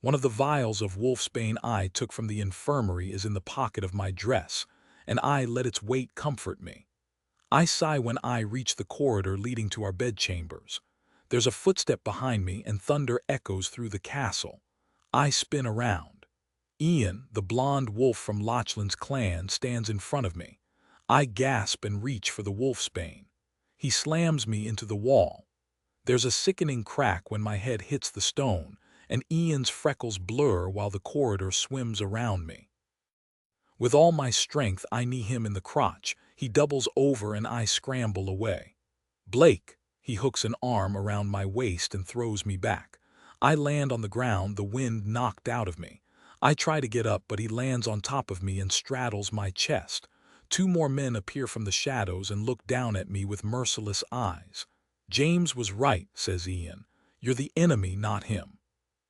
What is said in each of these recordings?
One of the vials of wolfsbane I took from the infirmary is in the pocket of my dress, and I let its weight comfort me. I sigh when I reach the corridor leading to our bedchambers. There's a footstep behind me and thunder echoes through the castle. I spin around. Ian, the blond wolf from Lachlan's clan, stands in front of me. I gasp and reach for the wolfsbane. He slams me into the wall. There's a sickening crack when my head hits the stone, and Ian's freckles blur while the corridor swims around me. With all my strength, I knee him in the crotch. He doubles over and I scramble away. Blake! He hooks an arm around my waist and throws me back. I land on the ground, the wind knocked out of me. I try to get up, but he lands on top of me and straddles my chest. Two more men appear from the shadows and look down at me with merciless eyes. "James was right," says Ian. "You're the enemy, not him."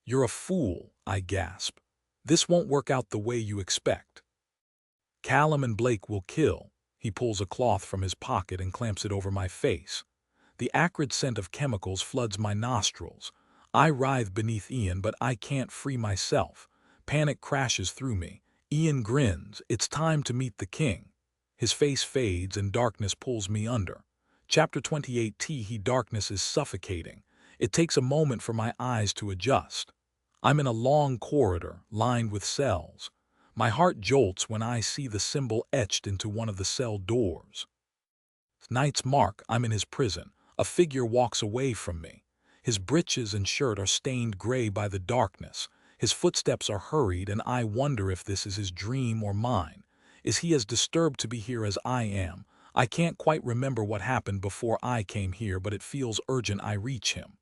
"You're a fool," I gasp. "This won't work out the way you expect." "Callum and Blake will kill." He pulls a cloth from his pocket and clamps it over my face. The acrid scent of chemicals floods my nostrils. I writhe beneath Ian, but I can't free myself. Panic crashes through me. Ian grins. It's time to meet the king. His face fades and darkness pulls me under. Chapter 28. Darkness is suffocating. It takes a moment for my eyes to adjust. I'm in a long corridor, lined with cells. My heart jolts when I see the symbol etched into one of the cell doors. Knight's mark. I'm in his prison. A figure walks away from me. His breeches and shirt are stained gray by the darkness. His footsteps are hurried, and I wonder if this is his dream or mine. Is he as disturbed to be here as I am? I can't quite remember what happened before I came here, but it feels urgent. I reach him.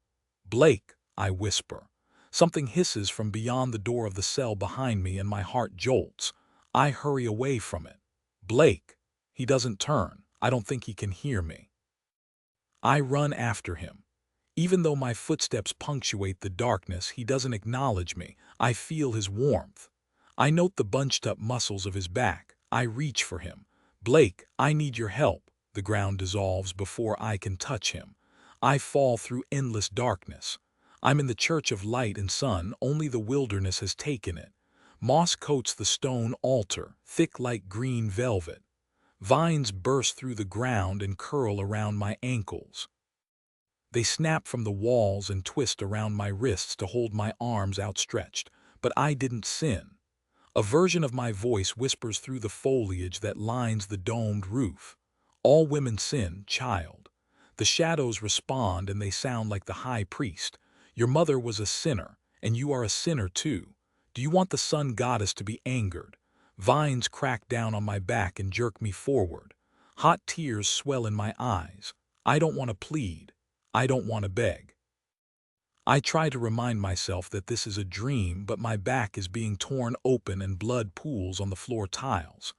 "Blake," I whisper. Something hisses from beyond the door of the cell behind me, and my heart jolts. I hurry away from it. "Blake." He doesn't turn. I don't think he can hear me. I run after him. Even though my footsteps punctuate the darkness, he doesn't acknowledge me. I feel his warmth. I note the bunched-up muscles of his back. I reach for him. "Blake, I need your help." The ground dissolves before I can touch him. I fall through endless darkness. I'm in the church of light and sun, only the wilderness has taken it. Moss coats the stone altar, thick like green velvet. Vines burst through the ground and curl around my ankles. They snap from the walls and twist around my wrists to hold my arms outstretched. But I didn't sin. A version of my voice whispers through the foliage that lines the domed roof. "All women sin, child." The shadows respond, and they sound like the high priest. "Your mother was a sinner, and you are a sinner too. Do you want the sun goddess to be angered?" Vines crack down on my back and jerk me forward. Hot tears swell in my eyes. I don't want to plead. I don't want to beg. I try to remind myself that this is a dream, but my back is being torn open and blood pools on the floor tiles.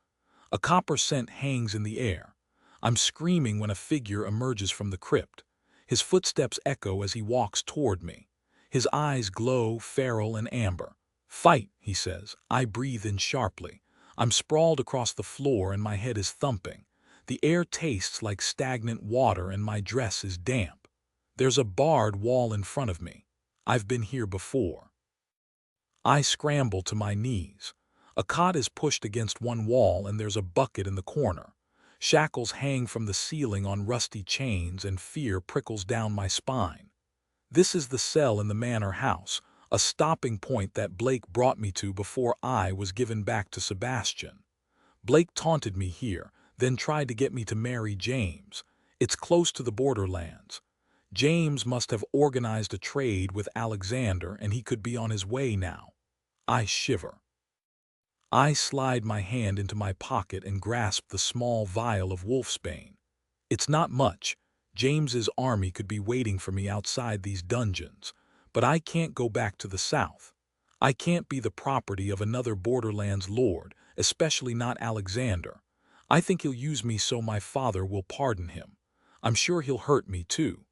A copper scent hangs in the air. I'm screaming when a figure emerges from the crypt. His footsteps echo as he walks toward me. His eyes glow feral and amber. "Fight," he says. I breathe in sharply. I'm sprawled across the floor and my head is thumping. The air tastes like stagnant water and my dress is damp. There's a barred wall in front of me. I've been here before. I scramble to my knees. A cot is pushed against one wall and there's a bucket in the corner. Shackles hang from the ceiling on rusty chains and fear prickles down my spine. This is the cell in the manor house, a stopping point that Blake brought me to before I was given back to Sebastian. Blake taunted me here, then tried to get me to marry James. It's close to the borderlands. James must have organized a trade with Alexander, and he could be on his way now. I shiver. I slide my hand into my pocket and grasp the small vial of wolfsbane. It's not much. James's army could be waiting for me outside these dungeons. But I can't go back to the south. I can't be the property of another Borderlands lord, especially not Alexander. I think he'll use me so my father will pardon him. I'm sure he'll hurt me too.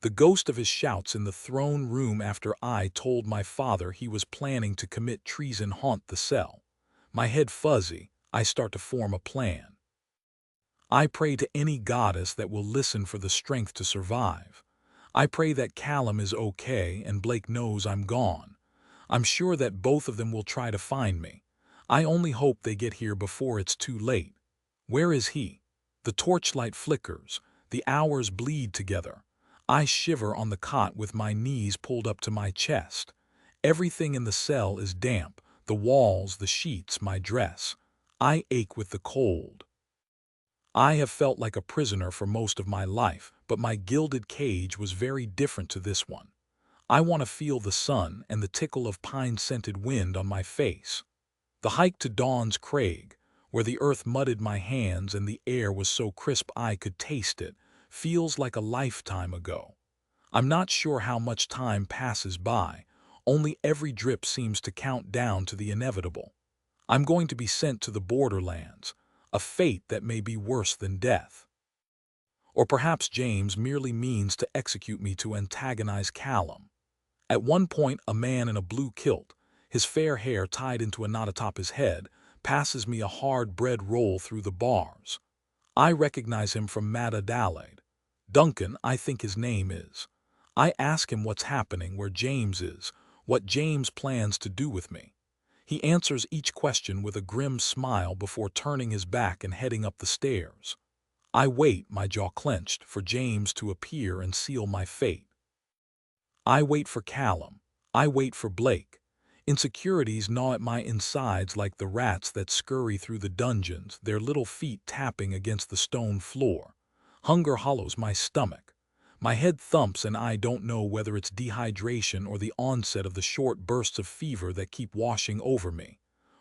The ghost of his shouts in the throne room after I told my father he was planning to commit treason haunt the cell. My head fuzzy, I start to form a plan. I pray to any goddess that will listen for the strength to survive. I pray that Callum is okay and Blake knows I'm gone. I'm sure that both of them will try to find me. I only hope they get here before it's too late. Where is he? The torchlight flickers. The hours bleed together. I shiver on the cot with my knees pulled up to my chest. Everything in the cell is damp, the walls, the sheets, my dress. I ache with the cold. I have felt like a prisoner for most of my life, but my gilded cage was very different to this one. I want to feel the sun and the tickle of pine-scented wind on my face. The hike to Dawn's Crag, where the earth mudded my hands and the air was so crisp I could taste it, feels like a lifetime ago. I'm not sure how much time passes by, only every drip seems to count down to the inevitable. I'm going to be sent to the borderlands, a fate that may be worse than death. Or perhaps James merely means to execute me to antagonize Callum. At one point, a man in a blue kilt, his fair hair tied into a knot atop his head, passes me a hard bread roll through the bars. I recognize him from Mad Adelaide. Duncan, I think his name is. I ask him what's happening, where James is, what James plans to do with me. He answers each question with a grim smile before turning his back and heading up the stairs. I wait, my jaw clenched, for James to appear and seal my fate. I wait for Callum. I wait for Blake. Insecurities gnaw at my insides like the rats that scurry through the dungeons, their little feet tapping against the stone floor. Hunger hollows my stomach. My head thumps and I don't know whether it's dehydration or the onset of the short bursts of fever that keep washing over me.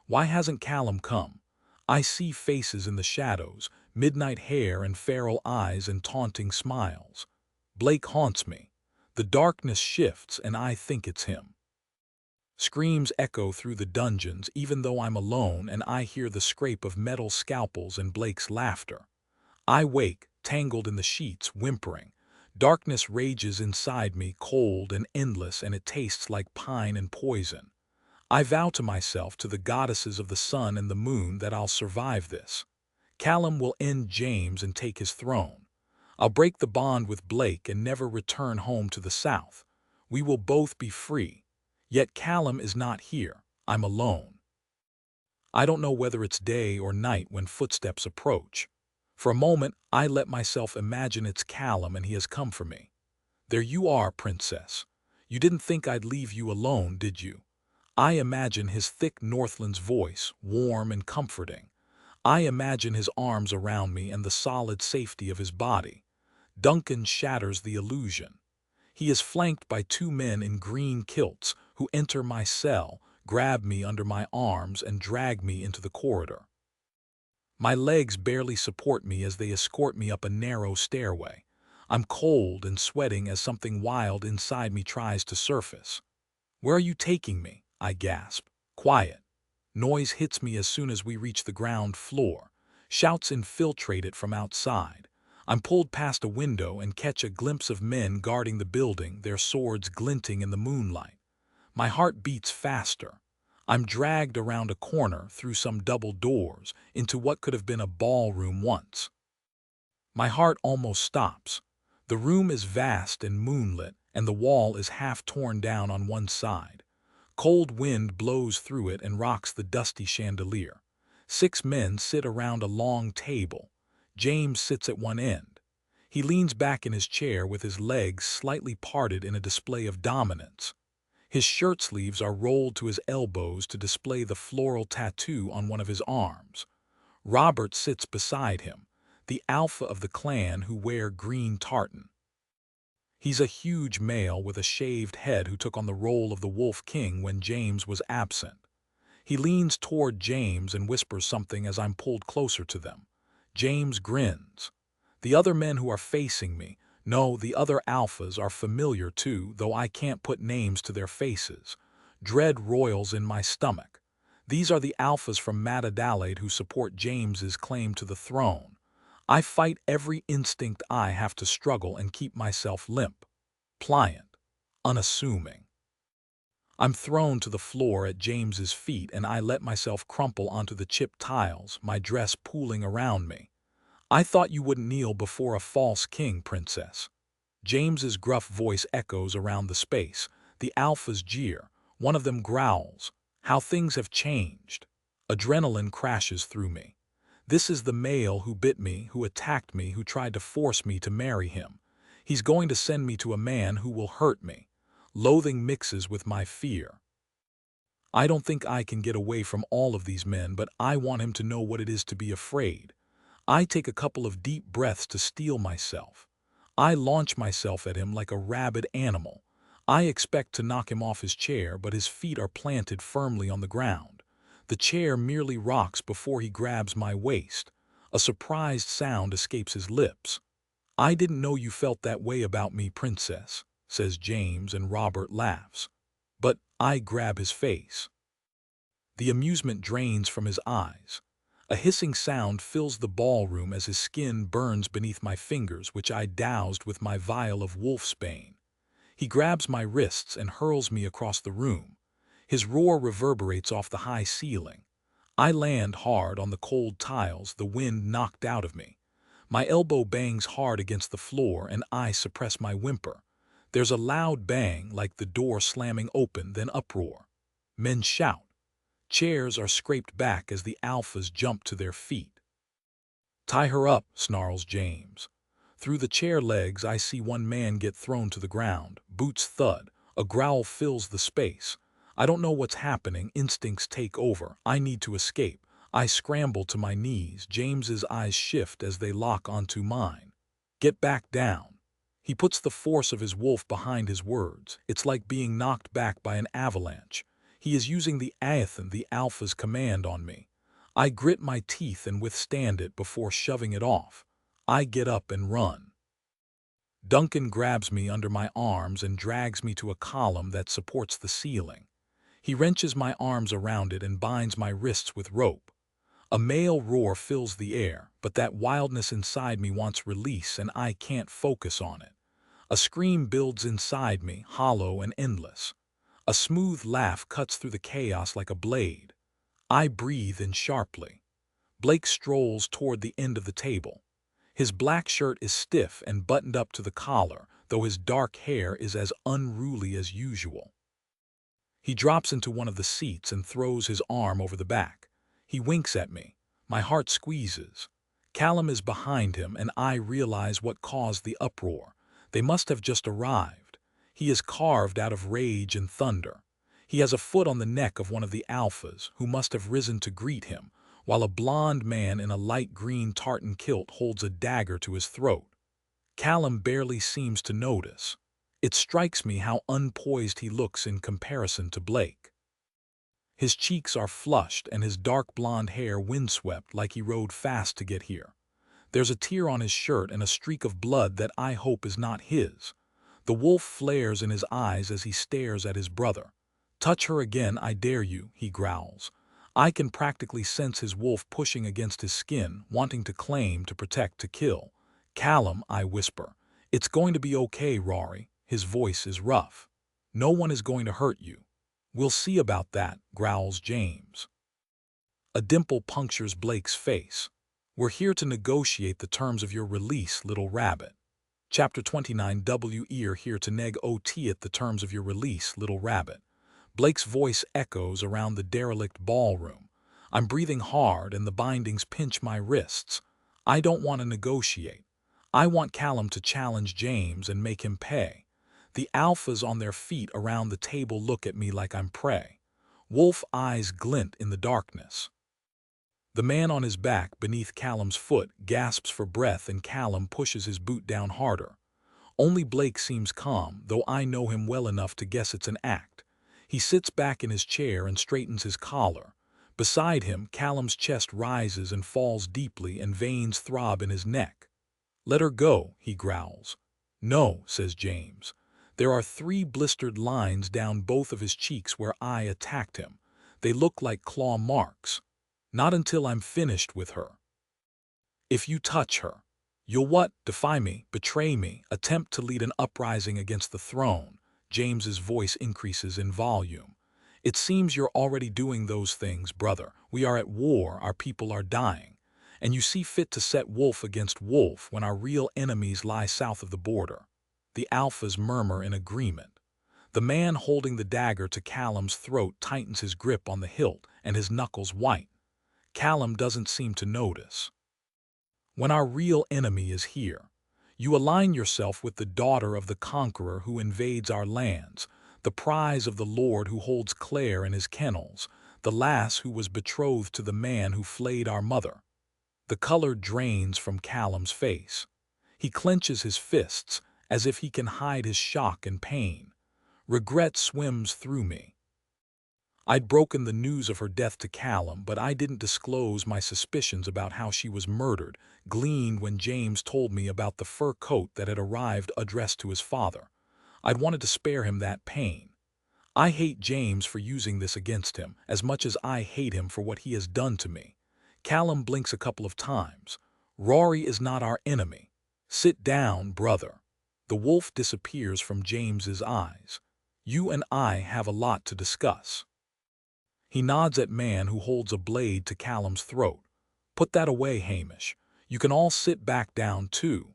Why hasn't Callum come? I see faces in the shadows, midnight hair and feral eyes and taunting smiles. Blake haunts me. The darkness shifts and I think it's him. Screams echo through the dungeons even though I'm alone, and I hear the scrape of metal scalpels and Blake's laughter. I wake, tangled in the sheets, whimpering. Darkness rages inside me, cold and endless, and it tastes like pine and poison. I vow to myself, to the goddesses of the sun and the moon, that I'll survive this. Callum will end James and take his throne. I'll break the bond with Blake and never return home to the south. We will both be free. Yet Callum is not here. I'm alone. I don't know whether it's day or night when footsteps approach. For a moment, I let myself imagine it's Callum and he has come for me. There you are, princess. You didn't think I'd leave you alone, did you? I imagine his thick Northland's voice, warm and comforting. I imagine his arms around me and the solid safety of his body. Duncan shatters the illusion. He is flanked by two men in green kilts who enter my cell, grab me under my arms, and drag me into the corridor. My legs barely support me as they escort me up a narrow stairway. I'm cold and sweating as something wild inside me tries to surface. "Where are you taking me?" I gasp. Quiet. Noise hits me as soon as we reach the ground floor. Shouts infiltrate it from outside. I'm pulled past a window and catch a glimpse of men guarding the building, their swords glinting in the moonlight. My heart beats faster. I'm dragged around a corner, through some double doors, into what could have been a ballroom once. My heart almost stops. The room is vast and moonlit, and the wall is half torn down on one side. Cold wind blows through it and rocks the dusty chandelier. 6 men sit around a long table. James sits at one end. He leans back in his chair with his legs slightly parted in a display of dominance. His shirt sleeves are rolled to his elbows to display the floral tattoo on one of his arms. Robert sits beside him, the alpha of the clan who wear green tartan. He's a huge male with a shaved head who took on the role of the Wolf King when James was absent. He leans toward James and whispers something as I'm pulled closer to them. James grins. The other men who are facing me, no, the other alphas, are familiar too, though I can't put names to their faces. Dread roils in my stomach. These are the alphas from Mad Adelaide who support James's claim to the throne. I fight every instinct I have to struggle and keep myself limp, pliant, unassuming. I'm thrown to the floor at James's feet and I let myself crumple onto the chipped tiles, my dress pooling around me. "I thought you wouldn't kneel before a false king, princess." James's gruff voice echoes around the space. The alphas jeer. One of them growls, "How things have changed." Adrenaline crashes through me. This is the male who bit me, who attacked me, who tried to force me to marry him. He's going to send me to a man who will hurt me. Loathing mixes with my fear. I don't think I can get away from all of these men, but I want him to know what it is to be afraid. I take a couple of deep breaths to steel myself. I launch myself at him like a rabid animal. I expect to knock him off his chair, but his feet are planted firmly on the ground. The chair merely rocks before he grabs my waist. A surprised sound escapes his lips. "I didn't know you felt that way about me, princess," says James, and Robert laughs. But I grab his face. The amusement drains from his eyes. A hissing sound fills the ballroom as his skin burns beneath my fingers, which I doused with my vial of wolfsbane. He grabs my wrists and hurls me across the room. His roar reverberates off the high ceiling. I land hard on the cold tiles, the wind knocked out of me. My elbow bangs hard against the floor and I suppress my whimper. There's a loud bang, like the door slamming open, then uproar. Men shout. Chairs are scraped back as the alphas jump to their feet. "Tie her up," snarls James. Through the chair legs I see one man get thrown to the ground. Boots thud. A growl fills the space. I don't know what's happening. Instincts take over. I need to escape. I scramble to my knees. James's eyes shift as they lock onto mine. "Get back down." He puts the force of his wolf behind his words. It's like being knocked back by an avalanche. He is using the Aethan, the alpha's command, on me. I grit my teeth and withstand it before shoving it off. I get up and run. Duncan grabs me under my arms and drags me to a column that supports the ceiling. He wrenches my arms around it and binds my wrists with rope. A male roar fills the air, but that wildness inside me wants release and I can't focus on it. A scream builds inside me, hollow and endless. A smooth laugh cuts through the chaos like a blade. I breathe in sharply. Blake strolls toward the end of the table. His black shirt is stiff and buttoned up to the collar, though his dark hair is as unruly as usual. He drops into one of the seats and throws his arm over the back. He winks at me. My heart squeezes. Callum is behind him, and I realize what caused the uproar. They must have just arrived. He is carved out of rage and thunder. He has a foot on the neck of one of the alphas, who must have risen to greet him, while a blond man in a light green tartan kilt holds a dagger to his throat. Callum barely seems to notice. It strikes me how unpoised he looks in comparison to Blake. His cheeks are flushed and his dark blonde hair windswept, like he rode fast to get here. There's a tear on his shirt and a streak of blood that I hope is not his. The wolf flares in his eyes as he stares at his brother. "Touch her again, I dare you," he growls. I can practically sense his wolf pushing against his skin, wanting to claim, to protect, to kill. "Callum," I whisper. "It's going to be okay, Rory." His voice is rough. "No one is going to hurt you." "We'll see about that," growls James. A dimple punctures Blake's face. "We're here to negotiate the terms of your release, little rabbit." Chapter 29. We're here to negotiate the terms of your release, little rabbit. Blake's voice echoes around the derelict ballroom. I'm breathing hard and the bindings pinch my wrists. I don't want to negotiate. I want Callum to challenge James and make him pay. The alphas on their feet around the table look at me like I'm prey. Wolf eyes glint in the darkness. The man on his back beneath Callum's foot gasps for breath and Callum pushes his boot down harder. Only Blake seems calm, though I know him well enough to guess it's an act. He sits back in his chair and straightens his collar. Beside him, Callum's chest rises and falls deeply and veins throb in his neck. "Let her go," he growls. "No," says James. There are 3 blistered lines down both of his cheeks where I attacked him. They look like claw marks. "Not until I'm finished with her. If you touch her, you'll what? Defy me, betray me, attempt to lead an uprising against the throne." James's voice increases in volume. "It seems you're already doing those things, brother. We are at war, our people are dying. And you see fit to set wolf against wolf when our real enemies lie south of the border." The alphas murmur in agreement. The man holding the dagger to Callum's throat tightens his grip on the hilt, and his knuckles white. Callum doesn't seem to notice. When our real enemy is here, you align yourself with the daughter of the conqueror who invades our lands, the prize of the lord who holds Clare in his kennels, the lass who was betrothed to the man who flayed our mother. The color drains from Callum's face. He clenches his fists, as if he can hide his shock and pain. Regret swims through me. I'd broken the news of her death to Callum, but I didn't disclose my suspicions about how she was murdered, gleaned when James told me about the fur coat that had arrived addressed to his father. I'd wanted to spare him that pain. I hate James for using this against him, as much as I hate him for what he has done to me. Callum blinks a couple of times. Rory is not our enemy. Sit down, brother. The wolf disappears from James's eyes. You and I have a lot to discuss. He nods at man who holds a blade to Callum's throat. Put that away, Hamish. You can all sit back down too.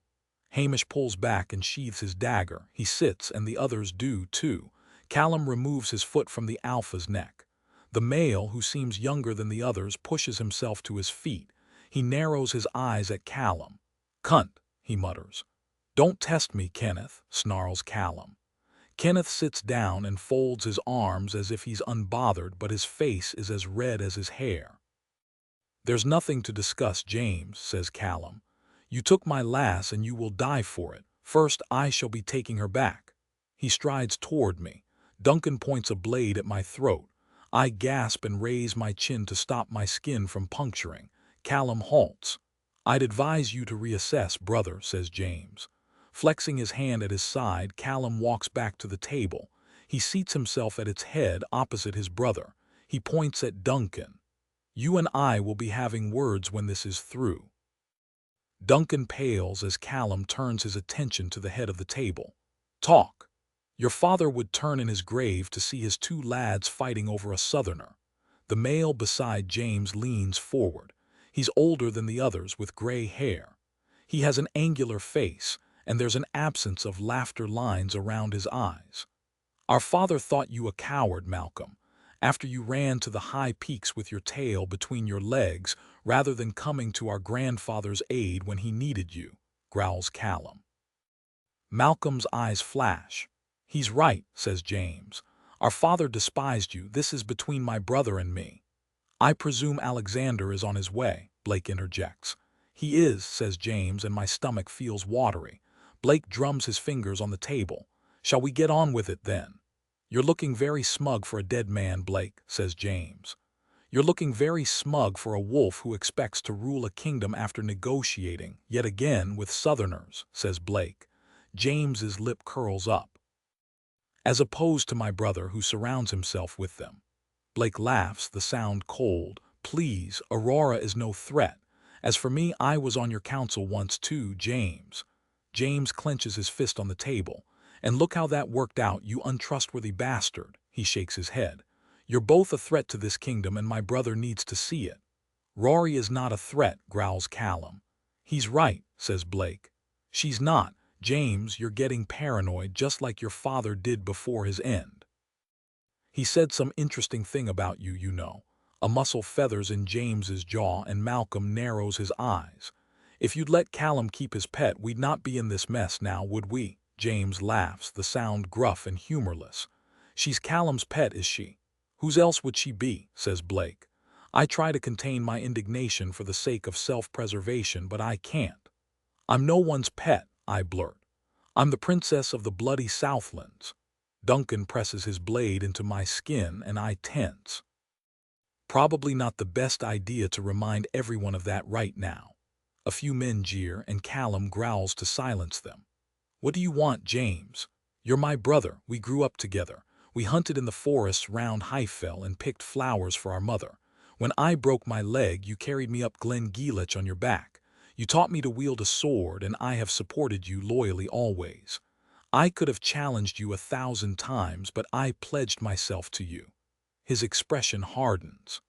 Hamish pulls back and sheathes his dagger. He sits, and the others do too. Callum removes his foot from the alpha's neck. The male, who seems younger than the others, pushes himself to his feet. He narrows his eyes at Callum. Cunt, he mutters. Don't test me, Kenneth, snarls Callum. Kenneth sits down and folds his arms as if he's unbothered, but his face is as red as his hair. There's nothing to discuss, James, says Callum. You took my lass and you will die for it. First, I shall be taking her back. He strides toward me. Duncan points a blade at my throat. I gasp and raise my chin to stop my skin from puncturing. Callum halts. I'd advise you to reassess, brother, says James. Flexing his hand at his side, Callum walks back to the table. He seats himself at its head opposite his brother. He points at Duncan. You and I will be having words when this is through. Duncan pales as Callum turns his attention to the head of the table. Talk. Your father would turn in his grave to see his two lads fighting over a southerner. The male beside James leans forward. He's older than the others, with gray hair. He has an angular face, and there's an absence of laughter lines around his eyes. Our father thought you a coward, Malcolm, after you ran to the high peaks with your tail between your legs rather than coming to our grandfather's aid when he needed you, growls Callum. Malcolm's eyes flash. He's right, says James. Our father despised you. This is between my brother and me. I presume Alexander is on his way, Blake interjects. He is, says James, and my stomach feels watery. Blake drums his fingers on the table. Shall we get on with it then? You're looking very smug for a dead man, Blake, says James. You're looking very smug for a wolf who expects to rule a kingdom after negotiating, yet again, with southerners, says Blake. James's lip curls up. As opposed to my brother who surrounds himself with them. Blake laughs, the sound cold. Please, Aurora is no threat. As for me, I was on your council once too, James. James clenches his fist on the table. And look how that worked out, you untrustworthy bastard. He shakes his head. You're both a threat to this kingdom, and my brother needs to see it. Rory is not a threat, growls Callum. He's right, says Blake. She's not. James, you're getting paranoid just like your father did before his end. He said some interesting thing about you, you know. A muscle feathers in James's jaw, and Malcolm narrows his eyes. If you'd let Callum keep his pet, we'd not be in this mess now, would we? James laughs, the sound gruff and humorless. She's Callum's pet, is she? Whose else would she be, says Blake. I try to contain my indignation for the sake of self-preservation, but I can't. I'm no one's pet, I blurt. I'm the princess of the bloody Southlands. Duncan presses his blade into my skin, and I tense. Probably not the best idea to remind everyone of that right now. A few men jeer, and Callum growls to silence them. What do you want, James? You're my brother. We grew up together. We hunted in the forests round Highfell and picked flowers for our mother. When I broke my leg, you carried me up Glen Geelach on your back. You taught me to wield a sword, and I have supported you loyally always. I could have challenged you 1,000 times, but I pledged myself to you. His expression hardens.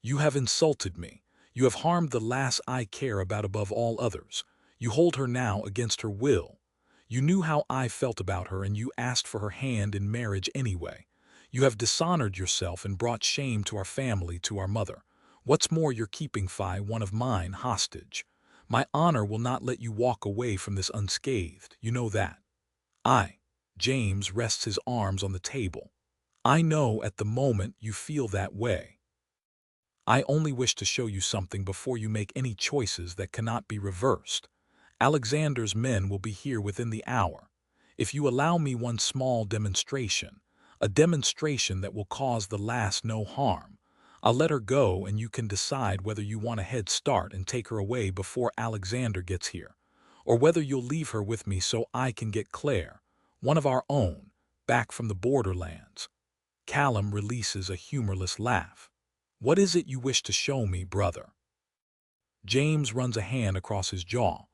You have insulted me. You have harmed the lass I care about above all others. You hold her now against her will. You knew how I felt about her and you asked for her hand in marriage anyway. You have dishonored yourself and brought shame to our family, to our mother. What's more, you're keeping one of mine, hostage. My honor will not let you walk away from this unscathed, you know that. James rests his arms on the table. I know at the moment you feel that way. I only wish to show you something before you make any choices that cannot be reversed. Alexander's men will be here within the hour. If you allow me one small demonstration, a demonstration that will cause the last no harm, I'll let her go and you can decide whether you want a head start and take her away before Alexander gets here, or whether you'll leave her with me so I can get Claire, one of our own, back from the borderlands. Callum releases a humorless laugh. What is it you wish to show me, brother? James runs a hand across his jaw.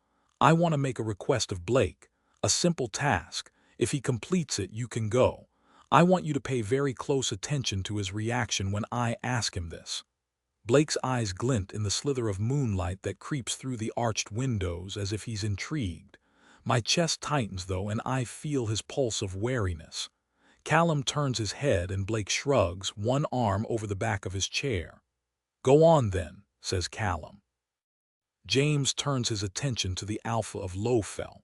I want to make a request of Blake, a simple task. If he completes it, you can go. I want you to pay very close attention to his reaction when I ask him this. Blake's eyes glint in the slither of moonlight that creeps through the arched windows as if he's intrigued. My chest tightens, though, and I feel his pulse of wariness. Callum turns his head and Blake shrugs, one arm over the back of his chair. Go on then, says Callum. James turns his attention to the Alpha of Lowfell.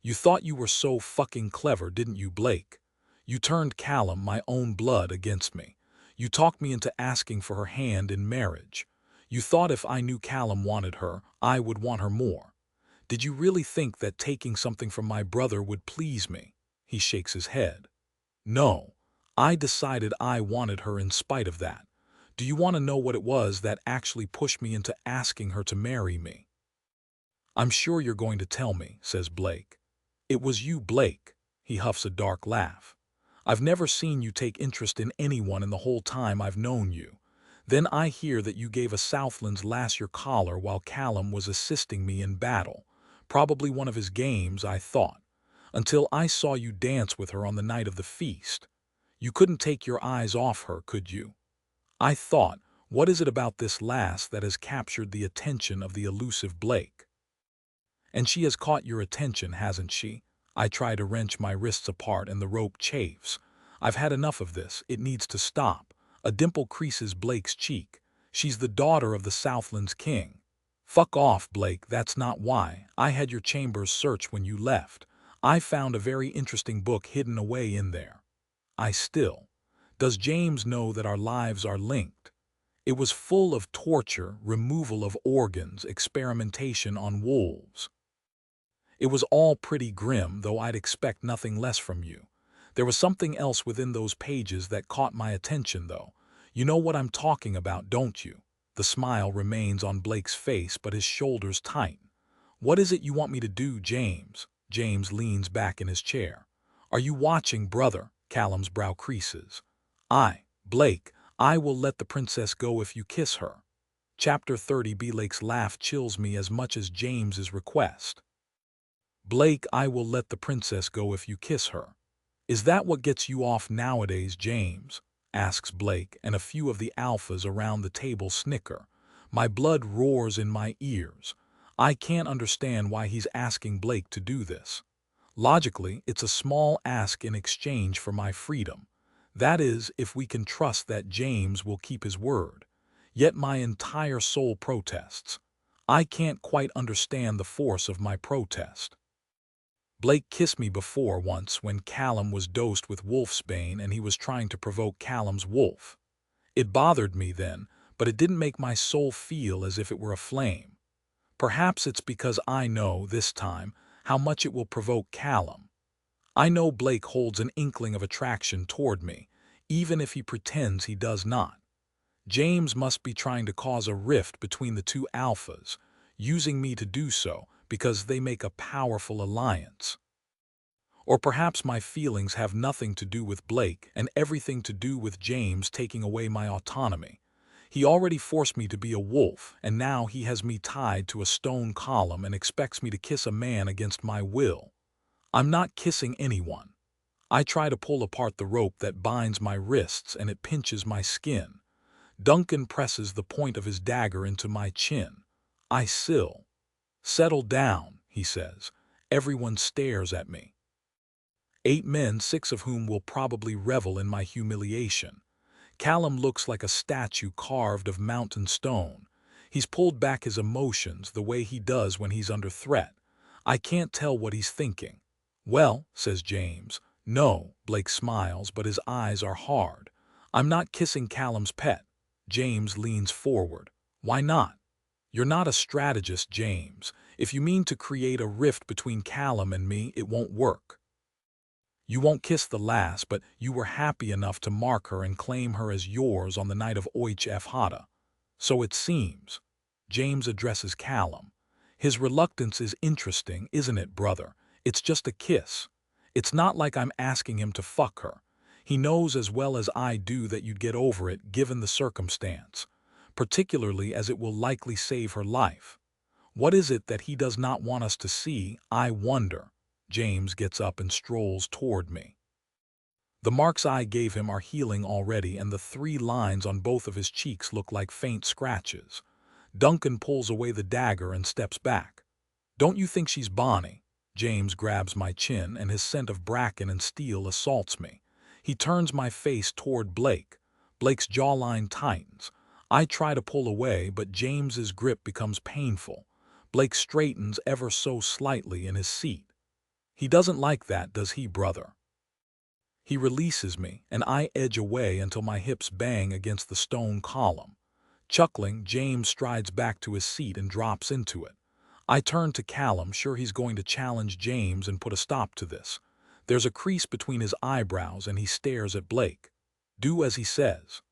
You thought you were so fucking clever, didn't you, Blake? You turned Callum, my own blood, against me. You talked me into asking for her hand in marriage. You thought if I knew Callum wanted her, I would want her more. Did you really think that taking something from my brother would please me? He shakes his head. No, I decided I wanted her in spite of that. Do you want to know what it was that actually pushed me into asking her to marry me? I'm sure you're going to tell me, says Blake. It was you, Blake. He huffs a dark laugh. I've never seen you take interest in anyone in the whole time I've known you. Then I hear that you gave a Southlands lass your collar while Callum was assisting me in battle. Probably one of his games, I thought. Until I saw you dance with her on the night of the feast. You couldn't take your eyes off her, could you? I thought, what is it about this lass that has captured the attention of the elusive Blake? And she has caught your attention, hasn't she? I try to wrench my wrists apart and the rope chafes. I've had enough of this. It needs to stop. A dimple creases Blake's cheek. She's the daughter of the Southlands king. Fuck off, Blake, that's not why. I had your chambers searched when you left. I found a very interesting book hidden away in there. Does James know that our lives are linked? It was full of torture, removal of organs, experimentation on wolves. It was all pretty grim, though I'd expect nothing less from you. There was something else within those pages that caught my attention, though. You know what I'm talking about, don't you? The smile remains on Blake's face, but his shoulders tighten. What is it you want me to do, James? James leans back in his chair. Are you watching, brother? Callum's brow creases. Blake, I will let the princess go if you kiss her. Chapter 30. Blake's laugh chills me as much as James's request. Blake, I will let the princess go if you kiss her. Is that what gets you off nowadays, James? Asks Blake, and a few of the alphas around the table snicker. My blood roars in my ears. I can't understand why he's asking Blake to do this. Logically, it's a small ask in exchange for my freedom. That is, if we can trust that James will keep his word. Yet my entire soul protests. I can't quite understand the force of my protest. Blake kissed me before once when Callum was dosed with wolfsbane and he was trying to provoke Callum's wolf. It bothered me then, but it didn't make my soul feel as if it were aflame. Perhaps it's because I know, this time, how much it will provoke Callum. I know Blake holds an inkling of attraction toward me, even if he pretends he does not. James must be trying to cause a rift between the two alphas, using me to do so because they make a powerful alliance. Or perhaps my feelings have nothing to do with Blake and everything to do with James taking away my autonomy. He already forced me to be a wolf, and now he has me tied to a stone column and expects me to kiss a man against my will. I'm not kissing anyone. I try to pull apart the rope that binds my wrists and it pinches my skin. Duncan presses the point of his dagger into my chin. Settle down, he says, Everyone stares at me. 8 men, 6 of whom will probably revel in my humiliation. Callum looks like a statue carved of mountain stone. He's pulled back his emotions the way he does when he's under threat. I can't tell what he's thinking. "Well," says James. "No," Blake smiles, but his eyes are hard. "I'm not kissing Callum's pet." James leans forward. "Why not?" "You're not a strategist, James. If you mean to create a rift between Callum and me, it won't work. You won't kiss the lass, but you were happy enough to mark her and claim her as yours on the night of Oich F. Hada. So it seems." James addresses Callum. "His reluctance is interesting, isn't it, brother? It's just a kiss. It's not like I'm asking him to fuck her. He knows as well as I do that you'd get over it given the circumstance, particularly as it will likely save her life. What is it that he does not want us to see, I wonder?" James gets up and strolls toward me. The marks I gave him are healing already, and the 3 lines on both of his cheeks look like faint scratches. Duncan pulls away the dagger and steps back. "Don't you think she's bonny?" James grabs my chin, and his scent of bracken and steel assaults me. He turns my face toward Blake. Blake's jawline tightens. I try to pull away, but James's grip becomes painful. Blake straightens ever so slightly in his seat. "He doesn't like that, does he, brother?" He releases me, and I edge away until my hips bang against the stone column. Chuckling, James strides back to his seat and drops into it. I turn to Callum, sure he's going to challenge James and put a stop to this. There's a crease between his eyebrows, and he stares at Blake. "Do as he says."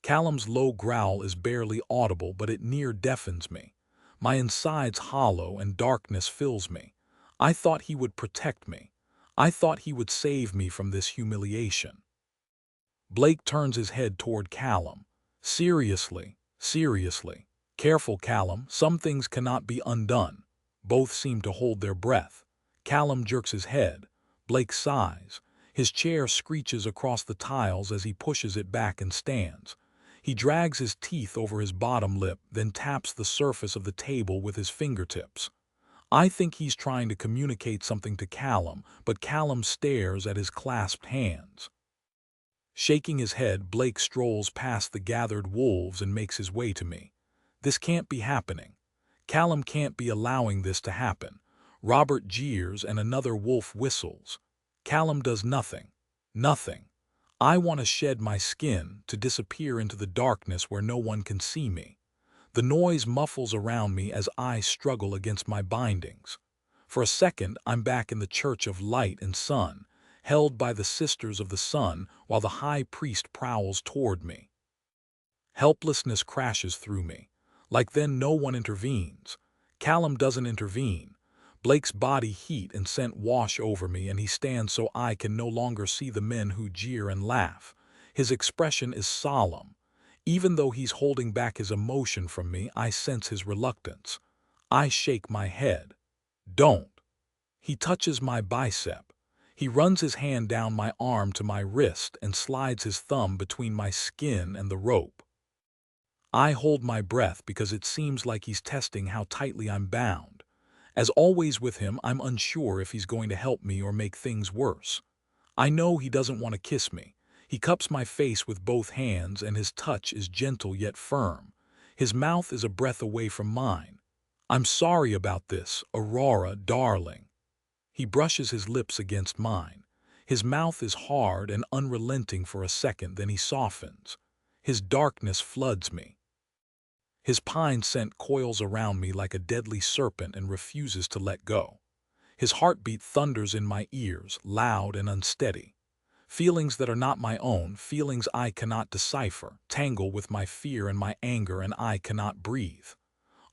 Callum's low growl is barely audible, but it near deafens me. My insides hollow and darkness fills me. I thought he would protect me. I thought he would save me from this humiliation. Blake turns his head toward Callum. "Seriously, seriously. Careful, Callum, some things cannot be undone." Both seem to hold their breath. Callum jerks his head. Blake sighs. His chair screeches across the tiles as he pushes it back and stands. He drags his teeth over his bottom lip, then taps the surface of the table with his fingertips. I think he's trying to communicate something to Callum, but Callum stares at his clasped hands. Shaking his head, Blake strolls past the gathered wolves and makes his way to me. "This can't be happening. Callum can't be allowing this to happen." Robert jeers and another wolf whistles. Callum does nothing. Nothing. I want to shed my skin, to disappear into the darkness where no one can see me. The noise muffles around me as I struggle against my bindings. For a second, I'm back in the Church of Light and Sun, held by the Sisters of the Sun while the High Priest prowls toward me. Helplessness crashes through me. Like then no one intervenes. Callum doesn't intervene. Blake's body heat and scent wash over me, and he stands so I can no longer see the men who jeer and laugh. His expression is solemn. Even though he's holding back his emotion from me, I sense his reluctance. I shake my head. "Don't." He touches my bicep. He runs his hand down my arm to my wrist and slides his thumb between my skin and the rope. I hold my breath because it seems like he's testing how tightly I'm bound. As always with him, I'm unsure if he's going to help me or make things worse. I know he doesn't want to kiss me. He cups my face with both hands, and his touch is gentle yet firm. His mouth is a breath away from mine. "I'm sorry about this, Aurora, darling." He brushes his lips against mine. His mouth is hard and unrelenting for a second, then he softens. His darkness floods me. His pine scent coils around me like a deadly serpent and refuses to let go. His heartbeat thunders in my ears, loud and unsteady. Feelings that are not my own, feelings I cannot decipher, tangle with my fear and my anger, and I cannot breathe.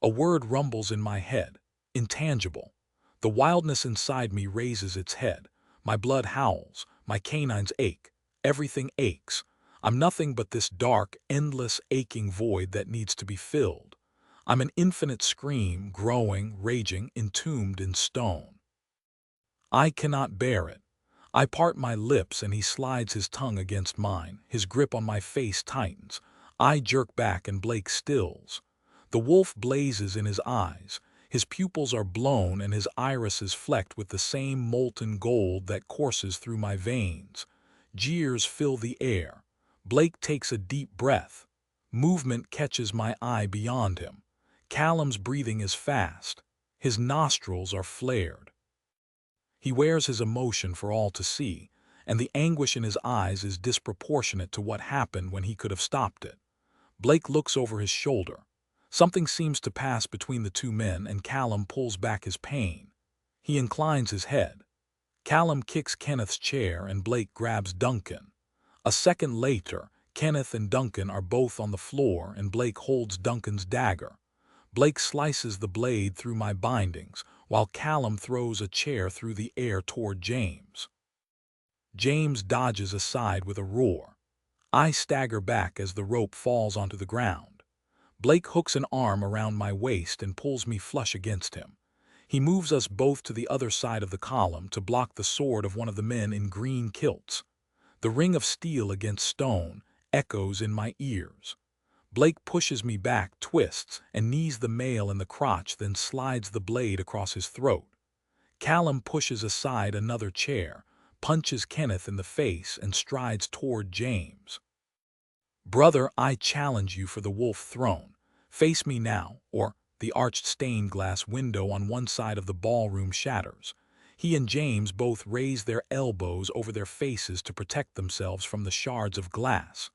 A word rumbles in my head. Intangible. The wildness inside me raises its head. My blood howls. My canines ache. Everything aches. I'm nothing but this dark, endless, aching void that needs to be filled. I'm an infinite scream, growing, raging, entombed in stone. I cannot bear it. I part my lips and he slides his tongue against mine. His grip on my face tightens. I jerk back and Blake stills. The wolf blazes in his eyes. His pupils are blown and his iris is flecked with the same molten gold that courses through my veins. Jeers fill the air. Blake takes a deep breath. Movement catches my eye beyond him. Callum's breathing is fast. His nostrils are flared. He wears his emotion for all to see, and the anguish in his eyes is disproportionate to what happened when he could have stopped it. Blake looks over his shoulder. Something seems to pass between the two men, and Callum pulls back his pain. He inclines his head. Callum kicks Kenneth's chair and Blake grabs Duncan. A second later, Kenneth and Duncan are both on the floor and Blake holds Duncan's dagger. Blake slices the blade through my bindings, while Callum throws a chair through the air toward James. James dodges aside with a roar. I stagger back as the rope falls onto the ground. Blake hooks an arm around my waist and pulls me flush against him. He moves us both to the other side of the column to block the sword of one of the men in green kilts. The ring of steel against stone echoes in my ears. Blake pushes me back, twists, and knees the male in the crotch, then slides the blade across his throat. Callum pushes aside another chair, punches Kenneth in the face, and strides toward James. "Brother, I challenge you for the wolf throne. Face me now, or..." The arched stained glass window on one side of the ballroom shatters. He and James both raise their elbows over their faces to protect themselves from the shards of glass.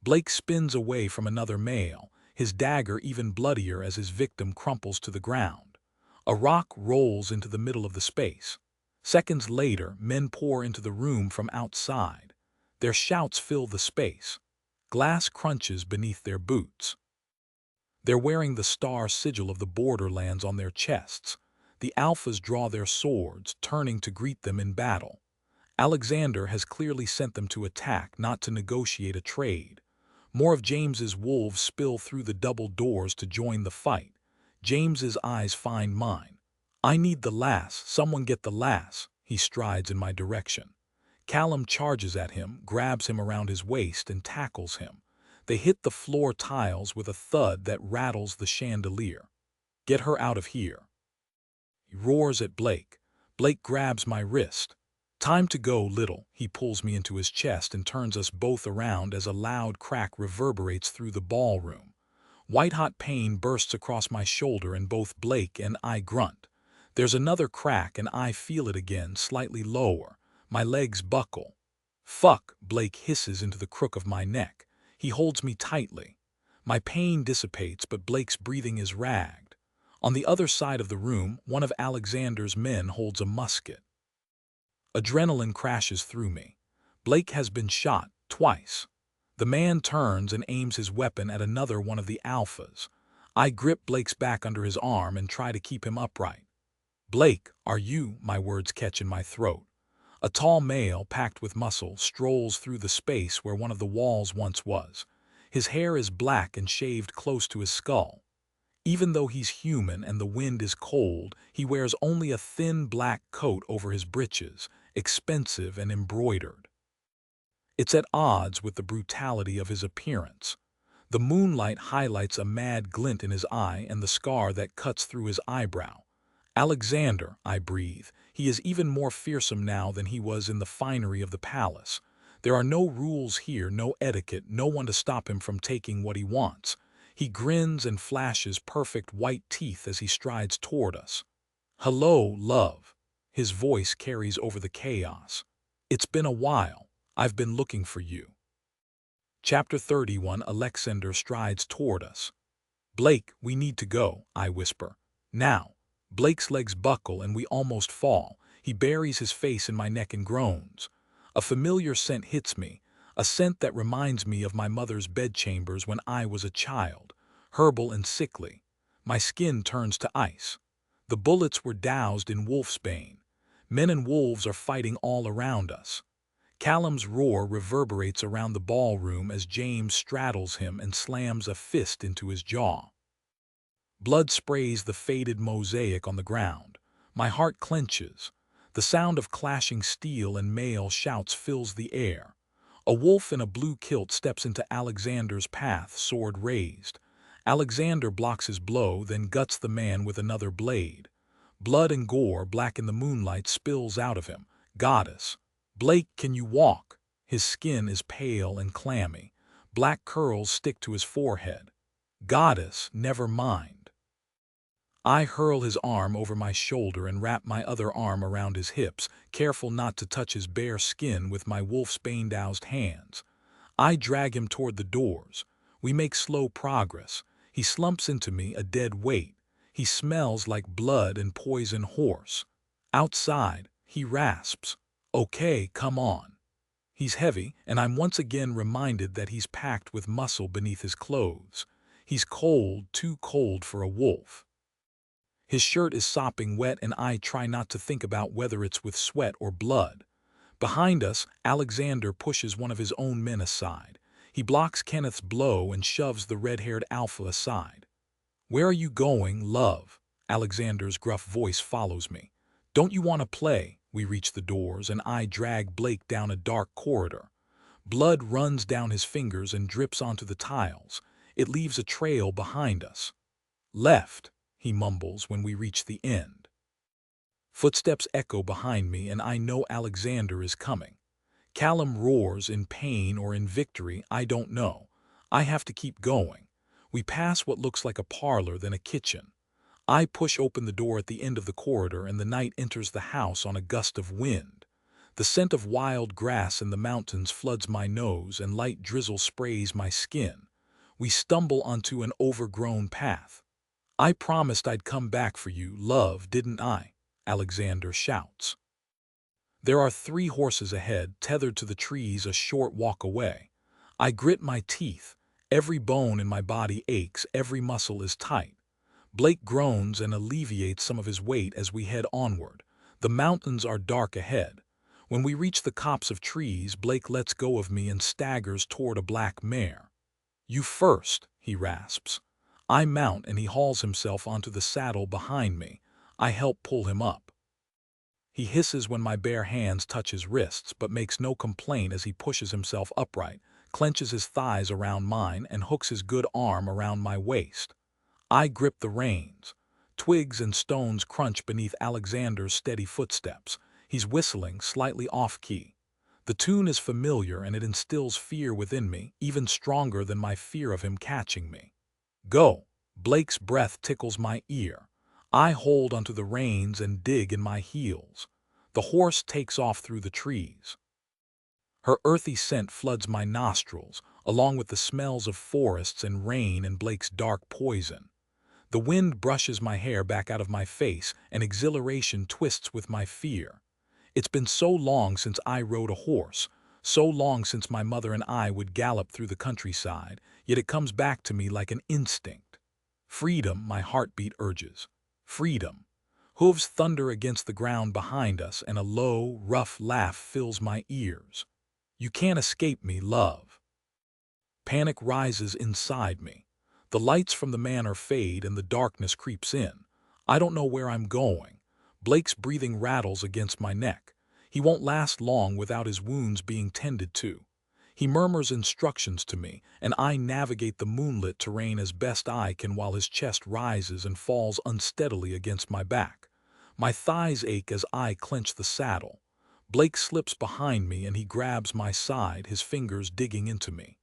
Blake spins away from another male, his dagger even bloodier as his victim crumples to the ground. A rock rolls into the middle of the space. Seconds later, men pour into the room from outside. Their shouts fill the space. Glass crunches beneath their boots. They're wearing the star sigil of the Borderlands on their chests. The Alphas draw their swords, turning to greet them in battle. Alexander has clearly sent them to attack, not to negotiate a trade. More of James's wolves spill through the double doors to join the fight. James's eyes find mine. "I need the lass, someone get the lass." He strides in my direction. Callum charges at him, grabs him around his waist, and tackles him. They hit the floor tiles with a thud that rattles the chandelier. "Get her out of here." He roars at Blake. Blake grabs my wrist. "Time to go, little." He pulls me into his chest and turns us both around as a loud crack reverberates through the ballroom. White-hot pain bursts across my shoulder and both Blake and I grunt. There's another crack and I feel it again, slightly lower. My legs buckle. "Fuck," Blake hisses into the crook of my neck. He holds me tightly. My pain dissipates, but Blake's breathing is ragged. On the other side of the room, one of Alexander's men holds a musket. Adrenaline crashes through me. Blake has been shot twice. The man turns and aims his weapon at another one of the Alphas. I grip Blake's back under his arm and try to keep him upright. "Blake, are you?" My words catch in my throat. A tall male, packed with muscle, strolls through the space where one of the walls once was. His hair is black and shaved close to his skull. Even though he's human and the wind is cold, he wears only a thin black coat over his breeches, expensive and embroidered. It's at odds with the brutality of his appearance. The moonlight highlights a mad glint in his eye and the scar that cuts through his eyebrow. "Alexander," I breathe. He is even more fearsome now than he was in the finery of the palace. There are no rules here, no etiquette, no one to stop him from taking what he wants. He grins and flashes perfect white teeth as he strides toward us. "Hello, love." His voice carries over the chaos. "It's been a while. I've been looking for you." Chapter 31. Alexander strides toward us. "Blake, we need to go," I whisper. "Now." Blake's legs buckle and we almost fall. He buries his face in my neck and groans. A familiar scent hits me, a scent that reminds me of my mother's bedchambers when I was a child, herbal and sickly. My skin turns to ice. The bullets were doused in wolfsbane. Men and wolves are fighting all around us. Callum's roar reverberates around the ballroom as James straddles him and slams a fist into his jaw. Blood sprays the faded mosaic on the ground. My heart clenches. The sound of clashing steel and male shouts fills the air. A wolf in a blue kilt steps into Alexander's path, sword raised. Alexander blocks his blow, then guts the man with another blade. Blood and gore, black in the moonlight, spills out of him. Goddess. Blake, can you walk? His skin is pale and clammy. Black curls stick to his forehead. Goddess, never mind. I hurl his arm over my shoulder and wrap my other arm around his hips, careful not to touch his bare skin with my wolfsbane-doused hands. I drag him toward the doors. We make slow progress. He slumps into me, a dead weight. He smells like blood and poison horse. Outside, he rasps, "Okay, come on." He's heavy, and I'm once again reminded that he's packed with muscle beneath his clothes. He's cold, too cold for a wolf. His shirt is sopping wet, and I try not to think about whether it's with sweat or blood. Behind us, Alexander pushes one of his own men aside. He blocks Kenneth's blow and shoves the red-haired alpha aside. "Where are you going, love?" Alexander's gruff voice follows me. "Don't you want to play?" We reach the doors, and I drag Blake down a dark corridor. Blood runs down his fingers and drips onto the tiles. It leaves a trail behind us. "Left," he mumbles when we reach the end. Footsteps echo behind me, and I know Alexander is coming. Callum roars in pain or in victory, I don't know. I have to keep going. We pass what looks like a parlor, then a kitchen. I push open the door at the end of the corridor, and the night enters the house on a gust of wind. The scent of wild grass in the mountains floods my nose, and light drizzle sprays my skin. We stumble onto an overgrown path. "I promised I'd come back for you, love, didn't I?" Alexander shouts. There are 3 horses ahead, tethered to the trees a short walk away. I grit my teeth. Every bone in my body aches, every muscle is tight. Blake groans and alleviates some of his weight as we head onward. The mountains are dark ahead. When we reach the copse of trees, Blake lets go of me and staggers toward a black mare. "You first," he rasps. I mount, and he hauls himself onto the saddle behind me. I help pull him up. He hisses when my bare hands touch his wrists, but makes no complaint as he pushes himself upright, clenches his thighs around mine, and hooks his good arm around my waist. I grip the reins. Twigs and stones crunch beneath Alexander's steady footsteps. He's whistling, slightly off-key. The tune is familiar, and it instills fear within me, even stronger than my fear of him catching me. "Go!" Blake's breath tickles my ear. I hold onto the reins and dig in my heels. The horse takes off through the trees. Her earthy scent floods my nostrils, along with the smells of forests and rain and Blake's dark poison. The wind brushes my hair back out of my face, and exhilaration twists with my fear. It's been so long since I rode a horse, so long since my mother and I would gallop through the countryside, yet it comes back to me like an instinct. Freedom, my heartbeat urges. Freedom. Hooves thunder against the ground behind us, and a low, rough laugh fills my ears. "You can't escape me, love." Panic rises inside me. The lights from the manor fade, and the darkness creeps in. I don't know where I'm going. Blake's breathing rattles against my neck. He won't last long without his wounds being tended to. He murmurs instructions to me, and I navigate the moonlit terrain as best I can while his chest rises and falls unsteadily against my back. My thighs ache as I clench the saddle. Blake slips behind me, and he grabs my side, his fingers digging into me.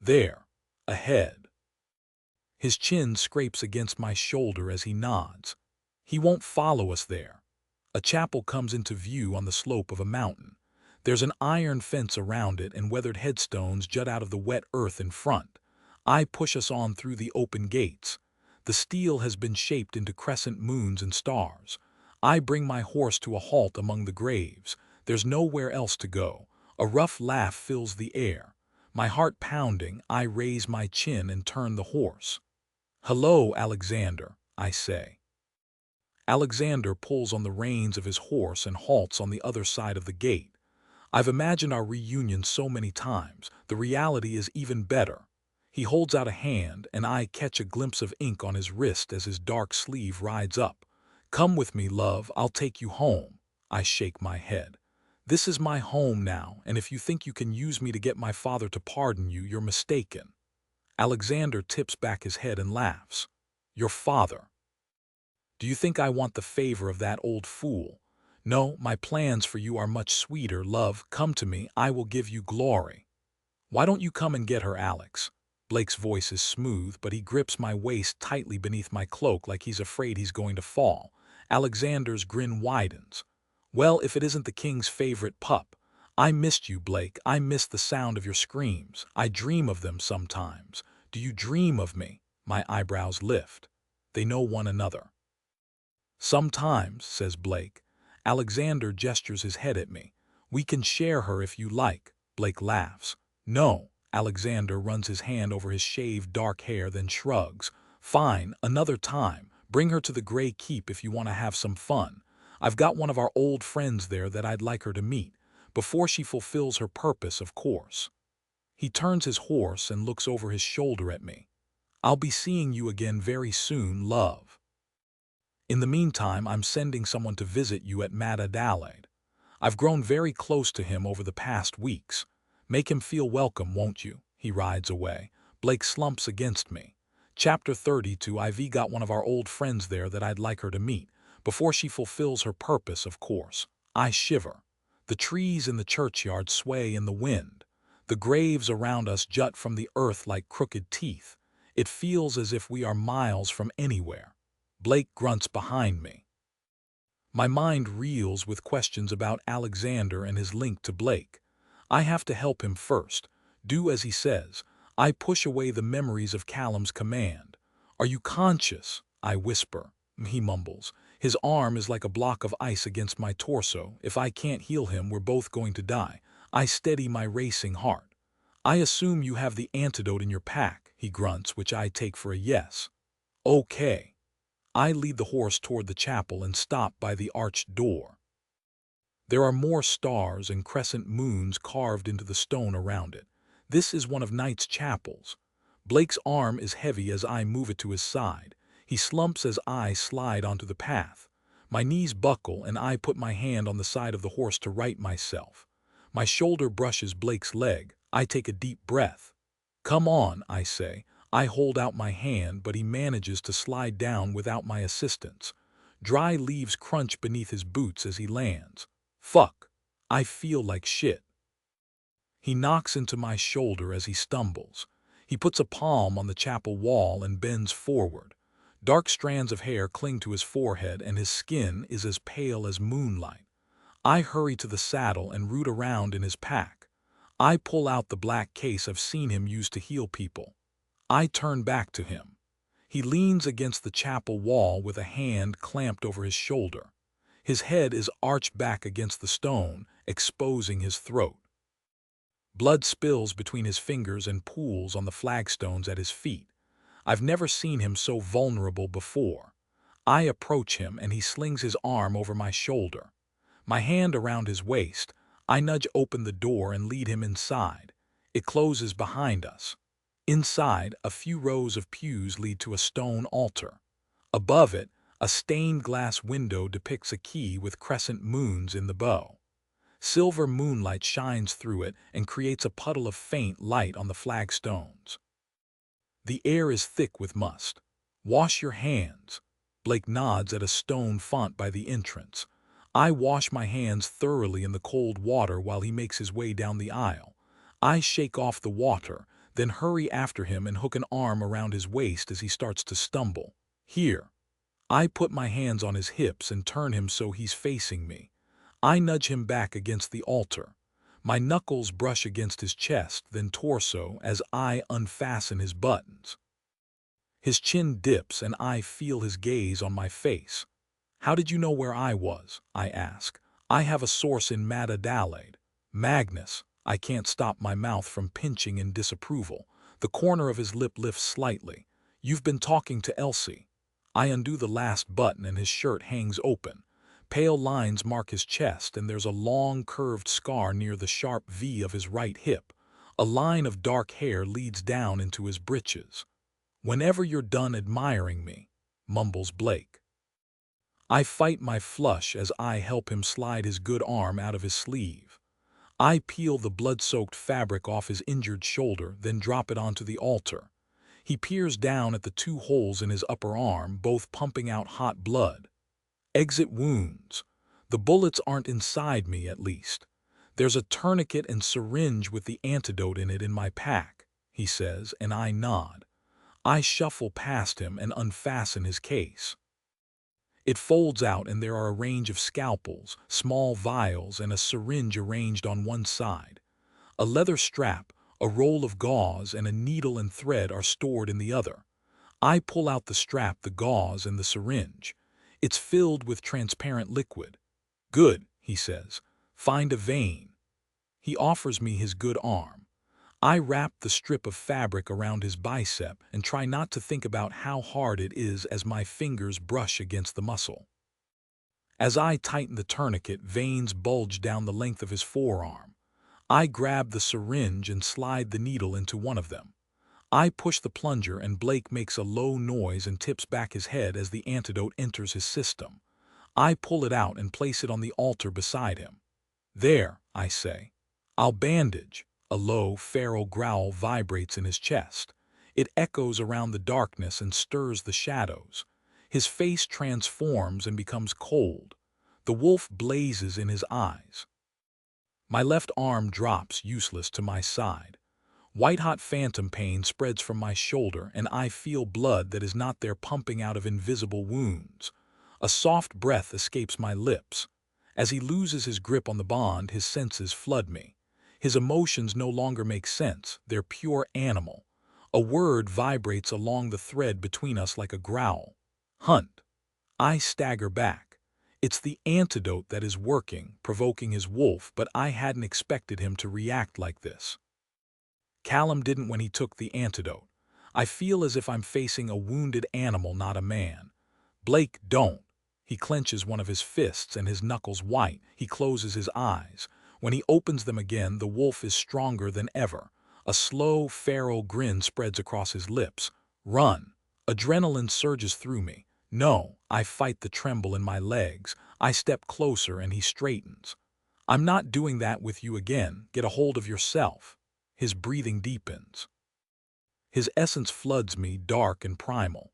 There, ahead. His chin scrapes against my shoulder as he nods. He won't follow us there. A chapel comes into view on the slope of a mountain. There's an iron fence around it, and weathered headstones jut out of the wet earth in front. I push us on through the open gates. The steel has been shaped into crescent moons and stars. I bring my horse to a halt among the graves. There's nowhere else to go. A rough laugh fills the air. My heart pounding, I raise my chin and turn the horse. "Hello, Alexander," I say. Alexander pulls on the reins of his horse and halts on the other side of the gate. I've imagined our reunion so many times. The reality is even better. He holds out a hand, and I catch a glimpse of ink on his wrist as his dark sleeve rides up. "Come with me, love, I'll take you home." I shake my head. "This is my home now, and if you think you can use me to get my father to pardon you, you're mistaken." Alexander tips back his head and laughs. Your father. Do you think I want the favor of that old fool? No, my plans for you are much sweeter, love. Come to me, I will give you glory. Why don't you come and get her, Alex? Blake's voice is smooth, but he grips my waist tightly beneath my cloak like he's afraid he's going to fall. Alexander's grin widens. Well, if it isn't the king's favorite pup. I missed you, Blake. I missed the sound of your screams. I dream of them sometimes. Do you dream of me? My eyebrows lift. They know one another. Sometimes, says Blake. Alexander gestures his head at me. We can share her if you like. Blake laughs. No. Alexander runs his hand over his shaved dark hair, then shrugs. Fine, another time. Bring her to the Grey Keep if you want to have some fun. I've got one of our old friends there that I'd like her to meet. Before she fulfills her purpose, of course. He turns his horse and looks over his shoulder at me. I'll be seeing you again very soon, love. In the meantime, I'm sending someone to visit you at Adelaide. I've grown very close to him over the past weeks. Make him feel welcome, won't you? He rides away. Blake slumps against me. Chapter 32. I've got one of our old friends there that I'd like her to meet. Before she fulfills her purpose, of course. I shiver. The trees in the churchyard sway in the wind. The graves around us jut from the earth like crooked teeth. It feels as if we are miles from anywhere. Blake grunts behind me. My mind reels with questions about Alexander and his link to Blake. I have to help him first. Do as he says. I push away the memories of Callum's command. Are you conscious? I whisper. He mumbles. His arm is like a block of ice against my torso. If I can't heal him, we're both going to die. I steady my racing heart. I assume you have the antidote in your pack, he grunts, which I take for a yes. Okay. I lead the horse toward the chapel and stop by the arched door. There are more stars and crescent moons carved into the stone around it. This is one of Knight's chapels. Blake's arm is heavy as I move it to his side. He slumps as I slide onto the path. My knees buckle and I put my hand on the side of the horse to right myself. My shoulder brushes Blake's leg. I take a deep breath. Come on, I say. I hold out my hand, but he manages to slide down without my assistance. Dry leaves crunch beneath his boots as he lands. Fuck. I feel like shit. He knocks into my shoulder as he stumbles. He puts a palm on the chapel wall and bends forward. Dark strands of hair cling to his forehead and his skin is as pale as moonlight. I hurry to the saddle and root around in his pack. I pull out the black case I've seen him use to heal people. I turn back to him. He leans against the chapel wall with a hand clamped over his shoulder. His head is arched back against the stone, exposing his throat. Blood spills between his fingers and pools on the flagstones at his feet. I've never seen him so vulnerable before. I approach him and he slings his arm over my shoulder. My hand around his waist, I nudge open the door and lead him inside. It closes behind us. Inside, a few rows of pews lead to a stone altar. Above it, a stained glass window depicts a key with crescent moons in the bow. Silver moonlight shines through it and creates a puddle of faint light on the flagstones. The air is thick with must. Wash your hands. Blake nods at a stone font by the entrance. I wash my hands thoroughly in the cold water while he makes his way down the aisle. I shake off the water, then hurry after him and hook an arm around his waist as he starts to stumble. Here. I put my hands on his hips and turn him so he's facing me. I nudge him back against the altar. My knuckles brush against his chest, then torso as I unfasten his buttons. His chin dips and I feel his gaze on my face. How did you know where I was? I ask. I have a source in Adelaide. Magnus. I can't stop my mouth from pinching in disapproval. The corner of his lip lifts slightly. You've been talking to Elsie. I undo the last button and his shirt hangs open. Pale lines mark his chest and there's a long curved scar near the sharp V of his right hip. A line of dark hair leads down into his breeches. Whenever you're done admiring me, mumbles Blake. I fight my flush as I help him slide his good arm out of his sleeve. I peel the blood-soaked fabric off his injured shoulder, then drop it onto the altar. He peers down at the 2 holes in his upper arm, both pumping out hot blood. Exit wounds. The bullets aren't inside me, at least. There's a tourniquet and syringe with the antidote in it in my pack, he says, and I nod. I shuffle past him and unfasten his case. It folds out and there are a range of scalpels, small vials, and a syringe arranged on one side. A leather strap, a roll of gauze, and a needle and thread are stored in the other. I pull out the strap, the gauze, and the syringe. It's filled with transparent liquid. Good, he says. Find a vein. He offers me his good arm. I wrap the strip of fabric around his bicep and try not to think about how hard it is as my fingers brush against the muscle. As I tighten the tourniquet, veins bulge down the length of his forearm. I grab the syringe and slide the needle into one of them. I push the plunger and Blake makes a low noise and tips back his head as the antidote enters his system. I pull it out and place it on the altar beside him. There, I say. I'll bandage. A low, feral growl vibrates in his chest. It echoes around the darkness and stirs the shadows. His face transforms and becomes cold. The wolf blazes in his eyes. My left arm drops useless to my side. White-hot phantom pain spreads from my shoulder, and I feel blood that is not there pumping out of invisible wounds. A soft breath escapes my lips. As he loses his grip on the bond, his senses flood me. His emotions no longer make sense, they're pure animal. A word vibrates along the thread between us like a growl. Hunt. I stagger back. It's the antidote that is working, provoking his wolf, but I hadn't expected him to react like this. Callum didn't when he took the antidote. I feel as if I'm facing a wounded animal, not a man. Blake, don't. He clenches one of his fists and his knuckles white. He closes his eyes. When he opens them again, the wolf is stronger than ever. A slow, feral grin spreads across his lips. Run. Adrenaline surges through me. No, I fight the tremble in my legs. I step closer and he straightens. I'm not doing that with you again. Get a hold of yourself. His breathing deepens. His essence floods me, dark and primal.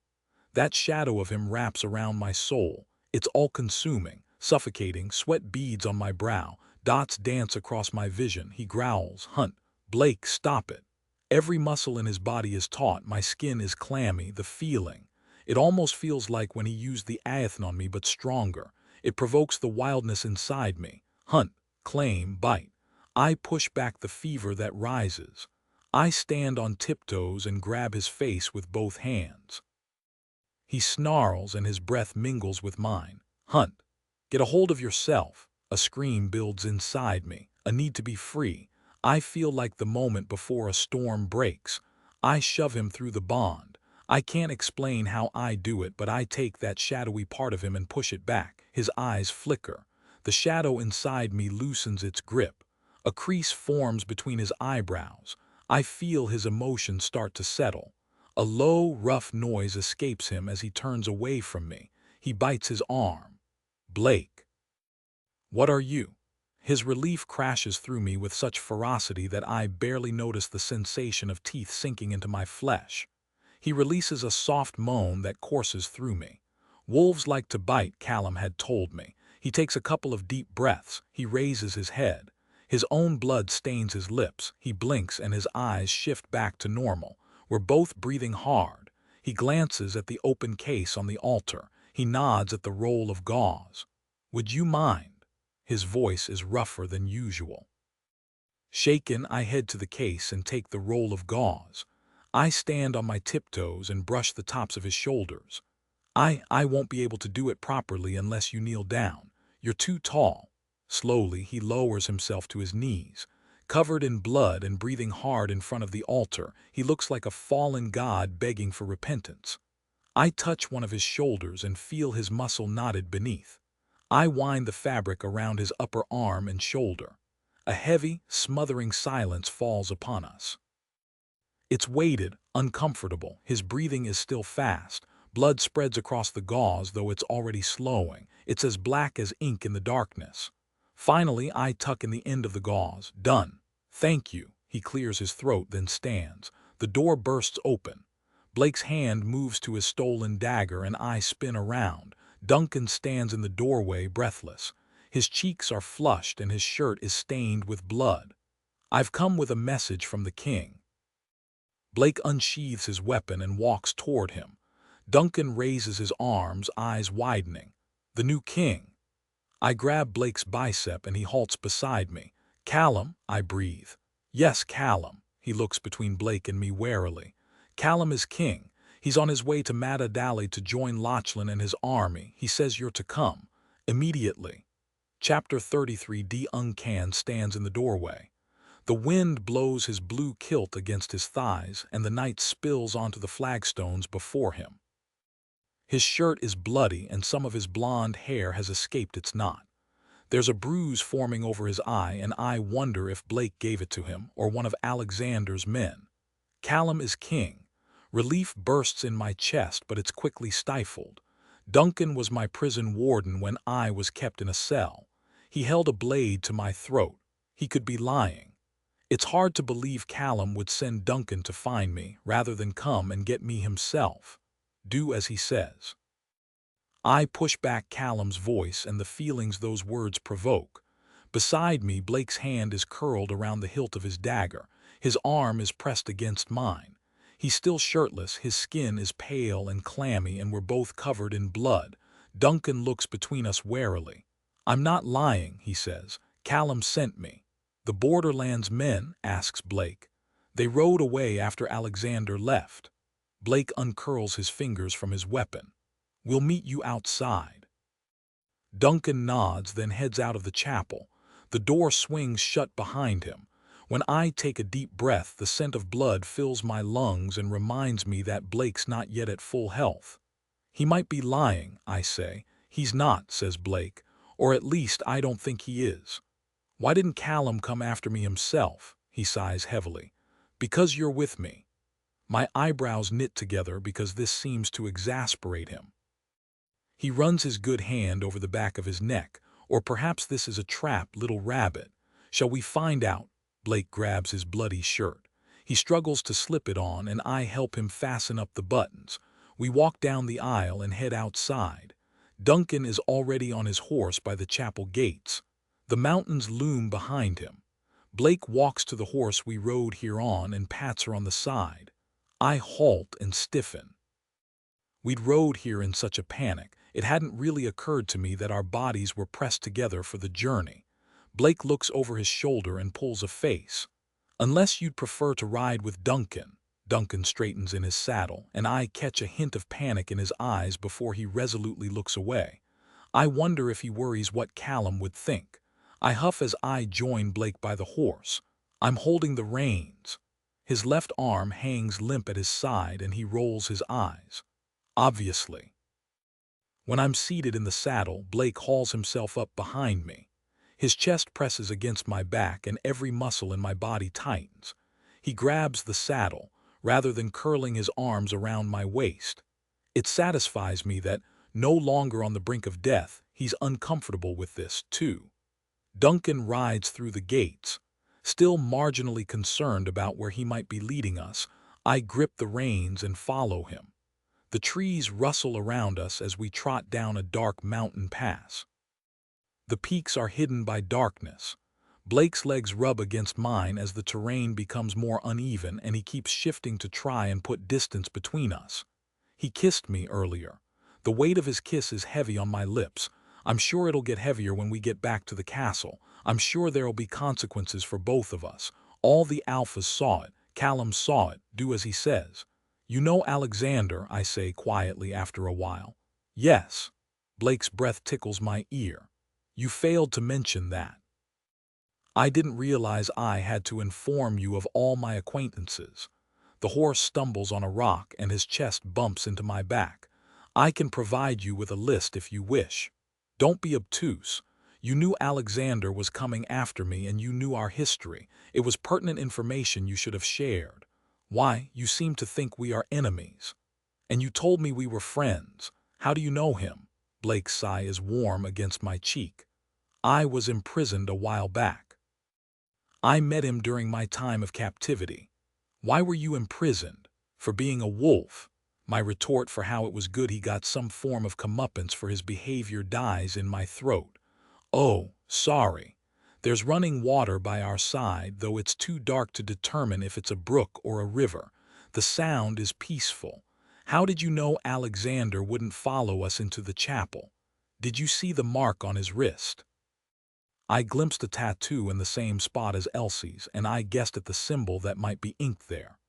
That shadow of him wraps around my soul. It's all-consuming, suffocating, sweat beads on my brow. Dots dance across my vision. He growls, Hunt. Blake, stop it. Every muscle in his body is taut. My skin is clammy. The feeling. It almost feels like when he used the Aethon on me, but stronger. It provokes the wildness inside me. Hunt, claim, bite. I push back the fever that rises. I stand on tiptoes and grab his face with both hands. He snarls and his breath mingles with mine. Hunt, get a hold of yourself. A scream builds inside me, a need to be free. I feel like the moment before a storm breaks. I shove him through the bond. I can't explain how I do it, but I take that shadowy part of him and push it back. His eyes flicker. The shadow inside me loosens its grip. A crease forms between his eyebrows. I feel his emotions start to settle. A low, rough noise escapes him as he turns away from me. He bites his arm. Blake. What are you? His relief crashes through me with such ferocity that I barely notice the sensation of teeth sinking into my flesh. He releases a soft moan that courses through me. Wolves like to bite, Callum had told me. He takes a couple of deep breaths. He raises his head. His own blood stains his lips. He blinks and his eyes shift back to normal. We're both breathing hard. He glances at the open case on the altar. He nods at the roll of gauze. Would you mind? His voice is rougher than usual. Shaken, I head to the case and take the roll of gauze. I stand on my tiptoes and brush the tops of his shoulders. I won't be able to do it properly unless you kneel down. You're too tall. Slowly, he lowers himself to his knees. Covered in blood and breathing hard in front of the altar, he looks like a fallen god begging for repentance. I touch one of his shoulders and feel his muscle knotted beneath. I wind the fabric around his upper arm and shoulder. A heavy, smothering silence falls upon us. It's weighted, uncomfortable. His breathing is still fast. Blood spreads across the gauze, though it's already slowing. It's as black as ink in the darkness. Finally, I tuck in the end of the gauze. Done. Thank you. He clears his throat, then stands. The door bursts open. Blake's hand moves to his stolen dagger and I spin around. Duncan stands in the doorway, breathless. His cheeks are flushed and his shirt is stained with blood. "I've come with a message from the king." Blake unsheathes his weapon and walks toward him. Duncan raises his arms, eyes widening. "The new king." I grab Blake's bicep and he halts beside me. "Callum," I breathe. "Yes, Callum." He looks between Blake and me warily. "Callum is king. He's on his way to Madadali to join Lachlan and his army. He says you're to come. Immediately." Chapter 33. Duncan stands in the doorway. The wind blows his blue kilt against his thighs, and the night spills onto the flagstones before him. His shirt is bloody, and some of his blonde hair has escaped its knot. There's a bruise forming over his eye, and I wonder if Blake gave it to him or one of Alexander's men. Callum is king. Relief bursts in my chest, but it's quickly stifled. Duncan was my prison warden when I was kept in a cell. He held a blade to my throat. He could be lying. It's hard to believe Callum would send Duncan to find me rather than come and get me himself. Do as he says. I push back Callum's voice and the feelings those words provoke. Beside me, Blake's hand is curled around the hilt of his dagger. His arm is pressed against mine. He's still shirtless, his skin is pale and clammy, and we're both covered in blood. Duncan looks between us warily. "I'm not lying," he says. "Callum sent me." "The Borderlands men?" asks Blake. "They rode away after Alexander left." Blake uncurls his fingers from his weapon. "We'll meet you outside." Duncan nods, then heads out of the chapel. The door swings shut behind him. When I take a deep breath, the scent of blood fills my lungs and reminds me that Blake's not yet at full health. "He might be lying," I say. "He's not," says Blake. "Or at least I don't think he is." "Why didn't Callum come after me himself?" He sighs heavily. "Because you're with me." My eyebrows knit together because this seems to exasperate him. He runs his good hand over the back of his neck. "Or perhaps this is a trap, little rabbit. Shall we find out?" Blake grabs his bloody shirt. He struggles to slip it on, and I help him fasten up the buttons. We walk down the aisle and head outside. Duncan is already on his horse by the chapel gates. The mountains loom behind him. Blake walks to the horse we rode here on and pats her on the side. I halt and stiffen. We'd rode here in such a panic, it hadn't really occurred to me that our bodies were pressed together for the journey. Blake looks over his shoulder and pulls a face. "Unless you'd prefer to ride with Duncan." Duncan straightens in his saddle, and I catch a hint of panic in his eyes before he resolutely looks away. I wonder if he worries what Callum would think. I huff as I join Blake by the horse. I'm holding the reins. His left arm hangs limp at his side and he rolls his eyes. Obviously. When I'm seated in the saddle, Blake hauls himself up behind me. His chest presses against my back and every muscle in my body tightens. He grabs the saddle, rather than curling his arms around my waist. It satisfies me that, no longer on the brink of death, he's uncomfortable with this, too. Duncan rides through the gates. Still marginally concerned about where he might be leading us, I grip the reins and follow him. The trees rustle around us as we trot down a dark mountain pass. The peaks are hidden by darkness. Blake's legs rub against mine as the terrain becomes more uneven and he keeps shifting to try and put distance between us. He kissed me earlier. The weight of his kiss is heavy on my lips. I'm sure it'll get heavier when we get back to the castle. I'm sure there'll be consequences for both of us. All the alphas saw it. Callum saw it. Do as he says. "You know Alexander," I say quietly after a while. "Yes." Blake's breath tickles my ear. "You failed to mention that." "I didn't realize I had to inform you of all my acquaintances." The horse stumbles on a rock and his chest bumps into my back. "I can provide you with a list if you wish." "Don't be obtuse. You knew Alexander was coming after me and you knew our history. It was pertinent information you should have shared. Why, you seem to think we are enemies. And you told me we were friends. How do you know him?" Blake's sigh is warm against my cheek. "I was imprisoned a while back. I met him during my time of captivity." "Why were you imprisoned?" For being a wolf. My retort for how it was good he got some form of comeuppance for his behavior dies in my throat. Oh, sorry. There's running water by our side, though it's too dark to determine if it's a brook or a river. The sound is peaceful. How did you know Alexander wouldn't follow us into the chapel? Did you see the mark on his wrist? I glimpsed a tattoo in the same spot as Elsie's, and I guessed at the symbol that might be inked there.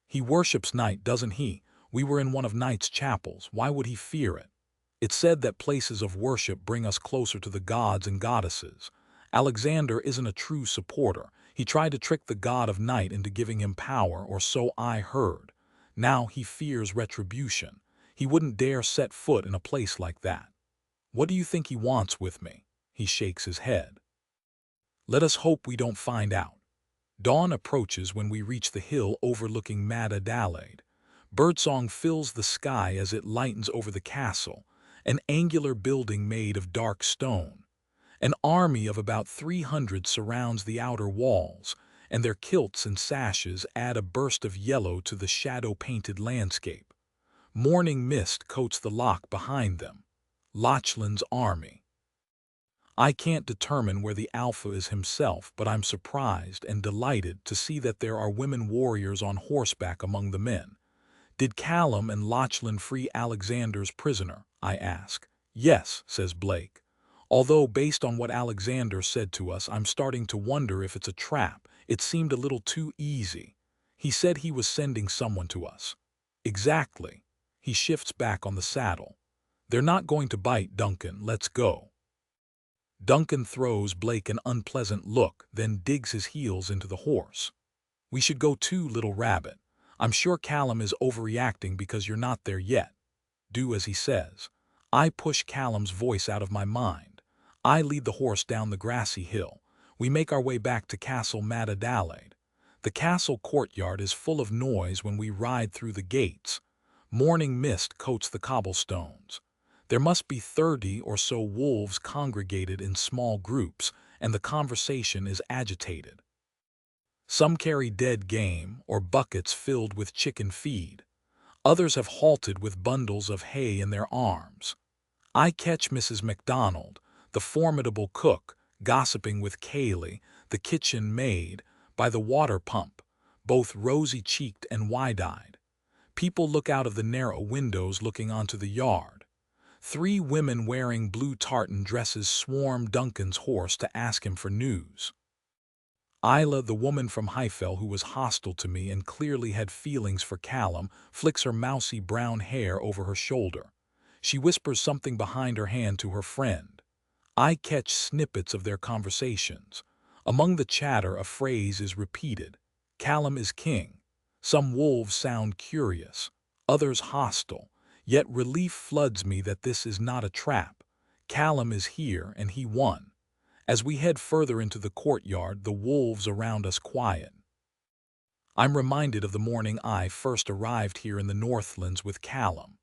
He worships night, doesn't he? We were in one of night's chapels. Why would he fear it? It's said that places of worship bring us closer to the gods and goddesses. Alexander isn't a true supporter. He tried to trick the god of night into giving him power, or so I heard. Now he fears retribution. He wouldn't dare set foot in a place like that. What do you think he wants with me? He shakes his head. Let us hope we don't find out. Dawn approaches when we reach the hill overlooking Mad Adelaide. Birdsong fills the sky as it lightens over the castle, an angular building made of dark stone. An army of about 300 surrounds the outer walls, and their kilts and sashes add a burst of yellow to the shadow-painted landscape. Morning mist coats the loch behind them. Lachlan's army. I can't determine where the alpha is himself, but I'm surprised and delighted to see that there are women warriors on horseback among the men. Did Callum and Lachlan free Alexander's prisoner? I ask. Yes, says Blake. Although, based on what Alexander said to us, I'm starting to wonder if it's a trap. It seemed a little too easy. He said he was sending someone to us. Exactly. He shifts back on the saddle. They're not going to bite, Duncan. Let's go. Duncan throws Blake an unpleasant look, then digs his heels into the horse. We should go too, little rabbit. I'm sure Callum is overreacting because you're not there yet. Do as he says. I push Callum's voice out of my mind. I lead the horse down the grassy hill. We make our way back to Castle Mad Adelaide. The castle courtyard is full of noise when we ride through the gates. Morning mist coats the cobblestones. There must be 30 or so wolves congregated in small groups, and the conversation is agitated. Some carry dead game or buckets filled with chicken feed. Others have halted with bundles of hay in their arms. I catch Mrs. MacDonald, the formidable cook, gossiping with Kaylee, the kitchen maid, by the water pump, both rosy-cheeked and wide-eyed. People look out of the narrow windows looking onto the yard. 3 women wearing blue tartan dresses swarm Duncan's horse to ask him for news. Isla, the woman from Highfell who was hostile to me and clearly had feelings for Callum, flicks her mousy brown hair over her shoulder. She whispers something behind her hand to her friend. I catch snippets of their conversations. Among the chatter, a phrase is repeated. Callum is king. Some wolves sound curious, others hostile. Yet relief floods me that this is not a trap. Callum is here, and he won. As we head further into the courtyard, the wolves around us quiet. I'm reminded of the morning I first arrived here in the Northlands with Callum.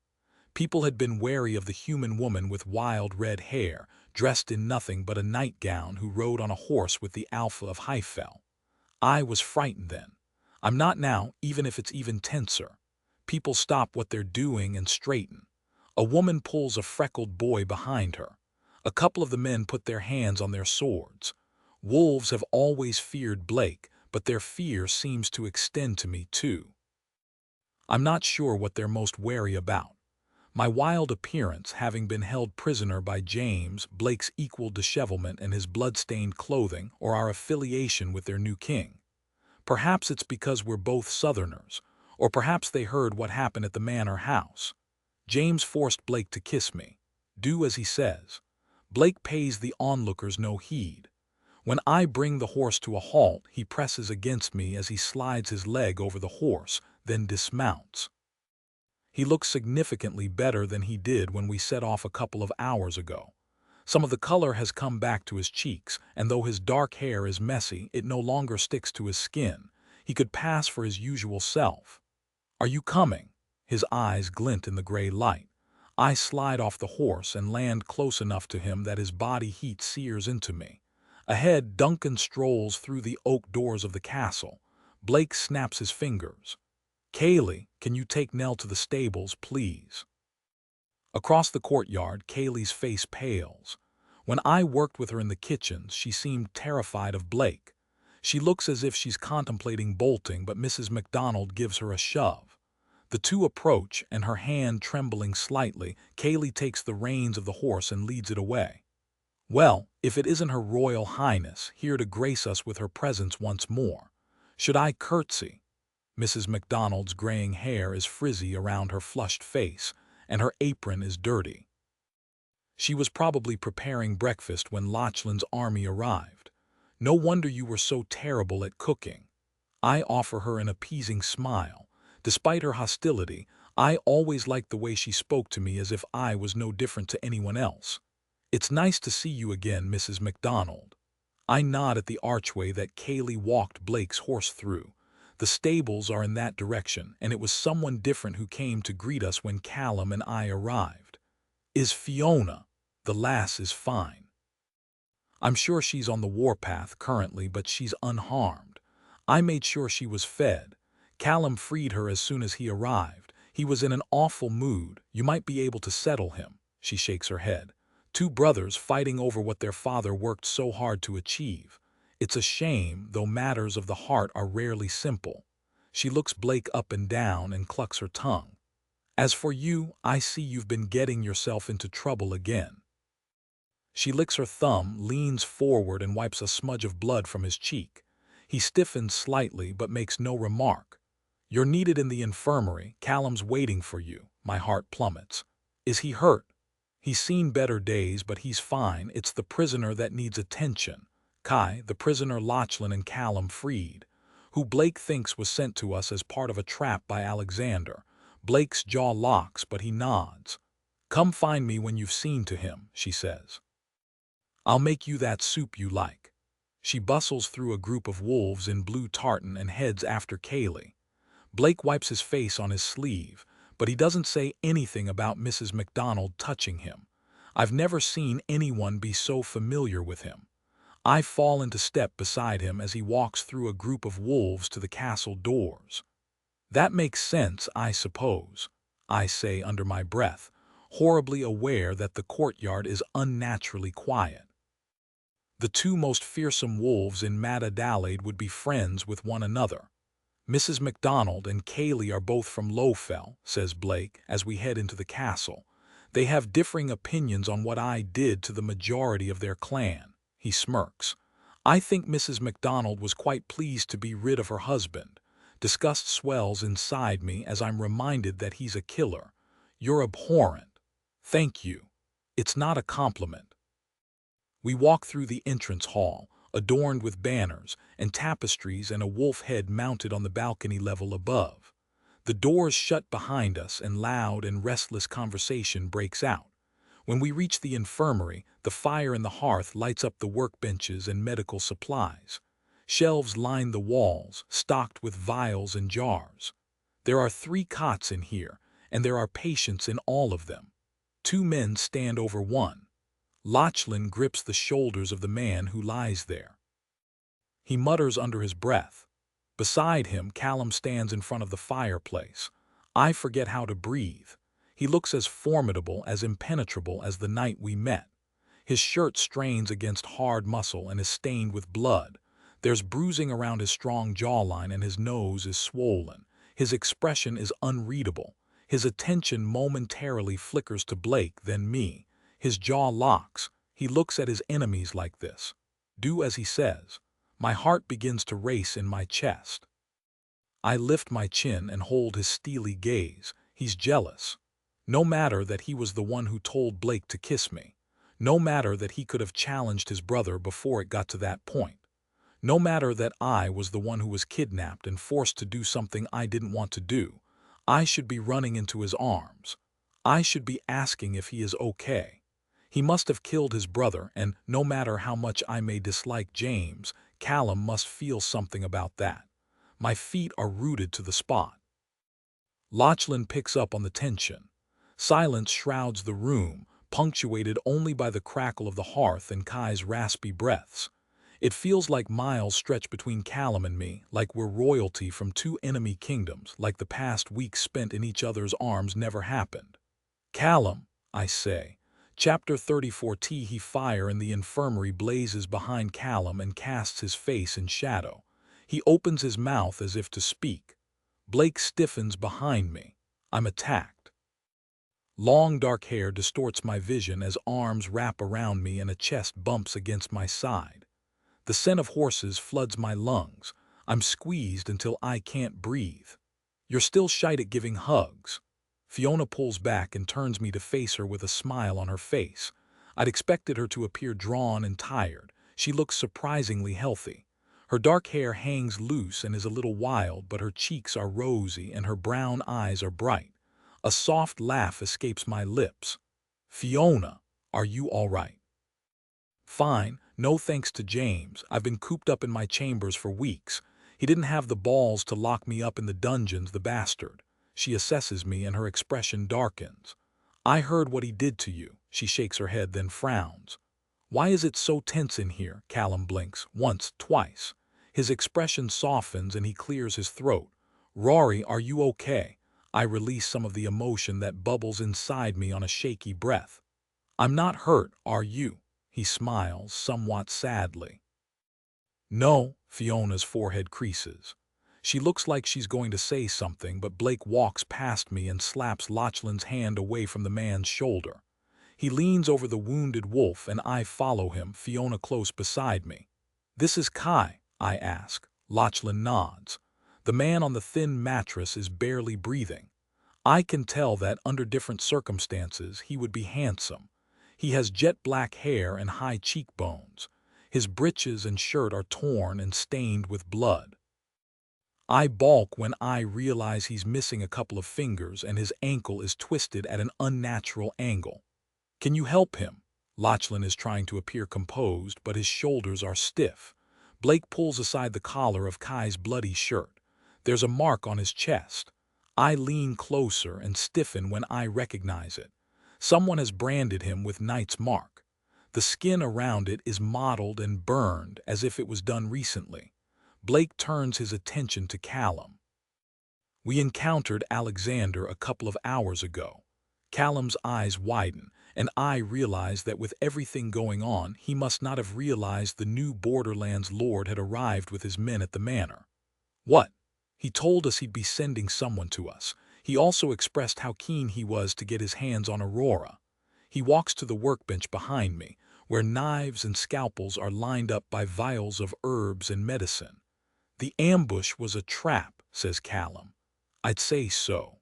People had been wary of the human woman with wild red hair, dressed in nothing but a nightgown, who rode on a horse with the alpha of Highfell. I was frightened then. I'm not now, even if it's even tenser. People stop what they're doing and straighten. A woman pulls a freckled boy behind her. A couple of the men put their hands on their swords. Wolves have always feared Blake, but their fear seems to extend to me too. I'm not sure what they're most wary about. My wild appearance, having been held prisoner by James, Blake's equal dishevelment and his blood-stained clothing, or our affiliation with their new king. Perhaps it's because we're both Southerners, or perhaps they heard what happened at the manor house. James forced Blake to kiss me. Do as he says. Blake pays the onlookers no heed. When I bring the horse to a halt, he presses against me as he slides his leg over the horse, then dismounts. He looks significantly better than he did when we set off a couple of hours ago. Some of the color has come back to his cheeks, and though his dark hair is messy, it no longer sticks to his skin. He could pass for his usual self. Are you coming? His eyes glint in the gray light. I slide off the horse and land close enough to him that his body heat sears into me. Ahead, Duncan strolls through the oak doors of the castle. Blake snaps his fingers. Kaylee, can you take Nell to the stables, please? Across the courtyard, Kaylee's face pales. When I worked with her in the kitchens, she seemed terrified of Blake. She looks as if she's contemplating bolting, but Mrs. McDonald gives her a shove. The two approach, and her hand trembling slightly, Kaylee takes the reins of the horse and leads it away. Well, if it isn't Her Royal Highness, here to grace us with her presence once more. Should I curtsy? Mrs. McDonald's graying hair is frizzy around her flushed face, and her apron is dirty. She was probably preparing breakfast when Lachlan's army arrived. No wonder you were so terrible at cooking. I offer her an appeasing smile. Despite her hostility, I always liked the way she spoke to me as if I was no different to anyone else. It's nice to see you again, Mrs. McDonald. I nod at the archway that Kaylee walked Blake's horse through. The stables are in that direction, and it was someone different who came to greet us when Callum and I arrived. Is Fiona? The lass is fine. I'm sure she's on the warpath currently, but she's unharmed. I made sure she was fed. Callum freed her as soon as he arrived. He was in an awful mood. You might be able to settle him. She shakes her head. Two brothers fighting over what their father worked so hard to achieve. It's a shame, though matters of the heart are rarely simple. She looks Blake up and down and clucks her tongue. As for you, I see you've been getting yourself into trouble again. She licks her thumb, leans forward, and wipes a smudge of blood from his cheek. He stiffens slightly but makes no remark. You're needed in the infirmary. Callum's waiting for you. My heart plummets. Is he hurt? He's seen better days, but he's fine. It's the prisoner that needs attention. Kai, the prisoner Lachlan and Callum freed, who Blake thinks was sent to us as part of a trap by Alexander. Blake's jaw locks, but he nods. Come find me when you've seen to him, she says. I'll make you that soup you like. She bustles through a group of wolves in blue tartan and heads after Kaylee. Blake wipes his face on his sleeve, but he doesn't say anything about Mrs. McDonald touching him. I've never seen anyone be so familiar with him. I fall into step beside him as he walks through a group of wolves to the castle doors. That makes sense, I suppose, I say under my breath, horribly aware that the courtyard is unnaturally quiet. The two most fearsome wolves in Madadalade would be friends with one another. Mrs. McDonald and Kaylee are both from Lowfell, says Blake, as we head into the castle. They have differing opinions on what I did to the majority of their clan. He smirks. I think Mrs. McDonald was quite pleased to be rid of her husband. Disgust swells inside me as I'm reminded that he's a killer. You're abhorrent. Thank you. It's not a compliment. We walk through the entrance hall, adorned with banners and tapestries and a wolf head mounted on the balcony level above. The doors shut behind us and loud and restless conversation breaks out. When we reach the infirmary, the fire in the hearth lights up the workbenches and medical supplies. Shelves line the walls, stocked with vials and jars. There are 3 cots in here, and there are patients in all of them. 2 men stand over one. Lachlan grips the shoulders of the man who lies there. He mutters under his breath. Beside him, Callum stands in front of the fireplace. I forget how to breathe. He looks as formidable, as impenetrable as the night we met. His shirt strains against hard muscle and is stained with blood. There's bruising around his strong jawline and his nose is swollen. His expression is unreadable. His attention momentarily flickers to Blake, then me. His jaw locks. He looks at his enemies like this. Do as he says. My heart begins to race in my chest. I lift my chin and hold his steely gaze. He's jealous. No matter that he was the one who told Blake to kiss me. No matter that he could have challenged his brother before it got to that point. No matter that I was the one who was kidnapped and forced to do something I didn't want to do. I should be running into his arms. I should be asking if he is okay. He must have killed his brother, and no matter how much I may dislike James, Callum must feel something about that. My feet are rooted to the spot. Lachlan picks up on the tension. Silence shrouds the room, punctuated only by the crackle of the hearth and Kai's raspy breaths. It feels like miles stretch between Callum and me, like we're royalty from two enemy kingdoms, like the past weeks spent in each other's arms never happened. Callum, I say. Chapter 34. He fire in the infirmary blazes behind Callum and casts his face in shadow. He opens his mouth as if to speak. Blake stiffens behind me. I'm attacked. Long dark hair distorts my vision as arms wrap around me and a chest bumps against my side. The scent of horses floods my lungs. I'm squeezed until I can't breathe. You're still shite at giving hugs. Fiona pulls back and turns me to face her with a smile on her face. I'd expected her to appear drawn and tired. She looks surprisingly healthy. Her dark hair hangs loose and is a little wild, but her cheeks are rosy and her brown eyes are bright. A soft laugh escapes my lips. Fiona, are you all right? Fine, no thanks to James. I've been cooped up in my chambers for weeks. He didn't have the balls to lock me up in the dungeons, the bastard. She assesses me and her expression darkens. I heard what he did to you. She shakes her head, then frowns. Why is it so tense in here? Callum blinks, once, twice. His expression softens and he clears his throat. Rory, are you okay? I release some of the emotion that bubbles inside me on a shaky breath. I'm not hurt, are you? He smiles, somewhat sadly. No, Fiona's forehead creases. She looks like she's going to say something, but Blake walks past me and slaps Lachlan's hand away from the man's shoulder. He leans over the wounded wolf and I follow him, Fiona close beside me. This is Kai, I ask. Lachlan nods. The man on the thin mattress is barely breathing. I can tell that under different circumstances he would be handsome. He has jet black hair and high cheekbones. His breeches and shirt are torn and stained with blood. I balk when I realize he's missing a couple of fingers and his ankle is twisted at an unnatural angle. Can you help him? Lachlan is trying to appear composed, but his shoulders are stiff. Blake pulls aside the collar of Kai's bloody shirt. There's a mark on his chest. I lean closer and stiffen when I recognize it. Someone has branded him with Knight's mark. The skin around it is mottled and burned as if it was done recently. Blake turns his attention to Callum. We encountered Alexander a couple of hours ago. Callum's eyes widen, and I realize that with everything going on, he must not have realized the new Borderlands lord had arrived with his men at the manor. What? He told us he'd be sending someone to us. He also expressed how keen he was to get his hands on Aurora. He walks to the workbench behind me, where knives and scalpels are lined up by vials of herbs and medicine. The ambush was a trap, says Callum. I'd say so.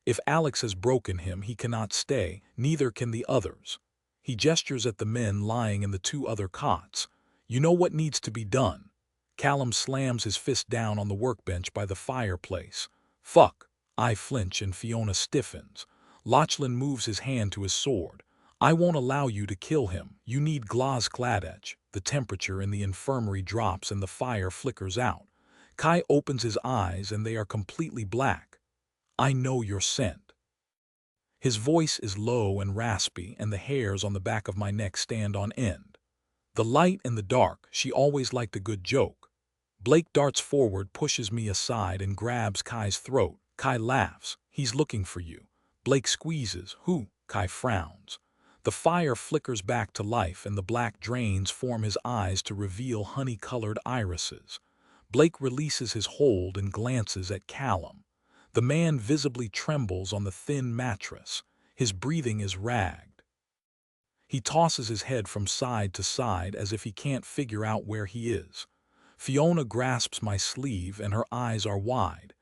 If Alex has broken him, he cannot stay, neither can the others. He gestures at the men lying in the two other cots. You know what needs to be done. Callum slams his fist down on the workbench by the fireplace. Fuck. I flinch and Fiona stiffens. Lachlan moves his hand to his sword. I won't allow you to kill him. You need Glas Gladech. The temperature in the infirmary drops and the fire flickers out. Kai opens his eyes and they are completely black. I know your scent. His voice is low and raspy and the hairs on the back of my neck stand on end. The light and the dark, she always liked a good joke. Blake darts forward, pushes me aside and grabs Kai's throat. Kai laughs. He's looking for you. Blake squeezes. Who? Kai frowns. The fire flickers back to life and the black drains form his eyes to reveal honey-colored irises. Blake releases his hold and glances at Callum. The man visibly trembles on the thin mattress. His breathing is ragged. He tosses his head from side to side as if he can't figure out where he is. Fiona grasps my sleeve and her eyes are wide.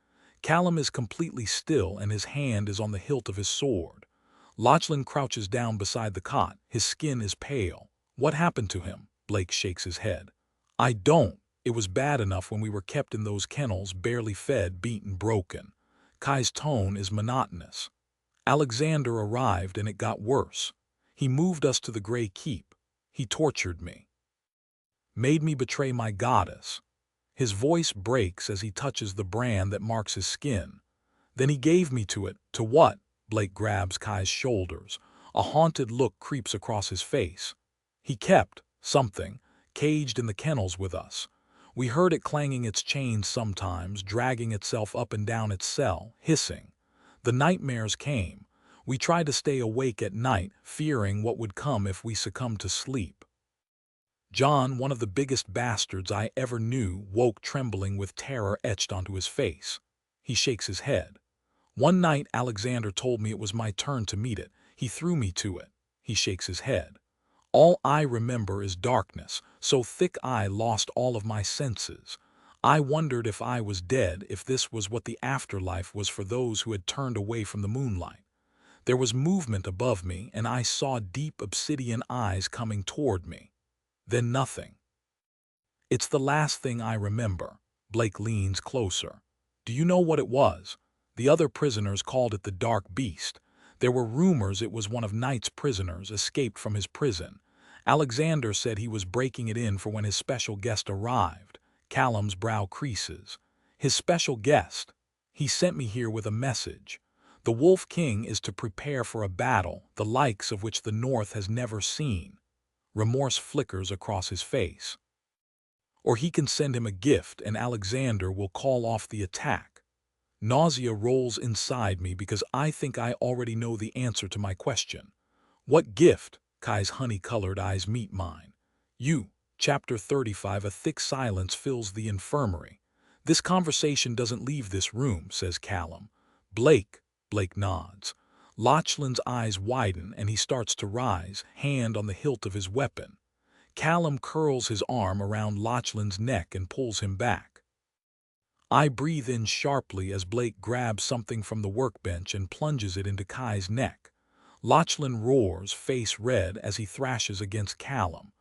Callum is completely still and his hand is on the hilt of his sword. Lachlan crouches down beside the cot. His skin is pale. What happened to him? Blake shakes his head. I don't. It was bad enough when we were kept in those kennels, barely fed, beaten, broken. Kai's tone is monotonous. Alexander arrived and it got worse. He moved us to the Grey Keep. He tortured me. Made me betray my goddess. His voice breaks as he touches the brand that marks his skin. Then he gave me to it. To what? Blake grabs Kai's shoulders. A haunted look creeps across his face. He kept something. caged in the kennels with us. We heard it clanging its chains sometimes, dragging itself up and down its cell, hissing. The nightmares came. We tried to stay awake at night, fearing what would come if we succumbed to sleep. John, one of the biggest bastards I ever knew, woke trembling with terror etched onto his face. He shakes his head. One night Alexander told me it was my turn to meet it. He threw me to it. He shakes his head. All I remember is darkness, so thick I lost all of my senses. I wondered if I was dead, if this was what the afterlife was for those who had turned away from the moonlight. There was movement above me, and I saw deep obsidian eyes coming toward me. Then nothing. It's the last thing I remember. Blake leans closer. Do you know what it was? The other prisoners called it the Dark Beast. There were rumors it was one of Knight's prisoners escaped from his prison. Alexander said he was breaking it in for when his special guest arrived. Callum's brow creases. His special guest. He sent me here with a message. The Wolf King is to prepare for a battle, the likes of which the North has never seen. Remorse flickers across his face. Or he can send him a gift and Alexander will call off the attack. Nausea rolls inside me because I think I already know the answer to my question. What gift? Kai's honey-colored eyes meet mine. You. Chapter 35. A thick silence fills the infirmary. This conversation doesn't leave this room, says Callum. Blake nods. Lachlan's eyes widen and he starts to rise, hand on the hilt of his weapon. Callum curls his arm around Lachlan's neck and pulls him back. I breathe in sharply as Blake grabs something from the workbench and plunges it into Kai's neck. Lachlan roars, face red, as he thrashes against Callum.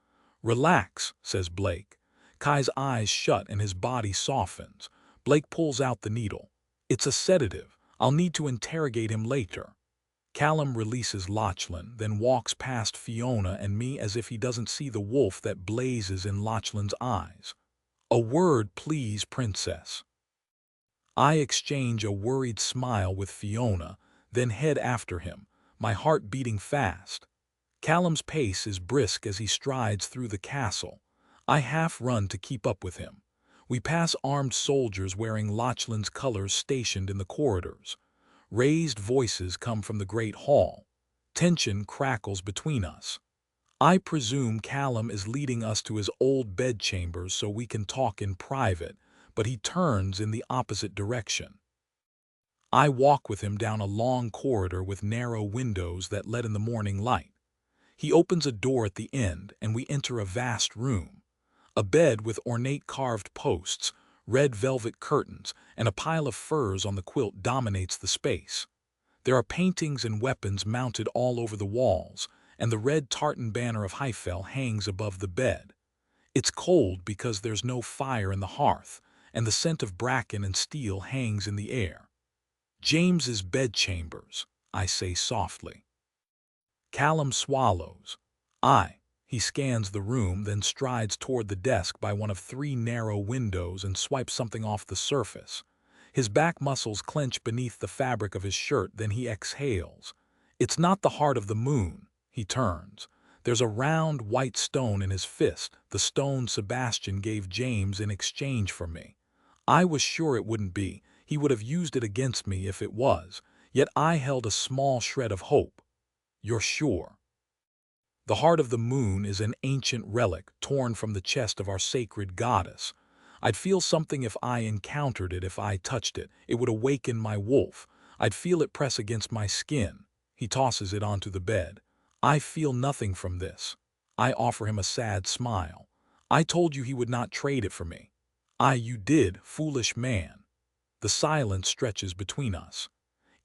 Relax, says Blake. Kai's eyes shut and his body softens. Blake pulls out the needle. It's a sedative. I'll need to interrogate him later. Callum releases Lachlan, then walks past Fiona and me as if he doesn't see the wolf that blazes in Lachlan's eyes. A word, please, princess. I exchange a worried smile with Fiona, then head after him, my heart beating fast. Callum's pace is brisk as he strides through the castle. I half run to keep up with him. We pass armed soldiers wearing Lachlan's colors stationed in the corridors. Raised voices come from the great hall. Tension crackles between us. I presume Callum is leading us to his old bedchambers so we can talk in private, but he turns in the opposite direction. I walk with him down a long corridor with narrow windows that let in the morning light. He opens a door at the end, and we enter a vast room. A bed with ornate carved posts, red velvet curtains, and a pile of furs on the quilt dominates the space. There are paintings and weapons mounted all over the walls, and the red tartan banner of Heifel hangs above the bed. It's cold because there's no fire in the hearth, and the scent of bracken and steel hangs in the air. James's bedchambers, I say softly. Callum swallows. He scans the room, then strides toward the desk by one of 3 narrow windows and swipes something off the surface. His back muscles clench beneath the fabric of his shirt, then he exhales. It's not the heart of the moon. He turns. There's a round, white stone in his fist, the stone Sebastian gave James in exchange for me. I was sure it wouldn't be. He would have used it against me if it was. Yet I held a small shred of hope. You're sure? The heart of the moon is an ancient relic torn from the chest of our sacred goddess. I'd feel something if I encountered it, if I touched it. It would awaken my wolf. I'd feel it press against my skin. He tosses it onto the bed. I feel nothing from this. I offer him a sad smile. I told you he would not trade it for me. You did, foolish man. The silence stretches between us.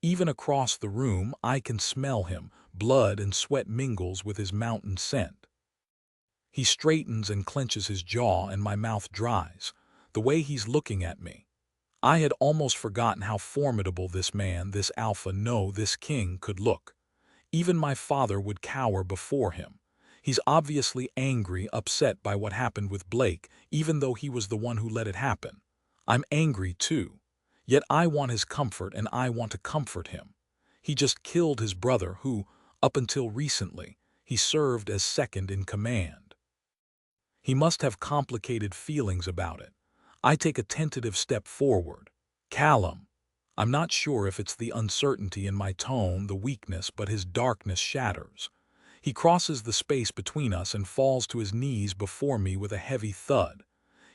Even across the room, I can smell him. Blood and sweat mingles with his mountain scent. He straightens and clenches his jaw, and my mouth dries. The way he's looking at me. I had almost forgotten how formidable this man, this alpha, no, this king, could look. Even my father would cower before him. He's obviously angry, upset by what happened with Blake, even though he was the one who let it happen. I'm angry too. Yet I want his comfort, and I want to comfort him. He just killed his brother who, up until recently, he served as second in command. He must have complicated feelings about it. I take a tentative step forward. Callum. I'm not sure if it's the uncertainty in my tone, the weakness, but his darkness shatters. He crosses the space between us and falls to his knees before me with a heavy thud.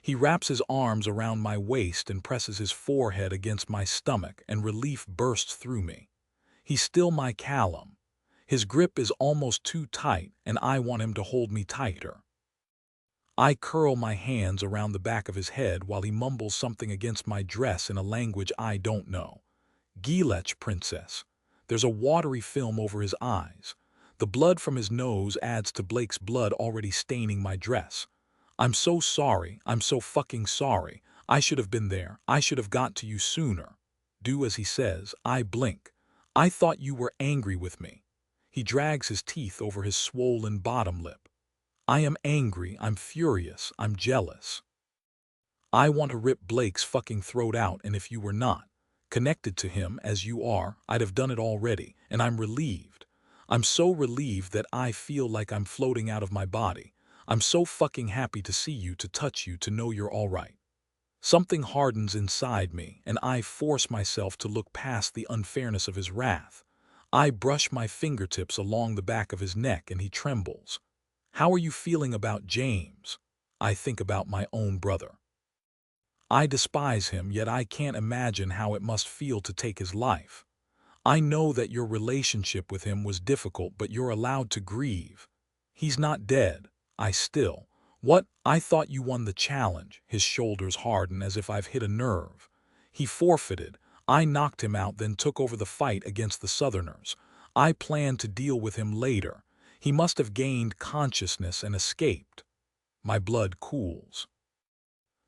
He wraps his arms around my waist and presses his forehead against my stomach, and relief bursts through me. He's still my Callum. His grip is almost too tight, and I want him to hold me tighter. I curl my hands around the back of his head while he mumbles something against my dress in a language I don't know. Gilech, princess. There's a watery film over his eyes. The blood from his nose adds to Blake's blood already staining my dress. I'm so sorry, I'm so fucking sorry. I should have been there, I should have got to you sooner. Do as he says. I blink. I thought you were angry with me. He drags his teeth over his swollen bottom lip. I am angry, I'm furious, I'm jealous. I want to rip Blake's fucking throat out, and if you were not connected to him as you are, I'd have done it already, and I'm relieved. I'm so relieved that I feel like I'm floating out of my body. I'm so fucking happy to see you, to touch you, to know you're all right. Something hardens inside me, and I force myself to look past the unfairness of his wrath. I brush my fingertips along the back of his neck, and he trembles. How are you feeling about James? I think about my own brother. I despise him, yet I can't imagine how it must feel to take his life. I know that your relationship with him was difficult, but you're allowed to grieve. He's not dead. What? I thought you won the challenge. His shoulders harden as if I've hit a nerve. He forfeited. I knocked him out, then took over the fight against the Southerners. I planned to deal with him later. He must have gained consciousness and escaped. My blood cools.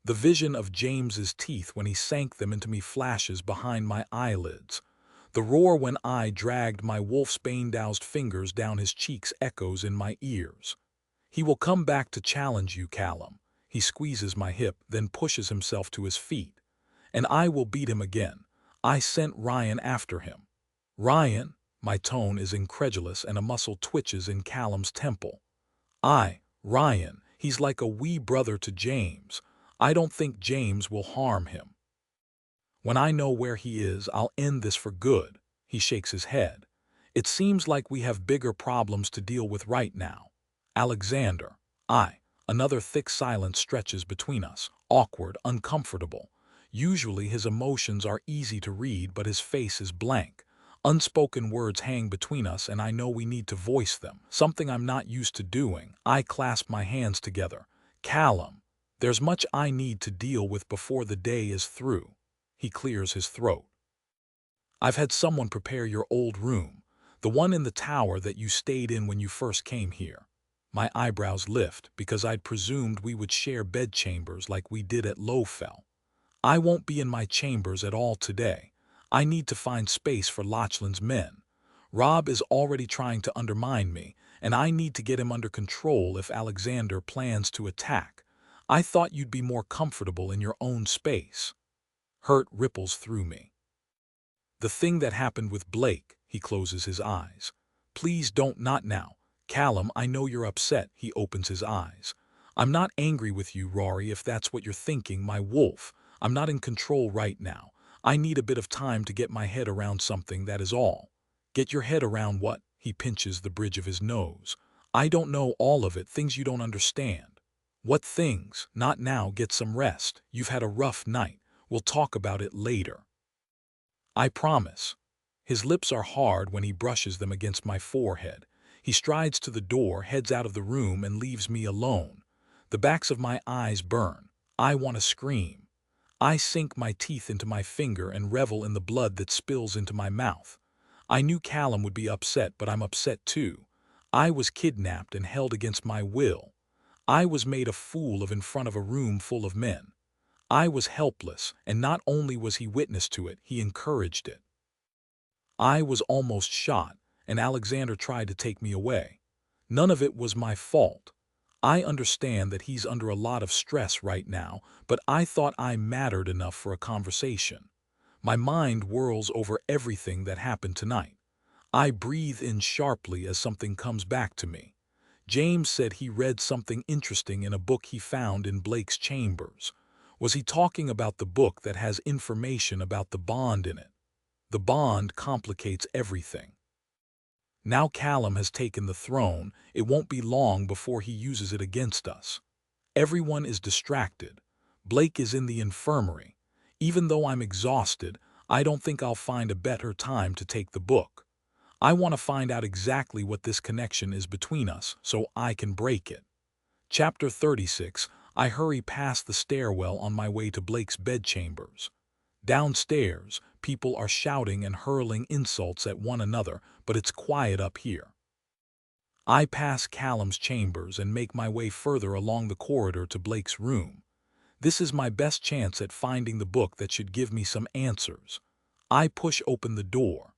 The vision of James's teeth when he sank them into me flashes behind my eyelids. The roar when I dragged my wolfsbane-doused fingers down his cheeks echoes in my ears. He will come back to challenge you, Callum. He squeezes my hip, then pushes himself to his feet. And I will beat him again. I sent Ryan after him. Ryan? My tone is incredulous, and a muscle twitches in Callum's temple. Ryan, he's like a wee brother to James. I don't think James will harm him. When I know where he is, I'll end this for good. He shakes his head. It seems like we have bigger problems to deal with right now. Alexander. Another thick silence stretches between us, awkward, uncomfortable. Usually his emotions are easy to read, but his face is blank. Unspoken words hang between us, and I know we need to voice them, something I'm not used to doing. I clasp my hands together. Callum, there's much I need to deal with before the day is through. He clears his throat. I've had someone prepare your old room, the one in the tower that you stayed in when you first came here. My eyebrows lift, because I'd presumed we would share bedchambers like we did at Lowfell. I won't be in my chambers at all today. I need to find space for Lachlan's men. Rob is already trying to undermine me, and I need to get him under control if Alexander plans to attack. I thought you'd be more comfortable in your own space. Hurt ripples through me. The thing that happened with Blake, he closes his eyes. Please don't, not now. Callum, I know you're upset. He opens his eyes. I'm not angry with you, Rory, if that's what you're thinking, my wolf. I'm not in control right now. I need a bit of time to get my head around something, that is all. Get your head around what? He pinches the bridge of his nose. I don't know all of it, things you don't understand. What things? Not now, get some rest. You've had a rough night. We'll talk about it later. I promise. His lips are hard when he brushes them against my forehead. He strides to the door, heads out of the room, and leaves me alone. The backs of my eyes burn. I want to scream. I sink my teeth into my finger and revel in the blood that spills into my mouth. I knew Callum would be upset, but I'm upset too. I was kidnapped and held against my will. I was made a fool of in front of a room full of men. I was helpless, and not only was he witness to it, he encouraged it. I was almost shot, and Alexander tried to take me away. None of it was my fault. I understand that he's under a lot of stress right now, but I thought I mattered enough for a conversation. My mind whirls over everything that happened tonight. I breathe in sharply as something comes back to me. James said he read something interesting in a book he found in Blake's chambers. Was he talking about the book that has information about the bond in it? The bond complicates everything. Now Callum has taken the throne, it won't be long before he uses it against us. Everyone is distracted. Blake is in the infirmary. Even though I'm exhausted, I don't think I'll find a better time to take the book. I want to find out exactly what this connection is between us so I can break it. Chapter 36. I hurry past the stairwell on my way to Blake's bedchambers. Downstairs, people are shouting and hurling insults at one another, but it's quiet up here. I pass Callum's chambers and make my way further along the corridor to Blake's room. This is my best chance at finding the book that should give me some answers. I push open the door.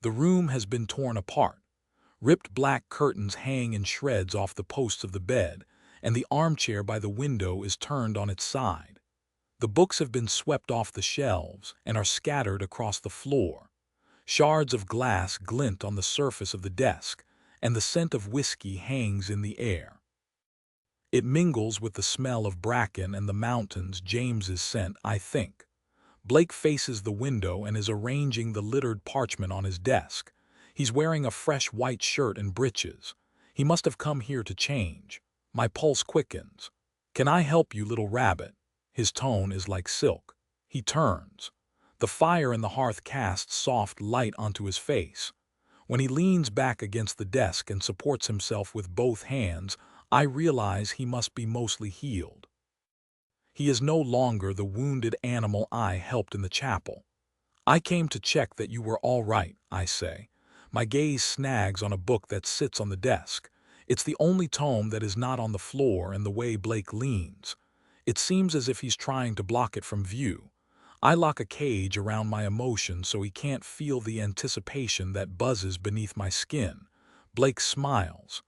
The room has been torn apart. Ripped black curtains hang in shreds off the posts of the bed, and the armchair by the window is turned on its side. The books have been swept off the shelves and are scattered across the floor. Shards of glass glint on the surface of the desk, and the scent of whiskey hangs in the air. It mingles with the smell of bracken and the mountains James's scent, I think. Blake faces the window and is arranging the littered parchment on his desk. He's wearing a fresh white shirt and breeches. He must have come here to change. My pulse quickens. "Can I help you, little rabbit?" His tone is like silk. He turns. The fire in the hearth casts soft light onto his face. When he leans back against the desk and supports himself with both hands, I realize he must be mostly healed. He is no longer the wounded animal I helped in the chapel. "I came to check that you were all right," I say. My gaze snags on a book that sits on the desk. It's the only tome that is not on the floor, and the way Blake leans. It seems as if he's trying to block it from view. I lock a cage around my emotions so he can't feel the anticipation that buzzes beneath my skin. Blake smiles.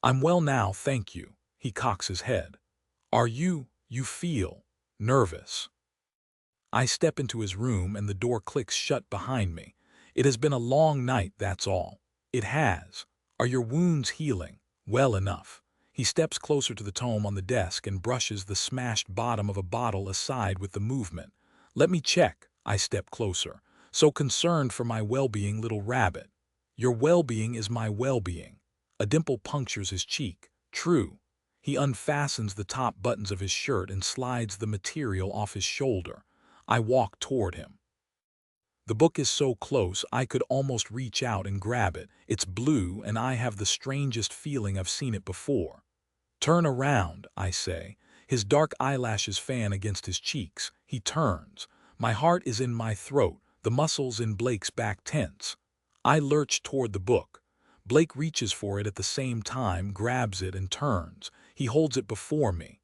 "I'm well now, thank you." He cocks his head. "Are you feel nervous?" I step into his room and the door clicks shut behind me. "It has been a long night, that's all." "It has. Are your wounds healing?" "Well enough." He steps closer to the tome on the desk and brushes the smashed bottom of a bottle aside with the movement. "Let me check." I step closer. "So concerned for my well-being, little rabbit." "Your well-being is my well-being." A dimple punctures his cheek. "True." He unfastens the top buttons of his shirt and slides the material off his shoulder. I walk toward him. The book is so close I could almost reach out and grab it. It's blue, and I have the strangest feeling I've seen it before. "Turn around," I say. His dark eyelashes fan against his cheeks. He turns. My heart is in my throat, the muscles in Blake's back tense. I lurch toward the book. Blake reaches for it at the same time, grabs it, and turns. He holds it before me.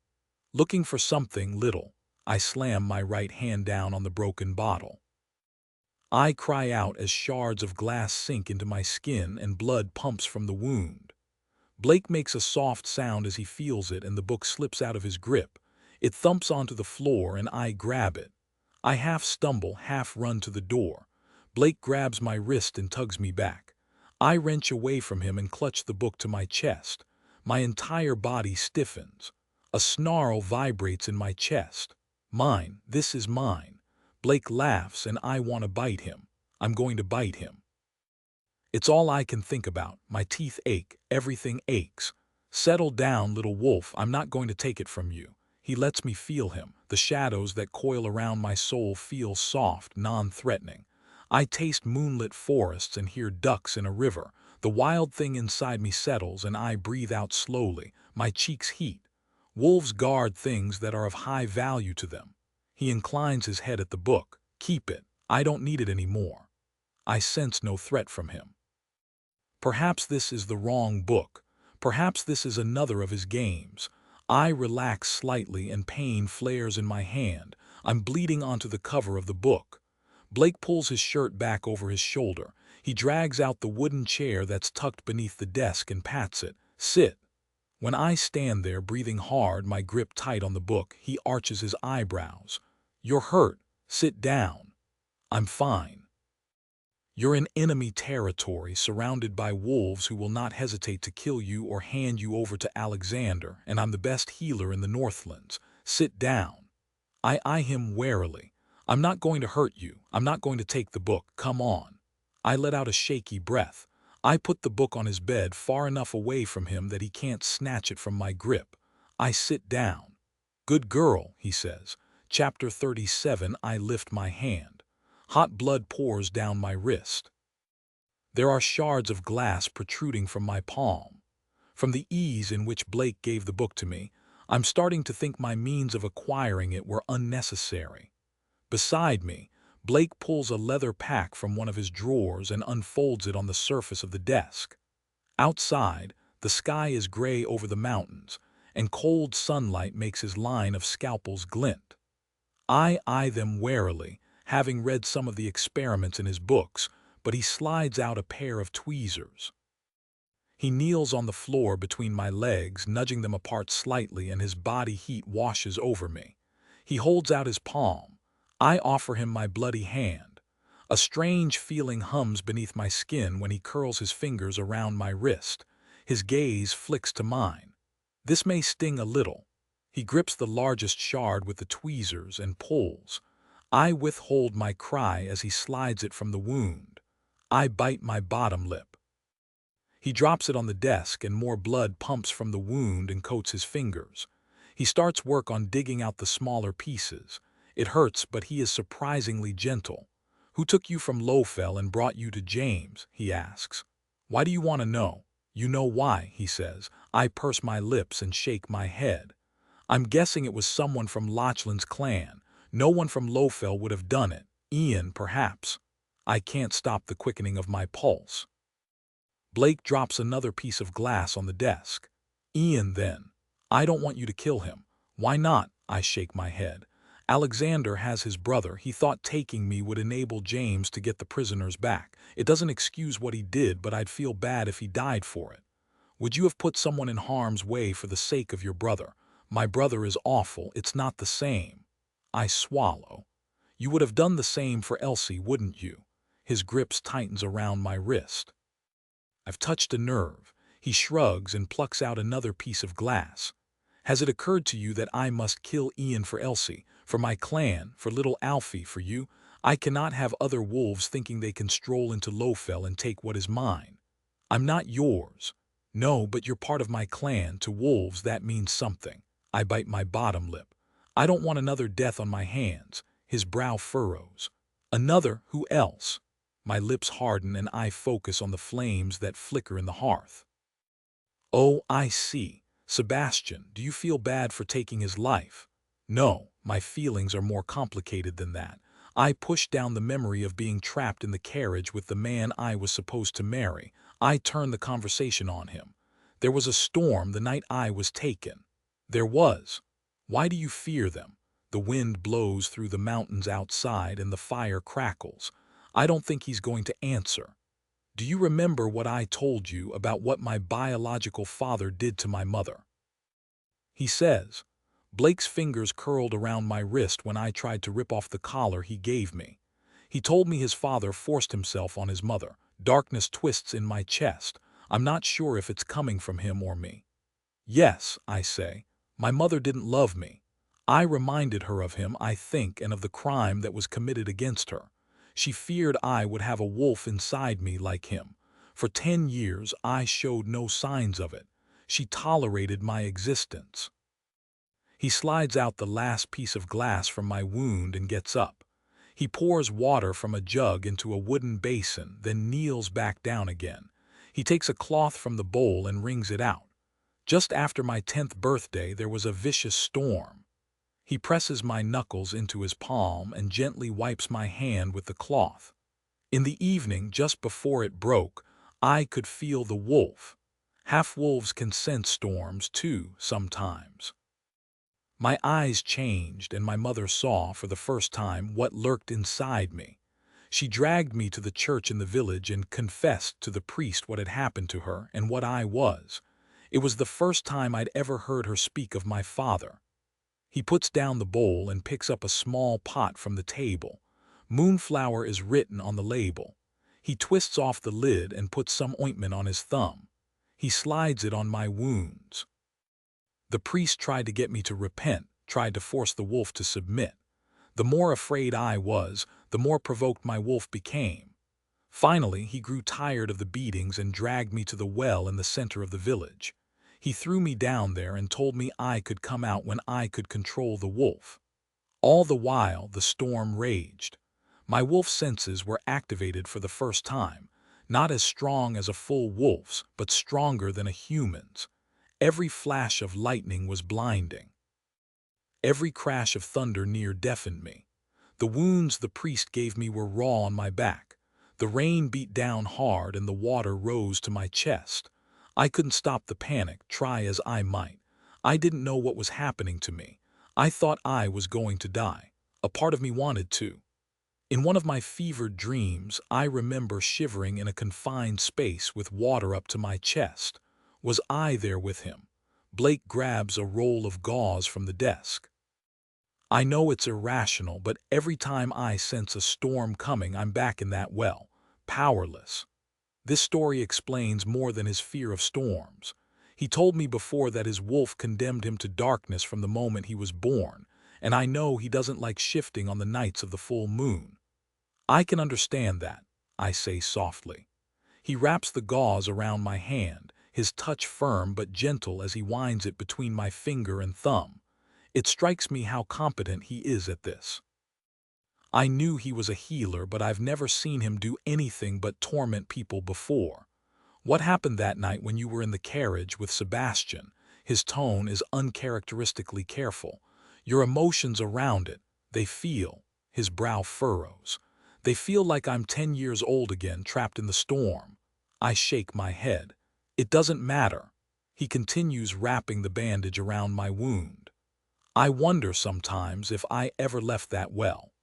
"Looking for something, little." I slam my right hand down on the broken bottle. I cry out as shards of glass sink into my skin and blood pumps from the wound. Blake makes a soft sound as he feels it, and the book slips out of his grip. It thumps onto the floor and I grab it. I half stumble, half run to the door. Blake grabs my wrist and tugs me back. I wrench away from him and clutch the book to my chest. My entire body stiffens. A snarl vibrates in my chest. "Mine, this is mine." Blake laughs and I want to bite him. I'm going to bite him. It's all I can think about. My teeth ache, everything aches. "Settle down, little wolf, I'm not going to take it from you." He lets me feel him. The shadows that coil around my soul feel soft, non-threatening. I taste moonlit forests and hear ducks in a river. The wild thing inside me settles and I breathe out slowly. My cheeks heat. Wolves guard things that are of high value to them. He inclines his head at the book. "Keep it. I don't need it anymore." I sense no threat from him. Perhaps this is the wrong book. Perhaps this is another of his games. I relax slightly and pain flares in my hand. I'm bleeding onto the cover of the book. Blake pulls his shirt back over his shoulder. He drags out the wooden chair that's tucked beneath the desk and pats it. "Sit." When I stand there, breathing hard, my grip tight on the book, he arches his eyebrows. "You're hurt. Sit down." "I'm fine." You're in enemy territory, surrounded by wolves who will not hesitate to kill you or hand you over to Alexander, and I'm the best healer in the Northlands. Sit down. I eye him warily. I'm not going to hurt you. I'm not going to take the book. Come on. I let out a shaky breath. I put the book on his bed far enough away from him that he can't snatch it from my grip. I sit down. Good girl, he says. Chapter 37. I lift my hand. Hot blood pours down my wrist. There are shards of glass protruding from my palm. From the ease in which Blake gave the book to me, I'm starting to think my means of acquiring it were unnecessary. Beside me, Blake pulls a leather pack from one of his drawers and unfolds it on the surface of the desk. Outside, the sky is gray over the mountains, and cold sunlight makes his line of scalpels glint. I eye them warily, having read some of the experiments in his books, but he slides out a pair of tweezers. He kneels on the floor between my legs, nudging them apart slightly, and his body heat washes over me. He holds out his palm. I offer him my bloody hand. A strange feeling hums beneath my skin when he curls his fingers around my wrist. His gaze flicks to mine. This may sting a little. He grips the largest shard with the tweezers and pulls. I withhold my cry as he slides it from the wound. I bite my bottom lip. He drops it on the desk, and more blood pumps from the wound and coats his fingers. He starts work on digging out the smaller pieces. It hurts, but he is surprisingly gentle. Who took you from Lowfell and brought you to James? He asks. Why do you want to know? You know why, he says. I purse my lips and shake my head. I'm guessing it was someone from Lachlan's clan. No one from Lowfell would have done it. Ian, perhaps. I can't stop the quickening of my pulse. Blake drops another piece of glass on the desk. Ian, then. I don't want you to kill him. Why not? I shake my head. Alexander has his brother. He thought taking me would enable James to get the prisoners back. It doesn't excuse what he did, but I'd feel bad if he died for it. Would you have put someone in harm's way for the sake of your brother? My brother is awful. It's not the same. I swallow. You would have done the same for Elsie, wouldn't you? His grip tightens around my wrist. I've touched a nerve. He shrugs and plucks out another piece of glass. Has it occurred to you that I must kill Ian for Elsie, for my clan, for little Alfie, for you? I cannot have other wolves thinking they can stroll into Lowfell and take what is mine. I'm not yours. No, but you're part of my clan. To wolves, that means something. I bite my bottom lip. I don't want another death on my hands. His brow furrows. Another? Who else? My lips harden and I focus on the flames that flicker in the hearth. Oh, I see. Sebastian, do you feel bad for taking his life? No, my feelings are more complicated than that. I push down the memory of being trapped in the carriage with the man I was supposed to marry. I turn the conversation on him. There was a storm the night I was taken. There was. Why do you fear them? The wind blows through the mountains outside and the fire crackles. I don't think he's going to answer. Do you remember what I told you about what my biological father did to my mother? He says. Blake's fingers curled around my wrist when I tried to rip off the collar he gave me. He told me his father forced himself on his mother. Darkness twists in my chest. I'm not sure if it's coming from him or me. Yes, I say. My mother didn't love me. I reminded her of him, I think, and of the crime that was committed against her. She feared I would have a wolf inside me like him. For 10 years, I showed no signs of it. She tolerated my existence. He slides out the last piece of glass from my wound and gets up. He pours water from a jug into a wooden basin, then kneels back down again. He takes a cloth from the bowl and wrings it out. Just after my 10th birthday, there was a vicious storm. He presses my knuckles into his palm and gently wipes my hand with the cloth. In the evening, just before it broke, I could feel the wolf. Half-wolves can sense storms, too, sometimes. My eyes changed, and my mother saw, for the first time, what lurked inside me. She dragged me to the church in the village and confessed to the priest what had happened to her and what I was. It was the first time I'd ever heard her speak of my father. He puts down the bowl and picks up a small pot from the table. Moonflower is written on the label. He twists off the lid and puts some ointment on his thumb. He slides it on my wounds. The priest tried to get me to repent, tried to force the wolf to submit. The more afraid I was, the more provoked my wolf became. Finally, he grew tired of the beatings and dragged me to the well in the center of the village. He threw me down there and told me I could come out when I could control the wolf. All the while, the storm raged. My wolf senses were activated for the first time, not as strong as a full wolf's, but stronger than a human's. Every flash of lightning was blinding. Every crash of thunder near deafened me. The wounds the priest gave me were raw on my back. The rain beat down hard and the water rose to my chest. I couldn't stop the panic, try as I might. I didn't know what was happening to me. I thought I was going to die. A part of me wanted to. In one of my fevered dreams, I remember shivering in a confined space with water up to my chest. Was I there with him? Blake grabs a roll of gauze from the desk. I know it's irrational, but every time I sense a storm coming, I'm back in that well, powerless. This story explains more than his fear of storms. He told me before that his wolf condemned him to darkness from the moment he was born, and I know he doesn't like shifting on the nights of the full moon. I can understand that, I say softly. He wraps the gauze around my hand, his touch firm but gentle as he winds it between my finger and thumb. It strikes me how competent he is at this. I knew he was a healer, but I've never seen him do anything but torment people before. What happened that night when you were in the carriage with Sebastian? His tone is uncharacteristically careful. Your emotions around it, they feel. His brow furrows. They feel like I'm 10 years old again, trapped in the storm. I shake my head. It doesn't matter. He continues wrapping the bandage around my wound. I wonder sometimes if I ever left that well.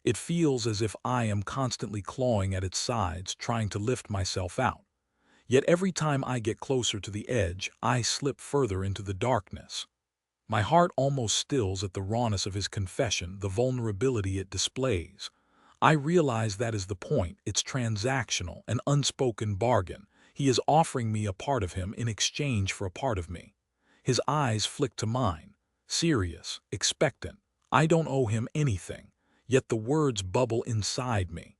It feels as if I am constantly clawing at its sides, trying to lift myself out. Yet every time I get closer to the edge, I slip further into the darkness. My heart almost stills at the rawness of his confession, the vulnerability it displays. I realize that is the point. It's transactional, an unspoken bargain. He is offering me a part of him in exchange for a part of me. His eyes flick to mine, serious, expectant. I don't owe him anything, yet the words bubble inside me.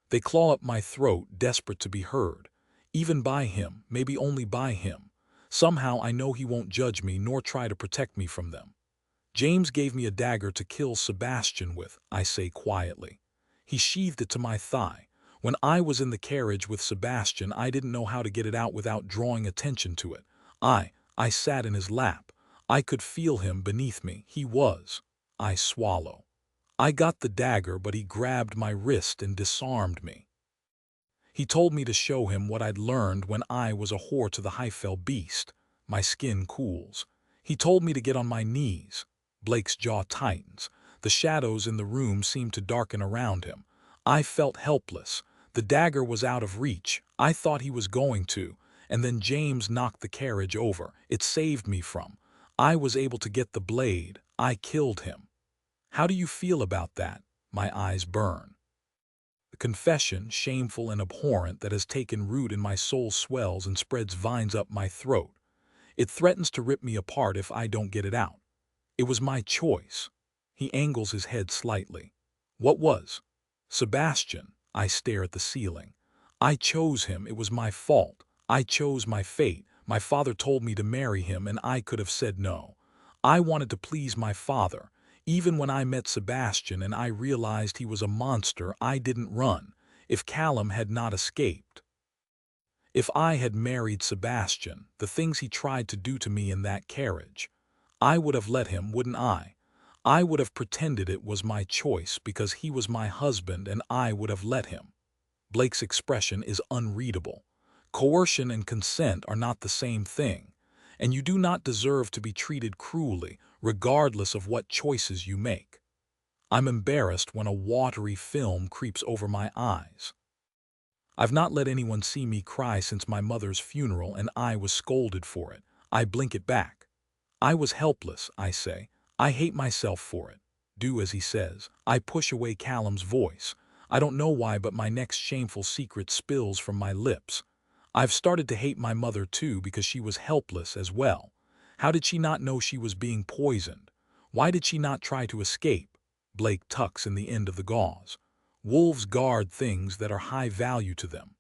They claw up my throat, desperate to be heard. Even by him, maybe only by him. Somehow I know he won't judge me nor try to protect me from them. James gave me a dagger to kill Sebastian with, I say quietly. He sheathed it to my thigh. When I was in the carriage with Sebastian, I didn't know how to get it out without drawing attention to it. I sat in his lap. I could feel him beneath me. He was. I swallow. I got the dagger, but he grabbed my wrist and disarmed me. He told me to show him what I'd learned when I was a whore to the Highfell beast. My skin cools. He told me to get on my knees. Blake's jaw tightens. The shadows in the room seemed to darken around him. I felt helpless. The dagger was out of reach. I thought he was going to, and then James knocked the carriage over. It saved me from. I was able to get the blade. I killed him. How do you feel about that? My eyes burn. The confession, shameful and abhorrent, that has taken root in my soul swells and spreads vines up my throat. It threatens to rip me apart if I don't get it out. It was my choice. He angles his head slightly. What was? Sebastian. I stare at the ceiling. I chose him. It was my fault. I chose my fate. My father told me to marry him, and I could have said no. I wanted to please my father. Even when I met Sebastian and I realized he was a monster, I didn't run. If Callum had not escaped. If I had married Sebastian, the things he tried to do to me in that carriage, I would have let him, wouldn't I? I would have pretended it was my choice because he was my husband, and I would have let him. Blake's expression is unreadable. Coercion and consent are not the same thing, and you do not deserve to be treated cruelly, regardless of what choices you make. I'm embarrassed when a watery film creeps over my eyes. I've not let anyone see me cry since my mother's funeral, and I was scolded for it. I blink it back. I was helpless, I say. I hate myself for it. Do as he says. I push away Callum's voice. I don't know why, but my next shameful secret spills from my lips. I've started to hate my mother too because she was helpless as well. How did she not know she was being poisoned? Why did she not try to escape? Blake tucks in the end of the gauze. Wolves guard things that are high value to them.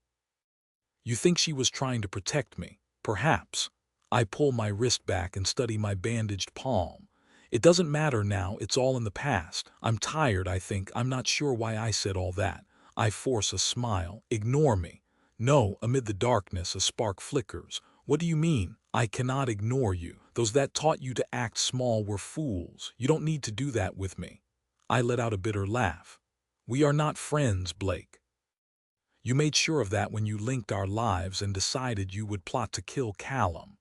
You think she was trying to protect me? Perhaps. I pull my wrist back and study my bandaged palm. It doesn't matter now, it's all in the past. I'm tired, I think. I'm not sure why I said all that. I force a smile. Ignore me. No, amid the darkness, a spark flickers. What do you mean? I cannot ignore you. Those that taught you to act small were fools. You don't need to do that with me. I let out a bitter laugh. We are not friends, Blake. You made sure of that when you linked our lives and decided you would plot to kill Callum.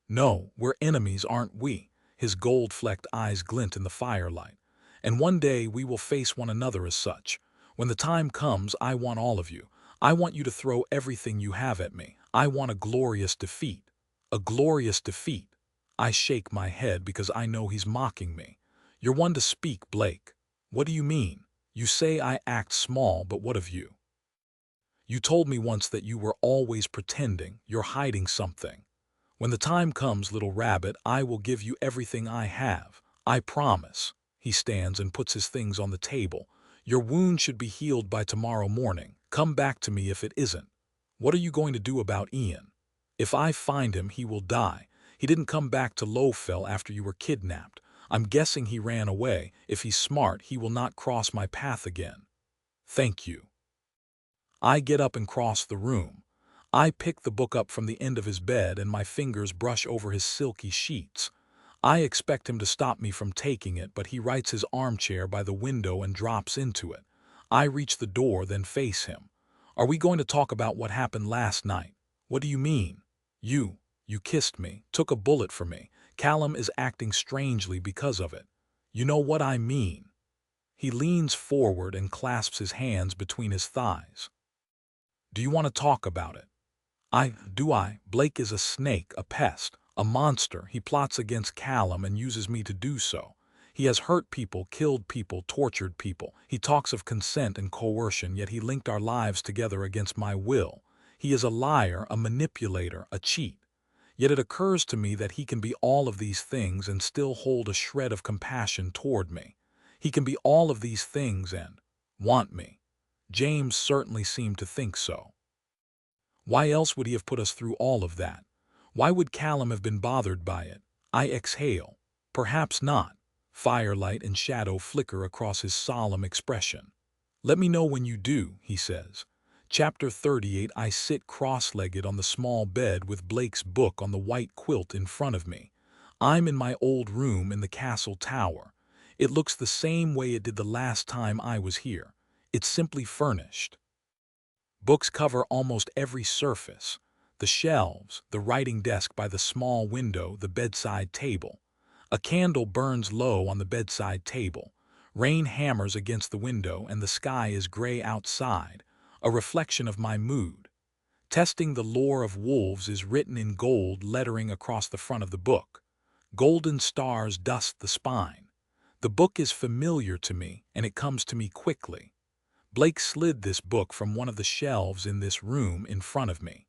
No, we're enemies, aren't we? His gold-flecked eyes glint in the firelight. And one day we will face one another as such. When the time comes, I want all of you. I want you to throw everything you have at me. I want a glorious defeat. A glorious defeat. I shake my head because I know he's mocking me. You're one to speak, Blake. What do you mean? You say I act small, but what of you? You told me once that you were always pretending, you're hiding something. When the time comes, little rabbit, I will give you everything I have. I promise. He stands and puts his things on the table. Your wound should be healed by tomorrow morning. Come back to me if it isn't. What are you going to do about Ian? If I find him, he will die. He didn't come back to Lowfell after you were kidnapped. I'm guessing he ran away. If he's smart, he will not cross my path again. Thank you. I get up and cross the room. I pick the book up from the end of his bed and my fingers brush over his silky sheets. I expect him to stop me from taking it, but he rights his armchair by the window and drops into it. I reach the door, then face him. Are we going to talk about what happened last night? What do you mean? You kissed me, took a bullet for me. Callum is acting strangely because of it. You know what I mean. He leans forward and clasps his hands between his thighs. Do you want to talk about it? Do I? Blake is a snake, a pest, a monster. He plots against Callum and uses me to do so. He has hurt people, killed people, tortured people. He talks of consent and coercion, yet he linked our lives together against my will. He is a liar, a manipulator, a cheat. Yet it occurs to me that he can be all of these things and still hold a shred of compassion toward me. He can be all of these things and want me. James certainly seemed to think so. Why else would he have put us through all of that? Why would Callum have been bothered by it? I exhale. Perhaps not. Firelight and shadow flicker across his solemn expression. Let me know when you do, he says. Chapter 38. I sit cross-legged on the small bed with Blake's book on the white quilt in front of me. I'm in my old room in the castle tower. It looks the same way it did the last time I was here. It's simply furnished. Books cover almost every surface. The shelves, the writing desk by the small window, the bedside table. A candle burns low on the bedside table. Rain hammers against the window and the sky is gray outside, a reflection of my mood. Testing the lore of wolves is written in gold lettering across the front of the book. Golden stars dust the spine. The book is familiar to me, and it comes to me quickly. Blake slid this book from one of the shelves in this room in front of me.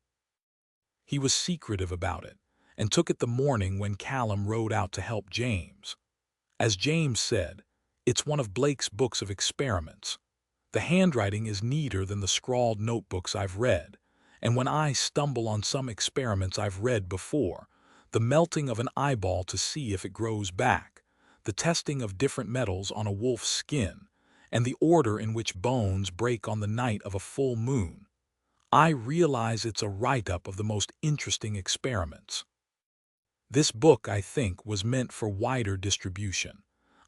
He was secretive about it, and took it the morning when Callum rode out to help James. As James said, it's one of Blake's books of experiments. The handwriting is neater than the scrawled notebooks I've read, and when I stumble on some experiments I've read before, the melting of an eyeball to see if it grows back, the testing of different metals on a wolf's skin, and the order in which bones break on the night of a full moon, I realize it's a write-up of the most interesting experiments. This book, I think, was meant for wider distribution.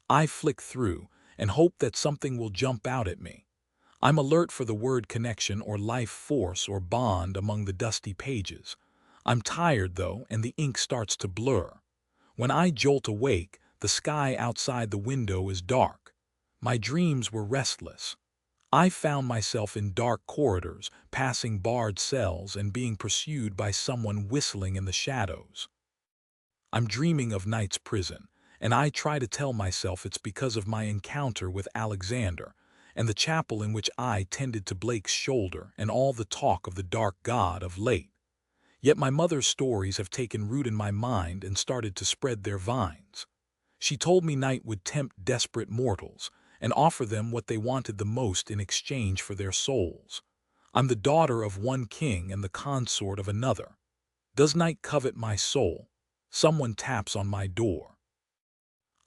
I flick through and hope that something will jump out at me. I'm alert for the word connection or life force or bond among the dusty pages. I'm tired, though, and the ink starts to blur. When I jolt awake, the sky outside the window is dark. My dreams were restless. I found myself in dark corridors, passing barred cells and being pursued by someone whistling in the shadows. I'm dreaming of Knight's prison, and I try to tell myself it's because of my encounter with Alexander, and the chapel in which I tended to Blake's shoulder, and all the talk of the dark god of late. Yet my mother's stories have taken root in my mind and started to spread their vines. She told me night would tempt desperate mortals and offer them what they wanted the most in exchange for their souls. I'm the daughter of one king and the consort of another. Does night covet my soul? Someone taps on my door.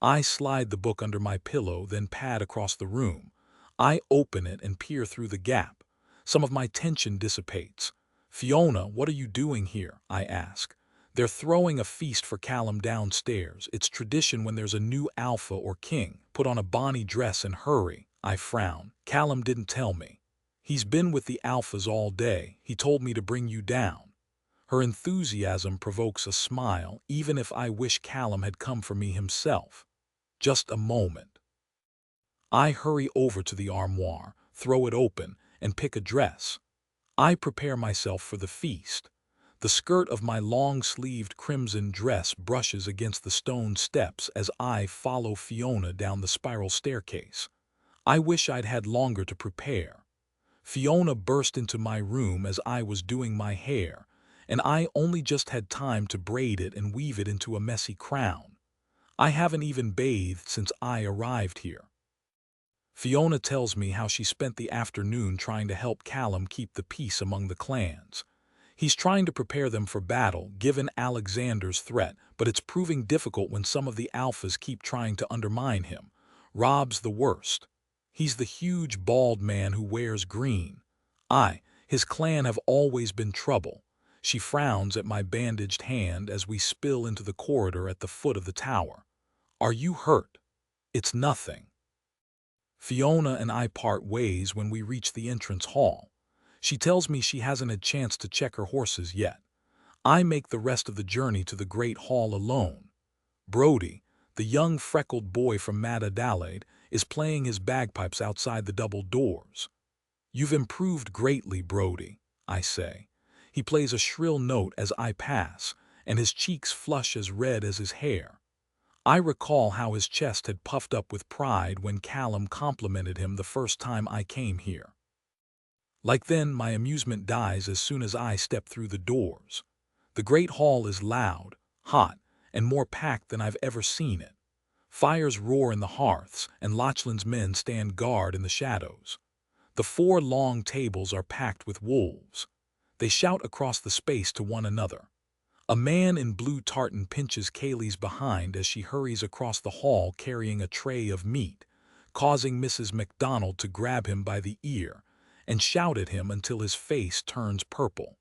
I slide the book under my pillow, then pad across the room. I open it and peer through the gap. Some of my tension dissipates. "Fiona, what are you doing here?" I ask. "They're throwing a feast for Callum downstairs. It's tradition when there's a new alpha or king. Put on a bonny dress and hurry." I frown. "Callum didn't tell me. He's been with the alphas all day. He told me to bring you down." Her enthusiasm provokes a smile, even if I wish Callum had come for me himself. Just a moment. I hurry over to the armoire, throw it open, and pick a dress. I prepare myself for the feast. The skirt of my long-sleeved crimson dress brushes against the stone steps as I follow Fiona down the spiral staircase. I wish I'd had longer to prepare. Fiona burst into my room as I was doing my hair, and I only just had time to braid it and weave it into a messy crown. I haven't even bathed since I arrived here. Fiona tells me how she spent the afternoon trying to help Callum keep the peace among the clans. He's trying to prepare them for battle, given Alexander's threat, but it's proving difficult when some of the alphas keep trying to undermine him. Rob's the worst. He's the huge bald man who wears green. His clan have always been trouble. She frowns at my bandaged hand as we spill into the corridor at the foot of the tower. "Are you hurt?" "It's nothing." Fiona and I part ways when we reach the entrance hall. She tells me she hasn't had a chance to check her horses yet. I make the rest of the journey to the great hall alone. Brody, the young freckled boy from Mad Adelaide, is playing his bagpipes outside the double doors. "You've improved greatly, Brody," I say. He plays a shrill note as I pass, and his cheeks flush as red as his hair. I recall how his chest had puffed up with pride when Callum complimented him the first time I came here. Like then, my amusement dies as soon as I step through the doors. The great hall is loud, hot, and more packed than I've ever seen it. Fires roar in the hearths, and Lachlan's men stand guard in the shadows. The 4 long tables are packed with wolves. They shout across the space to one another. A man in blue tartan pinches Kaylee's behind as she hurries across the hall carrying a tray of meat, causing Mrs. MacDonald to grab him by the ear and shout at him until his face turns purple.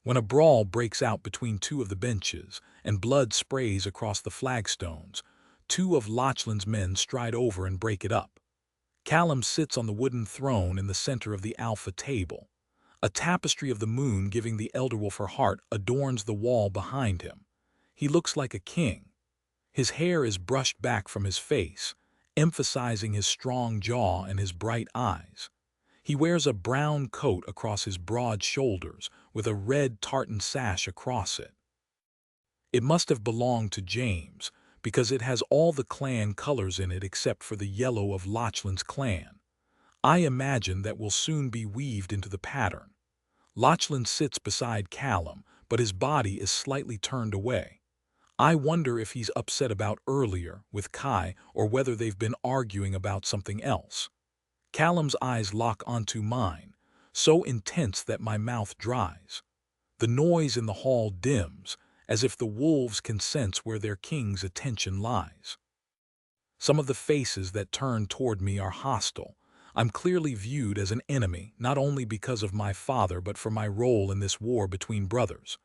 When a brawl breaks out between 2 of the benches and blood sprays across the flagstones, 2 of Lachlan's men stride over and break it up. Callum sits on the wooden throne in the center of the alpha table. A tapestry of the moon giving the Elderwolf her heart adorns the wall behind him. He looks like a king. His hair is brushed back from his face, emphasizing his strong jaw and his bright eyes. He wears a brown coat across his broad shoulders with a red tartan sash across it. It must have belonged to James, because it has all the clan colors in it except for the yellow of Lachlan's clan. I imagine that will soon be weaved into the pattern. Lachlan sits beside Callum, but his body is slightly turned away. I wonder if he's upset about earlier with Kai or whether they've been arguing about something else. Callum's eyes lock onto mine, so intense that my mouth dries. The noise in the hall dims, as if the wolves can sense where their king's attention lies. Some of the faces that turn toward me are hostile. I'm clearly viewed as an enemy, not only because of my father but for my role in this war between brothers.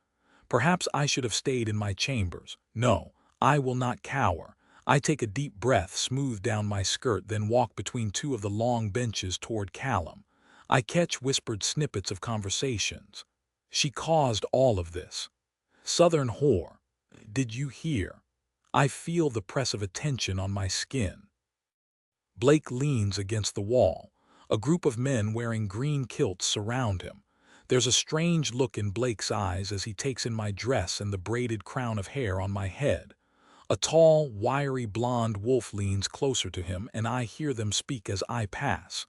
Perhaps I should have stayed in my chambers. No, I will not cower. I take a deep breath, smooth down my skirt, then walk between 2 of the long benches toward Callum. I catch whispered snippets of conversations. "She caused all of this. Southern whore. Did you hear?" I feel the press of attention on my skin. Blake leans against the wall. A group of men wearing green kilts surround him. There's a strange look in Blake's eyes as he takes in my dress and the braided crown of hair on my head. A tall, wiry blonde wolf leans closer to him, and I hear them speak as I pass.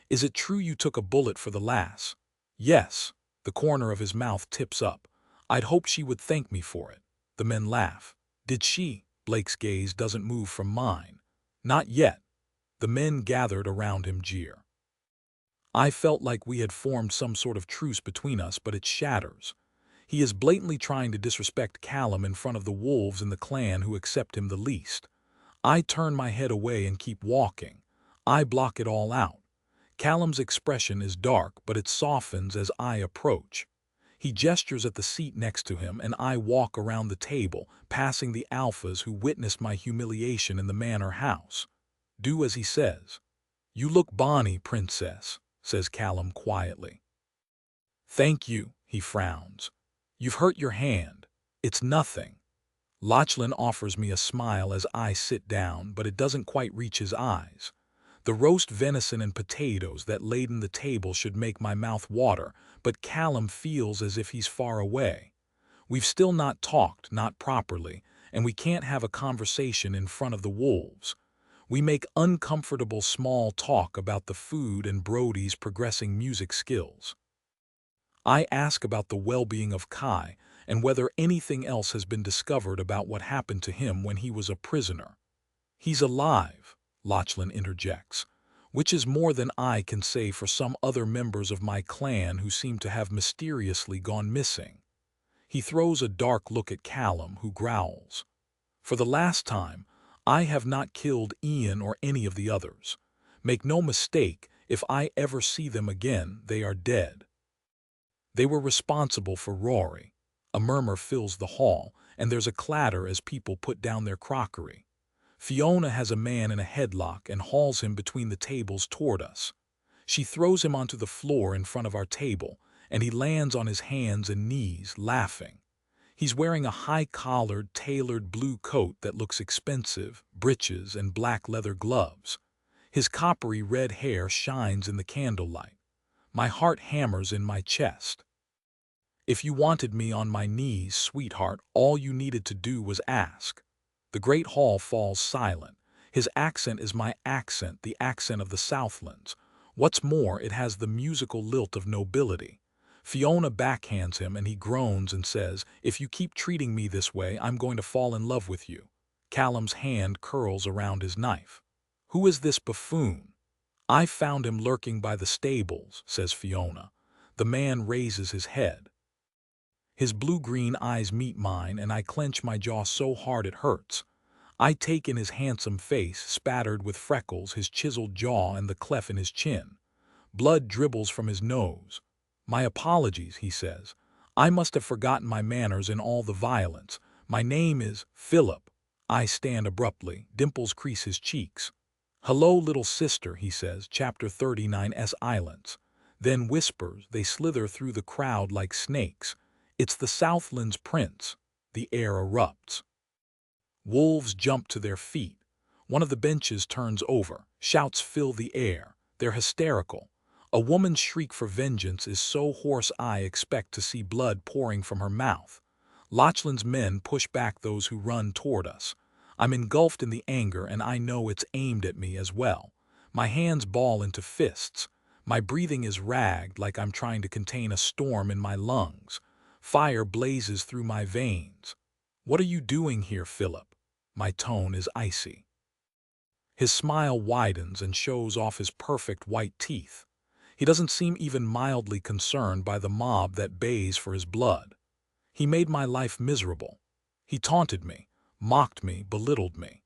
Is it true you took a bullet for the lass? Yes. The corner of his mouth tips up. I'd hoped she would thank me for it. The men laugh. Did she? Blake's gaze doesn't move from mine. Not yet. The men gathered around him jeer. I felt like we had formed some sort of truce between us, but it shatters. He is blatantly trying to disrespect Callum in front of the wolves in the clan who accept him the least. I turn my head away and keep walking. I block it all out. Callum's expression is dark, but it softens as I approach. He gestures at the seat next to him, and I walk around the table, passing the alphas who witnessed my humiliation in the manor house. Do as he says. You look bonny, princess, says Callum quietly. Thank you, he frowns. You've hurt your hand. It's nothing. Lachlan offers me a smile as I sit down, but it doesn't quite reach his eyes. The roast venison and potatoes that laden the table should make my mouth water, but Callum feels as if he's far away. We've still not talked, not properly, and we can't have a conversation in front of the wolves. We make uncomfortable small talk about the food and Brody's progressing music skills. I ask about the well-being of Kai and whether anything else has been discovered about what happened to him when he was a prisoner. He's alive, Lachlan interjects, which is more than I can say for some other members of my clan who seem to have mysteriously gone missing. He throws a dark look at Callum, who growls. For the last time, I have not killed Ian or any of the others. Make no mistake, if I ever see them again, they are dead. They were responsible for Rory. A murmur fills the hall, and there's a clatter as people put down their crockery. Fiona has a man in a headlock and hauls him between the tables toward us. She throws him onto the floor in front of our table, and he lands on his hands and knees, laughing. He's wearing a high-collared, tailored blue coat that looks expensive, breeches, and black leather gloves. His coppery red hair shines in the candlelight. My heart hammers in my chest. If you wanted me on my knees, sweetheart, all you needed to do was ask. The great hall falls silent. His accent is my accent, the accent of the Southlands. What's more, it has the musical lilt of nobility. Fiona backhands him and he groans and says, "If you keep treating me this way, I'm going to fall in love with you." Callum's hand curls around his knife. Who is this buffoon? I found him lurking by the stables, says Fiona. The man raises his head. His blue-green eyes meet mine, and I clench my jaw so hard it hurts. I take in his handsome face, spattered with freckles, his chiseled jaw, and the cleft in his chin. Blood dribbles from his nose. My apologies, he says. I must have forgotten my manners in all the violence. My name is Philip. I stand abruptly. Dimples crease his cheeks. Hello, little sister, he says, Chapter 39's Islands. Then whispers, they slither through the crowd like snakes. It's the Southlands prince. The air erupts. Wolves jump to their feet. One of the benches turns over. Shouts fill the air. They're hysterical. A woman's shriek for vengeance is so hoarse I expect to see blood pouring from her mouth. Lachlan's men push back those who run toward us. I'm engulfed in the anger, and I know it's aimed at me as well. My hands ball into fists. My breathing is ragged, like I'm trying to contain a storm in my lungs. Fire blazes through my veins. What are you doing here, Philip? My tone is icy. His smile widens and shows off his perfect white teeth. He doesn't seem even mildly concerned by the mob that bays for his blood. He made my life miserable. He taunted me, mocked me, belittled me.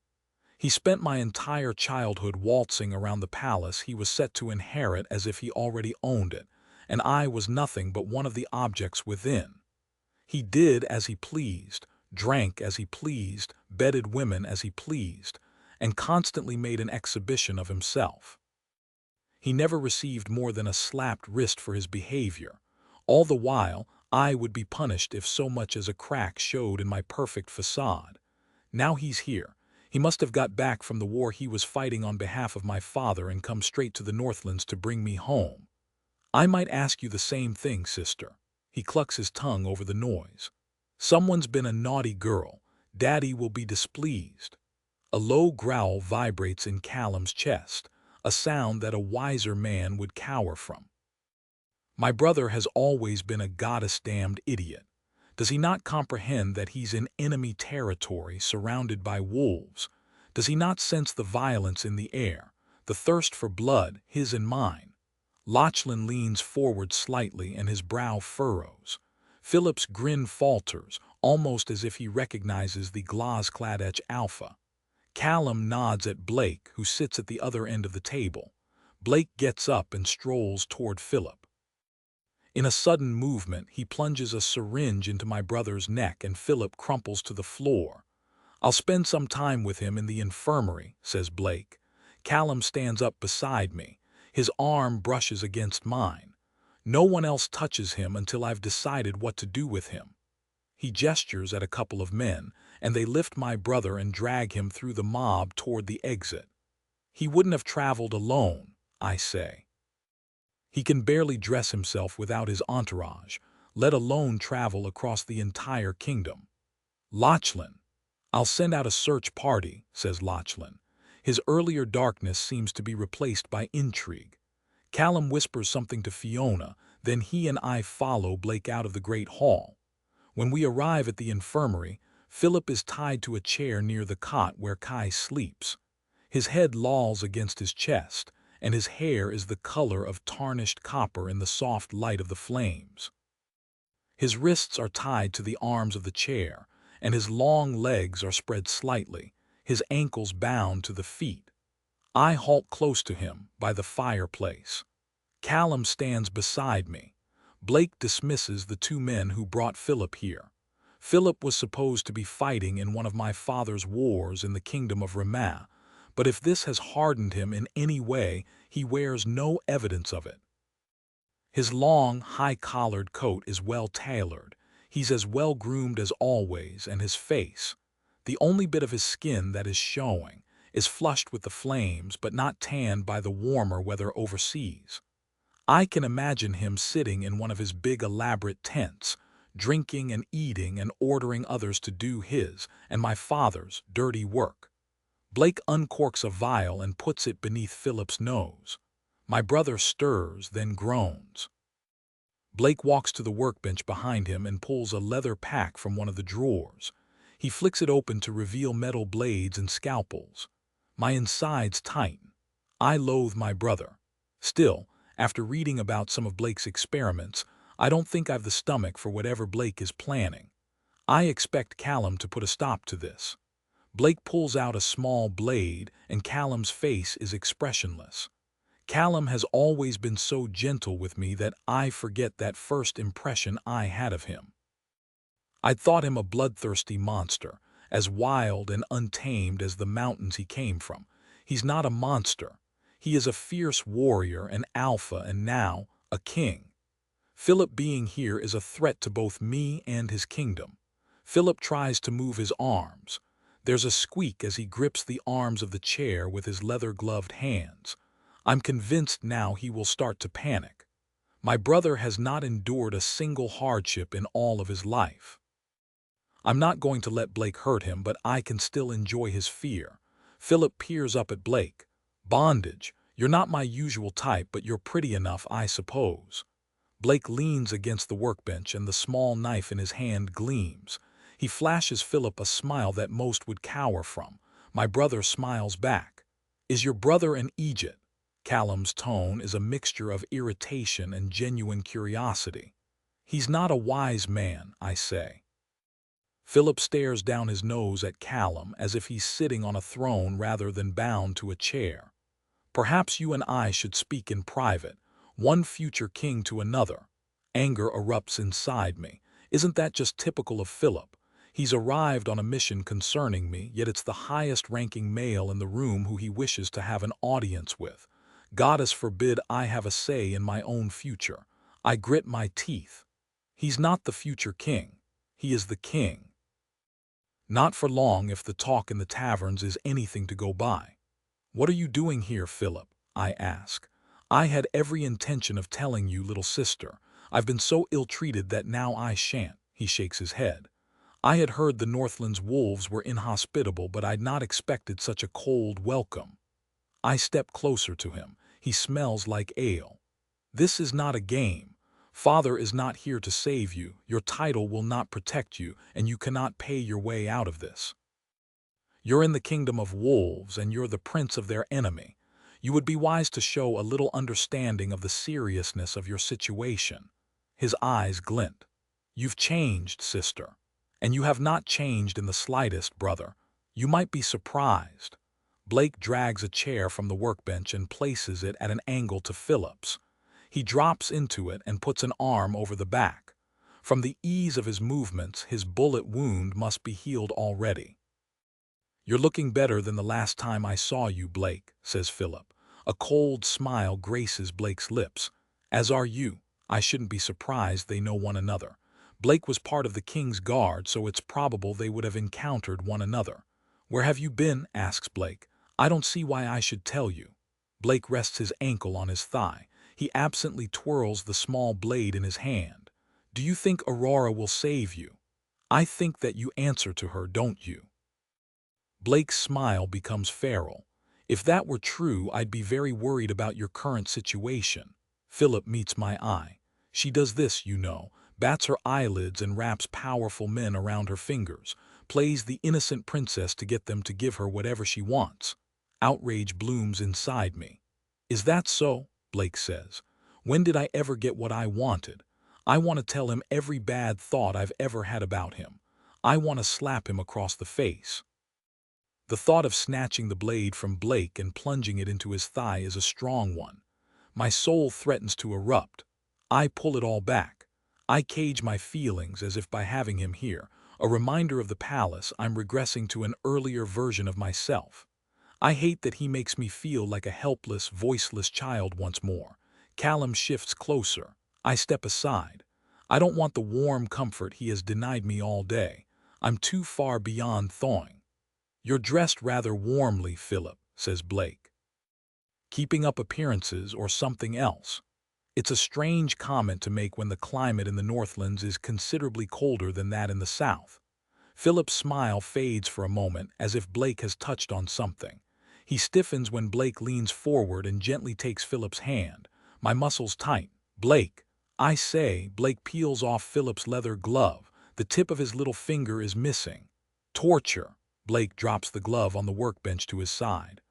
He spent my entire childhood waltzing around the palace he was set to inherit as if he already owned it, and I was nothing but one of the objects within. He did as he pleased, drank as he pleased, bedded women as he pleased, and constantly made an exhibition of himself. He never received more than a slapped wrist for his behavior. All the while, I would be punished if so much as a crack showed in my perfect facade. Now he's here. He must have got back from the war he was fighting on behalf of my father and come straight to the Northlands to bring me home. I might ask you the same thing, sister. He clucks his tongue over the noise. Someone's been a naughty girl, Daddy will be displeased. A low growl vibrates in Callum's chest, a sound that a wiser man would cower from. My brother has always been a goddess-damned idiot. Does he not comprehend that he's in enemy territory surrounded by wolves? Does he not sense the violence in the air, the thirst for blood, his and mine? Lachlan leans forward slightly and his brow furrows. Philip's grin falters, almost as if he recognizes the glass-clad alpha. Callum nods at Blake, who sits at the other end of the table. Blake gets up and strolls toward Philip. In a sudden movement, he plunges a syringe into my brother's neck and Philip crumples to the floor. "I'll spend some time with him in the infirmary," says Blake. Callum stands up beside me. His arm brushes against mine. "No one else touches him until I've decided what to do with him." He gestures at a couple of men, and they lift my brother and drag him through the mob toward the exit. "He wouldn't have traveled alone," I say. "He can barely dress himself without his entourage, let alone travel across the entire kingdom." "Lachlan." "I'll send out a search party," says Lachlan. His earlier darkness seems to be replaced by intrigue. Callum whispers something to Fiona, then he and I follow Blake out of the great hall. When we arrive at the infirmary, Philip is tied to a chair near the cot where Kai sleeps. His head lolls against his chest, and his hair is the color of tarnished copper in the soft light of the flames. His wrists are tied to the arms of the chair, and his long legs are spread slightly, his ankles bound to the feet. I halt close to him, by the fireplace. Callum stands beside me. Blake dismisses the two men who brought Philip here. Philip was supposed to be fighting in one of my father's wars in the kingdom of Ramah, but if this has hardened him in any way, he wears no evidence of it. His long, high-collared coat is well-tailored. He's as well-groomed as always, and his face, the only bit of his skin that is showing, is flushed with the flames but not tanned by the warmer weather overseas. I can imagine him sitting in one of his big elaborate tents, drinking and eating and ordering others to do his and my father's dirty work. Blake uncorks a vial and puts it beneath Philip's nose. My brother stirs, then groans. Blake walks to the workbench behind him and pulls a leather pack from one of the drawers. He flicks it open to reveal metal blades and scalpels. My insides tighten. I loathe my brother. Still, after reading about some of Blake's experiments, I don't think I've the stomach for whatever Blake is planning. I expect Callum to put a stop to this. Blake pulls out a small blade, and Callum's face is expressionless. Callum has always been so gentle with me that I forget that first impression I had of him. I'd thought him a bloodthirsty monster, as wild and untamed as the mountains he came from. He's not a monster. He is a fierce warrior, an alpha, and now a king. Philip being here is a threat to both me and his kingdom. Philip tries to move his arms. There's a squeak as he grips the arms of the chair with his leather-gloved hands. I'm convinced now he will start to panic. My brother has not endured a single hardship in all of his life. I'm not going to let Blake hurt him, but I can still enjoy his fear. Philip peers up at Blake. "Bondage. You're not my usual type, but you're pretty enough, I suppose." Blake leans against the workbench and the small knife in his hand gleams. He flashes Philip a smile that most would cower from. My brother smiles back. "Is your brother an Egypt?" Callum's tone is a mixture of irritation and genuine curiosity. "He's not a wise man," I say. Philip stares down his nose at Callum as if he's sitting on a throne rather than bound to a chair. "Perhaps you and I should speak in private, one future king to another." Anger erupts inside me. Isn't that just typical of Philip? He's arrived on a mission concerning me, yet it's the highest-ranking male in the room who he wishes to have an audience with. Goddess forbid I have a say in my own future. I grit my teeth. He's not the future king. He is the king. Not for long if the talk in the taverns is anything to go by. "What are you doing here, Philip?" I ask. "I had every intention of telling you, little sister. I've been so ill-treated that now I shan't." He shakes his head. I had heard the Northland's wolves were inhospitable, but I'd not expected such a cold welcome. I step closer to him. He smells like ale. This is not a game. Father is not here to save you. Your title will not protect you, and you cannot pay your way out of this. You're in the kingdom of wolves, and you're the prince of their enemy. You would be wise to show a little understanding of the seriousness of your situation. His eyes glint. You've changed, sister. And you have not changed in the slightest, brother. You might be surprised. Blake drags a chair from the workbench and places it at an angle to Philip's. He drops into it and puts an arm over the back. From the ease of his movements, his bullet wound must be healed already. "You're looking better than the last time I saw you, Blake," says Philip. A cold smile graces Blake's lips. "As are you. I shouldn't be surprised they know one another. Blake was part of the King's Guard, so it's probable they would have encountered one another." "Where have you been?" asks Blake. "I don't see why I should tell you." Blake rests his ankle on his thigh. He absently twirls the small blade in his hand. "Do you think Aurora will save you? I think that you answer to her, don't you?" Blake's smile becomes feral. "If that were true, I'd be very worried about your current situation." Philip meets my eye. "She does this, you know, bats her eyelids and wraps powerful men around her fingers, plays the innocent princess to get them to give her whatever she wants." Outrage blooms inside me. "Is that so?" Blake says. "When did I ever get what I wanted? I want to tell him every bad thought I've ever had about him. I want to slap him across the face." The thought of snatching the blade from Blake and plunging it into his thigh is a strong one. My soul threatens to erupt. I pull it all back. I cage my feelings as if by having him here, a reminder of the palace, I'm regressing to an earlier version of myself. I hate that he makes me feel like a helpless, voiceless child once more. Callum shifts closer. I step aside. I don't want the warm comfort he has denied me all day. I'm too far beyond thawing. "You're dressed rather warmly, Philip," says Blake. "Keeping up appearances or something else?" It's a strange comment to make when the climate in the Northlands is considerably colder than that in the South. Philip's smile fades for a moment, as if Blake has touched on something. He stiffens when Blake leans forward and gently takes Philip's hand. My muscles tight. "Blake." I say. Blake peels off Philip's leather glove. The tip of his little finger is missing. "Torture." Blake drops the glove on the workbench to his side.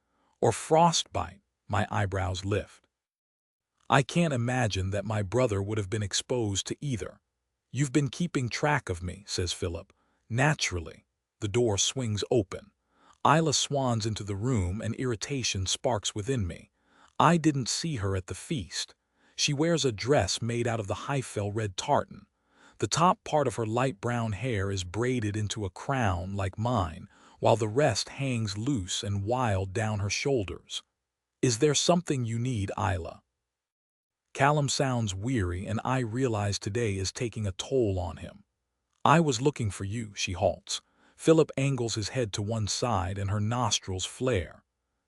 "Or frostbite." My eyebrows lift. I can't imagine that my brother would have been exposed to either. "You've been keeping track of me," says Philip. "Naturally." The door swings open. Isla swans into the room and irritation sparks within me. I didn't see her at the feast. She wears a dress made out of the Heifel red tartan. The top part of her light brown hair is braided into a crown like mine, while the rest hangs loose and wild down her shoulders. "Is there something you need, Isla?" Callum sounds weary, and I realize today is taking a toll on him. "I was looking for you," she halts. Philip angles his head to one side and her nostrils flare.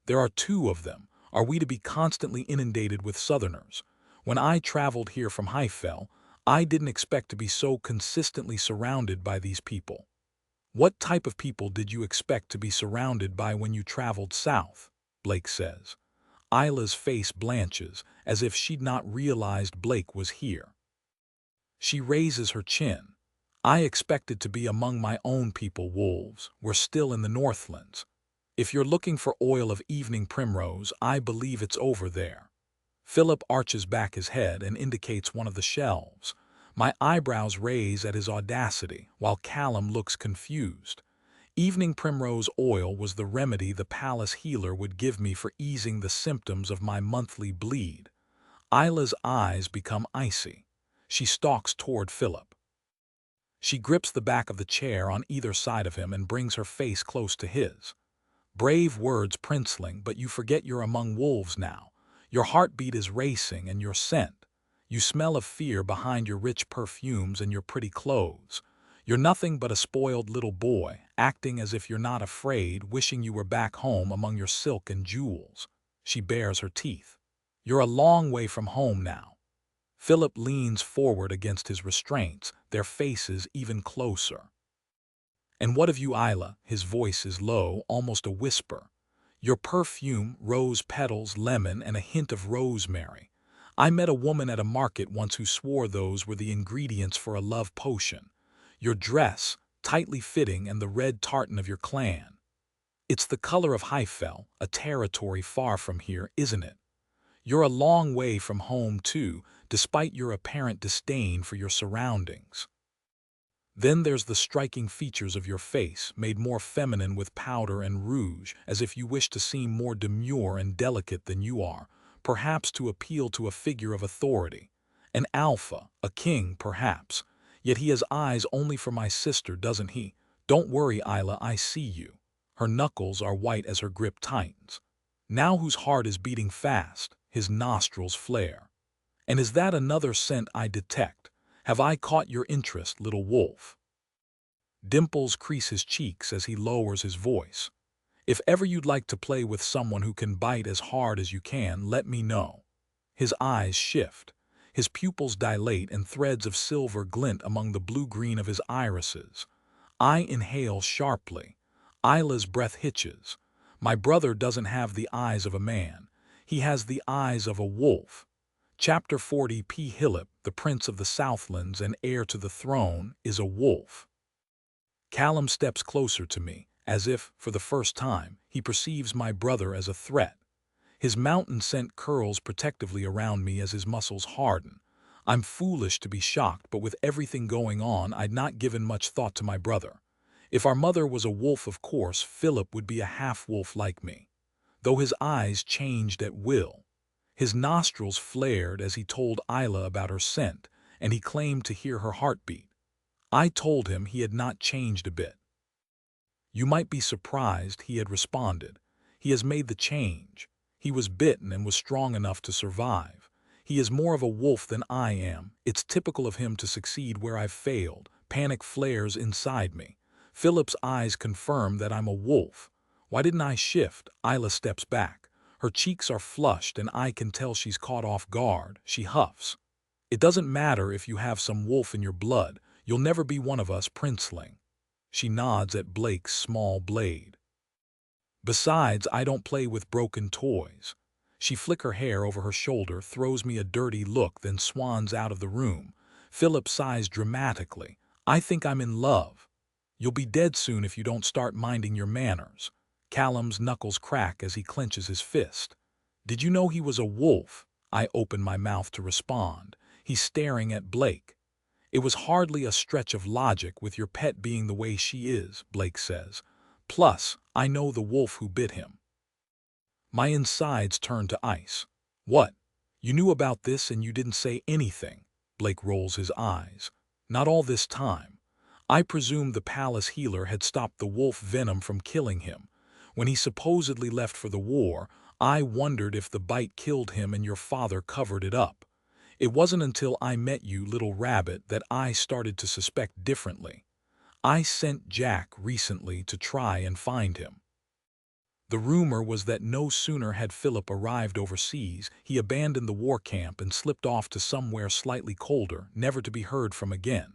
"There are two of them. Are we to be constantly inundated with Southerners? When I traveled here from Heifel, I didn't expect to be so consistently surrounded by these people." "What type of people did you expect to be surrounded by when you traveled south?" Blake says. Isla's face blanches, as if she'd not realized Blake was here. She raises her chin. "I expected to be among my own people, wolves. We're still in the Northlands. If you're looking for oil of evening primrose, I believe it's over there." Philip arches back his head and indicates one of the shelves. My eyebrows raise at his audacity, while Callum looks confused. Evening primrose oil was the remedy the palace healer would give me for easing the symptoms of my monthly bleed. Isla's eyes become icy. She stalks toward Philip. She grips the back of the chair on either side of him and brings her face close to his. "Brave words, princeling, but you forget you're among wolves now. Your heartbeat is racing and your scent. You smell of fear behind your rich perfumes and your pretty clothes. You're nothing but a spoiled little boy, acting as if you're not afraid, wishing you were back home among your silk and jewels." She bares her teeth. "You're a long way from home now." Philip leans forward against his restraints, their faces even closer. And what of you, Isla? His voice is low, almost a whisper. Your perfume, rose petals, lemon, and a hint of rosemary. I met a woman at a market once who swore those were the ingredients for a love potion. Your dress, tightly fitting, and the red tartan of your clan. It's the color of Heifel, a territory far from here, isn't it? You're a long way from home, too, despite your apparent disdain for your surroundings. Then there's the striking features of your face, made more feminine with powder and rouge, as if you wish to seem more demure and delicate than you are, perhaps to appeal to a figure of authority. An alpha, a king, perhaps. Yet he has eyes only for my sister, doesn't he? Don't worry, Isla, I see you. Her knuckles are white as her grip tightens. Now whose heart is beating fast, his nostrils flare. And is that another scent I detect? Have I caught your interest, little wolf? Dimples crease his cheeks as he lowers his voice. If ever you'd like to play with someone who can bite as hard as you can, let me know. His eyes shift. His pupils dilate and threads of silver glint among the blue-green of his irises. I inhale sharply. Isla's breath hitches. My brother doesn't have the eyes of a man. He has the eyes of a wolf. Chapter 40. P. Hillip, the prince of the Southlands and heir to the throne, is a wolf. Callum steps closer to me, as if, for the first time, he perceives my brother as a threat. His mountain scent curls protectively around me as his muscles harden. I'm foolish to be shocked, but with everything going on, I'd not given much thought to my brother. If our mother was a wolf, of course, Philip would be a half-wolf like me. Though his eyes changed at will. His nostrils flared as he told Isla about her scent, and he claimed to hear her heartbeat. I told him he had not changed a bit. You might be surprised, he had responded. He has made the change. He was bitten and was strong enough to survive. He is more of a wolf than I am. It's typical of him to succeed where I've failed. Panic flares inside me. Philip's eyes confirm that I'm a wolf. Why didn't I shift? Isla steps back. Her cheeks are flushed and I can tell she's caught off guard. She huffs. It doesn't matter if you have some wolf in your blood. You'll never be one of us, princeling. She nods at Blake's small blade. Besides, I don't play with broken toys. She flicks her hair over her shoulder, throws me a dirty look, then swans out of the room. Philip sighs dramatically. I think I'm in love. You'll be dead soon if you don't start minding your manners. Callum's knuckles crack as he clenches his fist. Did you know he was a wolf? I open my mouth to respond. He's staring at Blake. It was hardly a stretch of logic with your pet being the way she is, Blake says. Plus, I know the wolf who bit him. My insides turn to ice. What? You knew about this and you didn't say anything? Blake rolls his eyes. Not all this time. I presumed the palace healer had stopped the wolf venom from killing him. When he supposedly left for the war, I wondered if the bite killed him and your father covered it up. It wasn't until I met you, little rabbit, that I started to suspect differently. I sent Jack recently to try and find him. The rumor was that no sooner had Philip arrived overseas, he abandoned the war camp and slipped off to somewhere slightly colder, never to be heard from again.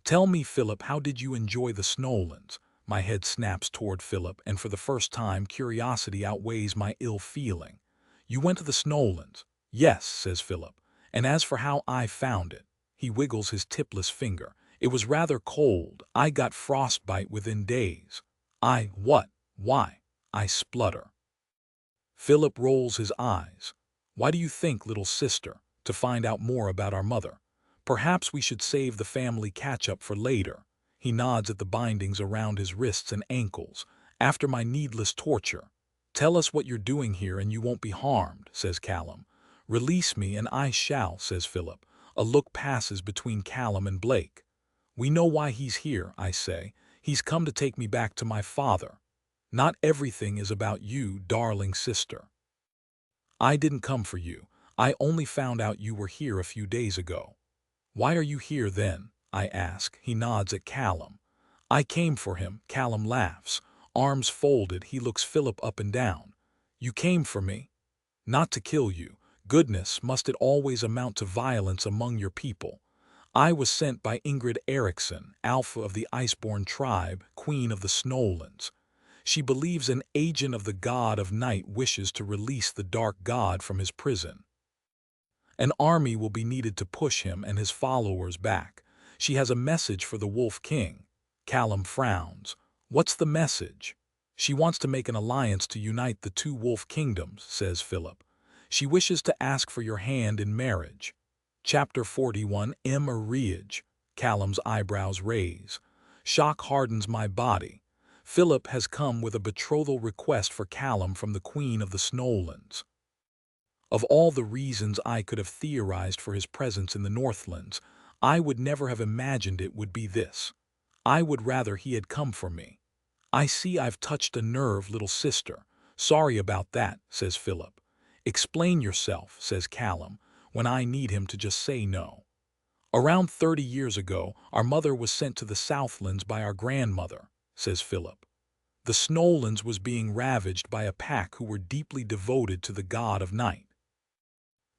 Tell me, Philip, how did you enjoy the Snowlands? My head snaps toward Philip, and for the first time, curiosity outweighs my ill feeling. You went to the Snowlands? Yes, says Philip. And as for how I found it, he wiggles his tipless finger. It was rather cold. I got frostbite within days. What? Why? I splutter. Philip rolls his eyes. Why do you think, little sister? To find out more about our mother. Perhaps we should save the family catch-up for later. He nods at the bindings around his wrists and ankles. After my needless torture. Tell us what you're doing here and you won't be harmed, says Callum. Release me and I shall, says Philip. A look passes between Callum and Blake. We know why he's here, I say. He's come to take me back to my father. Not everything is about you, darling sister. I didn't come for you. I only found out you were here a few days ago. Why are you here then? I ask. He nods at Callum. I came for him. Callum laughs. Arms folded, he looks Philip up and down. You came for me? Not to kill you. Goodness, must it always amount to violence among your people? I was sent by Ingrid Eriksson, alpha of the Iceborne tribe, queen of the Snowlands. She believes an agent of the god of night wishes to release the dark god from his prison. An army will be needed to push him and his followers back. She has a message for the Wolf King. Callum frowns. What's the message? She wants to make an alliance to unite the two wolf kingdoms, says Philip. She wishes to ask for your hand in marriage. Chapter 41, Immerse. Callum's eyebrows raise. Shock hardens my body. Philip has come with a betrothal request for Callum from the Queen of the Snowlands. Of all the reasons I could have theorized for his presence in the Northlands, I would never have imagined it would be this. I would rather he had come for me. I see I've touched a nerve, little sister. Sorry about that, says Philip. Explain yourself, says Callum, when I need him to just say no. Around 30 years ago, our mother was sent to the Southlands by our grandmother, says Philip. The Snowlands was being ravaged by a pack who were deeply devoted to the god of night.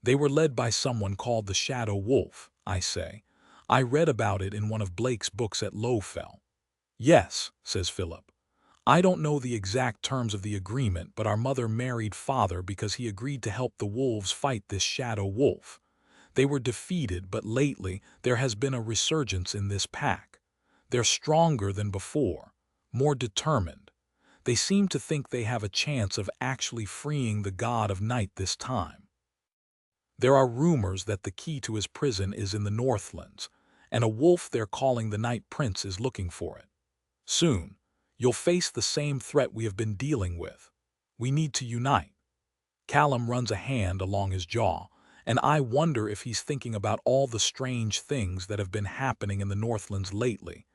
They were led by someone called the Shadow Wolf, I say. I read about it in one of Blake's books at Lowfell. Yes, says Philip. I don't know the exact terms of the agreement, but our mother married father because he agreed to help the wolves fight this Shadow Wolf. They were defeated, but lately there has been a resurgence in this pack. They're stronger than before, more determined. They seem to think they have a chance of actually freeing the god of night this time. There are rumors that the key to his prison is in the Northlands, and a wolf they're calling the Night Prince is looking for it. Soon, you'll face the same threat we have been dealing with. We need to unite. Callum runs a hand along his jaw, and I wonder if he's thinking about all the strange things that have been happening in the Northlands lately.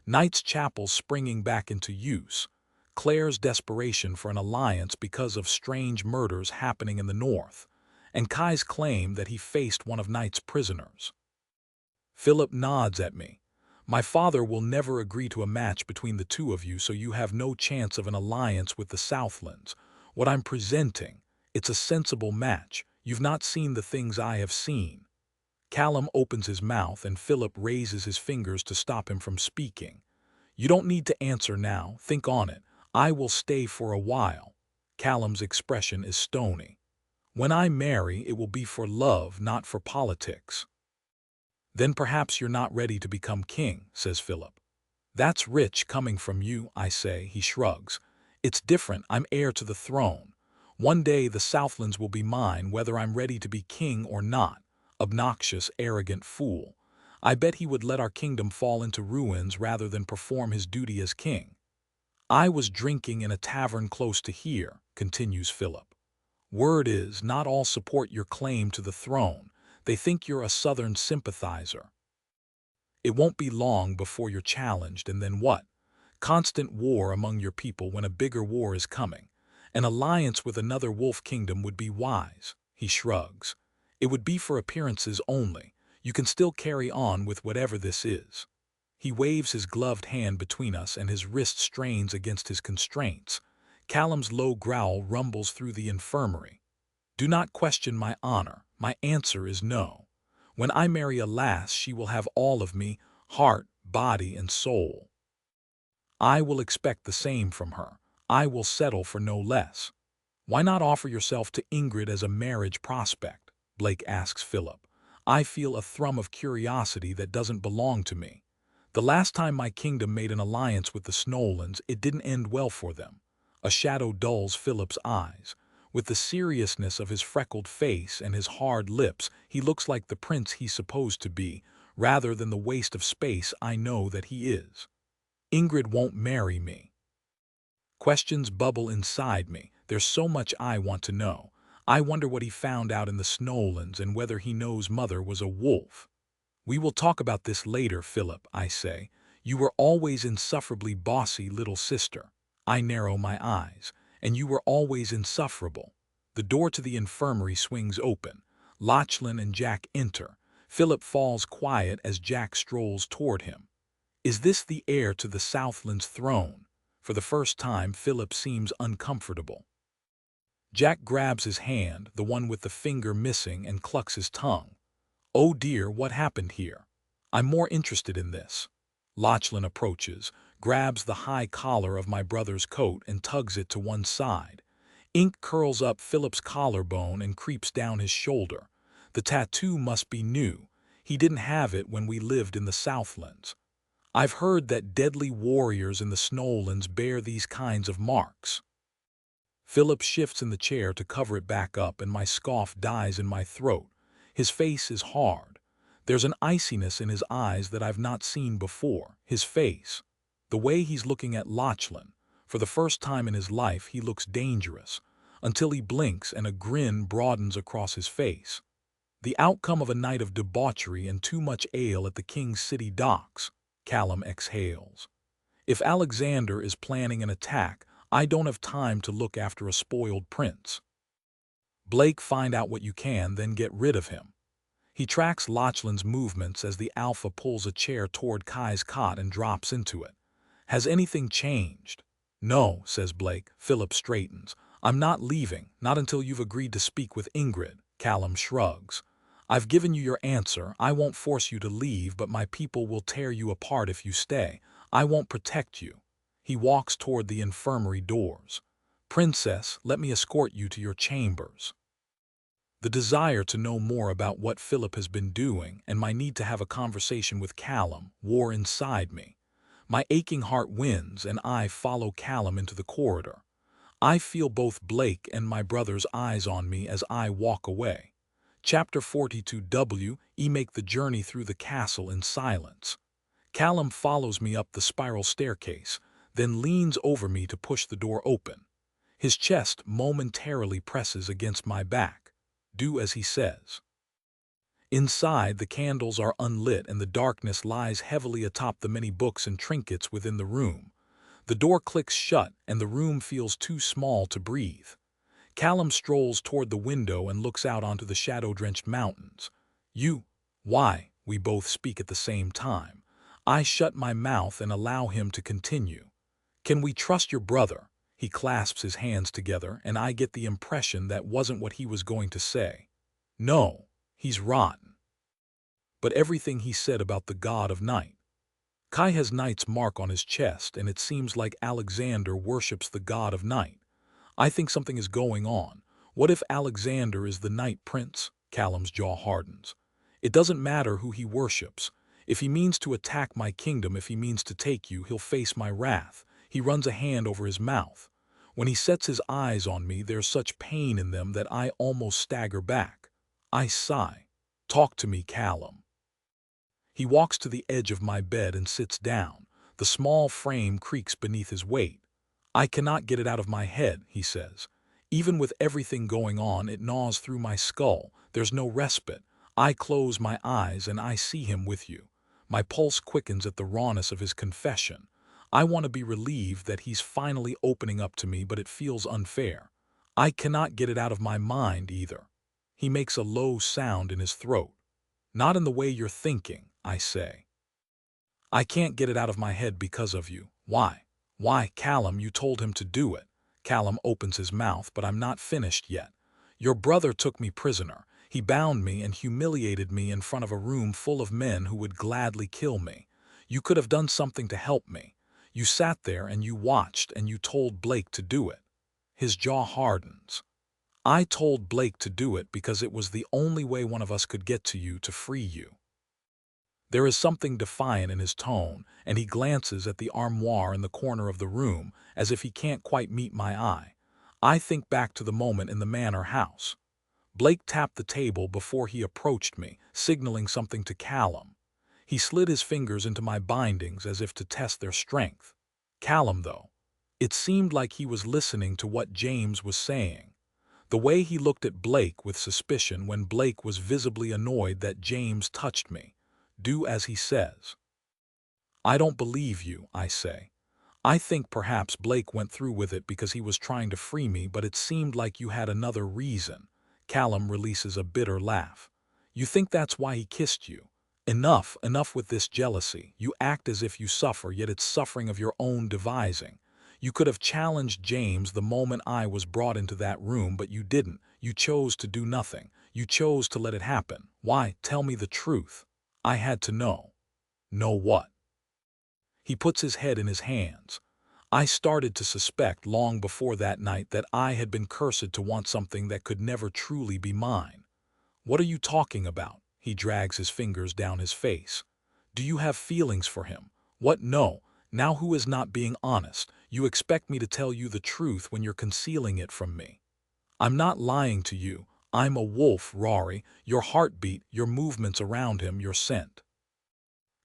Knight's Chapel springing back into use, Claire's desperation for an alliance because of strange murders happening in the north, and Kai's claim that he faced one of Knight's prisoners. Philip nods at me. My father will never agree to a match between the two of you, so you have no chance of an alliance with the Southlands. What I'm presenting, it's a sensible match. You've not seen the things I have seen. Callum opens his mouth and Philip raises his fingers to stop him from speaking. You don't need to answer now. Think on it. I will stay for a while. Callum's expression is stony. When I marry, it will be for love, not for politics. Then perhaps you're not ready to become king, says Philip. That's rich coming from you, I say. He shrugs. It's different. I'm heir to the throne. One day the Southlands will be mine, whether I'm ready to be king or not. Obnoxious, arrogant fool. I bet he would let our kingdom fall into ruins rather than perform his duty as king. I was drinking in a tavern close to here, continues Philip. Word is, not all support your claim to the throne. They think you're a Southern sympathizer. It won't be long before you're challenged, and then what? Constant war among your people when a bigger war is coming. An alliance with another wolf kingdom would be wise, he shrugs. It would be for appearances only. You can still carry on with whatever this is. He waves his gloved hand between us and his wrist strains against his constraints. Callum's low growl rumbles through the infirmary. Do not question my honor. My answer is no. When I marry a lass, she will have all of me, heart, body, and soul. I will expect the same from her. I will settle for no less. Why not offer yourself to Ingrid as a marriage prospect? Blake asks Philip. I feel a thrum of curiosity that doesn't belong to me. The last time my kingdom made an alliance with the Snowlands, it didn't end well for them. A shadow dulls Philip's eyes. With the seriousness of his freckled face and his hard lips, he looks like the prince he's supposed to be, rather than the waste of space I know that he is. Ingrid won't marry me. Questions bubble inside me. There's so much I want to know. I wonder what he found out in the Snowlands and whether he knows Mother was a wolf. We will talk about this later, Philip, I say. You were always insufferably bossy, little sister. I narrow my eyes. And you were always insufferable. The door to the infirmary swings open. Lachlan and Jack enter. Philip falls quiet as Jack strolls toward him. Is this the heir to the Southlands throne? For the first time, Philip seems uncomfortable. Jack grabs his hand, the one with the finger missing, and clucks his tongue. Oh dear, what happened here? I'm more interested in this. Lachlan approaches, grabs the high collar of my brother's coat and tugs it to one side. Ink curls up Philip's collarbone and creeps down his shoulder. The tattoo must be new. He didn't have it when we lived in the Southlands. I've heard that deadly warriors in the Snowlands bear these kinds of marks. Philip shifts in the chair to cover it back up, and my scoff dies in my throat. His face is hard. There's an iciness in his eyes that I've not seen before. His face, the way he's looking at Lachlan. For the first time in his life, he looks dangerous, until he blinks and a grin broadens across his face. The outcome of a night of debauchery and too much ale at the King's City docks, Callum exhales. If Alexander is planning an attack, I don't have time to look after a spoiled prince. Blake, find out what you can, then get rid of him. He tracks Lachlan's movements as the alpha pulls a chair toward Kai's cot and drops into it. Has anything changed? No, says Blake. Philip straightens. I'm not leaving, not until you've agreed to speak with Ingrid. Callum shrugs. I've given you your answer. I won't force you to leave, but my people will tear you apart if you stay. I won't protect you. He walks toward the infirmary doors. Princess, let me escort you to your chambers. The desire to know more about what Philip has been doing and my need to have a conversation with Callum war inside me. My aching heart wins, and I follow Callum into the corridor. I feel both Blake and my brother's eyes on me as I walk away. Chapter 42. We make the journey through the castle in silence. Callum follows me up the spiral staircase, then leans over me to push the door open. His chest momentarily presses against my back. Do as he says. Inside, the candles are unlit and the darkness lies heavily atop the many books and trinkets within the room. The door clicks shut and the room feels too small to breathe. Callum strolls toward the window and looks out onto the shadow-drenched mountains. Why? We both speak at the same time. I shut my mouth and allow him to continue. Can we trust your brother? He clasps his hands together, and I get the impression that wasn't what he was going to say. No, he's rotten. But everything he said about the god of night. Kai has Knight's mark on his chest, and it seems like Alexander worships the god of night. I think something is going on. What if Alexander is the Night Prince? Callum's jaw hardens. It doesn't matter who he worships. If he means to attack my kingdom, if he means to take you, he'll face my wrath. He runs a hand over his mouth. When he sets his eyes on me, there's such pain in them that I almost stagger back. I sigh. Talk to me, Callum. He walks to the edge of my bed and sits down. The small frame creaks beneath his weight. I cannot get it out of my head, he says. Even with everything going on, it gnaws through my skull. There's no respite. I close my eyes and I see him with you. My pulse quickens at the rawness of his confession. I want to be relieved that he's finally opening up to me, but it feels unfair. I cannot get it out of my mind either. He makes a low sound in his throat. Not in the way you're thinking, I say. I can't get it out of my head because of you. Why? Why, Callum, you told him to do it. Callum opens his mouth, but I'm not finished yet. Your brother took me prisoner. He bound me and humiliated me in front of a room full of men who would gladly kill me. You could have done something to help me. You sat there and you watched and you told Blake to do it. His jaw hardens. I told Blake to do it because it was the only way one of us could get to you to free you. There is something defiant in his tone, and he glances at the armoire in the corner of the room as if he can't quite meet my eye. I think back to the moment in the manor house. Blake tapped the table before he approached me, signaling something to Callum. He slid his fingers into my bindings as if to test their strength. Callum, though, it seemed like he was listening to what James was saying. The way he looked at Blake with suspicion when Blake was visibly annoyed that James touched me. Do as he says. I don't believe you, I say. I think perhaps Blake went through with it because he was trying to free me, but it seemed like you had another reason. Callum releases a bitter laugh. You think that's why he kissed you? Enough with this jealousy. You act as if you suffer, yet it's suffering of your own devising. You could have challenged James the moment I was brought into that room, but you didn't. You chose to do nothing. You chose to let it happen. Why? Tell me the truth. I had to know. Know what? He puts his head in his hands. I started to suspect long before that night that I had been cursed to want something that could never truly be mine. What are you talking about? He drags his fingers down his face. Do you have feelings for him? What? No. Now who is not being honest? You expect me to tell you the truth when you're concealing it from me. I'm not lying to you. I'm a wolf, Rory. Your heartbeat, your movements around him, your scent.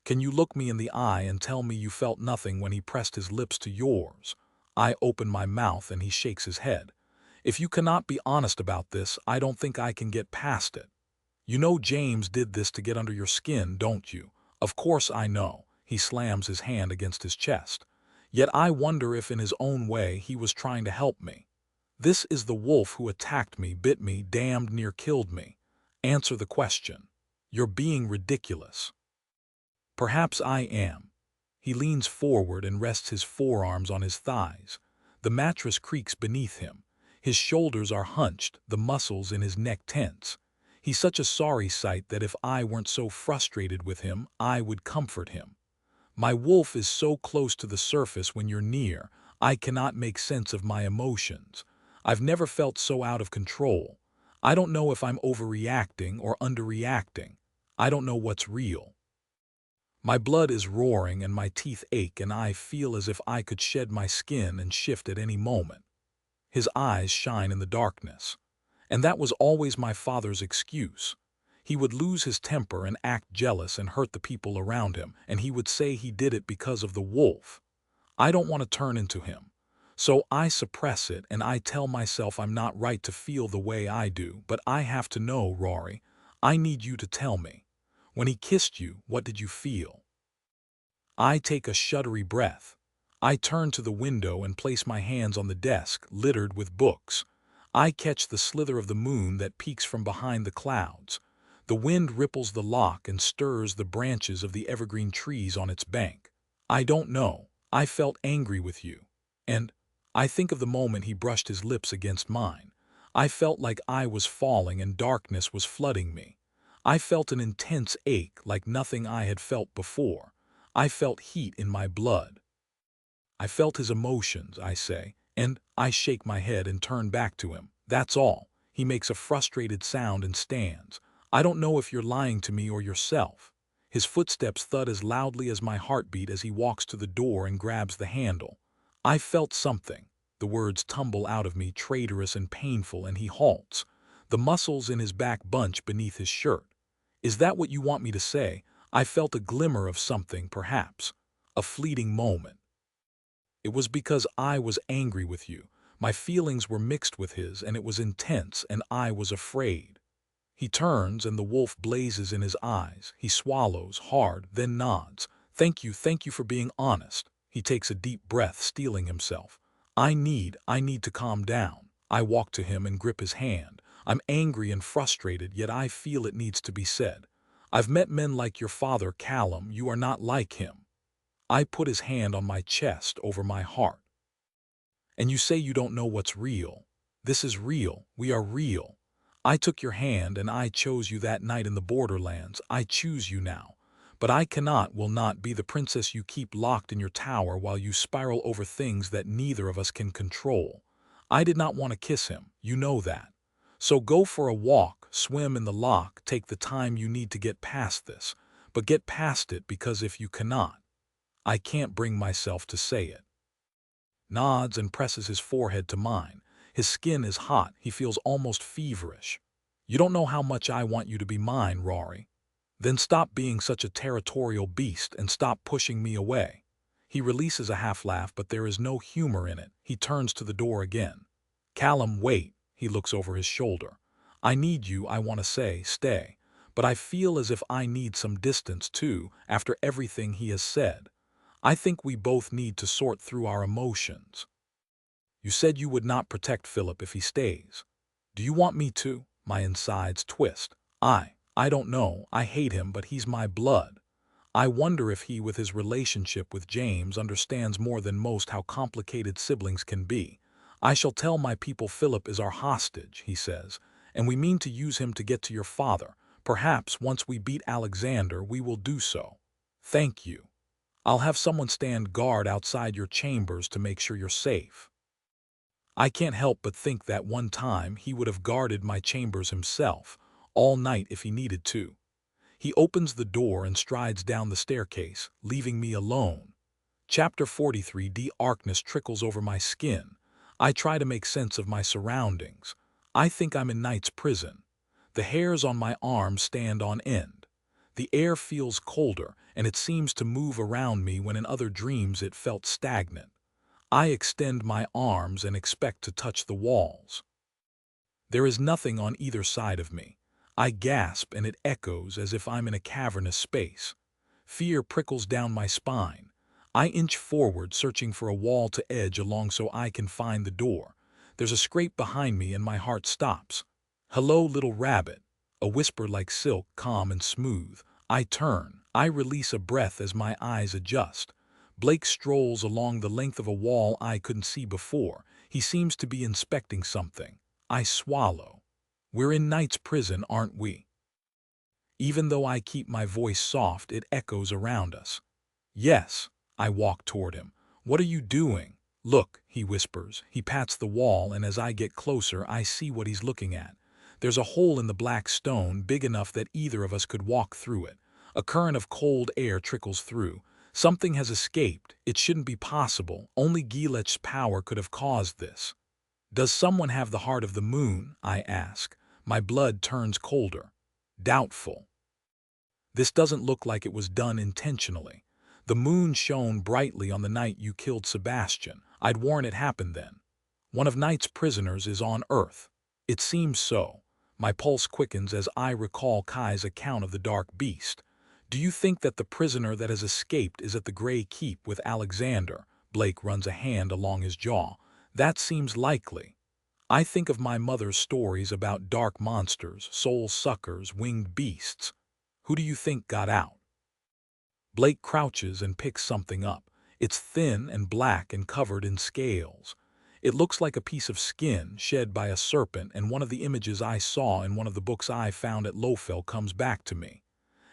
Can you look me in the eye and tell me you felt nothing when he pressed his lips to yours? I open my mouth and he shakes his head. If you cannot be honest about this, I don't think I can get past it. You know James did this to get under your skin, don't you? Of course I know. He slams his hand against his chest. Yet I wonder if in his own way he was trying to help me. This is the wolf who attacked me, bit me, damned near killed me. Answer the question. You're being ridiculous. Perhaps I am. He leans forward and rests his forearms on his thighs. The mattress creaks beneath him. His shoulders are hunched, the muscles in his neck tense. He's such a sorry sight that if I weren't so frustrated with him, I would comfort him. My wolf is so close to the surface when you're near, I cannot make sense of my emotions. I've never felt so out of control. I don't know if I'm overreacting or underreacting. I don't know what's real. My blood is roaring and my teeth ache and I feel as if I could shed my skin and shift at any moment. His eyes shine in the darkness. And that was always my father's excuse. He would lose his temper and act jealous and hurt the people around him, and he would say he did it because of the wolf. I don't want to turn into him. So I suppress it and I tell myself I'm not right to feel the way I do, but I have to know, Rory. I need you to tell me. When he kissed you, what did you feel? I take a shuddery breath. I turn to the window and place my hands on the desk, littered with books. I catch the slither of the moon that peeks from behind the clouds. The wind ripples the lock and stirs the branches of the evergreen trees on its bank. I don't know. I felt angry with you. And I think of the moment he brushed his lips against mine. I felt like I was falling and darkness was flooding me. I felt an intense ache like nothing I had felt before. I felt heat in my blood. I felt his emotions, I say, and I shake my head and turn back to him. That's all. He makes a frustrated sound and stands. I don't know if you're lying to me or yourself. His footsteps thud as loudly as my heartbeat as he walks to the door and grabs the handle. I felt something. The words tumble out of me, traitorous and painful, and he halts. The muscles in his back bunch beneath his shirt. Is that what you want me to say? I felt a glimmer of something, perhaps. A fleeting moment. It was because I was angry with you. My feelings were mixed with his, and it was intense, and I was afraid. He turns, and the wolf blazes in his eyes. He swallows hard, then nods. Thank you for being honest. He takes a deep breath, steeling himself. I need to calm down. I walk to him and grip his hand. I'm angry and frustrated, yet I feel it needs to be said. I've met men like your father, Callum. You are not like him. I put his hand on my chest over my heart. And you say you don't know what's real. This is real. We are real. I took your hand and I chose you that night in the borderlands. I choose you now. But I will not be the princess you keep locked in your tower while you spiral over things that neither of us can control. I did not want to kiss him. You know that. So go for a walk, swim in the loch, take the time you need to get past this. But get past it, because if you cannot, I can't bring myself to say it. Nods and presses his forehead to mine. His skin is hot. He feels almost feverish. You don't know how much I want you to be mine, Rory. Then stop being such a territorial beast and stop pushing me away. He releases a half laugh, but there is no humor in it. He turns to the door again. Callum, wait. He looks over his shoulder. I need you, I want to say, stay. But I feel as if I need some distance too, after everything he has said. I think we both need to sort through our emotions. You said you would not protect Philip if he stays. Do you want me to? My insides twist. I don't know. I hate him, but he's my blood. I wonder if he, with his relationship with James, understands more than most how complicated siblings can be. I shall tell my people Philip is our hostage, he says, and we mean to use him to get to your father. Perhaps once we beat Alexander, we will do so. Thank you. I'll have someone stand guard outside your chambers to make sure you're safe." I can't help but think that one time he would have guarded my chambers himself, all night if he needed to. He opens the door and strides down the staircase, leaving me alone. Chapter 43. Darkness trickles over my skin. I try to make sense of my surroundings. I think I'm in Night's prison. The hairs on my arms stand on end. The air feels colder, and it seems to move around me when in other dreams it felt stagnant. I extend my arms and expect to touch the walls. There is nothing on either side of me. I gasp and it echoes as if I'm in a cavernous space. Fear prickles down my spine. I inch forward, searching for a wall to edge along so I can find the door. There's a scrape behind me and my heart stops. "Hello, little rabbit." A whisper like silk, calm and smooth. I turn. I release a breath as my eyes adjust. Blake strolls along the length of a wall I couldn't see before. He seems to be inspecting something. I swallow. "We're in Night's prison, aren't we?" Even though I keep my voice soft, it echoes around us. "Yes." I walk toward him. "What are you doing?" "Look," he whispers. He pats the wall, and as I get closer, I see what he's looking at. There's a hole in the black stone big enough that either of us could walk through it. A current of cold air trickles through. Something has escaped. It shouldn't be possible. Only Gilech's power could have caused this. "Does someone have the heart of the moon?" I ask. My blood turns colder. Doubtful. This doesn't look like it was done intentionally. The moon shone brightly on the night you killed Sebastian. I'd worn it happened then. One of Night's prisoners is on Earth. It seems so. My pulse quickens as I recall Kai's account of the dark beast. "Do you think that the prisoner that has escaped is at the Grey Keep with Alexander?" Blake runs a hand along his jaw. "That seems likely. I think of my mother's stories about dark monsters, soul suckers, winged beasts. Who do you think got out?" Blake crouches and picks something up. It's thin and black and covered in scales. It looks like a piece of skin shed by a serpent, and one of the images I saw in one of the books I found at Lofel comes back to me.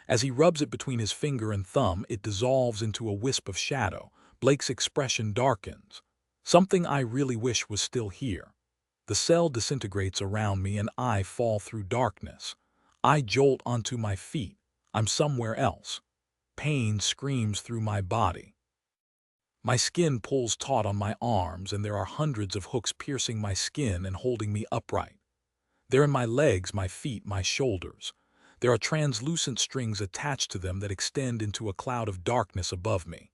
As he rubs it between his finger and thumb, it dissolves into a wisp of shadow. Blake's expression darkens. "Something I really wish was still here." The cell disintegrates around me and I fall through darkness. I jolt onto my feet. I'm somewhere else. Pain screams through my body. My skin pulls taut on my arms, and there are hundreds of hooks piercing my skin and holding me upright. They're in my legs, my feet, my shoulders. There are translucent strings attached to them that extend into a cloud of darkness above me.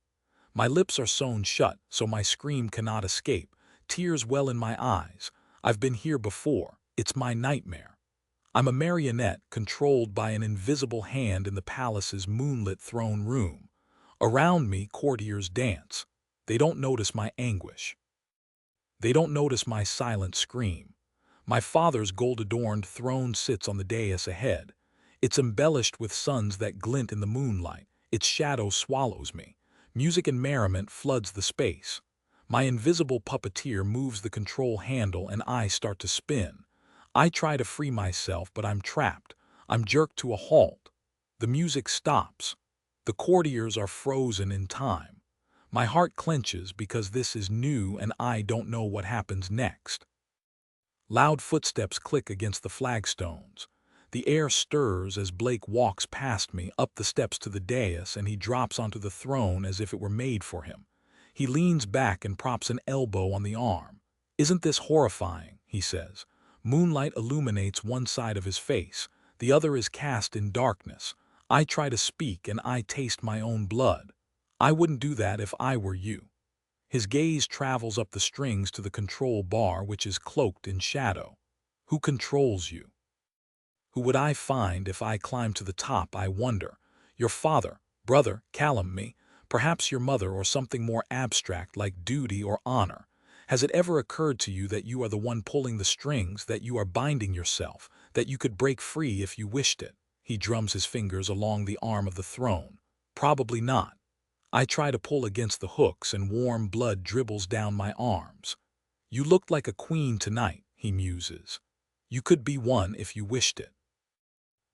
My lips are sewn shut, so my scream cannot escape. Tears well in my eyes. I've been here before. It's my nightmare. I'm a marionette controlled by an invisible hand in the palace's moonlit throne room. Around me, courtiers dance. They don't notice my anguish. They don't notice my silent scream. My father's gold-adorned throne sits on the dais ahead. It's embellished with suns that glint in the moonlight. Its shadow swallows me. Music and merriment floods the space. My invisible puppeteer moves the control handle and I start to spin. I try to free myself, but I'm trapped. I'm jerked to a halt. The music stops. The courtiers are frozen in time. My heart clenches because this is new and I don't know what happens next. Loud footsteps click against the flagstones. The air stirs as Blake walks past me up the steps to the dais, and he drops onto the throne as if it were made for him. He leans back and props an elbow on the arm. "Isn't this horrifying?" he says. Moonlight illuminates one side of his face. The other is cast in darkness. I try to speak and I taste my own blood. "I wouldn't do that if I were you." His gaze travels up the strings to the control bar, which is cloaked in shadow. "Who controls you?" Who would I find if I climbed to the top, I wonder? Your father, brother, Callum, me, perhaps your mother, or something more abstract like duty or honor. Has it ever occurred to you that you are the one pulling the strings, that you are binding yourself, that you could break free if you wished it? He drums his fingers along the arm of the throne. Probably not. I try to pull against the hooks and warm blood dribbles down my arms. "You looked like a queen tonight," he muses. "You could be one if you wished it.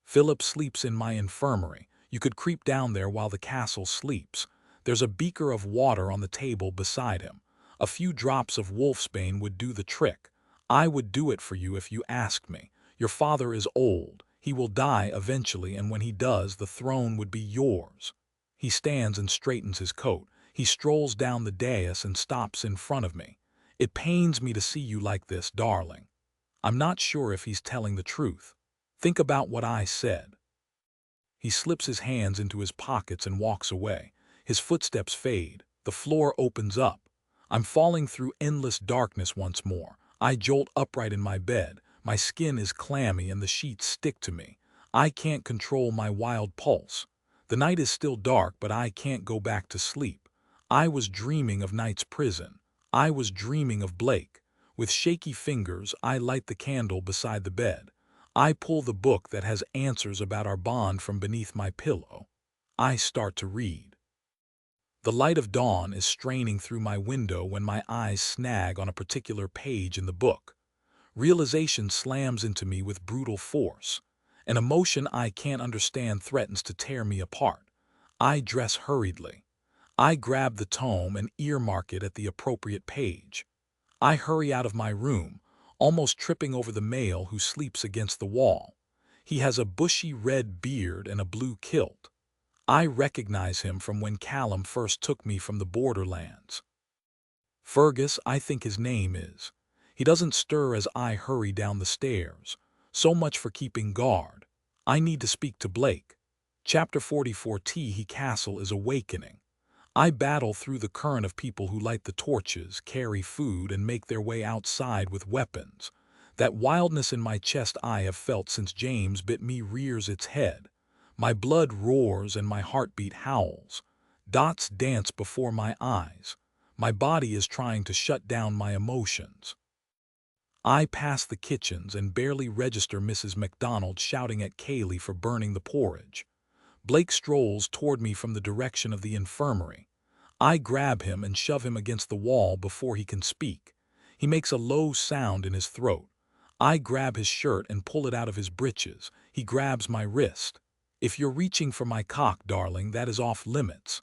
Philip sleeps in my infirmary. You could creep down there while the castle sleeps. There's a beaker of water on the table beside him. A few drops of wolfsbane would do the trick. I would do it for you if you asked me. Your father is old. He will die eventually, and when he does, the throne would be yours. He stands and straightens his coat. He strolls down the dais and stops in front of me. It pains me to see you like this, darling. I'm not sure if he's telling the truth. Think about what I said. He slips his hands into his pockets and walks away. His footsteps fade. The floor opens up. I'm falling through endless darkness once more. I jolt upright in my bed. My skin is clammy and the sheets stick to me. I can't control my wild pulse. The night is still dark, but I can't go back to sleep. I was dreaming of Night's prison. I was dreaming of Blake. With shaky fingers, I light the candle beside the bed. I pull the book that has answers about our bond from beneath my pillow. I start to read. The light of dawn is straining through my window when my eyes snag on a particular page in the book. Realization slams into me with brutal force. An emotion I can't understand threatens to tear me apart. I dress hurriedly. I grab the tome and earmark it at the appropriate page. I hurry out of my room, almost tripping over the male who sleeps against the wall. He has a bushy red beard and a blue kilt. I recognize him from when Callum first took me from the borderlands. Fergus, I think his name is. He doesn't stir as I hurry down the stairs. So much for keeping guard. I need to speak to Blake. Chapter 44 He Castle is awakening. I battle through the current of people who light the torches, carry food, and make their way outside with weapons. That wildness in my chest I have felt since James bit me rears its head. My blood roars and my heartbeat howls. Dots dance before my eyes. My body is trying to shut down my emotions. I pass the kitchens and barely register Mrs. MacDonald shouting at Kaylee for burning the porridge. Blake strolls toward me from the direction of the infirmary. I grab him and shove him against the wall before he can speak. He makes a low sound in his throat. I grab his shirt and pull it out of his breeches. He grabs my wrist. If you're reaching for my cock, darling, that is off limits.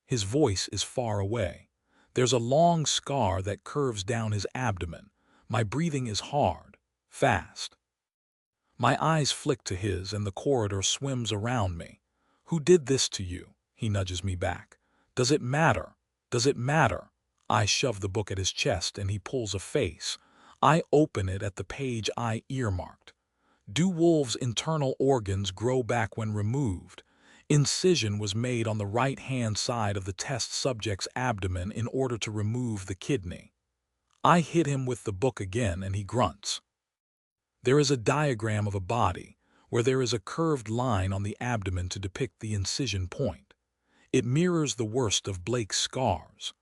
His voice is far away. There's a long scar that curves down his abdomen. My breathing is hard, fast. My eyes flick to his and the corridor swims around me. Who did this to you? He nudges me back. Does it matter? Does it matter? I shove the book at his chest and he pulls a face. I open it at the page I earmarked. Do wolves' internal organs grow back when removed? Incision was made on the right-hand side of the test subject's abdomen in order to remove the kidney. I hit him with the book again and he grunts. There is a diagram of a body, where there is a curved line on the abdomen to depict the incision point. It mirrors the worst of Blake's scars.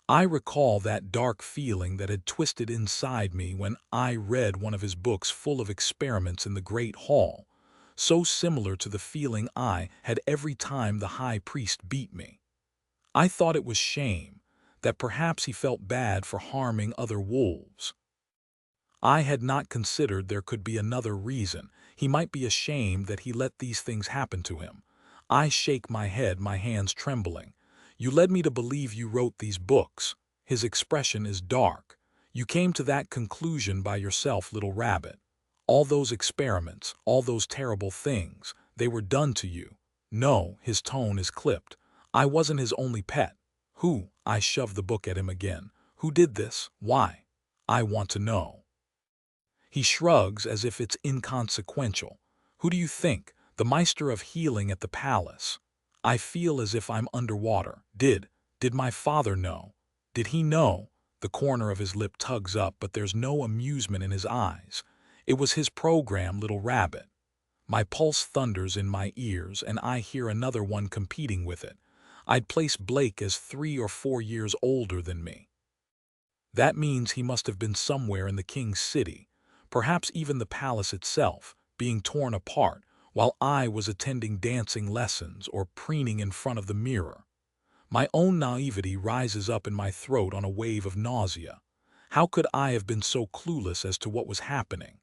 I recall that dark feeling that had twisted inside me when I read one of his books full of experiments in the Great Hall, so similar to the feeling I had every time the high priest beat me. I thought it was shame, that perhaps he felt bad for harming other wolves. I had not considered there could be another reason. He might be ashamed that he let these things happen to him. I shake my head, my hands trembling. You led me to believe you wrote these books. His expression is dark. You came to that conclusion by yourself, little rabbit. All those experiments, all those terrible things, they were done to you. No, his tone is clipped. I wasn't his only pet. Who? I shove the book at him again. Who did this? Why? I want to know. He shrugs as if it's inconsequential. Who do you think? The Meister of Healing at the palace. I feel as if I'm underwater. Did my father know? Did he know? The corner of his lip tugs up, but there's no amusement in his eyes. It was his program, little rabbit. My pulse thunders in my ears, and I hear another one competing with it. I'd place Blake as 3 or 4 years older than me. That means he must have been somewhere in the king's city, perhaps even the palace itself, being torn apart, while I was attending dancing lessons or preening in front of the mirror. My own naivety rises up in my throat on a wave of nausea. How could I have been so clueless as to what was happening?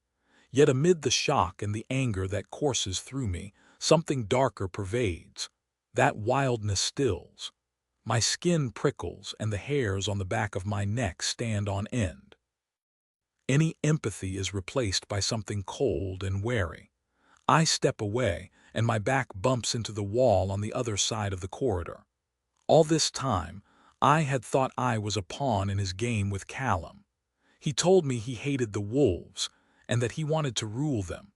Yet amid the shock and the anger that courses through me, something darker pervades. That wildness stills. My skin prickles and the hairs on the back of my neck stand on end. Any empathy is replaced by something cold and wary. I step away, and my back bumps into the wall on the other side of the corridor. All this time, I had thought I was a pawn in his game with Callum. He told me he hated the wolves, and that he wanted to rule them.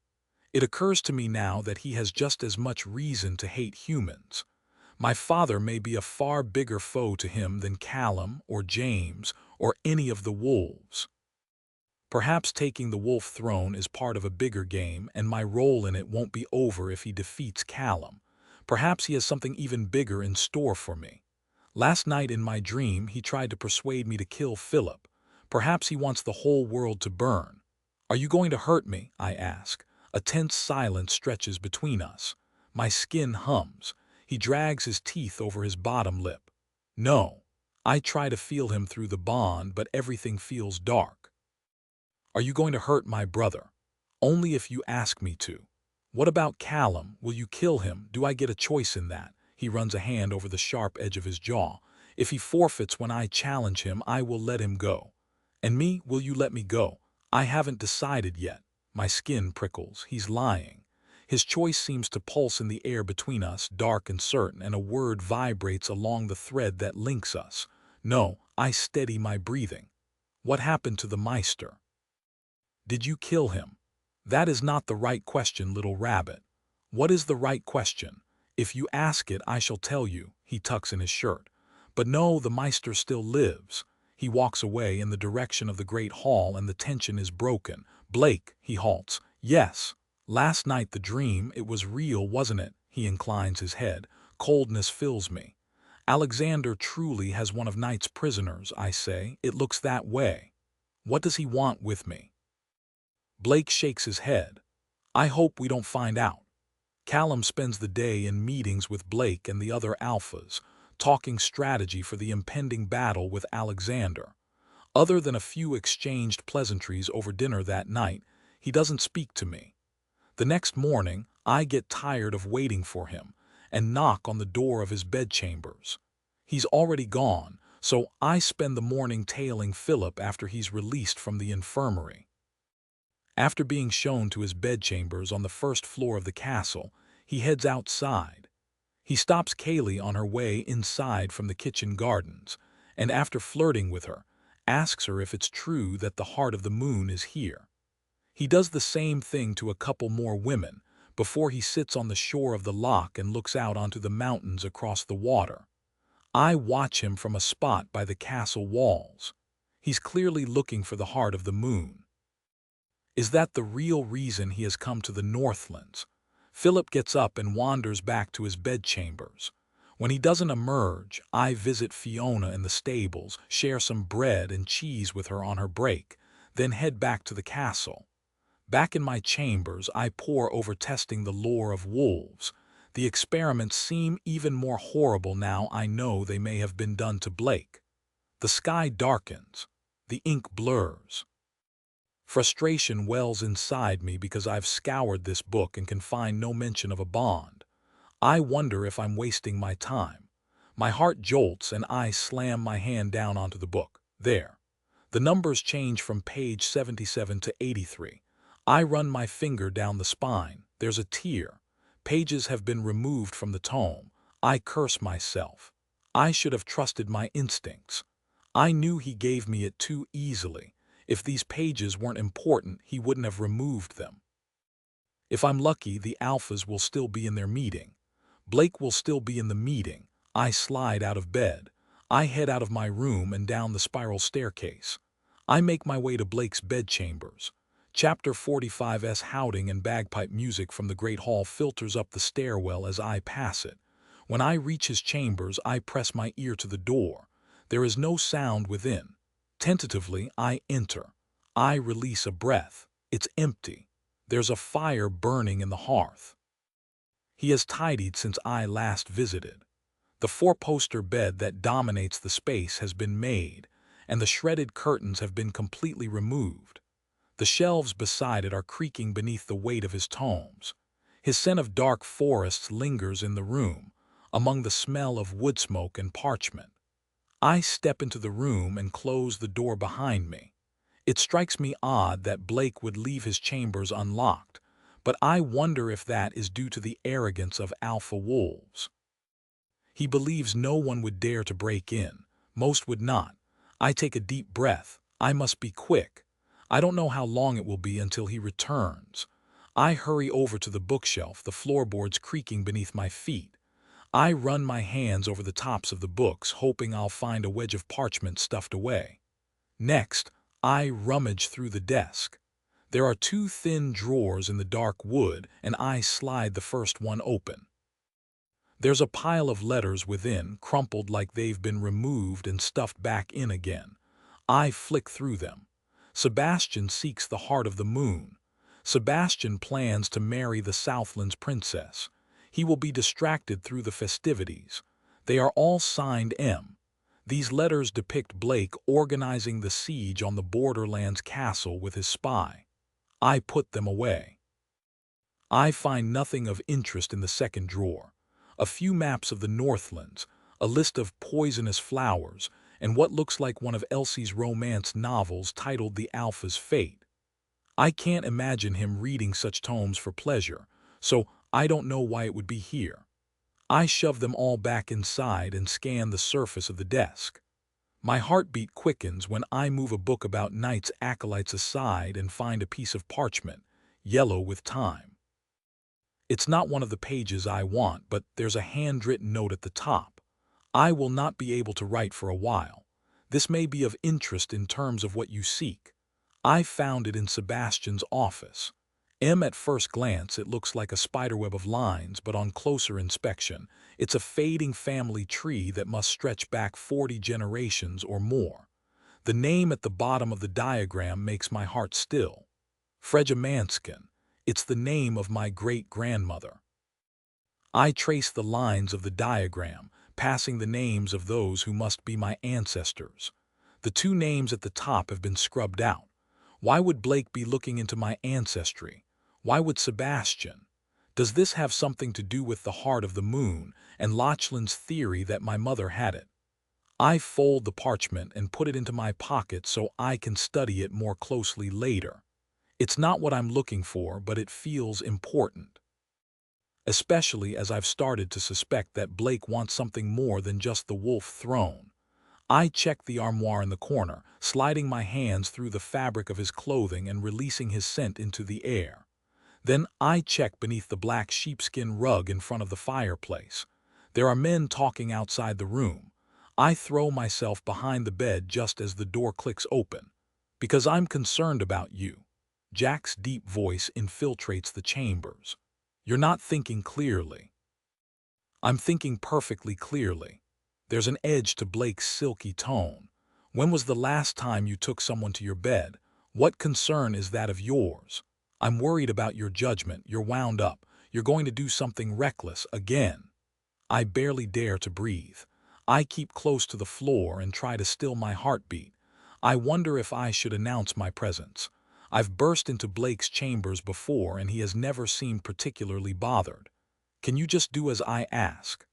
It occurs to me now that he has just as much reason to hate humans. My father may be a far bigger foe to him than Callum or James or any of the wolves. Perhaps taking the wolf throne is part of a bigger game, and my role in it won't be over if he defeats Callum. Perhaps he has something even bigger in store for me. Last night in my dream, he tried to persuade me to kill Philip. Perhaps he wants the whole world to burn. "Are you going to hurt me?" I ask. A tense silence stretches between us. My skin hums. He drags his teeth over his bottom lip. "No." I try to feel him through the bond, but everything feels dark. "Are you going to hurt my brother?" "Only if you ask me to." "What about Callum? Will you kill him? Do I get a choice in that?" He runs a hand over the sharp edge of his jaw. "If he forfeits when I challenge him, I will let him go." "And me, will you let me go?" "I haven't decided yet." My skin prickles. He's lying. His choice seems to pulse in the air between us, dark and certain, and a word vibrates along the thread that links us. "No." I steady my breathing. "What happened to the Meister?" "Did you kill him?" "That is not the right question, little rabbit." "What is the right question?" "If you ask it, I shall tell you." He tucks in his shirt. "But no, the Meister still lives." He walks away in the direction of the great hall, and the tension is broken. "Blake," he halts. "Yes." "Last night the dream, it was real, wasn't it?" He inclines his head. Coldness fills me. "Alexander truly has one of Knight's prisoners," I say. "It looks that way." "What does he want with me?" Blake shakes his head. "I hope we don't find out." Callum spends the day in meetings with Blake and the other alphas, talking strategy for the impending battle with Alexander. Other than a few exchanged pleasantries over dinner that night, he doesn't speak to me. The next morning, I get tired of waiting for him and knock on the door of his bedchambers. He's already gone, so I spend the morning tailing Philip after he's released from the infirmary. After being shown to his bedchambers on the first floor of the castle, he heads outside. He stops Kaylee on her way inside from the kitchen gardens, and after flirting with her, asks her if it's true that the Heart of the Moon is here. He does the same thing to a couple more women before he sits on the shore of the loch and looks out onto the mountains across the water. I watch him from a spot by the castle walls. He's clearly looking for the Heart of the Moon. Is that the real reason he has come to the Northlands? Philip gets up and wanders back to his bedchambers. When he doesn't emerge, I visit Fiona in the stables, share some bread and cheese with her on her break, then head back to the castle. Back in my chambers, I pore over testing the lore of wolves. The experiments seem even more horrible now I know they may have been done to Blake. The sky darkens. The ink blurs. Frustration wells inside me because I've scoured this book and can find no mention of a bond. I wonder if I'm wasting my time. My heart jolts and I slam my hand down onto the book. There. The numbers change from page 77 to 83. I run my finger down the spine. There's a tear. Pages have been removed from the tome. I curse myself. I should have trusted my instincts. I knew he gave me it too easily. If these pages weren't important, he wouldn't have removed them. If I'm lucky, the alphas will still be in their meeting. Blake will still be in the meeting. I slide out of bed. I head out of my room and down the spiral staircase. I make my way to Blake's bedchambers. Chapter 45's howling and bagpipe music from the great hall filters up the stairwell as I pass it. When I reach his chambers, I press my ear to the door. There is no sound within. Tentatively, I enter. I release a breath. It's empty. There's a fire burning in the hearth. He has tidied since I last visited. The four-poster bed that dominates the space has been made, and the shredded curtains have been completely removed. The shelves beside it are creaking beneath the weight of his tomes. His scent of dark forests lingers in the room. among the smell of wood smoke and parchment. I step into the room and close the door behind me. It strikes me odd that Blake would leave his chambers unlocked, but I wonder if that is due to the arrogance of alpha wolves. He believes no one would dare to break in. Most would not. I take a deep breath. I must be quick. I don't know how long it will be until he returns. I hurry over to the bookshelf, the floorboards creaking beneath my feet. I run my hands over the tops of the books, hoping I'll find a wedge of parchment stuffed away. Next, I rummage through the desk. There are two thin drawers in the dark wood, and I slide the first one open. There's a pile of letters within, crumpled like they've been removed and stuffed back in again. I flick through them. Sebastian seeks the heart of the moon. Sebastian plans to marry the Southland's princess. He will be distracted through the festivities. They are all signed M. These letters depict Blake organizing the siege on the Borderlands castle with his spy. I put them away. I find nothing of interest in the second drawer. A few maps of the Northlands, a list of poisonous flowers, and what looks like one of Elsie's romance novels titled The Alpha's Fate. I can't imagine him reading such tomes for pleasure, so I don't know why it would be here. I shove them all back inside and scan the surface of the desk. My heartbeat quickens when I move a book about knights acolytes aside and find a piece of parchment, yellow with time. It's not one of the pages I want, but there's a handwritten note at the top. I will not be able to write for a while. This may be of interest in terms of what you seek. I found it in Sebastian's office. At first glance, it looks like a spiderweb of lines, but on closer inspection, it's a fading family tree that must stretch back 40 generations or more. The name at the bottom of the diagram makes my heart still. Frejamanskin. It's the name of my great-grandmother. I trace the lines of the diagram, passing the names of those who must be my ancestors. The two names at the top have been scrubbed out. Why would Blake be looking into my ancestry? Why would Sebastian? Does this have something to do with the heart of the moon and Lachlan's theory that my mother had it? I fold the parchment and put it into my pocket so I can study it more closely later. It's not what I'm looking for, but it feels important. Especially as I've started to suspect that Blake wants something more than just the wolf throne. I check the armoire in the corner, sliding my hands through the fabric of his clothing and releasing his scent into the air. Then I check beneath the black sheepskin rug in front of the fireplace. There are men talking outside the room. I throw myself behind the bed just as the door clicks open. Because I'm concerned about you. Jack's deep voice infiltrates the chambers. You're not thinking clearly. I'm thinking perfectly clearly. There's an edge to Blake's silky tone. When was the last time you took someone to your bed? What concern is that of yours? I'm worried about your judgment. You're wound up. You're going to do something reckless again. I barely dare to breathe. I keep close to the floor and try to still my heartbeat. I wonder if I should announce my presence. I've burst into Blake's chambers before and he has never seemed particularly bothered. Can you just do as I ask?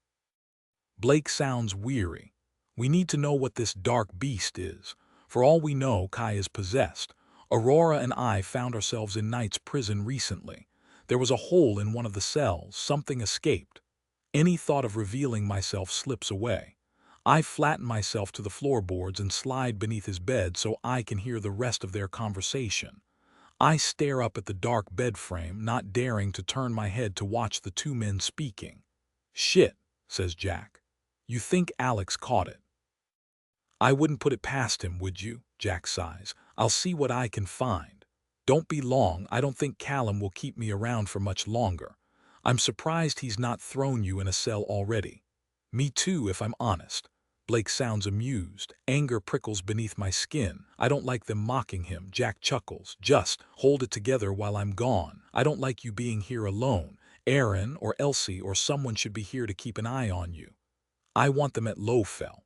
Blake sounds weary. We need to know what this dark beast is. For all we know, Kai is possessed. Aurora and I found ourselves in Knight's prison recently. There was a hole in one of the cells. Something escaped. Any thought of revealing myself slips away. I flatten myself to the floorboards and slide beneath his bed so I can hear the rest of their conversation. I stare up at the dark bed frame, not daring to turn my head to watch the two men speaking. "Shit," says Jack. "You think Alex caught it?" "I wouldn't put it past him, would you?" Jack sighs. "I'll see what I can find. Don't be long. I don't think Callum will keep me around for much longer. I'm surprised he's not thrown you in a cell already." "Me too, if I'm honest." Blake sounds amused. Anger prickles beneath my skin. I don't like them mocking him. Jack chuckles. "Just hold it together while I'm gone. I don't like you being here alone. Auren or Elsie or someone should be here to keep an eye on you. I want them at Lowfell.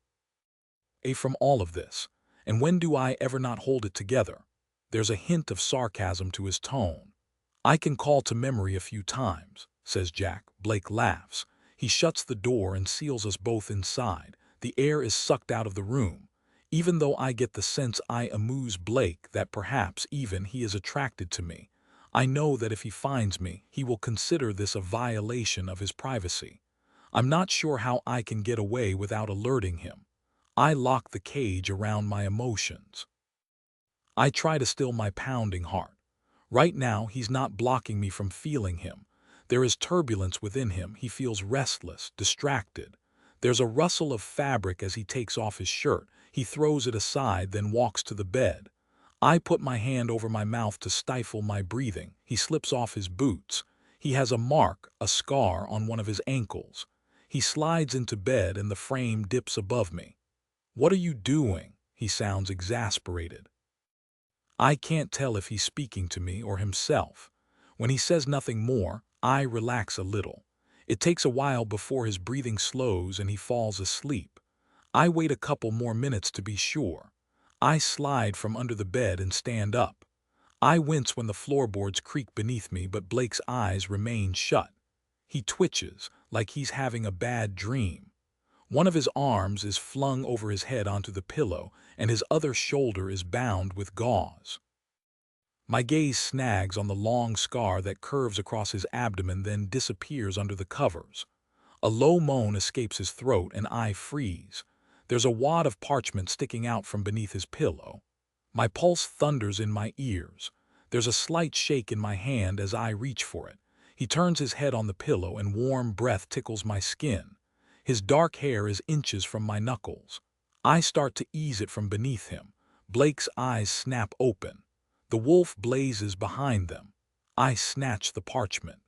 From all of this. And when do I ever not hold it together?" There's a hint of sarcasm to his tone. "I can call to memory a few times," says Jack. Blake laughs. He shuts the door and seals us both inside. The air is sucked out of the room. Even though I get the sense I amuse Blake, that perhaps even he is attracted to me, I know that if he finds me, he will consider this a violation of his privacy. I'm not sure how I can get away without alerting him. I lock the cage around my emotions. I try to still my pounding heart. Right now, he's not blocking me from feeling him. There is turbulence within him. He feels restless, distracted. There's a rustle of fabric as he takes off his shirt. He throws it aside, then walks to the bed. I put my hand over my mouth to stifle my breathing. He slips off his boots. He has a mark, a scar on one of his ankles. He slides into bed and the frame dips above me. "What are you doing?" He sounds exasperated. I can't tell if he's speaking to me or himself. When he says nothing more, I relax a little. It takes a while before his breathing slows and he falls asleep. I wait a couple more minutes to be sure. I slide from under the bed and stand up. I wince when the floorboards creak beneath me, but Blake's eyes remain shut. He twitches, like he's having a bad dream. One of his arms is flung over his head onto the pillow, and his other shoulder is bound with gauze. My gaze snags on the long scar that curves across his abdomen, then disappears under the covers. A low moan escapes his throat, and I freeze. There's a wad of parchment sticking out from beneath his pillow. My pulse thunders in my ears. There's a slight shake in my hand as I reach for it. He turns his head on the pillow, and warm breath tickles my skin. His dark hair is inches from my knuckles. I start to ease it from beneath him. Blake's eyes snap open. The wolf blazes behind them. I snatch the parchment.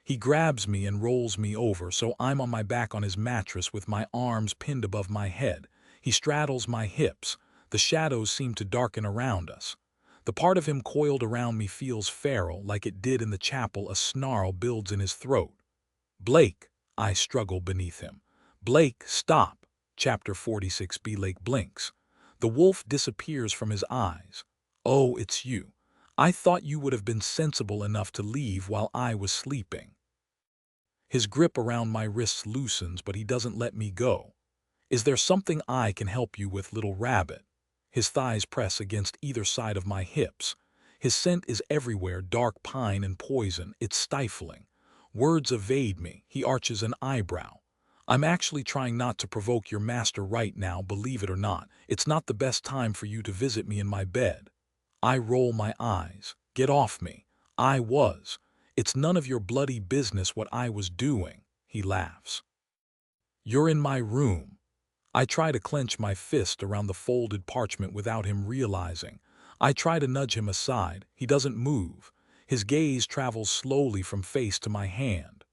He grabs me and rolls me over, so I'm on my back on his mattress with my arms pinned above my head. He straddles my hips. The shadows seem to darken around us. The part of him coiled around me feels feral, like it did in the chapel. A snarl builds in his throat. "Blake," I struggle beneath him. "Blake, stop." Chapter 46. Blake blinks. The wolf disappears from his eyes. "Oh, it's you. I thought you would have been sensible enough to leave while I was sleeping." His grip around my wrists loosens, but he doesn't let me go. "Is there something I can help you with, little rabbit?" His thighs press against either side of my hips. His scent is everywhere, dark pine and poison. It's stifling. Words evade me. He arches an eyebrow. "I'm actually trying not to provoke your master right now, believe it or not. It's not the best time for you to visit me in my bed." I roll my eyes. "Get off me." "I was. It's none of your bloody business what I was doing." He laughs. "You're in my room." I try to clench my fist around the folded parchment without him realizing. I try to nudge him aside. He doesn't move. His gaze travels slowly from face to my hand.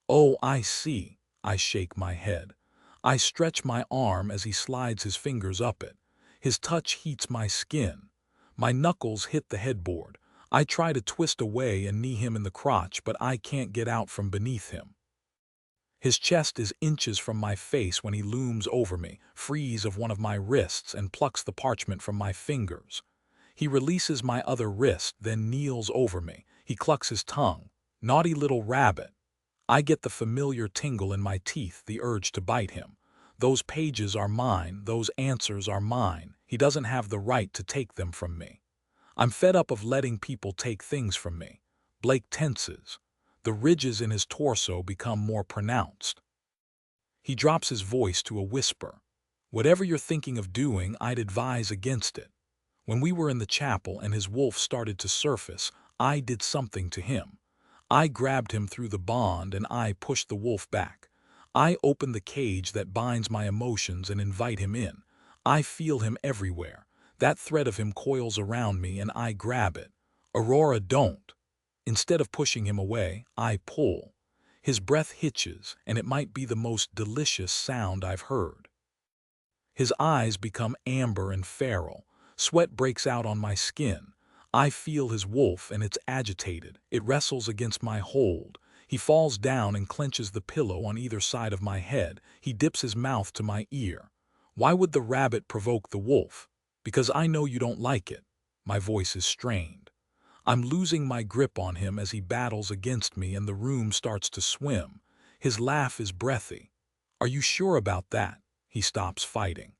"Oh, I see." I shake my head. I stretch my arm as he slides his fingers up it. His touch heats my skin. My knuckles hit the headboard. I try to twist away and knee him in the crotch, but I can't get out from beneath him. His chest is inches from my face when he looms over me, frees of one of my wrists, and plucks the parchment from my fingers. He releases my other wrist, then kneels over me. He clucks his tongue. "Naughty little rabbit." I get the familiar tingle in my teeth, the urge to bite him. Those pages are mine, those answers are mine. He doesn't have the right to take them from me. I'm fed up of letting people take things from me. Blake tenses. The ridges in his torso become more pronounced. He drops his voice to a whisper. "Whatever you're thinking of doing, I'd advise against it." When we were in the chapel and his wolf started to surface, I did something to him. I grabbed him through the bond and I pushed the wolf back. I open the cage that binds my emotions and invite him in. I feel him everywhere. That thread of him coils around me and I grab it. "Aurora, don't." Instead of pushing him away, I pull. His breath hitches, and it might be the most delicious sound I've heard. His eyes become amber and feral. Sweat breaks out on my skin. I feel his wolf and it's agitated. It wrestles against my hold. He falls down and clenches the pillow on either side of my head. He dips his mouth to my ear. "Why would the rabbit provoke the wolf?" "Because I know you don't like it." My voice is strained. I'm losing my grip on him as he battles against me and the room starts to swim. His laugh is breathy. Are you sure about that? He stops fighting.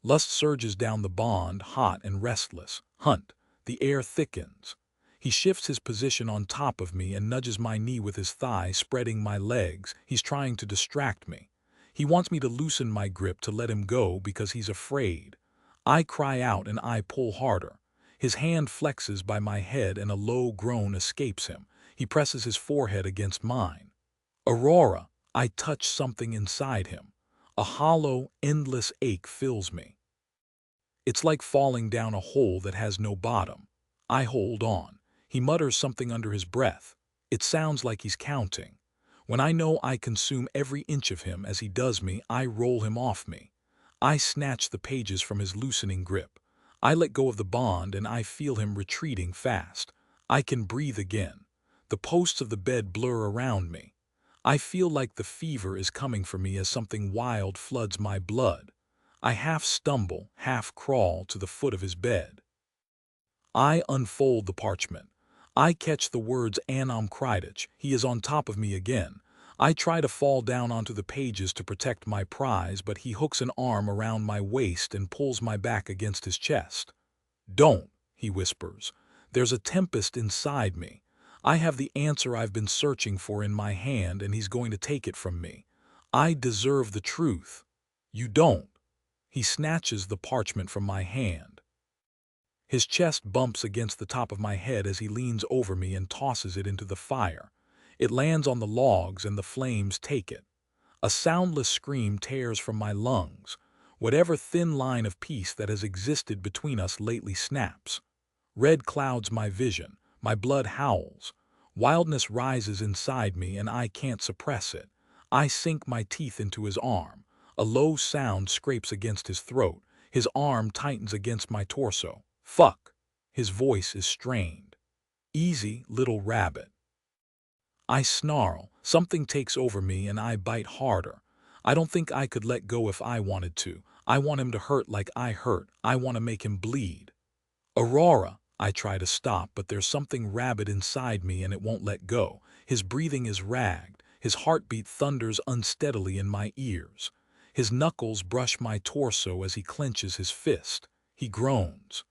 Lust surges down the bond, hot and restless. Hunt. The air thickens. He shifts his position on top of me and nudges my knee with his thigh, spreading my legs. He's trying to distract me. He wants me to loosen my grip, to let him go because he's afraid. I cry out and I pull harder. His hand flexes by my head and a low groan escapes him. He presses his forehead against mine. Aurora, I touch something inside him. A hollow, endless ache fills me. It's like falling down a hole that has no bottom. I hold on. He mutters something under his breath. It sounds like he's counting. When I know I consume every inch of him as he does me, I roll him off me. I snatch the pages from his loosening grip. I let go of the bond and I feel him retreating fast. I can breathe again. The posts of the bed blur around me. I feel like the fever is coming for me as something wild floods my blood. I half stumble, half crawl to the foot of his bed. I unfold the parchment. I catch the words Anam Kridich. He is on top of me again. I try to fall down onto the pages to protect my prize, but he hooks an arm around my waist and pulls my back against his chest. Don't, he whispers. There's a tempest inside me. I have the answer I've been searching for in my hand, and he's going to take it from me. I deserve the truth. You don't. He snatches the parchment from my hand. His chest bumps against the top of my head as he leans over me and tosses it into the fire. It lands on the logs and the flames take it. A soundless scream tears from my lungs. Whatever thin line of peace that has existed between us lately snaps. Red clouds my vision. My blood howls. Wildness rises inside me and I can't suppress it. I sink my teeth into his arm. A low sound scrapes against his throat. His arm tightens against my torso. Fuck. His voice is strained. Easy, little rabbit. I snarl. Something takes over me and I bite harder. I don't think I could let go if I wanted to. I want him to hurt like I hurt. I want to make him bleed. Aurora. I try to stop, but there's something rabid inside me and it won't let go. His breathing is ragged. His heartbeat thunders unsteadily in my ears. His knuckles brush my torso as he clenches his fist. He groans.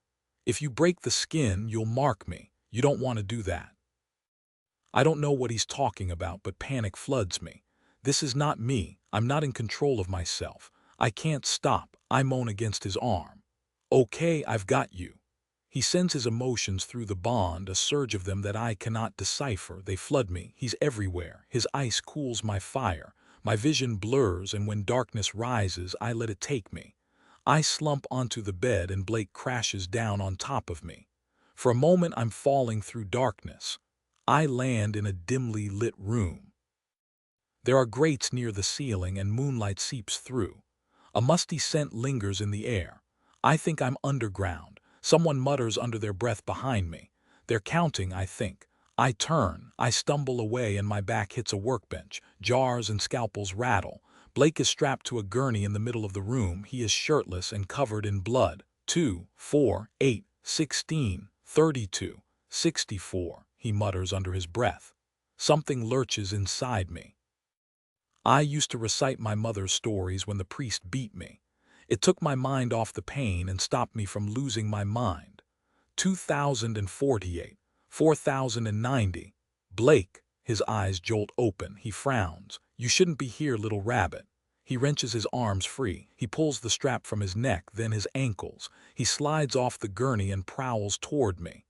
If you break the skin, you'll mark me. You don't want to do that. I don't know what he's talking about, but panic floods me. This is not me. I'm not in control of myself. I can't stop. I moan against his arm. Okay, I've got you. He sends his emotions through the bond, a surge of them that I cannot decipher. They flood me. He's everywhere. His ice cools my fire. My vision blurs, and when darkness rises, I let it take me. I slump onto the bed and Blake crashes down on top of me. For a moment, I'm falling through darkness. I land in a dimly lit room. There are grates near the ceiling and moonlight seeps through. A musty scent lingers in the air. I think I'm underground. Someone mutters under their breath behind me. They're counting, I think. I turn. I stumble away and my back hits a workbench. Jars and scalpels rattle. Blake is strapped to a gurney in the middle of the room. He is shirtless and covered in blood. 2, 4, 8, 16, 32, 64, he mutters under his breath. Something lurches inside me. I used to recite my mother's stories when the priest beat me. It took my mind off the pain and stopped me from losing my mind. 2048, 4090. Blake, his eyes jolt open. He frowns. You shouldn't be here, little rabbit. He wrenches his arms free. He pulls the strap from his neck, then his ankles. He slides off the gurney and prowls toward me.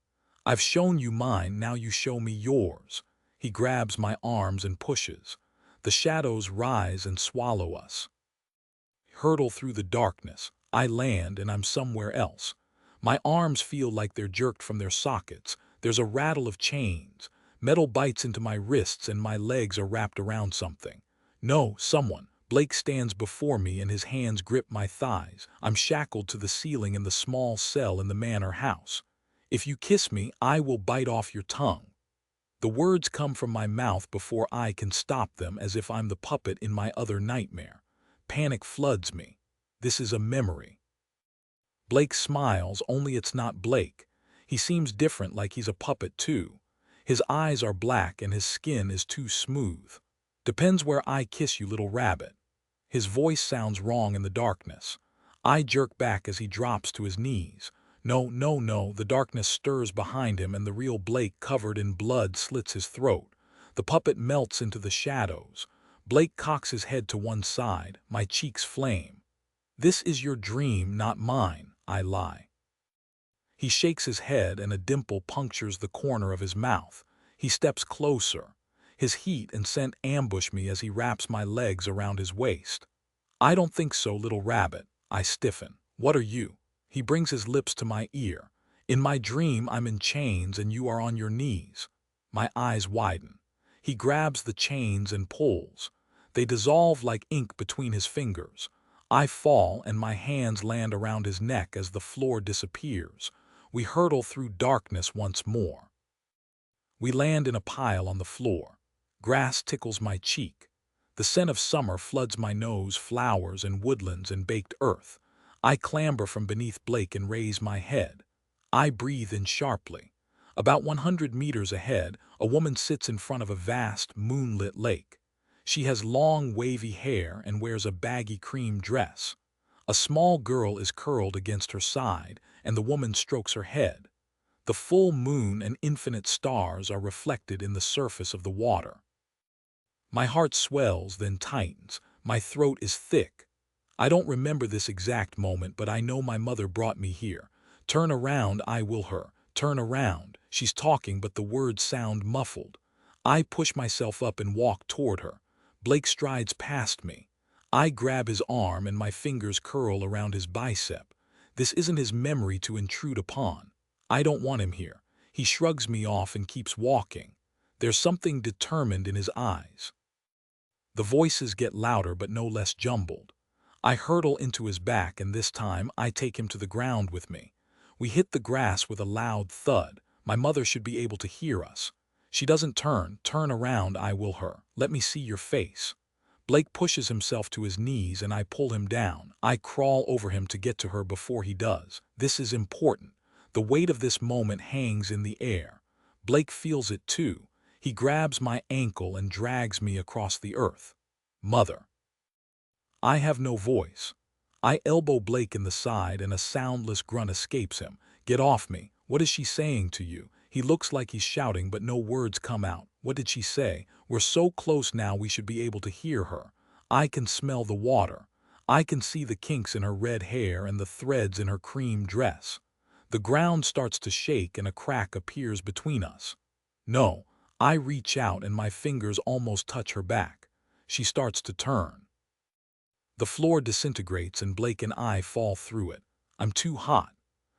I've shown you mine, now you show me yours. He grabs my arms and pushes. The shadows rise and swallow us. Hurtle through the darkness. I land and I'm somewhere else. My arms feel like they're jerked from their sockets. There's a rattle of chains. Metal bites into my wrists and my legs are wrapped around something. No, someone. Blake stands before me and his hands grip my thighs. I'm shackled to the ceiling in the small cell in the manor house. If you kiss me, I will bite off your tongue. The words come from my mouth before I can stop them, as if I'm the puppet in my other nightmare. Panic floods me. This is a memory. Blake smiles, only it's not Blake. He seems different, like he's a puppet too. His eyes are black and his skin is too smooth. Depends where I kiss you, little rabbit. His voice sounds wrong in the darkness. I jerk back as he drops to his knees. No, no, no, the darkness stirs behind him and the real Blake covered in blood slits his throat. The puppet melts into the shadows. Blake cocks his head to one side, my cheeks flame. This is your dream, not mine, I lie. He shakes his head and a dimple punctures the corner of his mouth. He steps closer. His heat and scent ambush me as he wraps my legs around his waist. I don't think so, little rabbit. I stiffen. What are you? He brings his lips to my ear. In my dream, I'm in chains and you are on your knees. My eyes widen. He grabs the chains and pulls. They dissolve like ink between his fingers. I fall and my hands land around his neck as the floor disappears. We hurtle through darkness once more. We land in a pile on the floor. Grass tickles my cheek. The scent of summer floods my nose, flowers and woodlands and baked earth. I clamber from beneath Blake and raise my head. I breathe in sharply. About 100 meters ahead, a woman sits in front of a vast, moonlit lake. She has long, wavy hair and wears a baggy cream dress. A small girl is curled against her side, and the woman strokes her head. The full moon and infinite stars are reflected in the surface of the water. My heart swells, then tightens. My throat is thick. I don't remember this exact moment, but I know my mother brought me here. Turn around, I will her. Turn around. She's talking, but the words sound muffled. I push myself up and walk toward her. Blake strides past me. I grab his arm and my fingers curl around his bicep. This isn't his memory to intrude upon. I don't want him here. He shrugs me off and keeps walking. There's something determined in his eyes. The voices get louder but no less jumbled. I hurtle into his back and this time I take him to the ground with me. We hit the grass with a loud thud. My mother should be able to hear us. She doesn't turn. Turn around, I will her. Let me see your face. Blake pushes himself to his knees and I pull him down. I crawl over him to get to her before he does. This is important. The weight of this moment hangs in the air. Blake feels it too. He grabs my ankle and drags me across the earth. Mother. I have no voice. I elbow Blake in the side and a soundless grunt escapes him. Get off me. What is she saying to you? He looks like he's shouting, but no words come out. What did she say? We're so close now we should be able to hear her. I can smell the water. I can see the kinks in her red hair and the threads in her cream dress. The ground starts to shake and a crack appears between us. No, I reach out and my fingers almost touch her back. She starts to turn. The floor disintegrates and Blake and I fall through it. I'm too hot.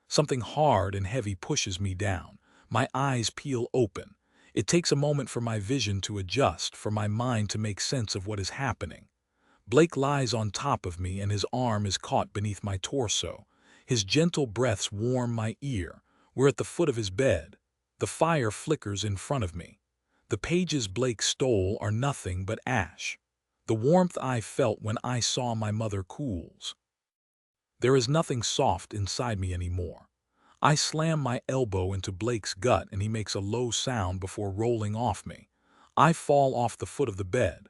Something hard and heavy pushes me down. My eyes peel open. It takes a moment for my vision to adjust, for my mind to make sense of what is happening. Blake lies on top of me and his arm is caught beneath my torso. His gentle breaths warm my ear. We're at the foot of his bed. The fire flickers in front of me. The pages Blake stole are nothing but ash. The warmth I felt when I saw my mother cools. There is nothing soft inside me anymore. I slam my elbow into Blake's gut and he makes a low sound before rolling off me. I fall off the foot of the bed.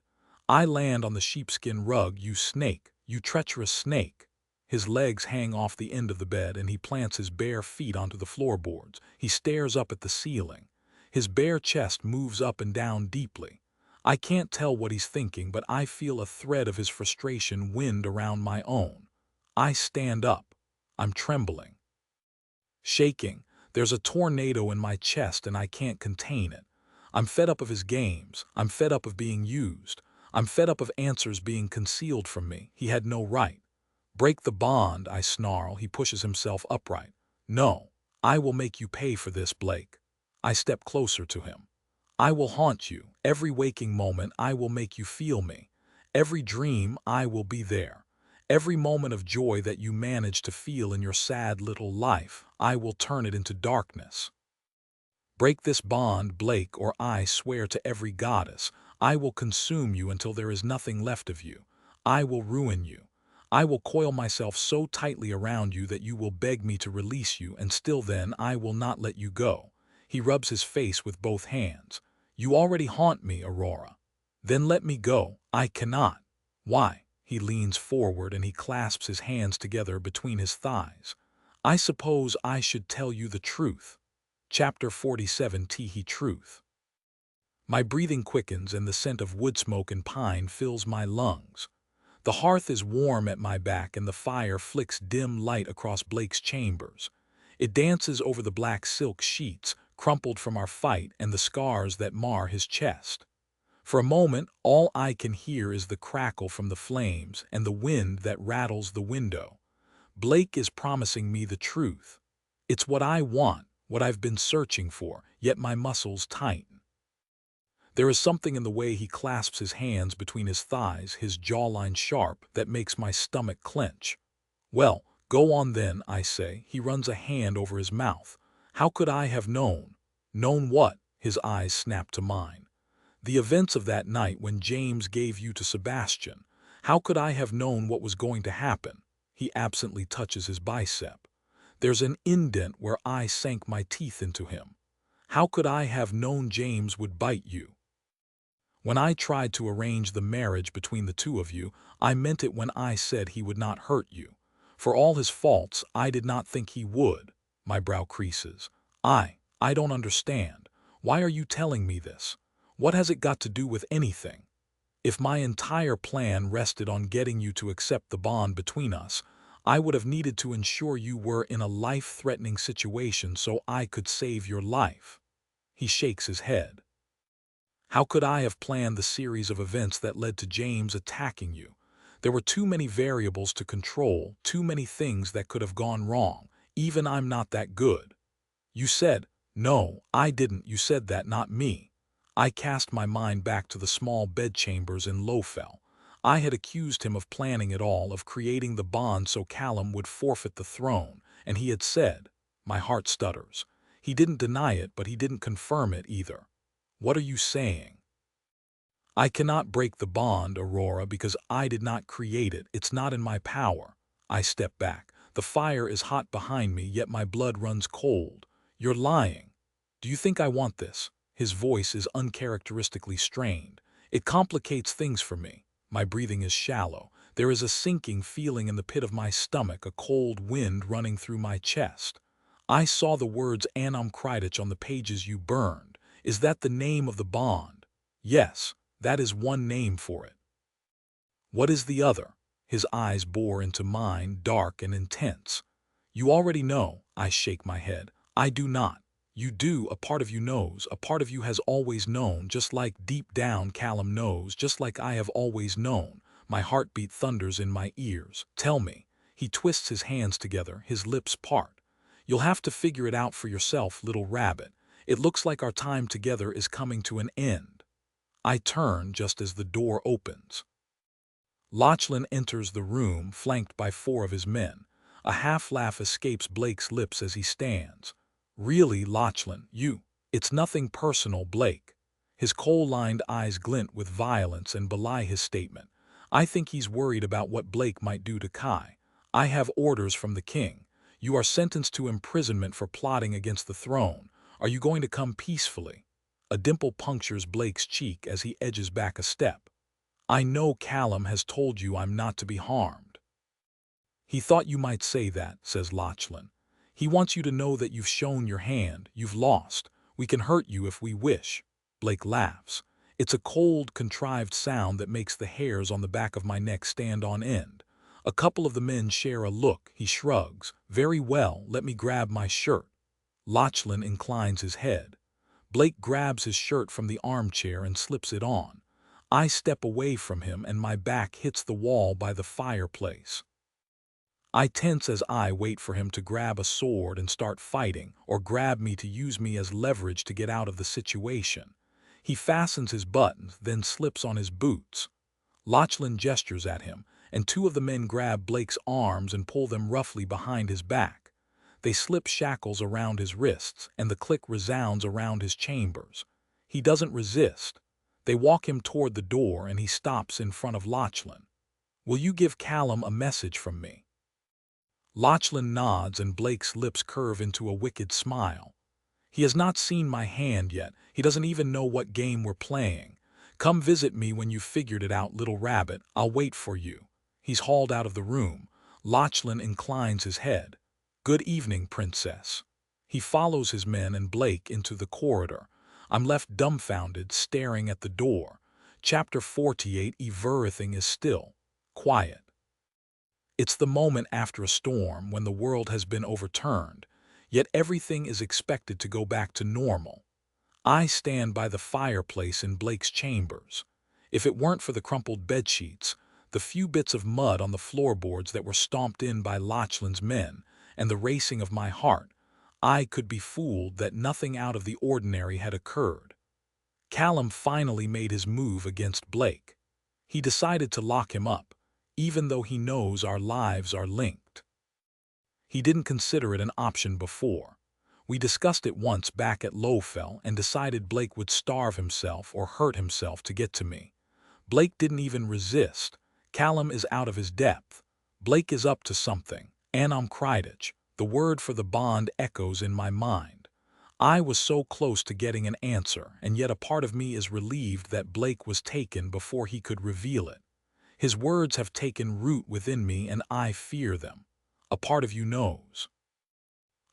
I land on the sheepskin rug. You snake, you treacherous snake. His legs hang off the end of the bed and he plants his bare feet onto the floorboards. He stares up at the ceiling. His bare chest moves up and down deeply. I can't tell what he's thinking, but I feel a thread of his frustration wind around my own. I stand up. I'm trembling. Shaking. There's a tornado in my chest and I can't contain it. I'm fed up of his games. I'm fed up of being used. I'm fed up of answers being concealed from me. He had no right. Break the bond, I snarl. He pushes himself upright. No, I will make you pay for this, Blake. I step closer to him. I will haunt you. Every waking moment, I will make you feel me. Every dream, I will be there. Every moment of joy that you manage to feel in your sad little life, I will turn it into darkness. Break this bond, Blake, or I swear to every goddess, I will consume you until there is nothing left of you. I will ruin you. I will coil myself so tightly around you that you will beg me to release you, and still then I will not let you go. He rubs his face with both hands. You already haunt me, Aurora. Then let me go. I cannot. Why? He leans forward and he clasps his hands together between his thighs. I suppose I should tell you the truth. Chapter 47 Teehee Truth. My breathing quickens and the scent of wood smoke and pine fills my lungs. The hearth is warm at my back and the fire flicks dim light across Blake's chambers. It dances over the black silk sheets, crumpled from our fight and the scars that mar his chest. For a moment, all I can hear is the crackle from the flames and the wind that rattles the window. Blake is promising me the truth. It's what I want, what I've been searching for, yet my muscles tighten. There is something in the way he clasps his hands between his thighs, his jawline sharp, that makes my stomach clench. Well, go on then, I say. He runs a hand over his mouth. How could I have known? Known what? His eyes snap to mine. The events of that night when James gave you to Sebastian. How could I have known what was going to happen? He absently touches his bicep. There's an indent where I sank my teeth into him. How could I have known James would bite you? When I tried to arrange the marriage between the two of you, I meant it when I said he would not hurt you. For all his faults, I did not think he would. My brow creases. I don't understand. Why are you telling me this? What has it got to do with anything? If my entire plan rested on getting you to accept the bond between us, I would have needed to ensure you were in a life-threatening situation so I could save your life. He shakes his head. How could I have planned the series of events that led to James attacking you? There were too many variables to control, too many things that could have gone wrong. Even I'm not that good. You said, no, I didn't. You said that, not me. I cast my mind back to the small bedchambers in Lowfell. I had accused him of planning it all, of creating the bond so Callum would forfeit the throne, and he had said, my heart stutters. He didn't deny it, but he didn't confirm it either. What are you saying? I cannot break the bond, Aurora, because I did not create it. It's not in my power. I step back. The fire is hot behind me, yet my blood runs cold. You're lying. Do you think I want this? His voice is uncharacteristically strained. It complicates things for me. My breathing is shallow. There is a sinking feeling in the pit of my stomach, a cold wind running through my chest. I saw the words Anam Kridich on the pages you burned. Is that the name of the bond? Yes, that is one name for it. What is the other? His eyes bore into mine, dark and intense. You already know. I shake my head. I do not. You do. A part of you knows. A part of you has always known, just like deep down Callum knows, just like I have always known. My heartbeat thunders in my ears. Tell me. He twists his hands together, his lips part. You'll have to figure it out for yourself, little rabbit. It looks like our time together is coming to an end. I turn just as the door opens. Lachlan enters the room, flanked by 4 of his men. A half-laugh escapes Blake's lips as he stands. Really, Lachlan, you. It's nothing personal, Blake. His coal-lined eyes glint with violence and belie his statement. I think he's worried about what Blake might do to Kai. I have orders from the king. You are sentenced to imprisonment for plotting against the throne. Are you going to come peacefully? A dimple punctures Blake's cheek as he edges back a step. I know Callum has told you I'm not to be harmed. He thought you might say that, says Lachlan. He wants you to know that you've shown your hand, you've lost. We can hurt you if we wish. Blake laughs. It's a cold, contrived sound that makes the hairs on the back of my neck stand on end. A couple of the men share a look. He shrugs. Very well, let me grab my shirt. Lachlan inclines his head. Blake grabs his shirt from the armchair and slips it on. I step away from him and my back hits the wall by the fireplace. I tense as I wait for him to grab a sword and start fighting, or grab me to use me as leverage to get out of the situation. He fastens his buttons, then slips on his boots. Lachlan gestures at him, and 2 of the men grab Blake's arms and pull them roughly behind his back. They slip shackles around his wrists, and the click resounds around his chambers. He doesn't resist. They walk him toward the door, and he stops in front of Lachlan. Will you give Callum a message from me? Lachlan nods, and Blake's lips curve into a wicked smile. He has not seen my hand yet. He doesn't even know what game we're playing. Come visit me when you've figured it out, little rabbit. I'll wait for you. He's hauled out of the room. Lachlan inclines his head. Good evening, princess. He follows his men and Blake into the corridor. I'm left dumbfounded, staring at the door. Chapter 48. Everything is still. Quiet. It's the moment after a storm when the world has been overturned, yet everything is expected to go back to normal. I stand by the fireplace in Blake's chambers. If it weren't for the crumpled bedsheets, the few bits of mud on the floorboards that were stomped in by Lachlan's men, and the racing of my heart, I could be fooled that nothing out of the ordinary had occurred. Callum finally made his move against Blake. He decided to lock him up, even though he knows our lives are linked. He didn't consider it an option before. We discussed it once back at Lowfell and decided Blake would starve himself or hurt himself to get to me. Blake didn't even resist. Callum is out of his depth. Blake is up to something. Anam Krydich, the word for the bond, echoes in my mind. I was so close to getting an answer, and yet a part of me is relieved that Blake was taken before he could reveal it. His words have taken root within me and I fear them. A part of you knows.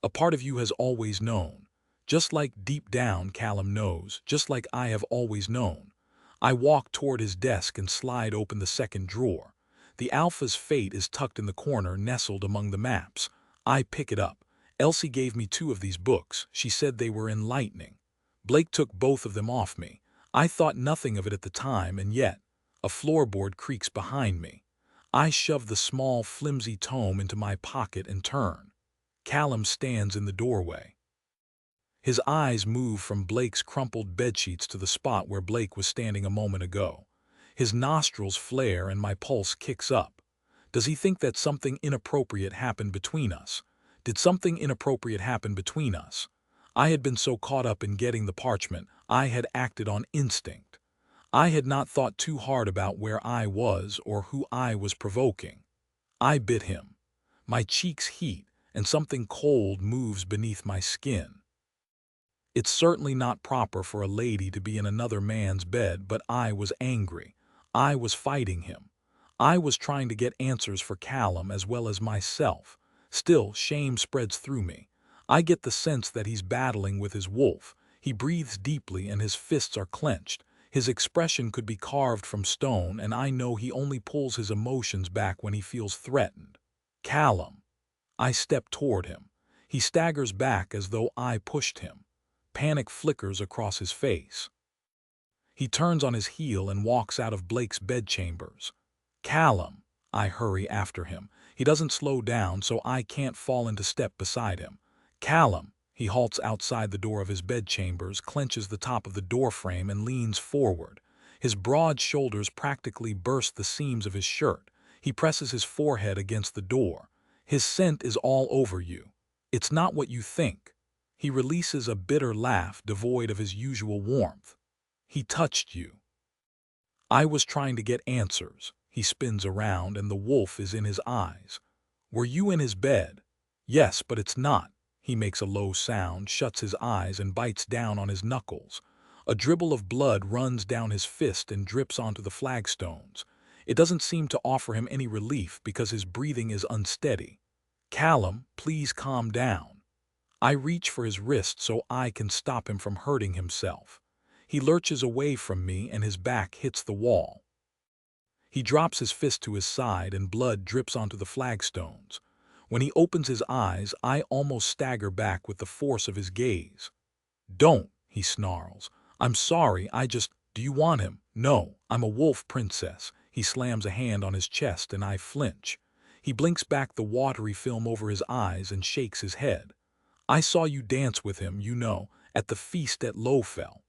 A part of you has always known. Just like deep down Callum knows, just like I have always known. I walk toward his desk and slide open the second drawer. The Alpha's fate is tucked in the corner, nestled among the maps. I pick it up. Elsie gave me 2 of these books. She said they were enlightening. Blake took both of them off me. I thought nothing of it at the time, and yet, a floorboard creaks behind me. I shove the small, flimsy tome into my pocket and turn. Callum stands in the doorway. His eyes move from Blake's crumpled bedsheets to the spot where Blake was standing a moment ago. His nostrils flare and my pulse kicks up. Does he think that something inappropriate happened between us? Did something inappropriate happen between us? I had been so caught up in getting the parchment, I had acted on instinct. I had not thought too hard about where I was or who I was provoking. I bit him. My cheeks heat, and something cold moves beneath my skin. It's certainly not proper for a lady to be in another man's bed, but I was angry. I was fighting him. I was trying to get answers for Callum as well as myself. Still, shame spreads through me. I get the sense that he's battling with his wolf. He breathes deeply and his fists are clenched. His expression could be carved from stone, and I know he only pulls his emotions back when he feels threatened. Callum. I step toward him. He staggers back as though I pushed him. Panic flickers across his face. He turns on his heel and walks out of Blake's bedchambers. Callum. I hurry after him. He doesn't slow down, so I can't fall into step beside him. Callum. He halts outside the door of his bedchambers, clenches the top of the doorframe and leans forward. His broad shoulders practically burst the seams of his shirt. He presses his forehead against the door. His scent is all over you. It's not what you think. He releases a bitter laugh devoid of his usual warmth. He touched you. I was trying to get answers. He spins around and the wolf is in his eyes. Were you in his bed? Yes, but it's not. He makes a low sound, shuts his eyes and bites down on his knuckles. A dribble of blood runs down his fist and drips onto the flagstones. It doesn't seem to offer him any relief because his breathing is unsteady. Callum, please calm down. I reach for his wrist so I can stop him from hurting himself. He lurches away from me and his back hits the wall. He drops his fist to his side and blood drips onto the flagstones. When he opens his eyes, I almost stagger back with the force of his gaze. Don't, he snarls. I'm sorry, do you want him? No, I'm a wolf, princess. He slams a hand on his chest and I flinch. He blinks back the watery film over his eyes and shakes his head. I saw you dance with him, you know, at the feast at Lowfell.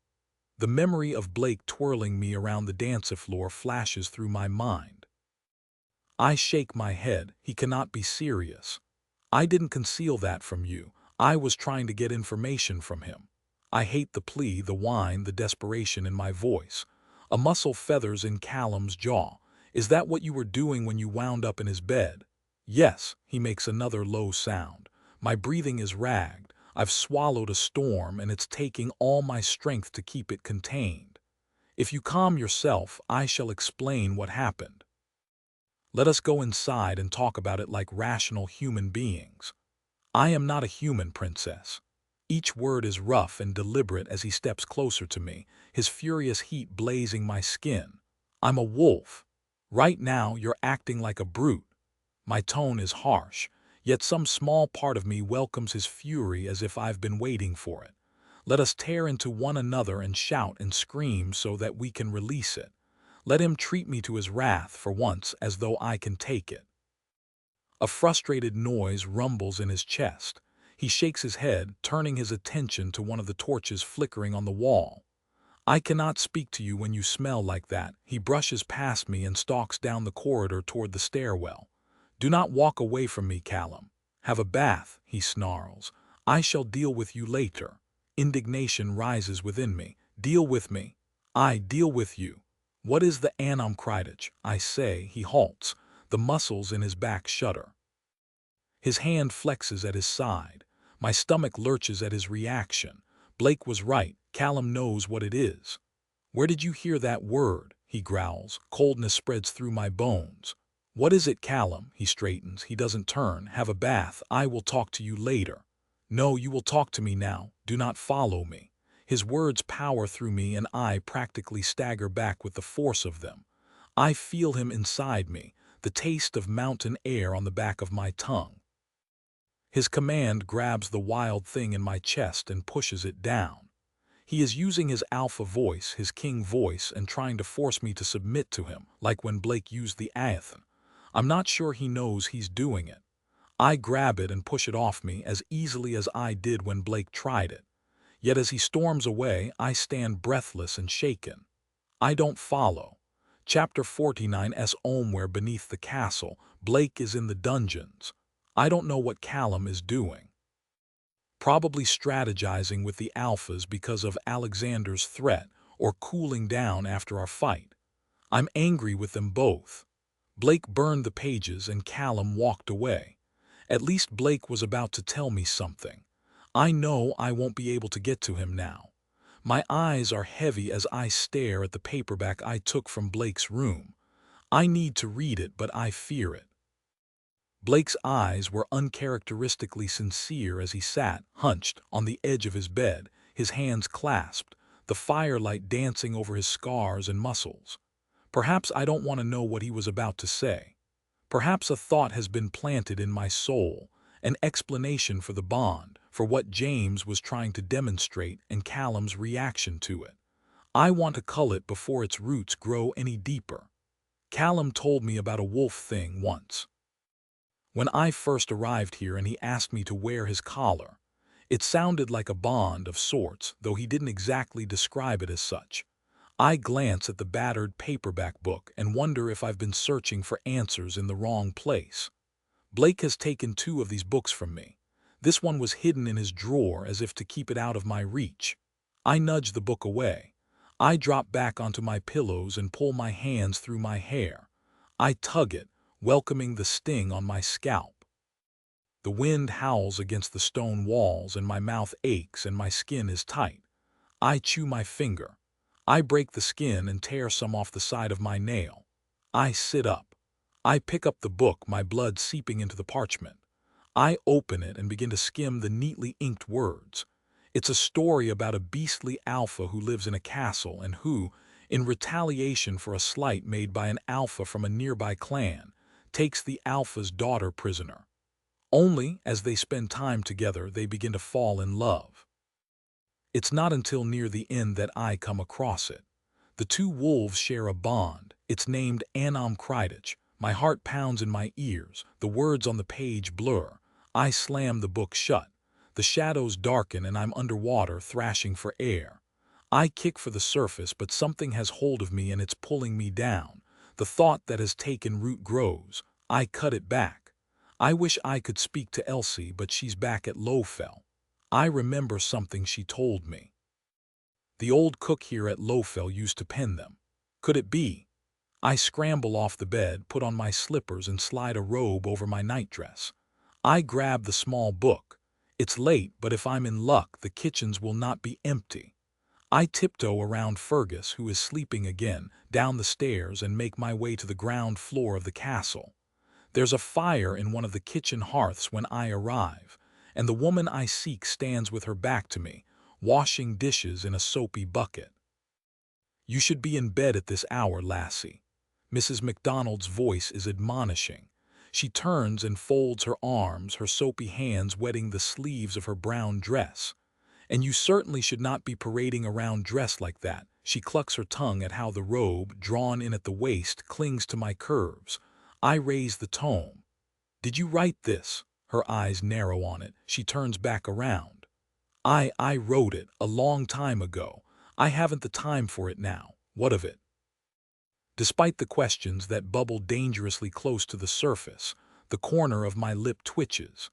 The memory of Blake twirling me around the dance floor flashes through my mind. I shake my head. He cannot be serious. I didn't conceal that from you. I was trying to get information from him. I hate the plea, the whine, the desperation in my voice. A muscle feathers in Callum's jaw. Is that what you were doing when you wound up in his bed? Yes, he makes another low sound. My breathing is ragged. I've swallowed a storm and it's taking all my strength to keep it contained. If you calm yourself, I shall explain what happened. Let us go inside and talk about it like rational human beings. I am not a human, princess. Each word is rough and deliberate as he steps closer to me, his furious heat blazing my skin. I'm a wolf. Right now, you're acting like a brute. My tone is harsh, yet some small part of me welcomes his fury as if I've been waiting for it. Let us tear into one another and shout and scream so that we can release it. Let him treat me to his wrath for once as though I can take it. A frustrated noise rumbles in his chest. He shakes his head, turning his attention to one of the torches flickering on the wall. I cannot speak to you when you smell like that. He brushes past me and stalks down the corridor toward the stairwell. Do not walk away from me, Callum. Have a bath, he snarls. I shall deal with you later. Indignation rises within me. Deal with me. I deal with you. What is the anamkridich? I say. He halts. The muscles in his back shudder. His hand flexes at his side. My stomach lurches at his reaction. Blake was right. Callum knows what it is. Where did you hear that word? He growls. Coldness spreads through my bones. What is it, Callum? He straightens. He doesn't turn. Have a bath. I will talk to you later. No, you will talk to me now. Do not follow me. His words power through me and I practically stagger back with the force of them. I feel him inside me, the taste of mountain air on the back of my tongue. His command grabs the wild thing in my chest and pushes it down. He is using his alpha voice, his king voice, and trying to force me to submit to him, like when Blake used the Aethan. I'm not sure he knows he's doing it. I grab it and push it off me as easily as I did when Blake tried it. Yet as he storms away, I stand breathless and shaken. I don't follow. Chapter 49's Omwhere beneath the castle. Blake is in the dungeons. I don't know what Callum is doing. Probably strategizing with the alphas because of Alexander's threat or cooling down after our fight. I'm angry with them both. Blake burned the pages and Callum walked away. At least Blake was about to tell me something. I know I won't be able to get to him now. My eyes are heavy as I stare at the paperback I took from Blake's room. I need to read it, but I fear it. Blake's eyes were uncharacteristically sincere as he sat, hunched, on the edge of his bed, his hands clasped, the firelight dancing over his scars and muscles. Perhaps I don't want to know what he was about to say. Perhaps a thought has been planted in my soul, an explanation for the bond, for what James was trying to demonstrate and Callum's reaction to it. I want to cull it before its roots grow any deeper. Callum told me about a wolf thing once. When I first arrived here and he asked me to wear his collar, it sounded like a bond of sorts, though he didn't exactly describe it as such. I glance at the battered paperback book and wonder if I've been searching for answers in the wrong place. Blake has taken 2 of these books from me. This one was hidden in his drawer as if to keep it out of my reach. I nudge the book away. I drop back onto my pillows and pull my hands through my hair. I tug it, welcoming the sting on my scalp. The wind howls against the stone walls and my mouth aches and my skin is tight. I chew my finger. I break the skin and tear some off the side of my nail. I sit up. I pick up the book, my blood seeping into the parchment. I open it and begin to skim the neatly inked words. It's a story about a beastly alpha who lives in a castle and who, in retaliation for a slight made by an alpha from a nearby clan, takes the alpha's daughter prisoner. Only, as they spend time together, they begin to fall in love. It's not until near the end that I come across it. The 2 wolves share a bond. It's named anamkridich. My heart pounds in my ears. The words on the page blur. I slam the book shut. The shadows darken and I'm underwater, thrashing for air. I kick for the surface, but something has hold of me and it's pulling me down. The thought that has taken root grows. I cut it back. I wish I could speak to Elsie, but she's back at Lowfell. I remember something she told me. The old cook here at Lowfell used to pen them. Could it be? I scramble off the bed, put on my slippers and slide a robe over my nightdress. I grab the small book. It's late, but if I'm in luck, the kitchens will not be empty. I tiptoe around Fergus, who is sleeping again, down the stairs and make my way to the ground floor of the castle. There's a fire in one of the kitchen hearths when I arrive, and the woman I seek stands with her back to me, washing dishes in a soapy bucket. "You should be in bed at this hour, lassie." Mrs. MacDonald's voice is admonishing. She turns and folds her arms, her soapy hands wetting the sleeves of her brown dress. "And you certainly should not be parading around dressed like that." She clucks her tongue at how the robe, drawn in at the waist, clings to my curves. I raise the tone. "Did you write this?" Her eyes narrow on it. She turns back around. I wrote it a long time ago. I haven't the time for it now. What of it?" Despite the questions that bubble dangerously close to the surface, the corner of my lip twitches.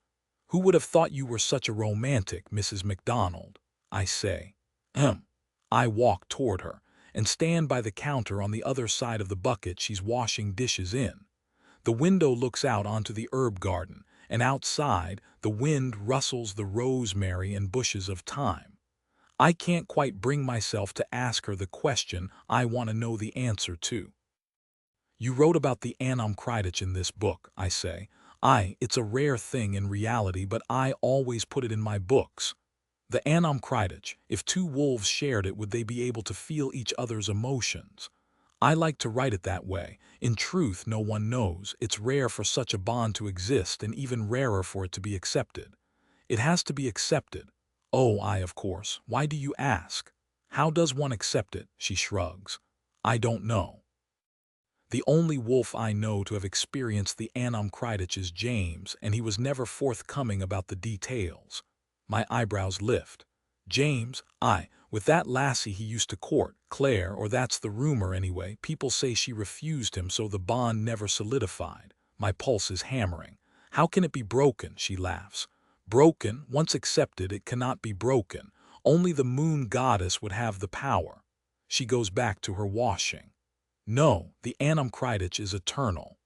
"Who would have thought you were such a romantic, Mrs. MacDonald?" I say. "Ahem." I walk toward her and stand by the counter on the other side of the bucket she's washing dishes in. The window looks out onto the herb garden, and outside, the wind rustles the rosemary and bushes of thyme. I can't quite bring myself to ask her the question I want to know the answer to. "You wrote about the Anamkridich in this book," I say. It's a rare thing in reality, but I always put it in my books. The Anamkridich, if two wolves shared it, would they be able to feel each other's emotions? I like to write it that way. In truth, no one knows. It's rare for such a bond to exist, and even rarer for it to be accepted. It has to be accepted. Oh, of course. Why do you ask? How does one accept it? She shrugs. I don't know. The only wolf I know to have experienced the Anamkridich is James, and he was never forthcoming about the details. My eyebrows lift. James, with that lassie he used to court, Claire, or that's the rumor anyway. People say she refused him, so the bond never solidified. My pulse is hammering. How can it be broken? She laughs. Broken, once accepted, it cannot be broken. Only the moon goddess would have the power. She goes back to her washing. No, the Anamkridich is eternal.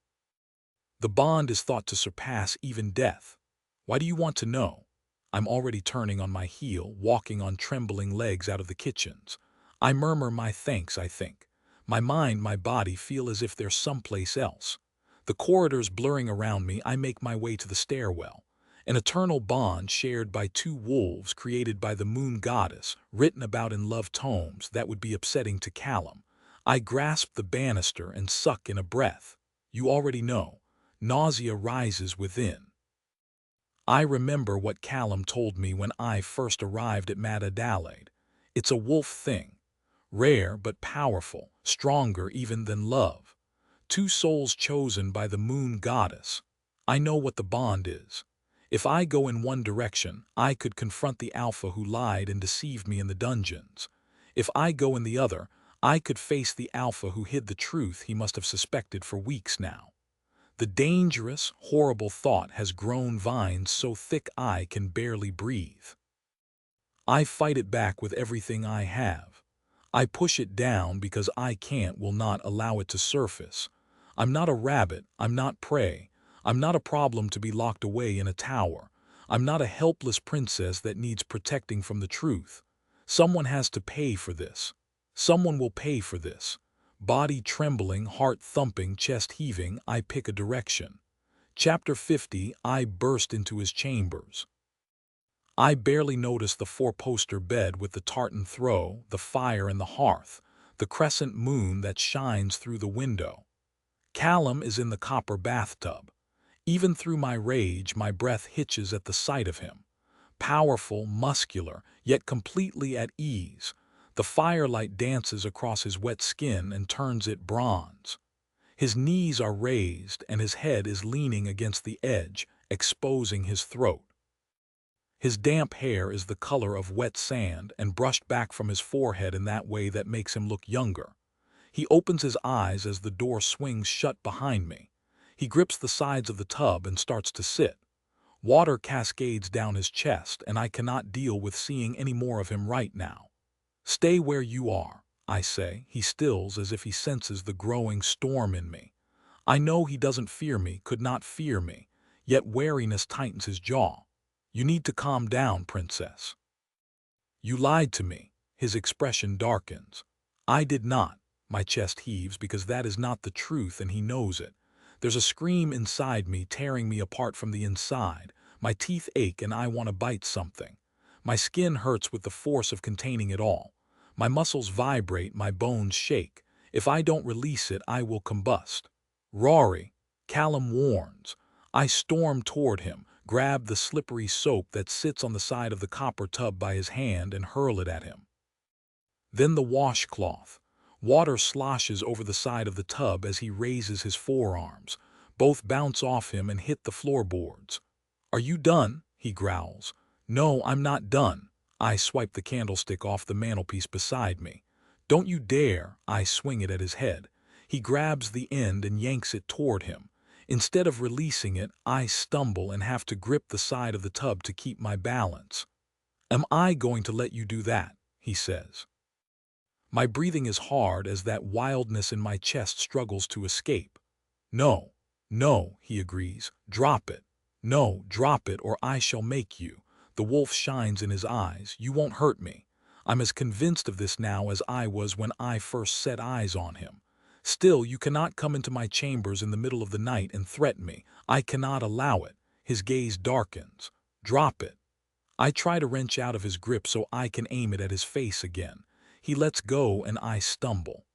The bond is thought to surpass even death. Why do you want to know? I'm already turning on my heel, walking on trembling legs out of the kitchens. I murmur my thanks, I think. My mind, my body feel as if they're someplace else. The corridors blurring around me, I make my way to the stairwell. An eternal bond shared by two wolves created by the moon goddess, written about in love tomes that would be upsetting to Callum. I grasp the banister and suck in a breath. You already know. Nausea rises within. I remember what Callum told me when I first arrived at Mad Adelaide. It's a wolf thing. Rare but powerful, stronger even than love. Two souls chosen by the moon goddess. I know what the bond is. If I go in one direction, I could confront the alpha who lied and deceived me in the dungeons. If I go in the other, I could face the alpha who hid the truth he must have suspected for weeks now. The dangerous, horrible thought has grown vines so thick I can barely breathe. I fight it back with everything I have. I push it down because I will not allow it to surface. I'm not a rabbit, I'm not prey. I'm not a problem to be locked away in a tower. I'm not a helpless princess that needs protecting from the truth. Someone has to pay for this. Someone will pay for this. Body trembling, heart thumping, chest heaving, I pick a direction. Chapter 50, I burst into his chambers. I barely notice the four-poster bed with the tartan throw, the fire in the hearth, the crescent moon that shines through the window. Callum is in the copper bathtub. Even through my rage, my breath hitches at the sight of him. Powerful, muscular, yet completely at ease. The firelight dances across his wet skin and turns it bronze. His knees are raised and his head is leaning against the edge, exposing his throat. His damp hair is the color of wet sand and brushed back from his forehead in that way that makes him look younger. He opens his eyes as the door swings shut behind me. He grips the sides of the tub and starts to sit. Water cascades down his chest, and I cannot deal with seeing any more of him right now. Stay where you are, I say. He stills as if he senses the growing storm in me. I know he doesn't fear me, could not fear me, yet wariness tightens his jaw. You need to calm down, princess. You lied to me. His expression darkens. I did not. My chest heaves because that is not the truth and he knows it. There's a scream inside me tearing me apart from the inside. My teeth ache and I want to bite something. My skin hurts with the force of containing it all. My muscles vibrate, my bones shake. If I don't release it, I will combust. Rory, Callum warns. I storm toward him, grab the slippery soap that sits on the side of the copper tub by his hand and hurl it at him. Then the washcloth. Water sloshes over the side of the tub as he raises his forearms. Both bounce off him and hit the floorboards. Are you done? He growls. No, I'm not done. I swipe the candlestick off the mantelpiece beside me. Don't you dare! I swing it at his head. He grabs the end and yanks it toward him. Instead of releasing it, I stumble and have to grip the side of the tub to keep my balance. Am I going to let you do that? He says. My breathing is hard as that wildness in my chest struggles to escape. No, no, he agrees. Drop it. No, drop it or I shall make you. The wolf shines in his eyes. You won't hurt me. I'm as convinced of this now as I was when I first set eyes on him. Still, you cannot come into my chambers in the middle of the night and threaten me. I cannot allow it. His gaze darkens. Drop it. I try to wrench out of his grip so I can aim it at his face again. He lets go and I stumble.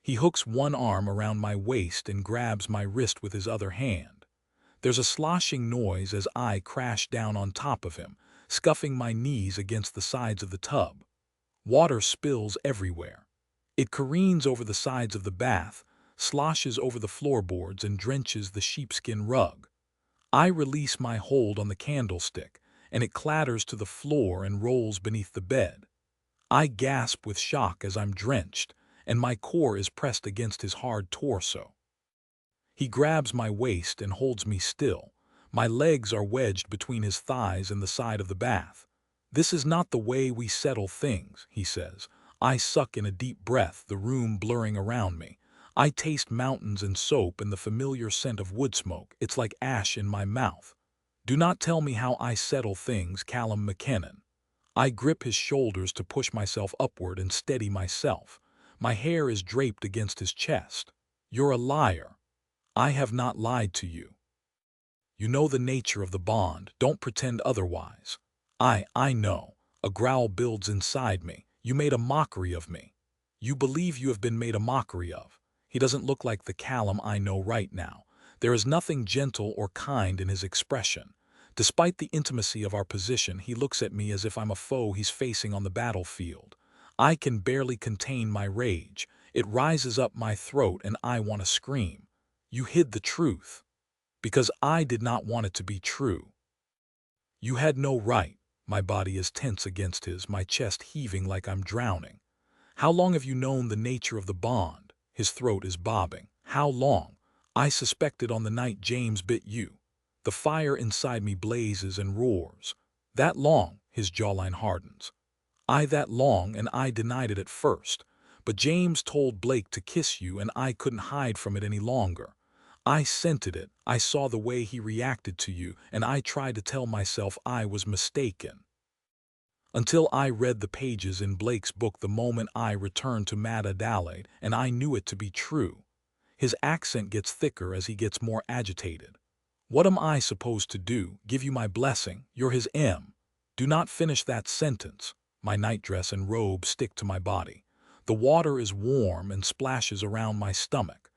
He hooks one arm around my waist and grabs my wrist with his other hand. There's a sloshing noise as I crash down on top of him, scuffing my knees against the sides of the tub. Water spills everywhere. It careens over the sides of the bath, sloshes over the floorboards and drenches the sheepskin rug. I release my hold on the candlestick, and it clatters to the floor and rolls beneath the bed. I gasp with shock as I'm drenched, and my core is pressed against his hard torso. He grabs my waist and holds me still. My legs are wedged between his thighs and the side of the bath. This is not the way we settle things, he says. I suck in a deep breath, the room blurring around me. I taste mountains and soap and the familiar scent of wood smoke. It's like ash in my mouth. Do not tell me how I settle things, Callum McKinnon. I grip his shoulders to push myself upward and steady myself. My hair is draped against his chest. You're a liar. I have not lied to you. You know the nature of the bond. Don't pretend otherwise. I know. A growl builds inside me. You made a mockery of me. You believe you have been made a mockery of. He doesn't look like the Callum I know right now. There is nothing gentle or kind in his expression. Despite the intimacy of our position, he looks at me as if I'm a foe he's facing on the battlefield. I can barely contain my rage. It rises up my throat and I want to scream. You hid the truth. Because I did not want it to be true. You had no right. My body is tense against his, my chest heaving like I'm drowning. How long have you known the nature of the bond? His throat is bobbing. How long? I suspected on the night James bit you. The fire inside me blazes and roars. That long, his jawline hardens. That long, and I denied it at first. But James told Blake to kiss you and I couldn't hide from it any longer. I scented it, I saw the way he reacted to you, and I tried to tell myself I was mistaken. Until I read the pages in Blake's book the moment I returned to Mad Adelaide, and I knew it to be true. His accent gets thicker as he gets more agitated. What am I supposed to do? Give you my blessing? You're his M. Do not finish that sentence. My nightdress and robe stick to my body. The water is warm and splashes around my stomach.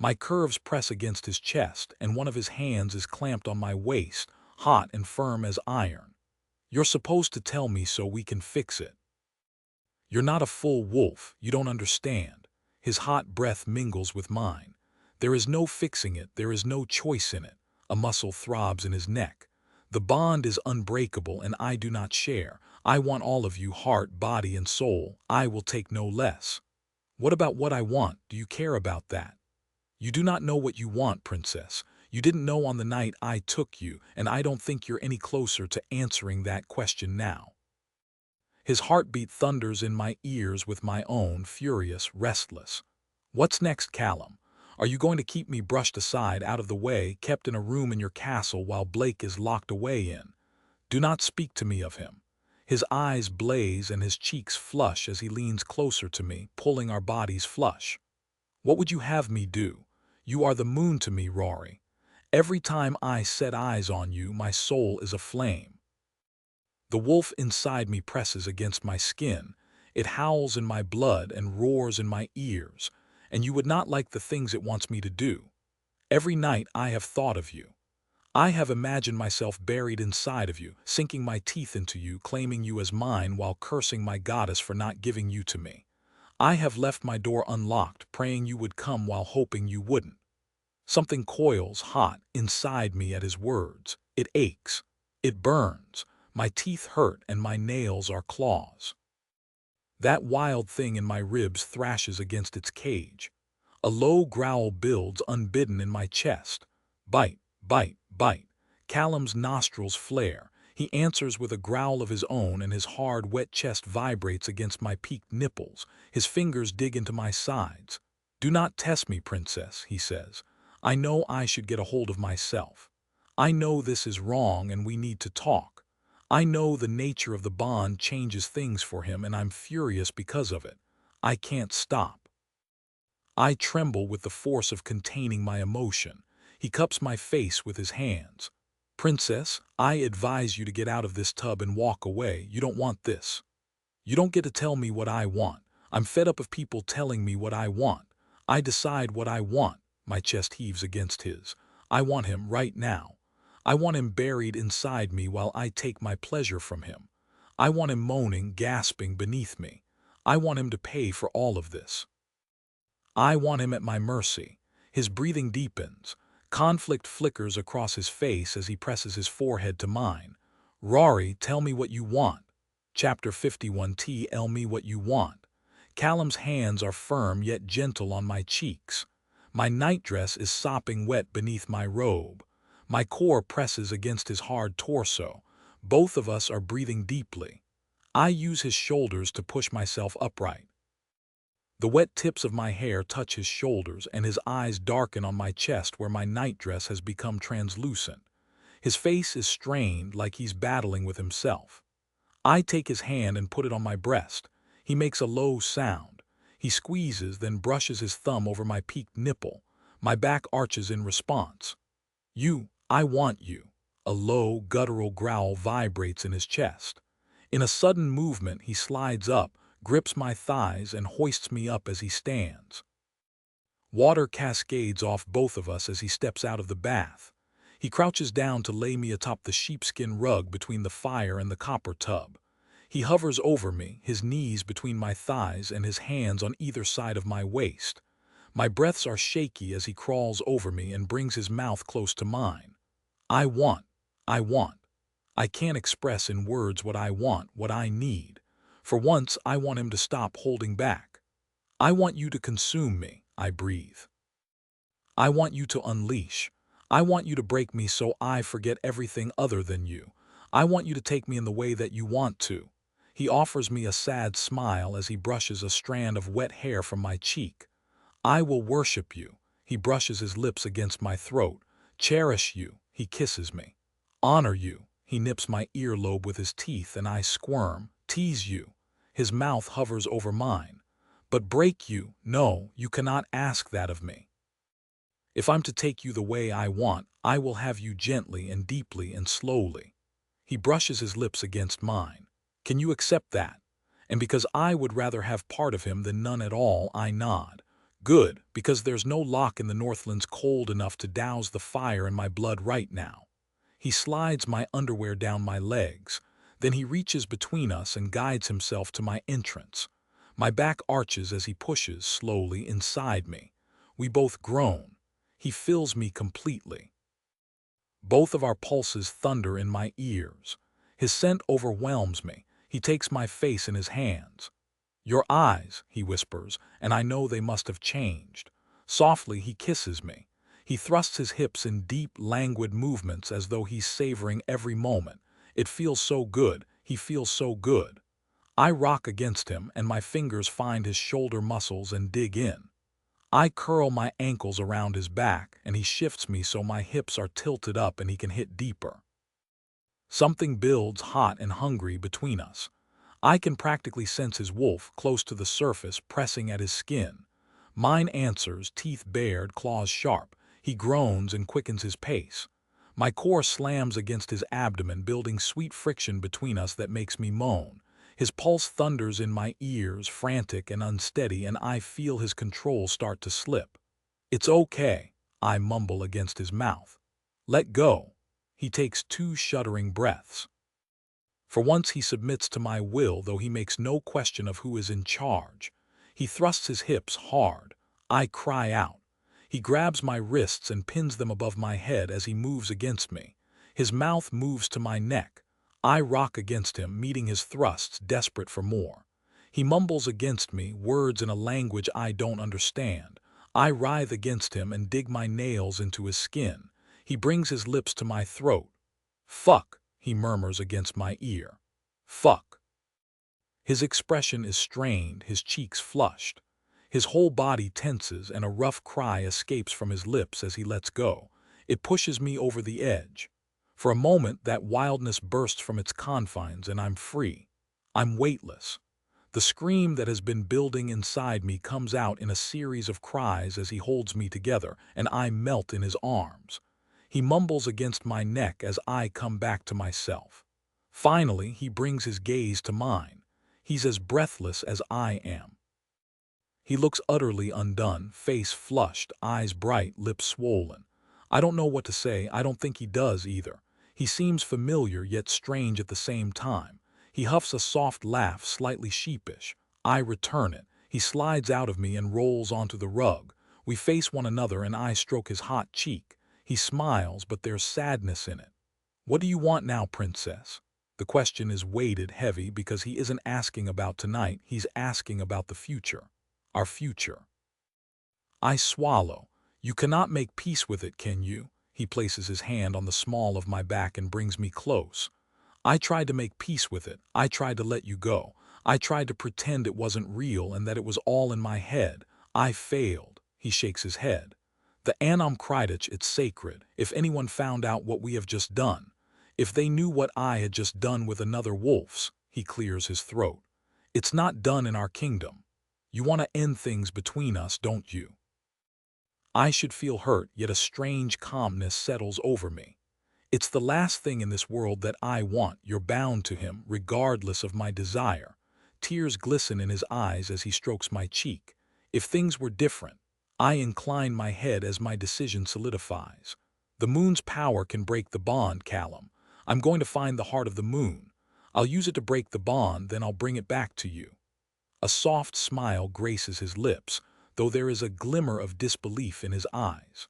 My curves press against his chest, and one of his hands is clamped on my waist, hot and firm as iron. You're supposed to tell me so we can fix it. You're not a full wolf, you don't understand. His hot breath mingles with mine. There is no fixing it, there is no choice in it. A muscle throbs in his neck. The bond is unbreakable and I do not share. I want all of you, heart, body, and soul. I will take no less. What about what I want? Do you care about that? You do not know what you want, princess. You didn't know on the night I took you, and I don't think you're any closer to answering that question now. His heartbeat thunders in my ears with my own, furious, restless. What's next, Callum? Are you going to keep me brushed aside, out of the way, kept in a room in your castle while Blake is locked away in? Do not speak to me of him. His eyes blaze and his cheeks flush as he leans closer to me, pulling our bodies flush. What would you have me do? You are the moon to me, Rory. Every time I set eyes on you, my soul is aflame. The wolf inside me presses against my skin. It howls in my blood and roars in my ears, and you would not like the things it wants me to do. Every night I have thought of you. I have imagined myself buried inside of you, sinking my teeth into you, claiming you as mine while cursing my goddess for not giving you to me. I have left my door unlocked, praying you would come while hoping you wouldn't. Something coils hot inside me at his words. It aches. It burns. My teeth hurt and my nails are claws. That wild thing in my ribs thrashes against its cage. A low growl builds unbidden in my chest. Bite, bite, bite. Callum's nostrils flare. He answers with a growl of his own, and his hard, wet chest vibrates against my peaked nipples. His fingers dig into my sides. "Do not test me, princess," he says. "I know I should get a hold of myself. I know this is wrong and we need to talk. I know the nature of the bond changes things for him, and I'm furious because of it. I can't stop." I tremble with the force of containing my emotion. He cups my face with his hands. "Princess, I advise you to get out of this tub and walk away. You don't want this. You don't get to tell me what I want. I'm fed up of people telling me what I want. I decide what I want." My chest heaves against his. I want him right now. I want him buried inside me while I take my pleasure from him. I want him moaning, gasping beneath me. I want him to pay for all of this. I want him at my mercy. His breathing deepens. Conflict flickers across his face as he presses his forehead to mine. "Rory, tell me what you want." Chapter 51. Tell me what you want. Callum's hands are firm yet gentle on my cheeks. My nightdress is sopping wet beneath my robe. My core presses against his hard torso. Both of us are breathing deeply. I use his shoulders to push myself upright. The wet tips of my hair touch his shoulders, and his eyes darken on my chest where my nightdress has become translucent. His face is strained, like he's battling with himself. I take his hand and put it on my breast. He makes a low sound. He squeezes, then brushes his thumb over my peaked nipple. My back arches in response. I want you." A low, guttural growl vibrates in his chest. In a sudden movement, he slides up, grips my thighs, and hoists me up as he stands. Water cascades off both of us as he steps out of the bath. He crouches down to lay me atop the sheepskin rug between the fire and the copper tub. He hovers over me, his knees between my thighs and his hands on either side of my waist. My breaths are shaky as he crawls over me and brings his mouth close to mine. I want. I can't express in words what I want, what I need. For once, I want him to stop holding back. "I want you to consume me," I breathe. "I want you to unleash. I want you to break me so I forget everything other than you. I want you to take me in the way that you want to." He offers me a sad smile as he brushes a strand of wet hair from my cheek. "I will worship you." He brushes his lips against my throat. "Cherish you." He kisses me. "Honor you." He nips my earlobe with his teeth and I squirm. "Tease you." His mouth hovers over mine. "But break you. No, you cannot ask that of me. If I'm to take you the way I want, I will have you gently and deeply and slowly." He brushes his lips against mine. "Can you accept that?" And because I would rather have part of him than none at all, I nod. "Good, because there's no lock in the Northlands cold enough to douse the fire in my blood right now." He slides my underwear down my legs. Then he reaches between us and guides himself to my entrance. My back arches as he pushes slowly inside me. We both groan. He fills me completely. Both of our pulses thunder in my ears. His scent overwhelms me. He takes my face in his hands. "Your eyes," he whispers, and I know they must have changed. Softly, he kisses me. He thrusts his hips in deep, languid movements as though he's savoring every moment. It feels so good. He feels so good. I rock against him, and my fingers find his shoulder muscles and dig in. I curl my ankles around his back, and he shifts me so my hips are tilted up and he can hit deeper. Something builds hot and hungry between us. I can practically sense his wolf close to the surface pressing at his skin. Mine answers, teeth bared, claws sharp. He groans and quickens his pace. My core slams against his abdomen, building sweet friction between us that makes me moan. His pulse thunders in my ears, frantic and unsteady, and I feel his control start to slip. "It's okay," I mumble against his mouth. "Let go." He takes 2 shuddering breaths. For once he submits to my will, though he makes no question of who is in charge. He thrusts his hips hard. I cry out. He grabs my wrists and pins them above my head as he moves against me. His mouth moves to my neck. I rock against him, meeting his thrusts, desperate for more. He mumbles against me, words in a language I don't understand. I writhe against him and dig my nails into his skin. He brings his lips to my throat. "Fuck," he murmurs against my ear. "Fuck." His expression is strained, his cheeks flushed. His whole body tenses and a rough cry escapes from his lips as he lets go. It pushes me over the edge. For a moment, that wildness bursts from its confines and I'm free. I'm weightless. The scream that has been building inside me comes out in a series of cries as he holds me together, and I melt in his arms. He mumbles against my neck as I come back to myself. Finally, he brings his gaze to mine. He's as breathless as I am. He looks utterly undone, face flushed, eyes bright, lips swollen. I don't know what to say. I don't think he does either. He seems familiar yet strange at the same time. He huffs a soft laugh, slightly sheepish. I return it. He slides out of me and rolls onto the rug. We face one another and I stroke his hot cheek. He smiles, but there's sadness in it. "What do you want now, princess?" The question is weighted heavy because he isn't asking about tonight, he's asking about the future. Our future. I swallow. "You cannot make peace with it, can you?" He places his hand on the small of my back and brings me close. "I tried to make peace with it. I tried to let you go. I tried to pretend it wasn't real and that it was all in my head. I failed." He shakes his head. "The Anam Kridich, it's sacred. If anyone found out what we have just done, if they knew what I had just done with another wolf's," he clears his throat. "It's not done in our kingdom. You want to end things between us, don't you?" I should feel hurt, yet a strange calmness settles over me. "It's the last thing in this world that I want." You're bound to him, regardless of my desire. Tears glisten in his eyes as he strokes my cheek. "If things were different." I incline my head as my decision solidifies. "The moon's power can break the bond, Callum. I'm going to find the heart of the moon. I'll use it to break the bond, then I'll bring it back to you." A soft smile graces his lips, though there is a glimmer of disbelief in his eyes.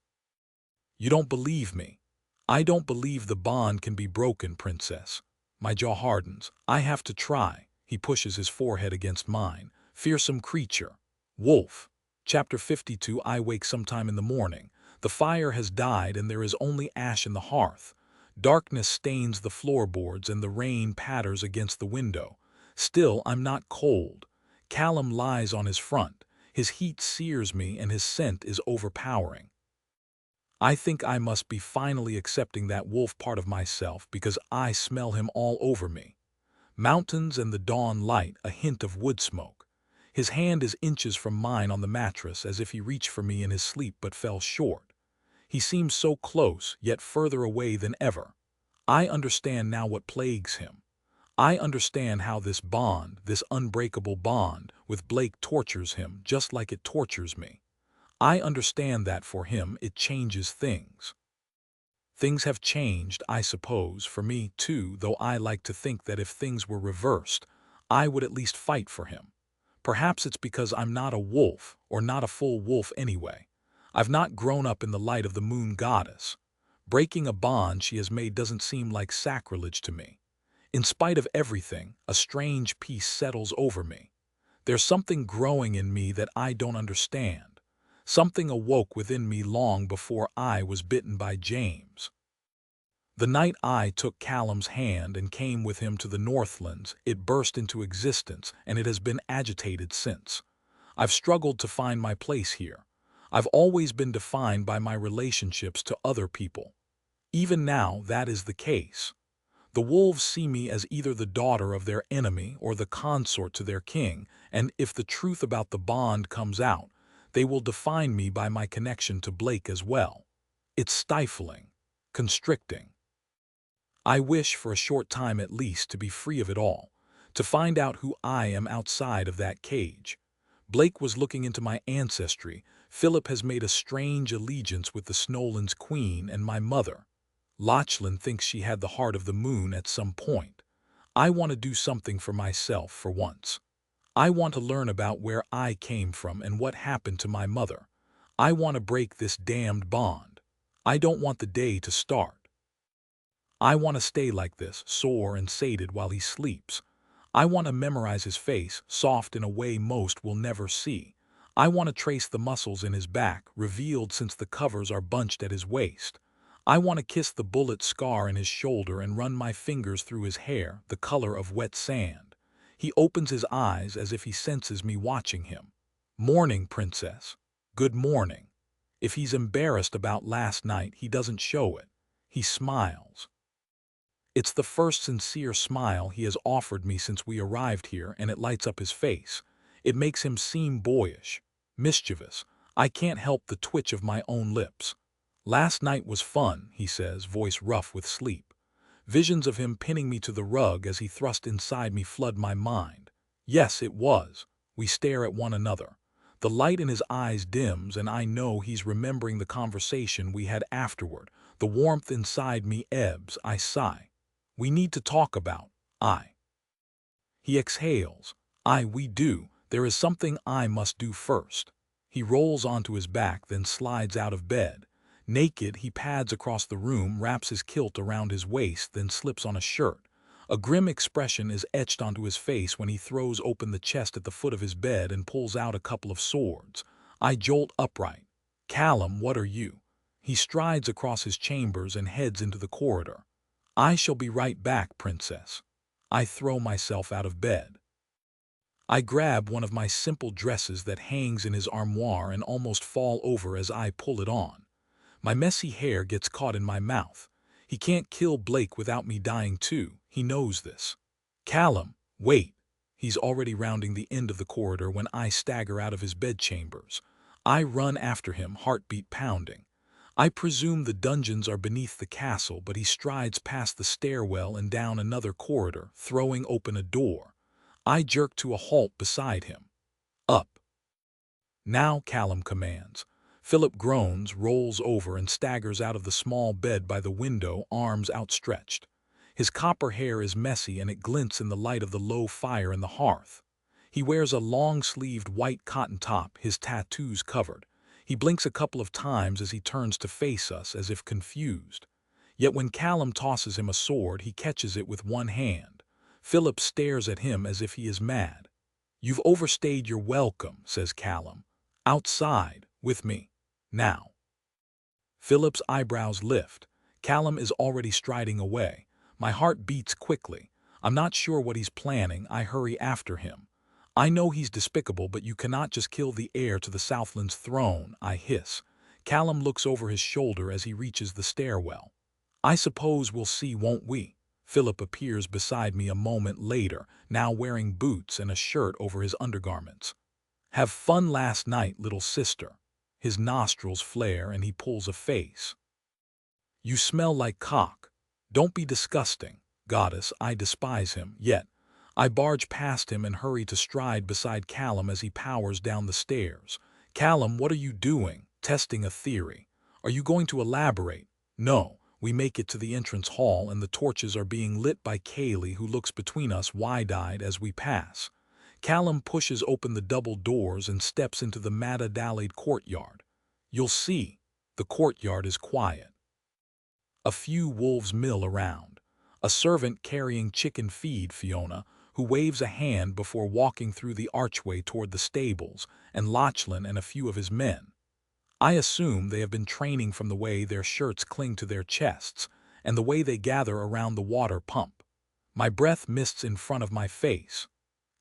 "You don't believe me." "I don't believe the bond can be broken, princess." My jaw hardens. "I have to try." He pushes his forehead against mine. "Fearsome creature." Wolf. Chapter 52. I wake sometime in the morning. The fire has died and there is only ash in the hearth. Darkness stains the floorboards and the rain patters against the window. Still, I'm not cold. Callum lies on his front. His heat sears me and his scent is overpowering. I think I must be finally accepting that wolf part of myself because I smell him all over me. Mountains and the dawn light, a hint of wood smoke. His hand is inches from mine on the mattress as if he reached for me in his sleep but fell short. He seems so close, yet further away than ever. I understand now what plagues him. I understand how this bond, this unbreakable bond, with Blake tortures him just like it tortures me. I understand that for him it changes things. Things have changed, I suppose, for me too, though I like to think that if things were reversed, I would at least fight for him. Perhaps it's because I'm not a wolf, or not a full wolf anyway. I've not grown up in the light of the moon goddess. Breaking a bond she has made doesn't seem like sacrilege to me. In spite of everything, a strange peace settles over me. There's something growing in me that I don't understand. Something awoke within me long before I was bitten by James. The night I took Callum's hand and came with him to the Northlands, it burst into existence, and it has been agitated since. I've struggled to find my place here. I've always been defined by my relationships to other people. Even now, that is the case. The wolves see me as either the daughter of their enemy or the consort to their king, and if the truth about the bond comes out, they will define me by my connection to Blake as well. It's stifling, constricting. I wish for a short time at least to be free of it all, to find out who I am outside of that cage. Blake was looking into my ancestry. Philip has made a strange allegiance with the Snowlands queen and my mother. Lachlan thinks she had the heart of the moon at some point. I want to do something for myself for once. I want to learn about where I came from and what happened to my mother. I want to break this damned bond. I don't want the day to start. I want to stay like this, sore and sated while he sleeps. I want to memorize his face, soft in a way most will never see. I want to trace the muscles in his back, revealed since the covers are bunched at his waist. I want to kiss the bullet scar in his shoulder and run my fingers through his hair, the color of wet sand. He opens his eyes as if he senses me watching him. Morning, princess. Good morning. If he's embarrassed about last night, he doesn't show it. He smiles. It's the first sincere smile he has offered me since we arrived here, and it lights up his face. It makes him seem boyish, mischievous. I can't help the twitch of my own lips. Last night was fun, he says, voice rough with sleep. Visions of him pinning me to the rug as he thrust inside me flood my mind. Yes, it was. We stare at one another. The light in his eyes dims, and I know he's remembering the conversation we had afterward. The warmth inside me ebbs. I sigh. We need to talk about. He exhales. We do. There is something I must do first. He rolls onto his back, then slides out of bed. Naked, he pads across the room, wraps his kilt around his waist, then slips on a shirt. A grim expression is etched onto his face when he throws open the chest at the foot of his bed and pulls out a couple of swords. I jolt upright. Callum, what are you? He strides across his chambers and heads into the corridor. I shall be right back, princess. I throw myself out of bed. I grab one of my simple dresses that hangs in his armoire and almost fall over as I pull it on. My messy hair gets caught in my mouth. He can't kill Blake without me dying too. He knows this. Callum, wait. He's already rounding the end of the corridor when I stagger out of his bedchambers. I run after him, heartbeat pounding. I presume the dungeons are beneath the castle, but he strides past the stairwell and down another corridor, throwing open a door. I jerk to a halt beside him. Up. Now, Callum commands. Philip groans, rolls over, and staggers out of the small bed by the window, arms outstretched. His copper hair is messy and it glints in the light of the low fire in the hearth. He wears a long-sleeved white cotton top, his tattoos covered. He blinks a couple of times as he turns to face us, as if confused. Yet when Callum tosses him a sword, he catches it with one hand. Philip stares at him as if he is mad. You've overstayed your welcome, says Callum. Outside, with me. Now. Philip's eyebrows lift. Callum is already striding away. My heart beats quickly. I'm not sure what he's planning. I hurry after him. I know he's despicable, but you cannot just kill the heir to the Southland's throne, I hiss. Callum looks over his shoulder as he reaches the stairwell. I suppose we'll see, won't we? Philip appears beside me a moment later, now wearing boots and a shirt over his undergarments. Have fun last night, little sister. His nostrils flare and he pulls a face. You smell like cock. Don't be disgusting, goddess. I despise him, yet I barge past him and hurry to stride beside Callum as he powers down the stairs. Callum, what are you doing? Testing a theory. Are you going to elaborate? No. We make it to the entrance hall and the torches are being lit by Kaylee, who looks between us wide-eyed as we pass. Callum pushes open the double doors and steps into the matted-alleyed courtyard. You'll see, the courtyard is quiet. A few wolves mill around. A servant carrying chicken feed, Fiona, who waves a hand before walking through the archway toward the stables, and Lachlan and a few of his men. I assume they have been training from the way their shirts cling to their chests and the way they gather around the water pump. My breath mists in front of my face.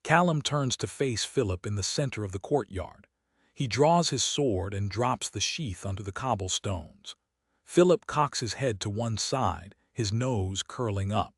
Callum turns to face Philip in the center of the courtyard. He draws his sword and drops the sheath onto the cobblestones. Philip cocks his head to one side, his nose curling up.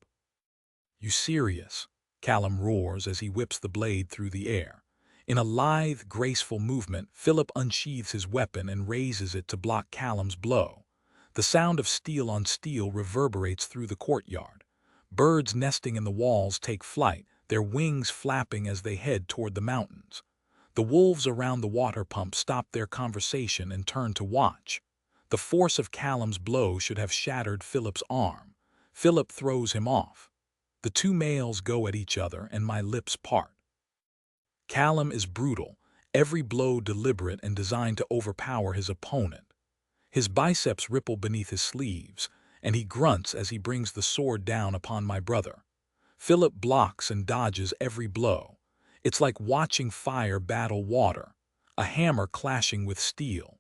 You serious? Callum roars as he whips the blade through the air. In a lithe, graceful movement, Philip unsheathes his weapon and raises it to block Callum's blow. The sound of steel on steel reverberates through the courtyard. Birds nesting in the walls take flight, their wings flapping as they head toward the mountains. The wolves around the water pump stop their conversation and turn to watch. The force of Callum's blow should have shattered Philip's arm. Philip throws him off. The two males go at each other and my lips part. Callum is brutal, every blow deliberate and designed to overpower his opponent. His biceps ripple beneath his sleeves, and he grunts as he brings the sword down upon my brother. Philip blocks and dodges every blow. It's like watching fire battle water, a hammer clashing with steel.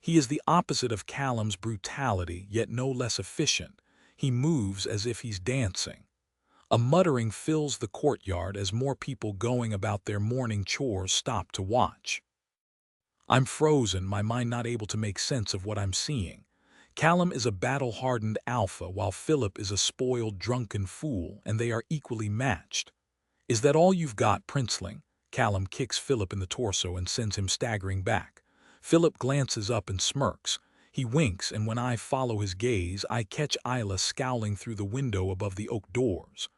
He is the opposite of Callum's brutality, yet no less efficient. He moves as if he's dancing. A muttering fills the courtyard as more people going about their morning chores stop to watch. I'm frozen, my mind not able to make sense of what I'm seeing. Callum is a battle-hardened alpha while Philip is a spoiled, drunken fool, and they are equally matched. Is that all you've got, princeling? Callum kicks Philip in the torso and sends him staggering back. Philip glances up and smirks. He winks, and when I follow his gaze, I catch Isla scowling through the window above the oak doors.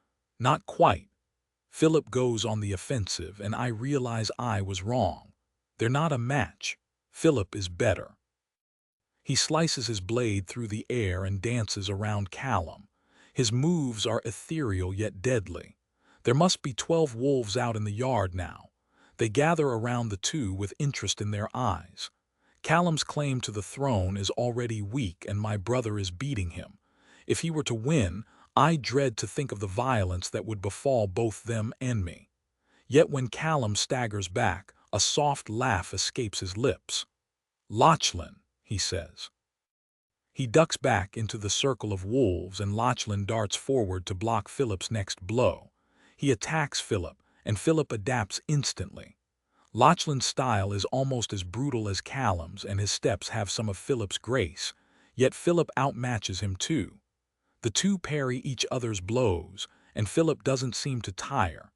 Not quite. Philip goes on the offensive, and I realize I was wrong. They're not a match. Philip is better. He slices his blade through the air and dances around Callum. His moves are ethereal yet deadly. There must be 12 wolves out in the yard now. They gather around the two with interest in their eyes. Callum's claim to the throne is already weak, and my brother is beating him. If he were to win, I dread to think of the violence that would befall both them and me. Yet when Callum staggers back, a soft laugh escapes his lips. "Lachlan," he says. He ducks back into the circle of wolves, and Lachlan darts forward to block Philip's next blow. He attacks Philip, and Philip adapts instantly. Lachlan's style is almost as brutal as Callum's, and his steps have some of Philip's grace, yet Philip outmatches him too. The two parry each other's blows, and Philip doesn't seem to tire.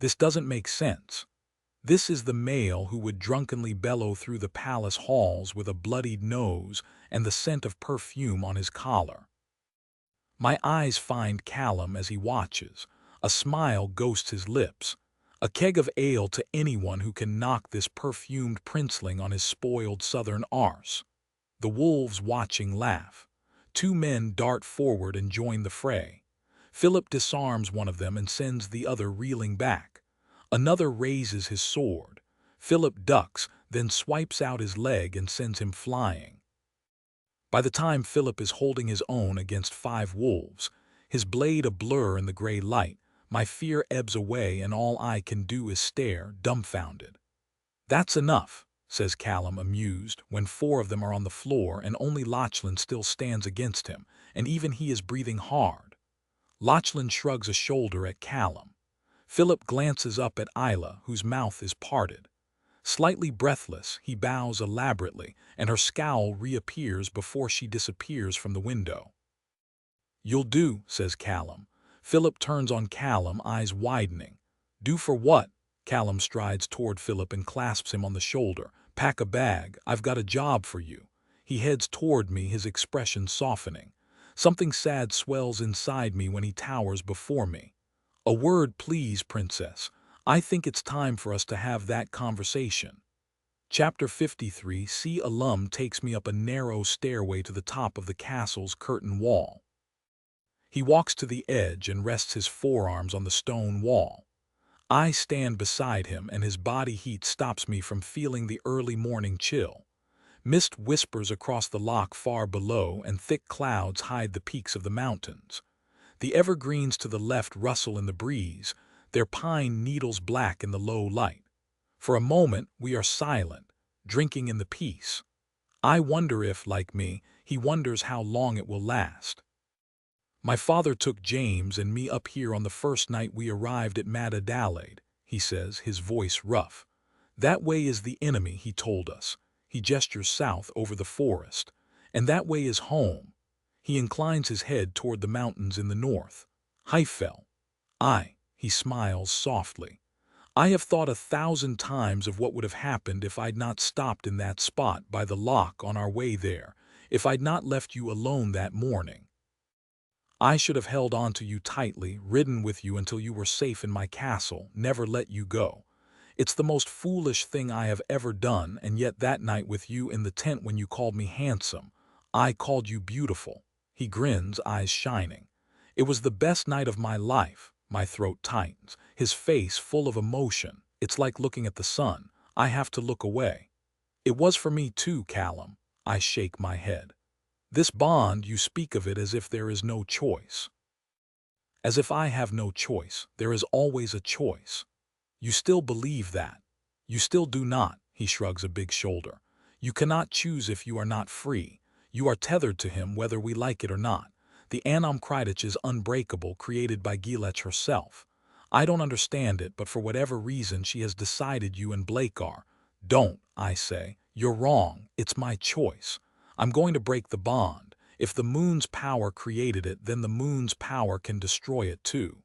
This doesn't make sense. This is the male who would drunkenly bellow through the palace halls with a bloodied nose and the scent of perfume on his collar. My eyes find Callum as he watches. A smile ghosts his lips. A keg of ale to anyone who can knock this perfumed princeling on his spoiled southern arse. The wolves watching laugh. Two men dart forward and join the fray. Philip disarms one of them and sends the other reeling back. Another raises his sword. Philip ducks, then swipes out his leg and sends him flying. By the time Philip is holding his own against 5 wolves, his blade a blur in the gray light, my fear ebbs away and all I can do is stare, dumbfounded. "That's enough," says Callum, amused, when 4 of them are on the floor and only Lachlan still stands against him, and even he is breathing hard. Lachlan shrugs a shoulder at Callum. Philip glances up at Isla, whose mouth is parted. Slightly breathless, he bows elaborately, and her scowl reappears before she disappears from the window. "You'll do," says Callum. Philip turns on Callum, eyes widening. "Do for what?" Callum strides toward Philip and clasps him on the shoulder. "Pack a bag, I've got a job for you." He heads toward me, his expression softening. Something sad swells inside me when he towers before me. "A word, please, princess. I think it's time for us to have that conversation." Chapter 53, C. Alum takes me up a narrow stairway to the top of the castle's curtain wall. He walks to the edge and rests his forearms on the stone wall. I stand beside him, and his body heat stops me from feeling the early morning chill. Mist whispers across the loch far below, and thick clouds hide the peaks of the mountains. The evergreens to the left rustle in the breeze, their pine needles black in the low light. For a moment we are silent, drinking in the peace. I wonder if, like me, he wonders how long it will last. "My father took James and me up here on the first night we arrived at Mad Adelaide," he says, his voice rough. "That way is the enemy," he told us. He gestures south over the forest. "And that way is home." He inclines his head toward the mountains in the north. "Heifel." He smiles softly. I have thought 1,000 times of what would have happened if I'd not stopped in that spot by the lock on our way there, if I'd not left you alone that morning. I should have held on to you tightly, ridden with you until you were safe in my castle, never let you go. It's the most foolish thing I have ever done, and yet that night with you in the tent when you called me handsome, I called you beautiful. He grins, eyes shining. It was the best night of my life. My throat tightens, his face full of emotion. It's like looking at the sun. I have to look away. It was for me too, Callum. I shake my head. This bond, you speak of it as if there is no choice. As if I have no choice. There is always a choice. You still believe that. You still do not, he shrugs a big shoulder. You cannot choose if you are not free. You are tethered to him whether we like it or not. The Anam Kridich is unbreakable, created by Gilech herself. I don't understand it, but for whatever reason she has decided you and Blake are. Don't, I say. You're wrong. It's my choice. I'm going to break the bond. If the moon's power created it, then the moon's power can destroy it too.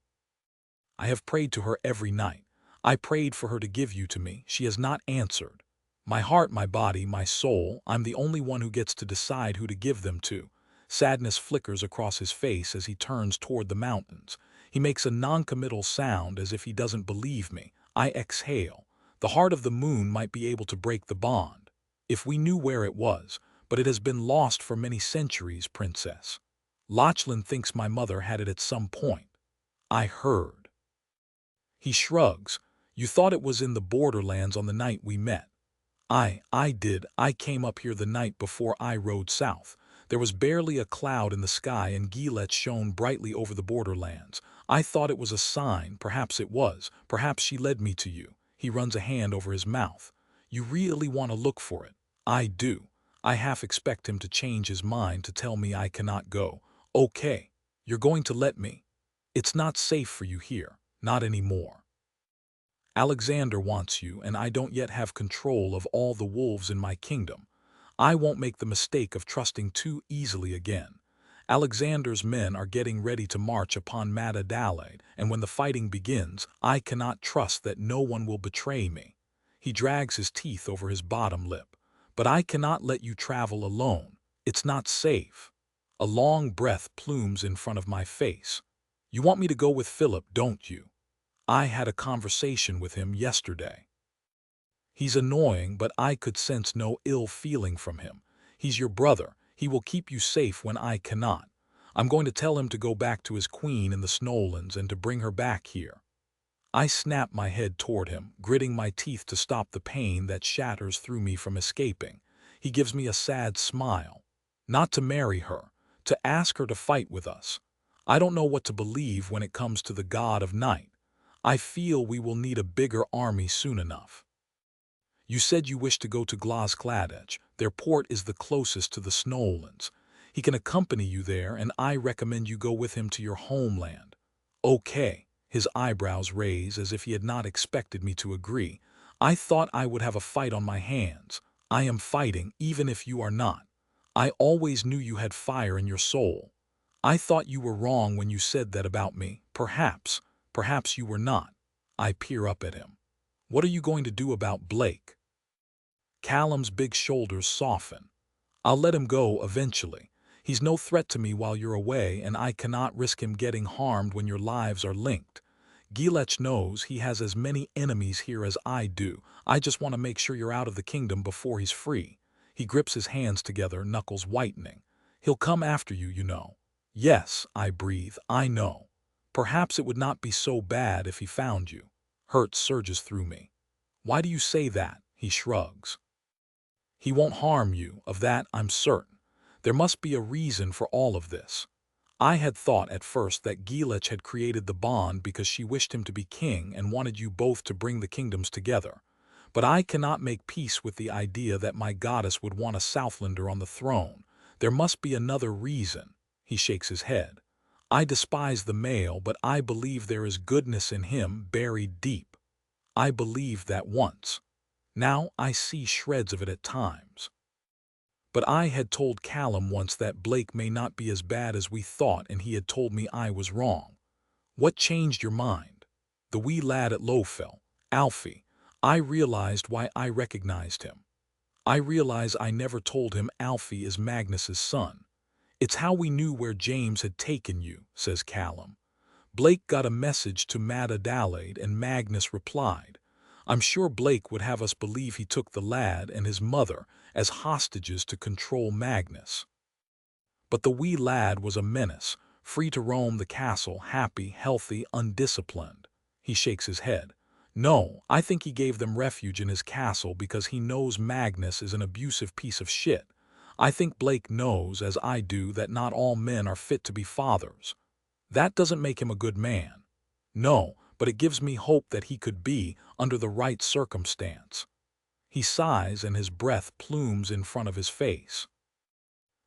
I have prayed to her every night. I prayed for her to give you to me. She has not answered. My heart, my body, my soul, I'm the only one who gets to decide who to give them to. Sadness flickers across his face as he turns toward the mountains. He makes a non-committal sound as if he doesn't believe me. I exhale. The heart of the moon might be able to break the bond, if we knew where it was, but it has been lost for many centuries, Princess. Lachlan thinks my mother had it at some point. I heard. He shrugs. You thought it was in the borderlands on the night we met. I did. I came up here the night before I rode south. There was barely a cloud in the sky and Gilech shone brightly over the borderlands. I thought it was a sign. Perhaps it was. Perhaps she led me to you. He runs a hand over his mouth. You really want to look for it? I do. I half expect him to change his mind to tell me I cannot go. Okay. You're going to let me. It's not safe for you here. Not anymore. Alexander wants you, and I don't yet have control of all the wolves in my kingdom. I won't make the mistake of trusting too easily again. Alexander's men are getting ready to march upon Madadalade, and when the fighting begins, I cannot trust that no one will betray me. He drags his teeth over his bottom lip. But I cannot let you travel alone. It's not safe. A long breath plumes in front of my face. You want me to go with Philip, don't you? I had a conversation with him yesterday. He's annoying, but I could sense no ill feeling from him. He's your brother. He will keep you safe when I cannot. I'm going to tell him to go back to his queen in the Snowlands and to bring her back here. I snap my head toward him, gritting my teeth to stop the pain that shatters through me from escaping. He gives me a sad smile. Not to marry her, to ask her to fight with us. I don't know what to believe when it comes to the god of night. I feel we will need a bigger army soon enough. You said you wish to go to Glascladich. Their port is the closest to the Snowlands. He can accompany you there, and I recommend you go with him to your homeland. Okay. His eyebrows raise as if he had not expected me to agree. I thought I would have a fight on my hands. I am fighting, even if you are not. I always knew you had fire in your soul. I thought you were wrong when you said that about me. Perhaps you were not. I peer up at him. What are you going to do about Blake? Callum's big shoulders soften. I'll let him go eventually. He's no threat to me while you're away, and I cannot risk him getting harmed when your lives are linked. Gilech knows he has as many enemies here as I do. I just want to make sure you're out of the kingdom before he's free. He grips his hands together, knuckles whitening. He'll come after you, you know. Yes, I breathe, I know. Perhaps it would not be so bad if he found you. Hurt surges through me. Why do you say that? He shrugs. He won't harm you, of that I'm certain. There must be a reason for all of this. I had thought at first that Gilech had created the bond because she wished him to be king and wanted you both to bring the kingdoms together. But I cannot make peace with the idea that my goddess would want a Southlander on the throne. There must be another reason. He shakes his head. I despise the male, but I believe there is goodness in him buried deep. I believed that once. Now I see shreds of it at times. But I had told Callum once that Blake may not be as bad as we thought, and he had told me I was wrong. What changed your mind? The wee lad at Lowfell, Alfie. I realized why I recognized him. I realize I never told him Alfie is Magnus's son. It's how we knew where James had taken you, says Callum. Blake got a message to Mad Adelaide and Magnus replied. I'm sure Blake would have us believe he took the lad and his mother as hostages to control Magnus. But the wee lad was a menace, free to roam the castle, happy, healthy, undisciplined. He shakes his head. No, I think he gave them refuge in his castle because he knows Magnus is an abusive piece of shit. I think Blake knows, as I do, that not all men are fit to be fathers. That doesn't make him a good man. No, but it gives me hope that he could be under the right circumstance. He sighs and his breath plumes in front of his face.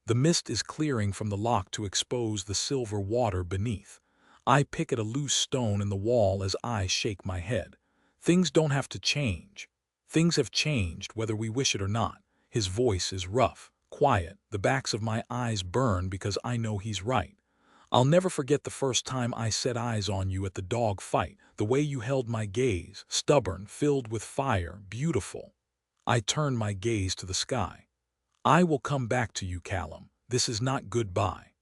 The mist is clearing from the lock to expose the silver water beneath. I pick at a loose stone in the wall as I shake my head. Things don't have to change. Things have changed whether we wish it or not. His voice is rough, quiet. The backs of my eyes burn because I know he's right. I'll never forget the first time I set eyes on you at the dog fight, the way you held my gaze, stubborn, filled with fire, beautiful. I turned my gaze to the sky. I will come back to you, Callum. This is not goodbye.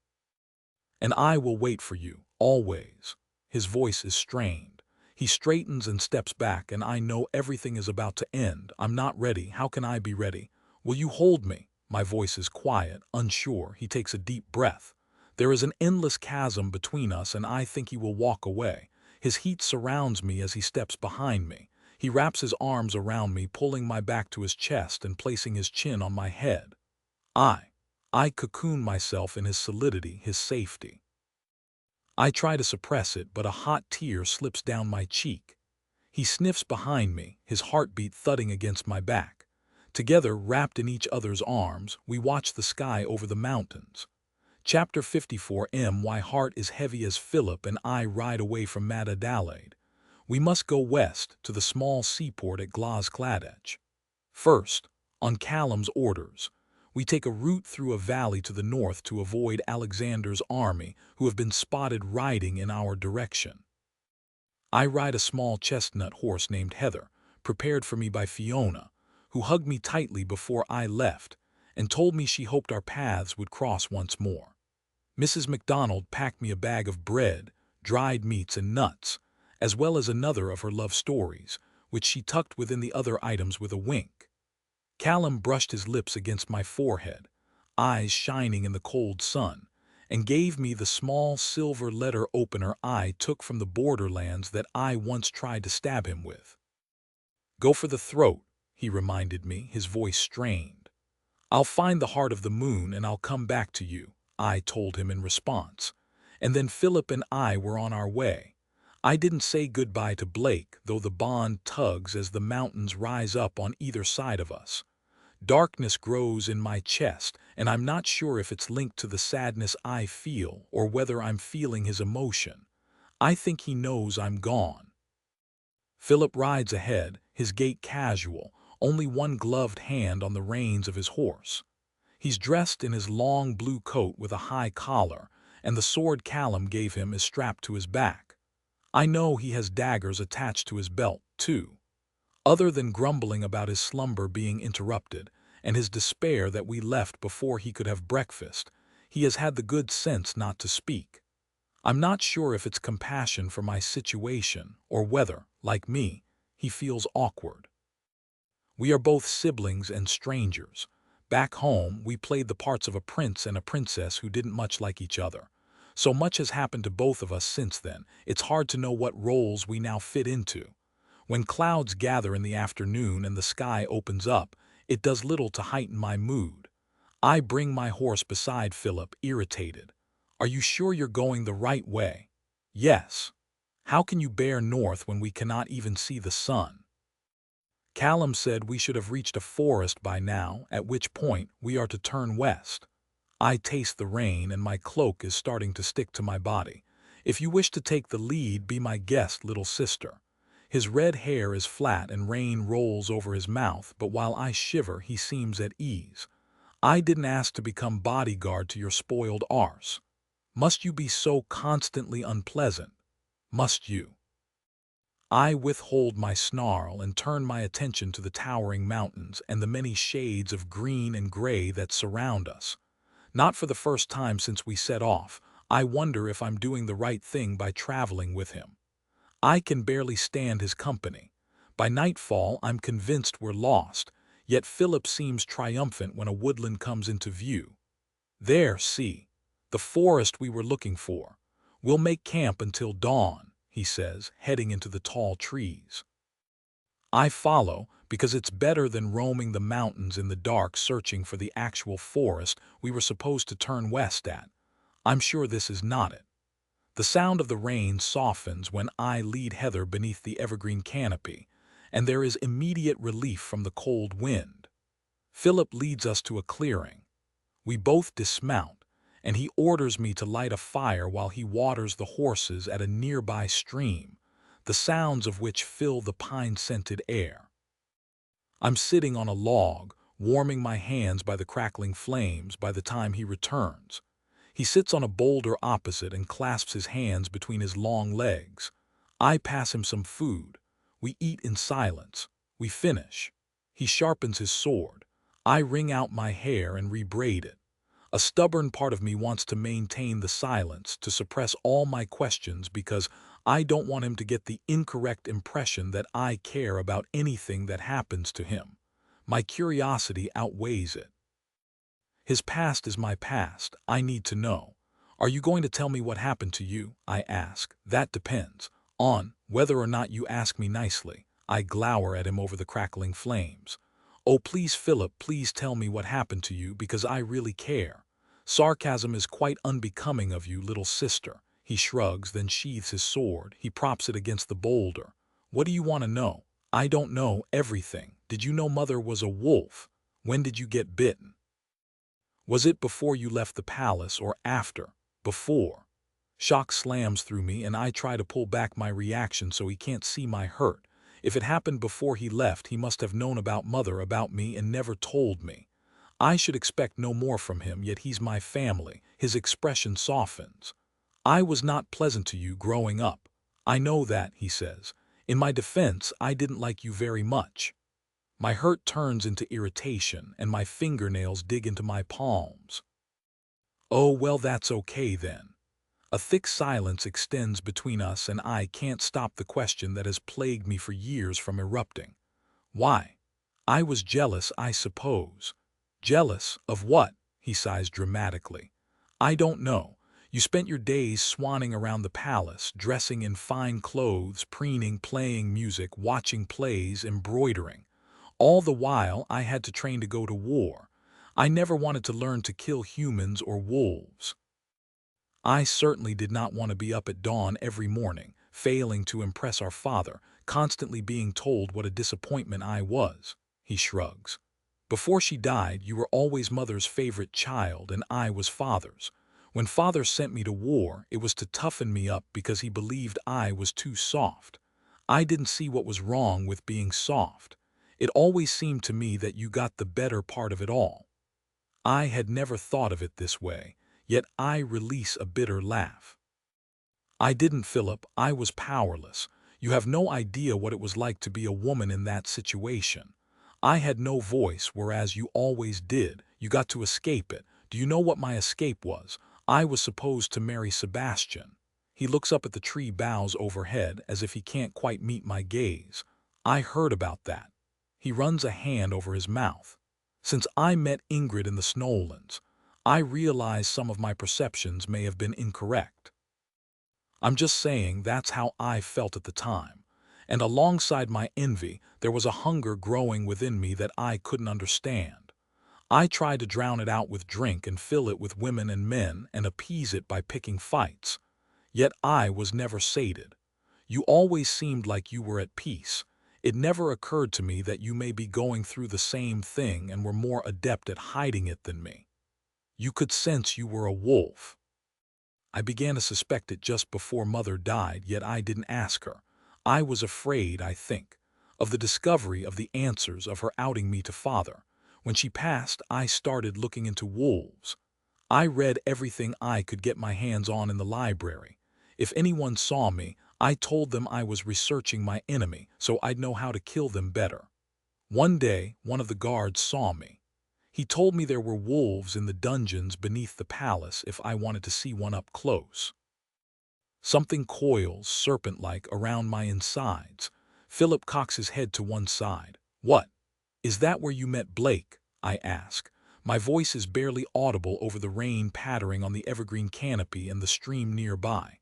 And I will wait for you, always. His voice is strained. He straightens and steps back, and I know everything is about to end. I'm not ready. How can I be ready? Will you hold me? My voice is quiet, unsure. He takes a deep breath. There is an endless chasm between us, and I think he will walk away. His heat surrounds me as he steps behind me. He wraps his arms around me, pulling my back to his chest and placing his chin on my head. I cocoon myself in his solidity, his safety. I try to suppress it, but a hot tear slips down my cheek. He sniffs behind me, his heartbeat thudding against my back. Together, wrapped in each other's arms, we watch the sky over the mountains. Chapter 54. My heart is heavy as Philip and I ride away from Mad Adelaide. We must go west to the small seaport at Glascladach. First, on Callum's orders, we take a route through a valley to the north to avoid Alexander's army, who have been spotted riding in our direction. I ride a small chestnut horse named Heather, prepared for me by Fiona, who hugged me tightly before I left and told me she hoped our paths would cross once more. Mrs. MacDonald packed me a bag of bread, dried meats, and nuts, as well as another of her love stories, which she tucked within the other items with a wink. Callum brushed his lips against my forehead, eyes shining in the cold sun, and gave me the small silver letter opener I took from the borderlands that I once tried to stab him with. Go for the throat, he reminded me, his voice strained. I'll find the heart of the moon and I'll come back to you, I told him in response. And then Philip and I were on our way. I didn't say goodbye to Blake, though the bond tugs as the mountains rise up on either side of us. Darkness grows in my chest, and I'm not sure if it's linked to the sadness I feel or whether I'm feeling his emotion. I think he knows I'm gone. Philip rides ahead, his gait casual, only one gloved hand on the reins of his horse. He's dressed in his long blue coat with a high collar, and the sword Callum gave him is strapped to his back. I know he has daggers attached to his belt, too. Other than grumbling about his slumber being interrupted, and his despair that we left before he could have breakfast, he has had the good sense not to speak. I'm not sure if it's compassion for my situation, or whether, like me, he feels awkward. We are both siblings and strangers. Back home, we played the parts of a prince and a princess who didn't much like each other. So much has happened to both of us since then, it's hard to know what roles we now fit into. When clouds gather in the afternoon and the sky opens up, it does little to heighten my mood. I bring my horse beside Philip, irritated. Are you sure you're going the right way? Yes. How can you bear north when we cannot even see the sun? Callum said we should have reached a forest by now, at which point we are to turn west. I taste the rain and my cloak is starting to stick to my body. If you wish to take the lead, be my guest, little sister. His red hair is flat and rain rolls over his mouth, but while I shiver, he seems at ease. I didn't ask to become bodyguard to your spoiled arse. Must you be so constantly unpleasant? must you? I withhold my snarl and turn my attention to the towering mountains and the many shades of green and gray that surround us. Not for the first time since we set off, I wonder if I'm doing the right thing by traveling with him. I can barely stand his company. By nightfall, I'm convinced we're lost, yet Philip seems triumphant when a woodland comes into view. There, see, the forest we were looking for. We'll make camp until dawn, he says, heading into the tall trees. I follow because it's better than roaming the mountains in the dark searching for the actual forest we were supposed to turn west at. I'm sure this is not it. The sound of the rain softens when I lead Heather beneath the evergreen canopy, and there is immediate relief from the cold wind. Philip leads us to a clearing. We both dismount, and he orders me to light a fire while he waters the horses at a nearby stream, the sounds of which fill the pine-scented air. I'm sitting on a log, warming my hands by the crackling flames by the time he returns. He sits on a boulder opposite and clasps his hands between his long legs. I pass him some food. We eat in silence. We finish. He sharpens his sword. I wring out my hair and rebraid it. A stubborn part of me wants to maintain the silence, to suppress all my questions because I don't want him to get the incorrect impression that I care about anything that happens to him. My curiosity outweighs it. His past is my past. I need to know. Are you going to tell me what happened to you? I ask. That depends on whether or not you ask me nicely. I glower at him over the crackling flames. Oh, please, Philip, please tell me what happened to you because I really care. Sarcasm is quite unbecoming of you, little sister. He shrugs, then sheathes his sword. He props it against the boulder. What do you want to know? I don't know everything. Did you know Mother was a wolf? When did you get bitten? Was it before you left the palace or after? Before. Shock slams through me and I try to pull back my reaction so he can't see my hurt. If it happened before he left, he must have known about Mother, about me, and never told me. I should expect no more from him, yet he's my family. His expression softens. I was not pleasant to you growing up. I know that, he says. In my defense, I didn't like you very much. My hurt turns into irritation, and my fingernails dig into my palms. Oh, well, that's okay then. A thick silence extends between us, and I can't stop the question that has plagued me for years from erupting. Why? I was jealous, I suppose. Jealous of what? He sighs dramatically. I don't know. You spent your days swanning around the palace, dressing in fine clothes, preening, playing music, watching plays, embroidering. All the while, I had to train to go to war. I never wanted to learn to kill humans or wolves. I certainly did not want to be up at dawn every morning, failing to impress our father, constantly being told what a disappointment I was. He shrugs. Before she died, you were always Mother's favorite child, and I was Father's. When Father sent me to war, it was to toughen me up because he believed I was too soft. I didn't see what was wrong with being soft. It always seemed to me that you got the better part of it all. I had never thought of it this way, yet I release a bitter laugh. I didn't, Philip. I was powerless. You have no idea what it was like to be a woman in that situation. I had no voice, whereas you always did. You got to escape it. Do you know what my escape was? I was supposed to marry Sebastian. He looks up at the tree boughs overhead as if he can't quite meet my gaze. I heard about that. He runs a hand over his mouth. Since I met Ingrid in the Snowlands, I realize some of my perceptions may have been incorrect. I'm just saying that's how I felt at the time. And alongside my envy, there was a hunger growing within me that I couldn't understand. I tried to drown it out with drink and fill it with women and men and appease it by picking fights. Yet I was never sated. You always seemed like you were at peace. It never occurred to me that you may be going through the same thing and were more adept at hiding it than me. You could sense you were a wolf. I began to suspect it just before Mother died, yet I didn't ask her. I was afraid, I think, of the discovery of the answers of her outing me to Father. When she passed, I started looking into wolves. I read everything I could get my hands on in the library. If anyone saw me, I told them I was researching my enemy so I'd know how to kill them better. One day, one of the guards saw me. He told me there were wolves in the dungeons beneath the palace if I wanted to see one up close. Something coils, serpent-like, around my insides. Philip cocks his head to one side. "What? Is that where you met Blake?" I ask. My voice is barely audible over the rain pattering on the evergreen canopy and the stream nearby.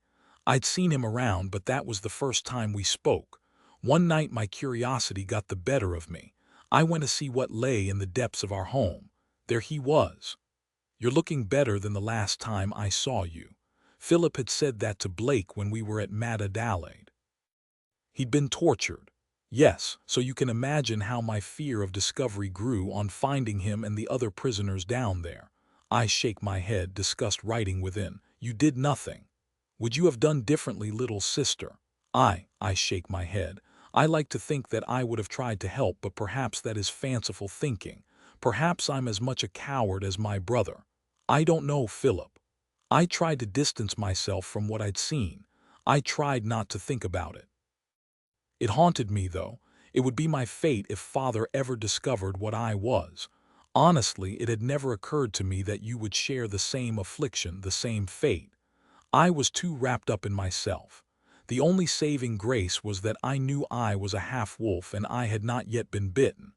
I'd seen him around, but that was the first time we spoke. One night my curiosity got the better of me. I went to see what lay in the depths of our home. There he was. "You're looking better than the last time I saw you." Philip had said that to Blake when we were at Adelaide. He'd been tortured. Yes, so you can imagine how my fear of discovery grew on finding him and the other prisoners down there. I shake my head, disgust writing within. "You did nothing. Would you have done differently, little sister?" I shake my head. I like to think that I would have tried to help, but perhaps that is fanciful thinking. Perhaps I'm as much a coward as my brother. I don't know, Philip. I tried to distance myself from what I'd seen. I tried not to think about it. It haunted me, though. It would be my fate if Father ever discovered what I was. Honestly, it had never occurred to me that you would share the same affliction, the same fate. I was too wrapped up in myself. The only saving grace was that I knew I was a half-wolf and I had not yet been bitten.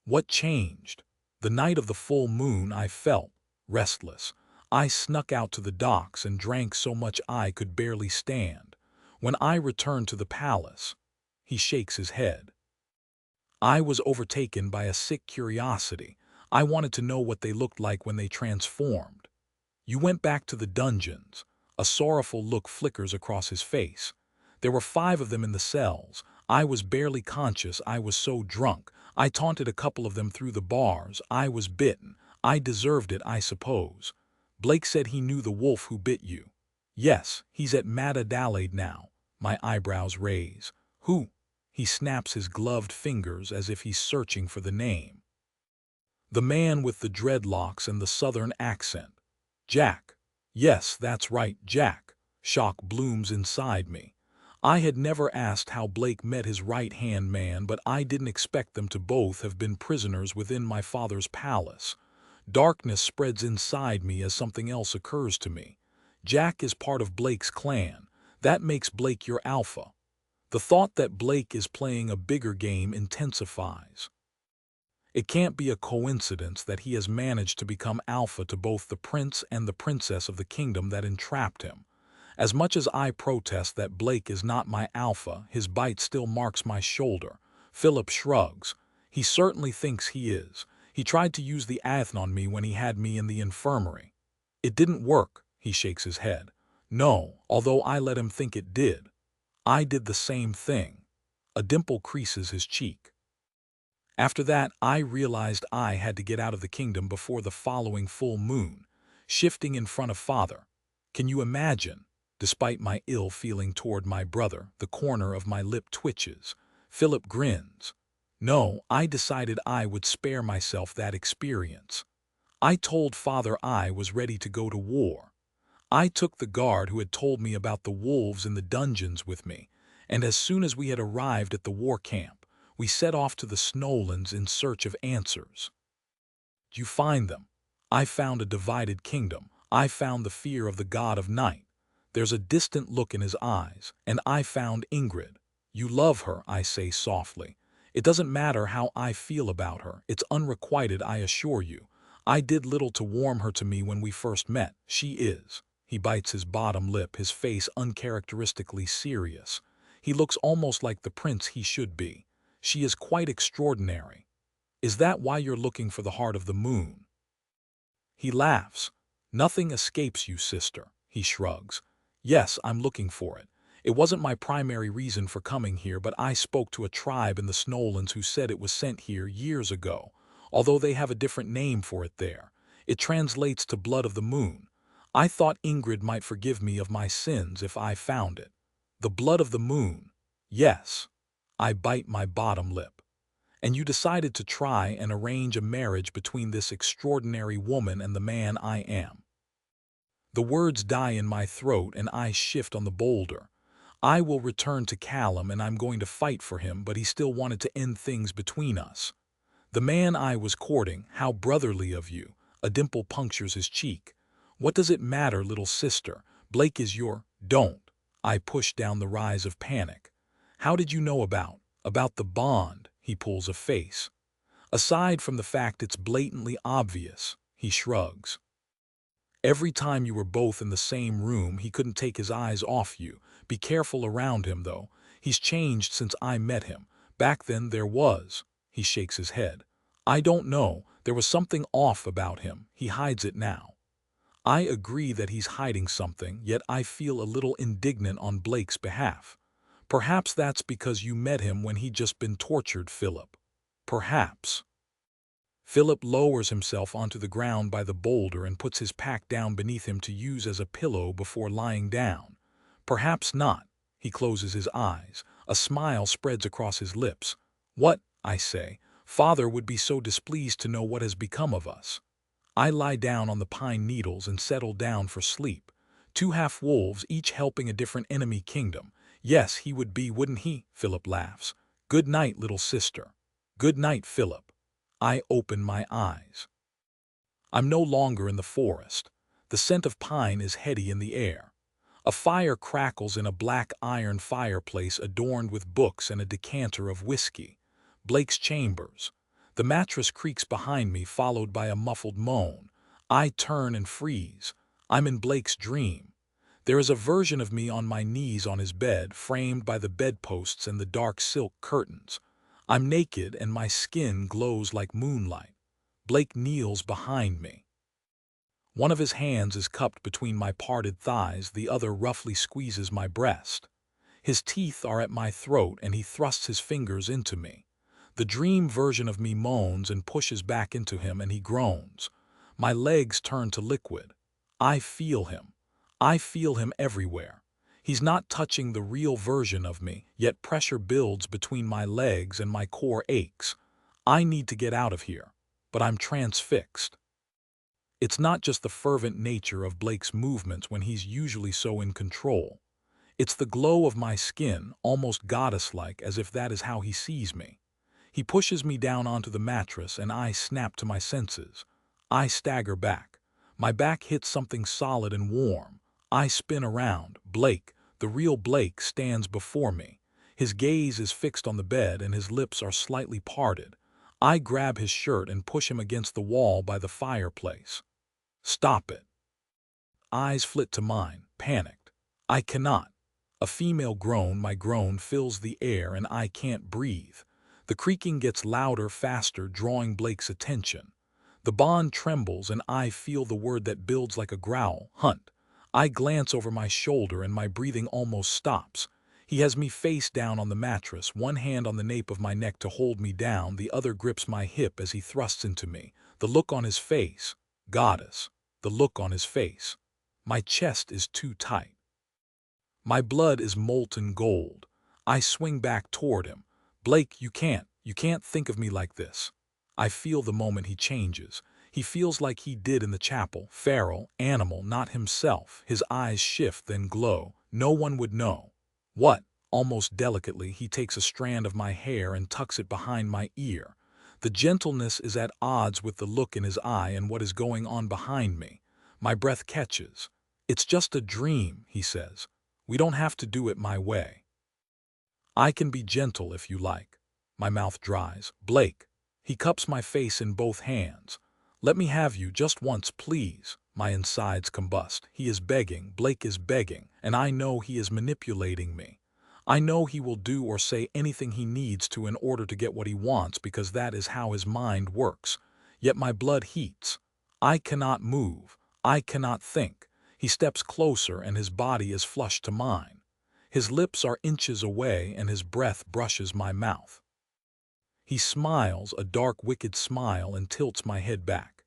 What changed? The night of the full moon I felt restless. I snuck out to the docks and drank so much I could barely stand. When I returned to the palace, he shakes his head. I was overtaken by a sick curiosity. I wanted to know what they looked like when they transformed. "You went back to the dungeons." A sorrowful look flickers across his face. "There were 5 of them in the cells. I was barely conscious, I was so drunk. I taunted a couple of them through the bars. I was bitten. I deserved it, I suppose." "Blake said he knew the wolf who bit you." "Yes, he's at Adelaide now." My eyebrows raise. "Who?" He snaps his gloved fingers as if he's searching for the name. "The man with the dreadlocks and the southern accent. Jack." Yes, that's right, Jack. Shock blooms inside me. I had never asked how Blake met his right-hand man, but I didn't expect them to both have been prisoners within my father's palace. Darkness spreads inside me as something else occurs to me. Jack is part of Blake's clan. That makes Blake your alpha. The thought that Blake is playing a bigger game intensifies. It can't be a coincidence that he has managed to become alpha to both the prince and the princess of the kingdom that entrapped him. As much as I protest that Blake is not my alpha, his bite still marks my shoulder. Philip shrugs. He certainly thinks he is. He tried to use the Athn on me when he had me in the infirmary. It didn't work, he shakes his head. No, although I let him think it did. I did the same thing. A dimple creases his cheek. After that, I realized I had to get out of the kingdom before the following full moon, shifting in front of Father. Can you imagine? Despite my ill feeling toward my brother, the corner of my lip twitches. Philip grins. No, I decided I would spare myself that experience. I told Father I was ready to go to war. I took the guard who had told me about the wolves in the dungeons with me, and as soon as we had arrived at the war camp, we set off to the Snowlands in search of answers. "Did you find them?" "I found a divided kingdom. I found the fear of the god of night." There's a distant look in his eyes. "And I found Ingrid." "You love her," I say softly. "It doesn't matter how I feel about her. It's unrequited, I assure you. I did little to warm her to me when we first met. She is." He bites his bottom lip, his face uncharacteristically serious. He looks almost like the prince he should be. "She is quite extraordinary." "Is that why you're looking for the heart of the moon?" He laughs. "Nothing escapes you, sister." He shrugs. "Yes, I'm looking for it. It wasn't my primary reason for coming here, but I spoke to a tribe in the Snowlands who said it was sent here years ago, although they have a different name for it there. It translates to blood of the moon. I thought Ingrid might forgive me of my sins if I found it. The blood of the moon. Yes." I bite my bottom lip. "And you decided to try and arrange a marriage between this extraordinary woman and the man I am." The words die in my throat and I shift on the boulder. I will return to Callum and I'm going to fight for him, but he still wanted to end things between us. The man I was courting, how brotherly of you. A dimple punctures his cheek. What does it matter, little sister? Blake is your— Don't. I push down the rise of panic. How did you know about the bond? He pulls a face. Aside from the fact it's blatantly obvious, he shrugs. Every time you were both in the same room, he couldn't take his eyes off you. Be careful around him, though. He's changed since I met him. Back then there was. He shakes his head. I don't know. There was something off about him. He hides it now. I agree that he's hiding something, yet I feel a little indignant on Blake's behalf. Perhaps that's because you met him when he'd just been tortured, Philip. Perhaps. Philip lowers himself onto the ground by the boulder and puts his pack down beneath him to use as a pillow before lying down. Perhaps not. He closes his eyes. A smile spreads across his lips. What? I say. Father would be so displeased to know what has become of us. I lie down on the pine needles and settle down for sleep. 2 half-wolves, each helping a different enemy kingdom. Yes, he would be, wouldn't he? Philip laughs. Good night, little sister. Good night, Philip. I open my eyes. I'm no longer in the forest. The scent of pine is heady in the air. A fire crackles in a black iron fireplace adorned with books and a decanter of whiskey. Blake's chambers. The mattress creaks behind me, followed by a muffled moan. I turn and freeze. I'm in Blake's dream. There is a version of me on my knees on his bed, framed by the bedposts and the dark silk curtains. I'm naked and my skin glows like moonlight. Blake kneels behind me. One of his hands is cupped between my parted thighs, the other roughly squeezes my breast. His teeth are at my throat and he thrusts his fingers into me. The dream version of me moans and pushes back into him and he groans. My legs turn to liquid. I feel him. I feel him everywhere. He's not touching the real version of me, yet pressure builds between my legs and my core aches. I need to get out of here, but I'm transfixed. It's not just the fervent nature of Blake's movements when he's usually so in control. It's the glow of my skin, almost goddess-like, as if that is how he sees me. He pushes me down onto the mattress and I snap to my senses. I stagger back. My back hits something solid and warm. I spin around. Blake, the real Blake, stands before me. His gaze is fixed on the bed and his lips are slightly parted. I grab his shirt and push him against the wall by the fireplace. Stop it. Eyes flit to mine, panicked. I cannot. A female groan, my groan fills the air and I can't breathe. The creaking gets louder, faster, drawing Blake's attention. The bond trembles and I feel the word that builds like a growl, hunt. I glance over my shoulder and my breathing almost stops. He has me face down on the mattress, one hand on the nape of my neck to hold me down, the other grips my hip as he thrusts into me. The look on his face. Goddess. The look on his face. My chest is too tight. My blood is molten gold. I swing back toward him. Blake, you can't think of me like this. I feel the moment he changes. He feels like he did in the chapel, feral, animal, not himself. His eyes shift, then glow. No one would know. What? Almost delicately, he takes a strand of my hair and tucks it behind my ear. The gentleness is at odds with the look in his eye and what is going on behind me. My breath catches. It's just a dream, he says. We don't have to do it my way. I can be gentle if you like. My mouth dries. Blake. He cups my face in both hands. Let me have you just once, please. My insides combust. He is begging. Blake is begging. And I know he is manipulating me. I know he will do or say anything he needs to in order to get what he wants because that is how his mind works. Yet my blood heats. I cannot move. I cannot think. He steps closer and his body is flushed to mine. His lips are inches away and his breath brushes my mouth. He smiles, a dark, wicked smile, and tilts my head back.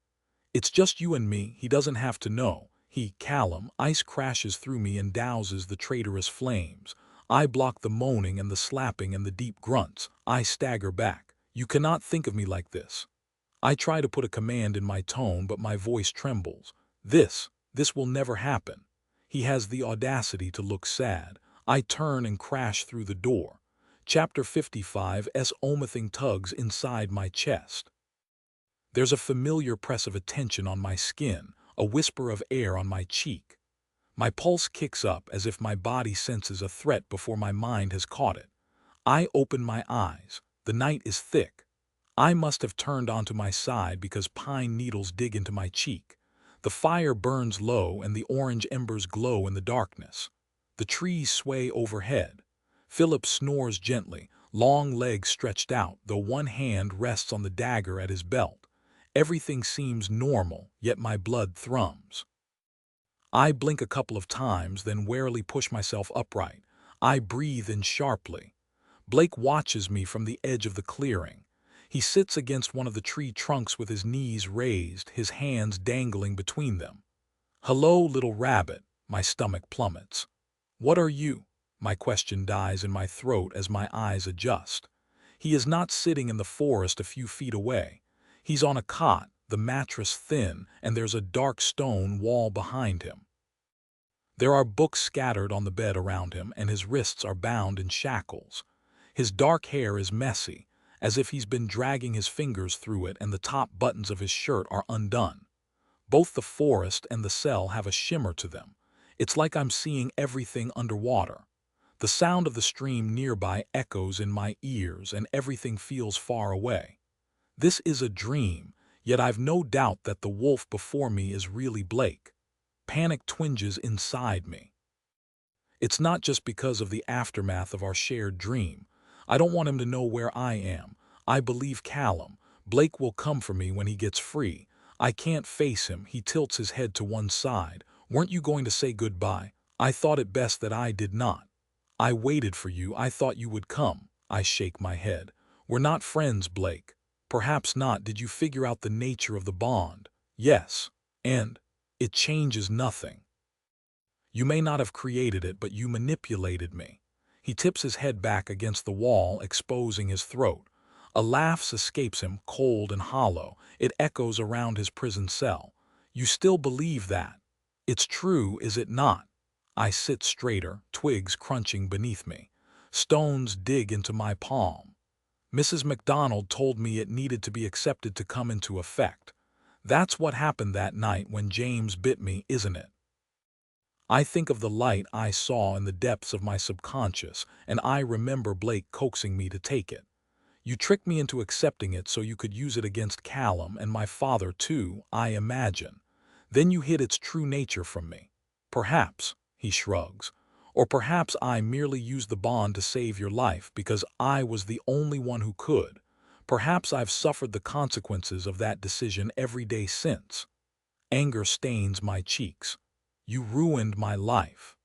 It's just you and me, he doesn't have to know. Callum, ice crashes through me and douses the traitorous flames. I block the moaning and the slapping and the deep grunts. I stagger back. You cannot think of me like this. I try to put a command in my tone, but my voice trembles. This will never happen. He has the audacity to look sad. I turn and crash through the door. Chapter 55's omething tugs inside my chest. There's a familiar press of attention on my skin, a whisper of air on my cheek. My pulse kicks up as if my body senses a threat before my mind has caught it. I open my eyes. The night is thick. I must have turned onto my side because pine needles dig into my cheek. The fire burns low and the orange embers glow in the darkness. The trees sway overhead. Philip snores gently, long legs stretched out, though one hand rests on the dagger at his belt. Everything seems normal, yet my blood thrums. I blink a couple of times, then warily push myself upright. I breathe in sharply. Blake watches me from the edge of the clearing. He sits against one of the tree trunks with his knees raised, his hands dangling between them. "Hello, little rabbit," my stomach plummets. "What are you?" My question dies in my throat as my eyes adjust. He is not sitting in the forest a few feet away. He's on a cot, the mattress thin, and there's a dark stone wall behind him. There are books scattered on the bed around him, and his wrists are bound in shackles. His dark hair is messy, as if he's been dragging his fingers through it, and the top buttons of his shirt are undone. Both the forest and the cell have a shimmer to them. It's like I'm seeing everything underwater. The sound of the stream nearby echoes in my ears, and everything feels far away. This is a dream, yet I've no doubt that the wolf before me is really Blake. Panic twinges inside me. It's not just because of the aftermath of our shared dream. I don't want him to know where I am. I believe Callum. Blake will come for me when he gets free. I can't face him. He tilts his head to one side. "Weren't you going to say goodbye?" "I thought it best that I did not." "I waited for you. I thought you would come." I shake my head. "We're not friends, Blake." "Perhaps not. Did you figure out the nature of the bond?" "Yes. And it changes nothing. You may not have created it, but you manipulated me." He tips his head back against the wall, exposing his throat. A laugh escapes him, cold and hollow. It echoes around his prison cell. "You still believe that? It's true, is it not?" I sit straighter, twigs crunching beneath me. Stones dig into my palm. "Mrs. MacDonald told me it needed to be accepted to come into effect. That's what happened that night when James bit me, isn't it?" I think of the light I saw in the depths of my subconscious, and I remember Blake coaxing me to take it. "You tricked me into accepting it so you could use it against Callum and my father too, I imagine. Then you hid its true nature from me." "Perhaps," he shrugs. "Or perhaps I merely used the bond to save your life because I was the only one who could. Perhaps I've suffered the consequences of that decision every day since." Anger stains my cheeks. "You ruined my life."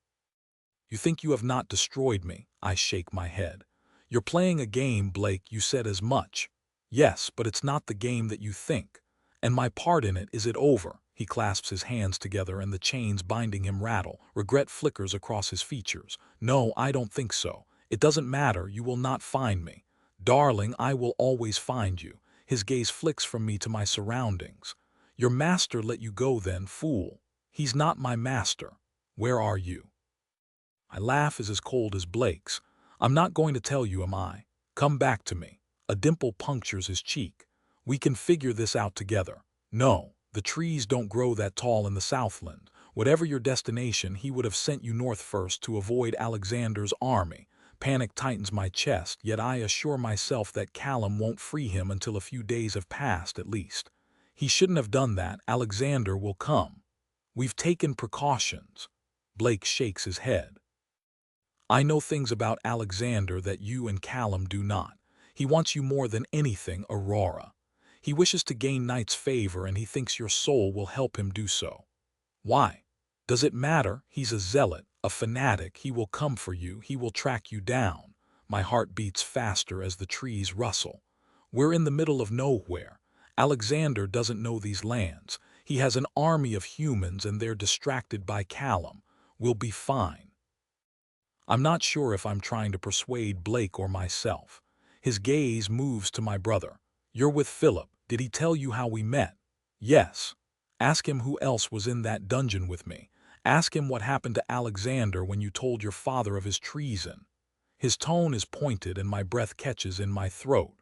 "You think you have not destroyed me?" I shake my head. "You're playing a game, Blake. You said as much." "Yes, but it's not the game that you think. And my part in it, is it over?" He clasps his hands together and the chains binding him rattle. Regret flickers across his features. "No, I don't think so. It doesn't matter. You will not find me." "Darling, I will always find you." His gaze flicks from me to my surroundings. "Your master let you go then, fool." "He's not my master." "Where are you?" My laugh is as cold as Blake's. "I'm not going to tell you, am I? Come back to me." A dimple punctures his cheek. "We can figure this out together." "No, the trees don't grow that tall in the Southland. Whatever your destination, he would have sent you north first to avoid Alexander's army." Panic tightens my chest, yet I assure myself that Callum won't free him until a few days have passed at least. "He shouldn't have done that. Alexander will come. We've taken precautions." Blake shakes his head. "I know things about Alexander that you and Callum do not. He wants you more than anything, Aurora. He wishes to gain Knight's favor, and he thinks your soul will help him do so." "Why? Does it matter? He's a zealot, a fanatic. He will come for you. He will track you down." My heart beats faster as the trees rustle. "We're in the middle of nowhere. Alexander doesn't know these lands. He has an army of humans and they're distracted by Callum. We'll be fine." I'm not sure if I'm trying to persuade Blake or myself. His gaze moves to my brother. "You're with Philip. Did he tell you how we met?" "Yes." "Ask him who else was in that dungeon with me." Ask him what happened to Alexander when you told your father of his treason. His tone is pointed and my breath catches in my throat.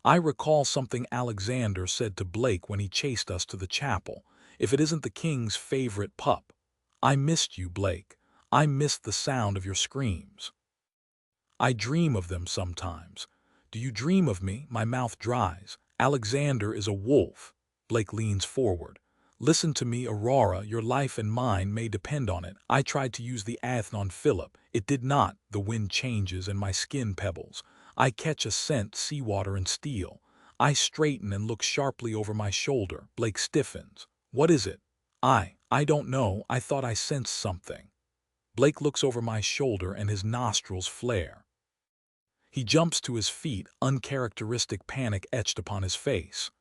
I recall something Alexander said to Blake when he chased us to the chapel. If it isn't the king's favorite pup. I missed you, Blake. I missed the sound of your screams. I dream of them sometimes. Do you dream of me? My mouth dries. Alexander is a wolf. Blake leans forward. Listen to me, Aurora, your life and mine may depend on it. I tried to use the ath on Philip. It did not. The wind changes and my skin pebbles. I catch a scent, seawater and steel. I straighten and look sharply over my shoulder. Blake stiffens. What is it? I don't know. I thought I sensed something. Blake looks over my shoulder and his nostrils flare. He jumps to his feet, uncharacteristic panic etched upon his face.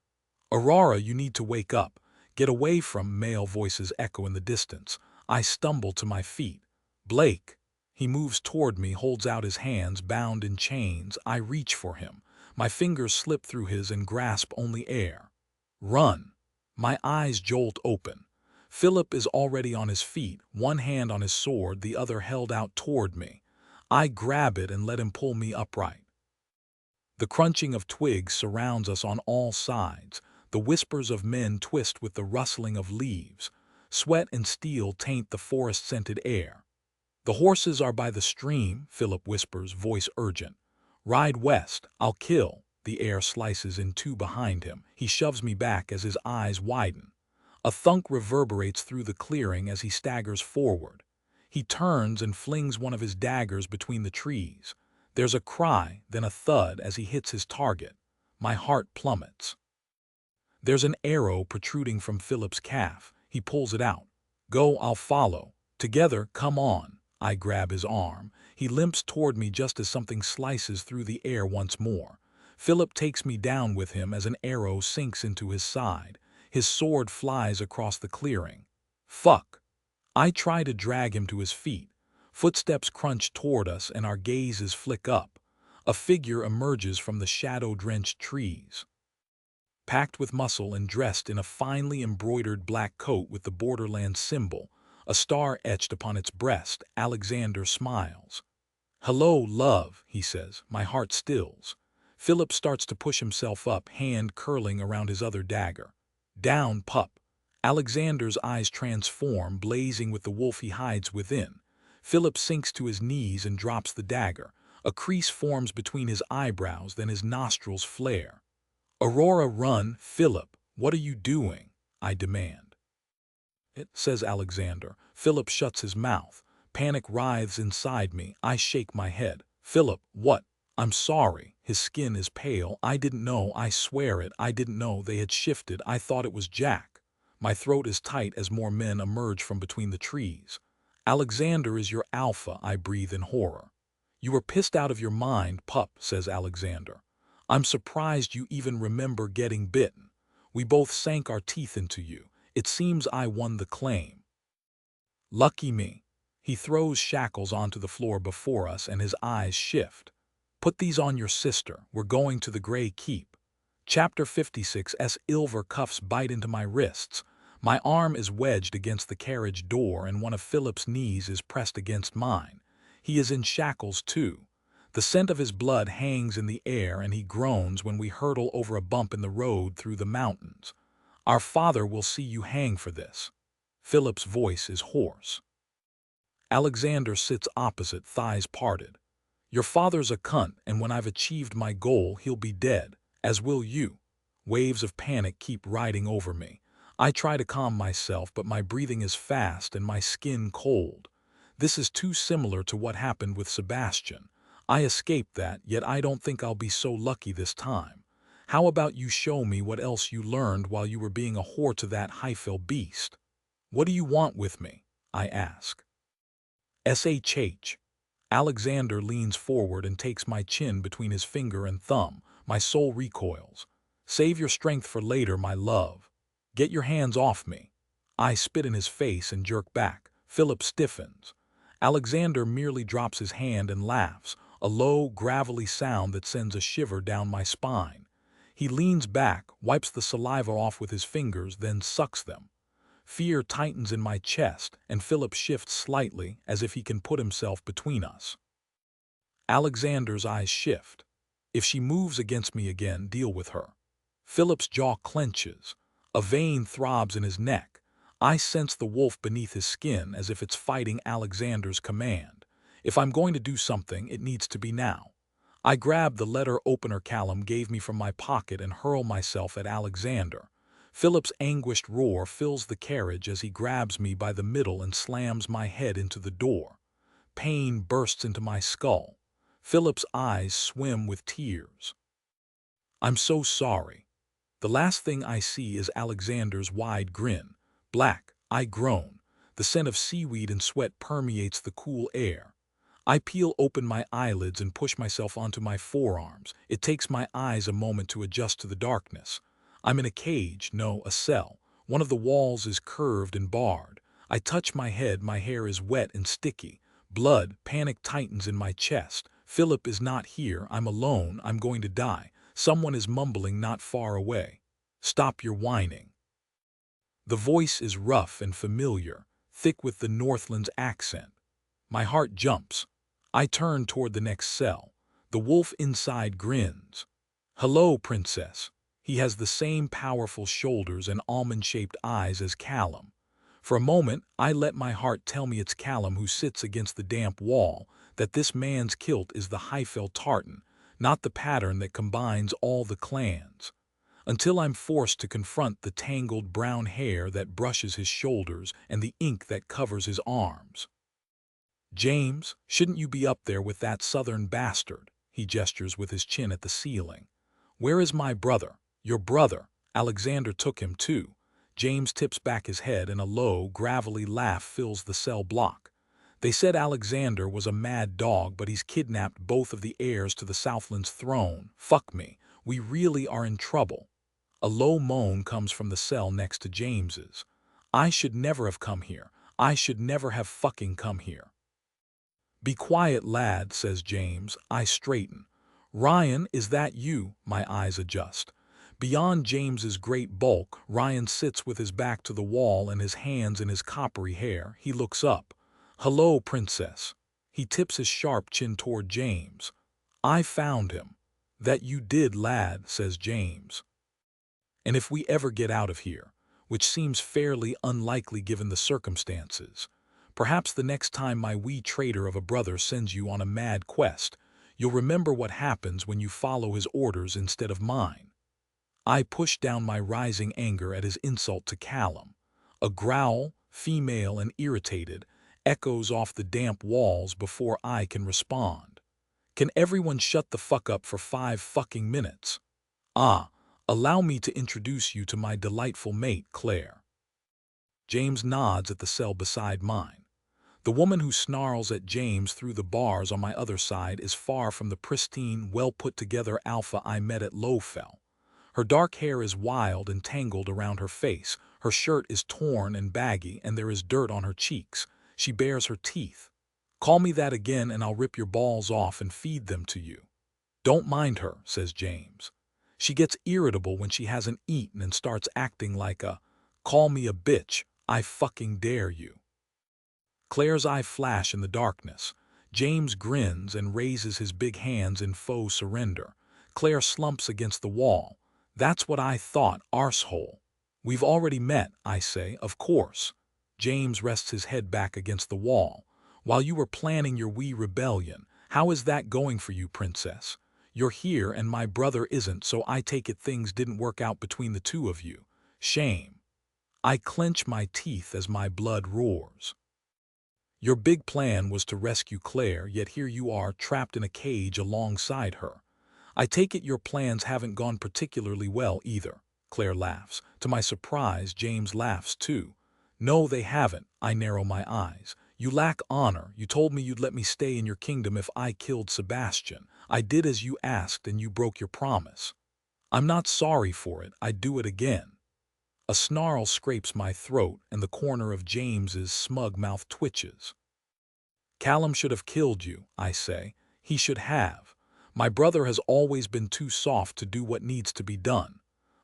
Aurora, you need to wake up. Get away from, male voices echo in the distance. I stumble to my feet. Blake. He moves toward me, holds out his hands, bound in chains. I reach for him. My fingers slip through his and grasp only air. Run. My eyes jolt open. Philip is already on his feet, one hand on his sword, the other held out toward me. I grab it and let him pull me upright. The crunching of twigs surrounds us on all sides. The whispers of men twist with the rustling of leaves. Sweat and steel taint the forest-scented air. The horses are by the stream, Philip whispers, voice urgent. Ride west, I'll kill. The air slices in two behind him. He shoves me back as his eyes widen. A thunk reverberates through the clearing as he staggers forward. He turns and flings one of his daggers between the trees. There's a cry, then a thud as he hits his target. My heart plummets. There's an arrow protruding from Philip's calf. He pulls it out. Go, I'll follow. Together, come on. I grab his arm. He limps toward me just as something slices through the air once more. Philip takes me down with him as an arrow sinks into his side. His sword flies across the clearing. Fuck. I try to drag him to his feet. Footsteps crunch toward us and our gazes flick up. A figure emerges from the shadow-drenched trees. Packed with muscle and dressed in a finely embroidered black coat with the borderland symbol, a star etched upon its breast, Alexander smiles. Hello, love, he says. My heart stills. Philip starts to push himself up, hand curling around his other dagger. Down, pup. Alexander's eyes transform, blazing with the wolf he hides within. Philip sinks to his knees and drops the dagger. A crease forms between his eyebrows, then his nostrils flare. Aurora, run, Philip. What are you doing? I demand. It, says Alexander. Philip shuts his mouth. Panic writhes inside me. I shake my head. Philip, what? I'm sorry. His skin is pale. I didn't know, I swear it. I didn't know they had shifted. I thought it was Jack. My throat is tight as more men emerge from between the trees. Alexander is your alpha, I breathe in horror. You were pissed out of your mind, pup, says Alexander. I'm surprised you even remember getting bitten. We both sank our teeth into you. It seems I won the claim. Lucky me. He throws shackles onto the floor before us and his eyes shift. Put these on your sister. We're going to the Grey Keep. Chapter 56. Ilver cuffs bite into my wrists. My arm is wedged against the carriage door and one of Philip's knees is pressed against mine. He is in shackles too. The scent of his blood hangs in the air and he groans when we hurtle over a bump in the road through the mountains. Our father will see you hang for this. Philip's voice is hoarse. Alexander sits opposite, thighs parted. Your father's a cunt, and when I've achieved my goal, he'll be dead, as will you. Waves of panic keep riding over me. I try to calm myself, but my breathing is fast and my skin cold. This is too similar to what happened with Sebastian. I escaped that, yet I don't think I'll be so lucky this time. How about you show me what else you learned while you were being a whore to that Heifel beast? What do you want with me? I ask. SHH. Alexander leans forward and takes my chin between his finger and thumb. My soul recoils. Save your strength for later, my love. Get your hands off me. I spit in his face and jerk back. Philip stiffens. Alexander merely drops his hand and laughs, a low, gravelly sound that sends a shiver down my spine. He leans back, wipes the saliva off with his fingers, then sucks them. Fear tightens in my chest, and Philip shifts slightly, as if he can put himself between us. Alexander's eyes shift. If she moves against me again, deal with her. Philip's jaw clenches. A vein throbs in his neck. I sense the wolf beneath his skin as if it's fighting Alexander's command. If I'm going to do something, it needs to be now. I grab the letter opener Callum gave me from my pocket and hurl myself at Alexander. Philip's anguished roar fills the carriage as he grabs me by the middle and slams my head into the door. Pain bursts into my skull. Philip's eyes swim with tears. I'm so sorry. The last thing I see is Alexander's wide grin. Black, I groan. The scent of seaweed and sweat permeates the cool air. I peel open my eyelids and push myself onto my forearms. It takes my eyes a moment to adjust to the darkness. I'm in a cage, no, a cell. One of the walls is curved and barred. I touch my head, my hair is wet and sticky. Blood, panic tightens in my chest. Philip is not here, I'm alone, I'm going to die. Someone is mumbling not far away. Stop your whining. The voice is rough and familiar, thick with the Northland's accent. My heart jumps. I turn toward the next cell. The wolf inside grins. Hello, princess. He has the same powerful shoulders and almond-shaped eyes as Callum. For a moment, I let my heart tell me it's Callum who sits against the damp wall, that this man's kilt is the Highfell tartan, not the pattern that combines all the clans. Until I'm forced to confront the tangled brown hair that brushes his shoulders and the ink that covers his arms. James, shouldn't you be up there with that southern bastard? He gestures with his chin at the ceiling. Where is my brother? Your brother. Alexander took him too. James tips back his head and a low, gravelly laugh fills the cell block. They said Alexander was a mad dog, but he's kidnapped both of the heirs to the Southland's throne. Fuck me. We really are in trouble. A low moan comes from the cell next to James's. I should never have come here. I should never have fucking come here. Be quiet, lad, says James. I straighten. Ryan, is that you? My eyes adjust. Beyond James's great bulk, Ryan sits with his back to the wall and his hands in his coppery hair. He looks up. Hello, princess. He tips his sharp chin toward James. I found him. That you did, lad, says James. And if we ever get out of here, which seems fairly unlikely given the circumstances, perhaps the next time my wee traitor of a brother sends you on a mad quest, you'll remember what happens when you follow his orders instead of mine. I push down my rising anger at his insult to Callum. A growl, female and irritated, echoes off the damp walls before I can respond. Can everyone shut the fuck up for 5 fucking minutes? Allow me to introduce you to my delightful mate, Claire. James nods at the cell beside mine. The woman who snarls at James through the bars on my other side is far from the pristine, well-put-together alpha I met at Lowfell. Her dark hair is wild and tangled around her face, her shirt is torn and baggy, and there is dirt on her cheeks. She bares her teeth. Call me that again and I'll rip your balls off and feed them to you. Don't mind her, says James. She gets irritable when she hasn't eaten and starts acting like call me a bitch, I fucking dare you. Claire's eyes flash in the darkness. James grins and raises his big hands in faux surrender. Claire slumps against the wall. That's what I thought, arsehole. We've already met, I say, of course. James rests his head back against the wall. While you were planning your wee rebellion, how is that going for you, princess? You're here and my brother isn't, so I take it things didn't work out between the two of you. Shame. I clench my teeth as my blood roars. Your big plan was to rescue Claire, yet here you are trapped in a cage alongside her. I take it your plans haven't gone particularly well either. Claire laughs. To my surprise, James laughs too. No, they haven't. I narrow my eyes. You lack honor. You told me you'd let me stay in your kingdom if I killed Sebastian. I did as you asked and you broke your promise. I'm not sorry for it. I'd do it again. A snarl scrapes my throat and the corner of James's smug mouth twitches. Callum should have killed you, I say. He should have. My brother has always been too soft to do what needs to be done.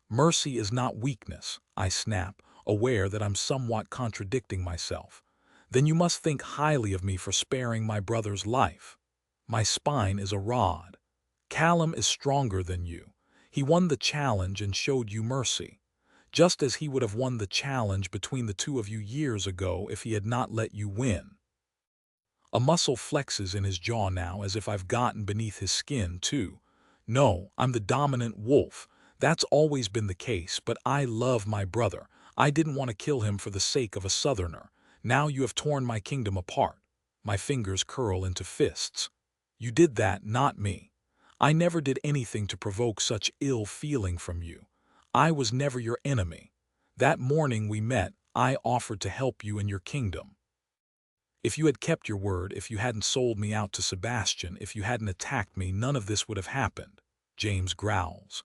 Mercy is not weakness, I snap. aware that I'm somewhat contradicting myself. Then you must think highly of me for sparing my brother's life. My spine is a rod. Callum is stronger than you. He won the challenge and showed you mercy, just as he would have won the challenge between the two of you years ago if he had not let you win. A muscle flexes in his jaw now as if I've gotten beneath his skin, too. No, I'm the dominant wolf. That's always been the case, but I love my brother. I didn't want to kill him for the sake of a southerner. Now you have torn my kingdom apart. My fingers curl into fists. You did that, not me. I never did anything to provoke such ill feeling from you. I was never your enemy. That morning we met, I offered to help you in your kingdom. If you had kept your word, if you hadn't sold me out to Sebastian, if you hadn't attacked me, none of this would have happened. James growls.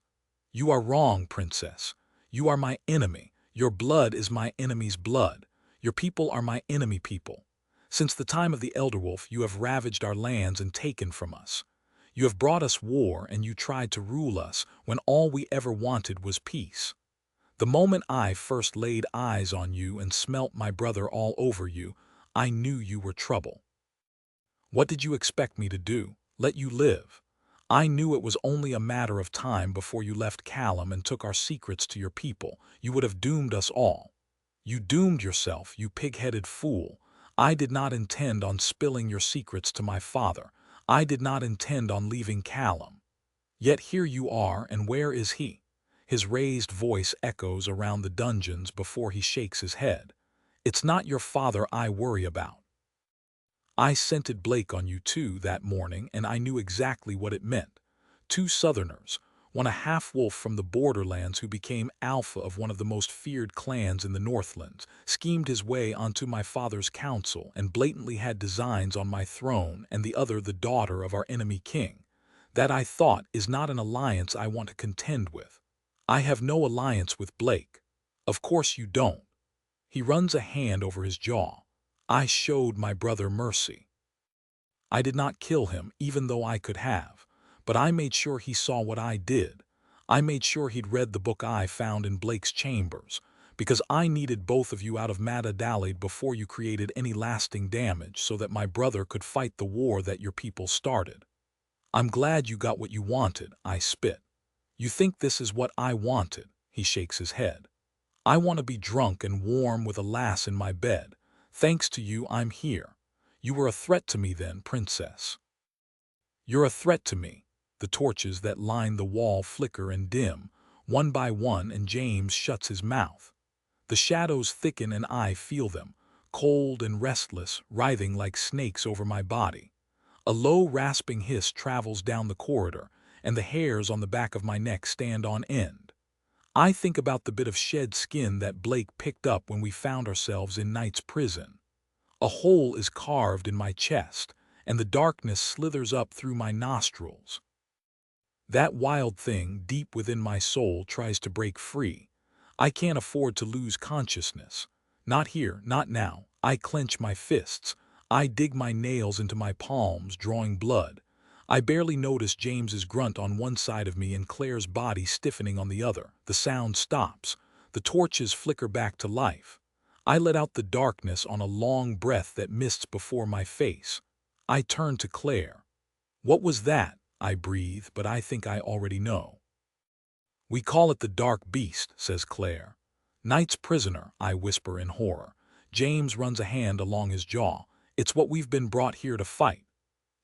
You are wrong, princess. You are my enemy. Your blood is my enemy's blood. Your people are my enemy people. Since the time of the elder wolf, you have ravaged our lands and taken from us. You have brought us war, and you tried to rule us when all we ever wanted was peace. The moment I first laid eyes on you and smelt my brother all over you, I knew you were trouble. What did you expect me to do? Let you live? I knew it was only a matter of time before you left Callum and took our secrets to your people. You would have doomed us all. You doomed yourself, you pig-headed fool. I did not intend on spilling your secrets to my father. I did not intend on leaving Callum. Yet here you are, and where is he? His raised voice echoes around the dungeons before he shakes his head. It's not your father I worry about. I scented Blake on you too that morning, and I knew exactly what it meant. Two Southerners, one a half-wolf from the borderlands who became alpha of one of the most feared clans in the Northlands, schemed his way onto my father's council and blatantly had designs on my throne, and the other the daughter of our enemy king. That, I thought, is not an alliance I want to contend with. I have no alliance with Blake. Of course you don't. He runs a hand over his jaw. I showed my brother mercy. I did not kill him, even though I could have, but I made sure he saw what I did. I made sure he'd read the book I found in Blake's chambers, because I needed both of you out of Mad Adelaide before you created any lasting damage so that my brother could fight the war that your people started. I'm glad you got what you wanted, I spit. You think this is what I wanted? He shakes his head. I want to be drunk and warm with a lass in my bed. Thanks to you, I'm here. You were a threat to me then, princess. You're a threat to me. The torches that line the wall flicker and dim, one by one, and James shuts his mouth. The shadows thicken and I feel them, cold and restless, writhing like snakes over my body. A low, rasping hiss travels down the corridor, and the hairs on the back of my neck stand on end. I think about the bit of shed skin that Blake picked up when we found ourselves in Knight's prison. A hole is carved in my chest, and the darkness slithers up through my nostrils. That wild thing deep within my soul tries to break free. I can't afford to lose consciousness. Not here, not now. I clench my fists. I dig my nails into my palms, drawing blood. I barely notice James's grunt on one side of me and Claire's body stiffening on the other. The sound stops. The torches flicker back to life. I let out the darkness on a long breath that mists before my face. I turn to Claire. What was that? I breathe, but I think I already know. We call it the Dark Beast, says Claire. Knight's prisoner, I whisper in horror. James runs a hand along his jaw. It's what we've been brought here to fight.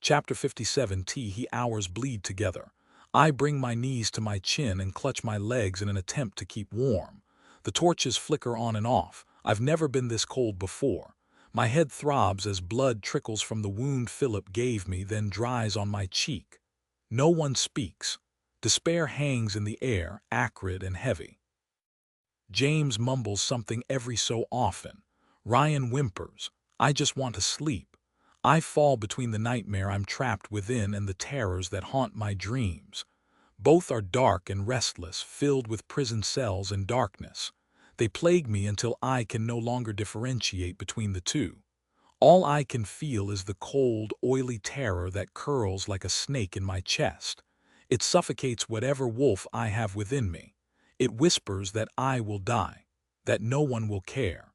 Chapter 57. He hours bleed together. I bring my knees to my chin and clutch my legs in an attempt to keep warm. The torches flicker on and off. I've never been this cold before. My head throbs as blood trickles from the wound Philip gave me, then dries on my cheek. No one speaks. Despair hangs in the air, acrid and heavy. James mumbles something every so often. Ryan whimpers. I just want to sleep. I fall between the nightmare I'm trapped within and the terrors that haunt my dreams. Both are dark and restless, filled with prison cells and darkness. They plague me until I can no longer differentiate between the two. All I can feel is the cold, oily terror that curls like a snake in my chest. It suffocates whatever wolf I have within me. It whispers that I will die. that no one will care,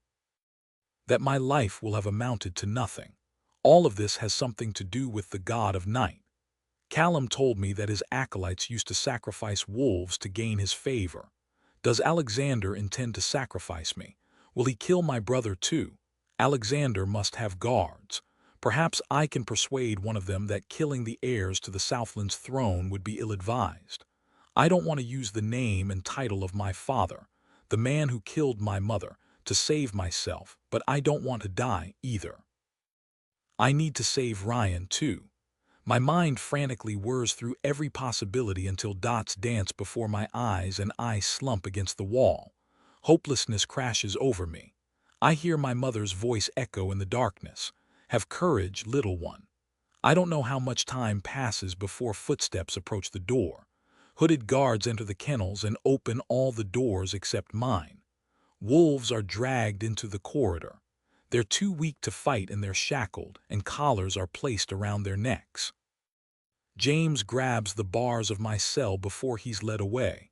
that my life will have amounted to nothing. All of this has something to do with the god of night. Callum told me that his acolytes used to sacrifice wolves to gain his favor. Does Alexander intend to sacrifice me? Will he kill my brother too? Alexander must have guards. Perhaps I can persuade one of them that killing the heirs to the Southland's throne would be ill-advised. I don't want to use the name and title of my father, the man who killed my mother, to save myself, but I don't want to die either. I need to save Ryan too. My mind frantically whirs through every possibility until dots dance before my eyes and I slump against the wall. Hopelessness crashes over me. I hear my mother's voice echo in the darkness. Have courage, little one. I don't know how much time passes before footsteps approach the door. Hooded guards enter the kennels and open all the doors except mine. Wolves are dragged into the corridor. They're too weak to fight and they're shackled, and collars are placed around their necks. James grabs the bars of my cell before he's led away.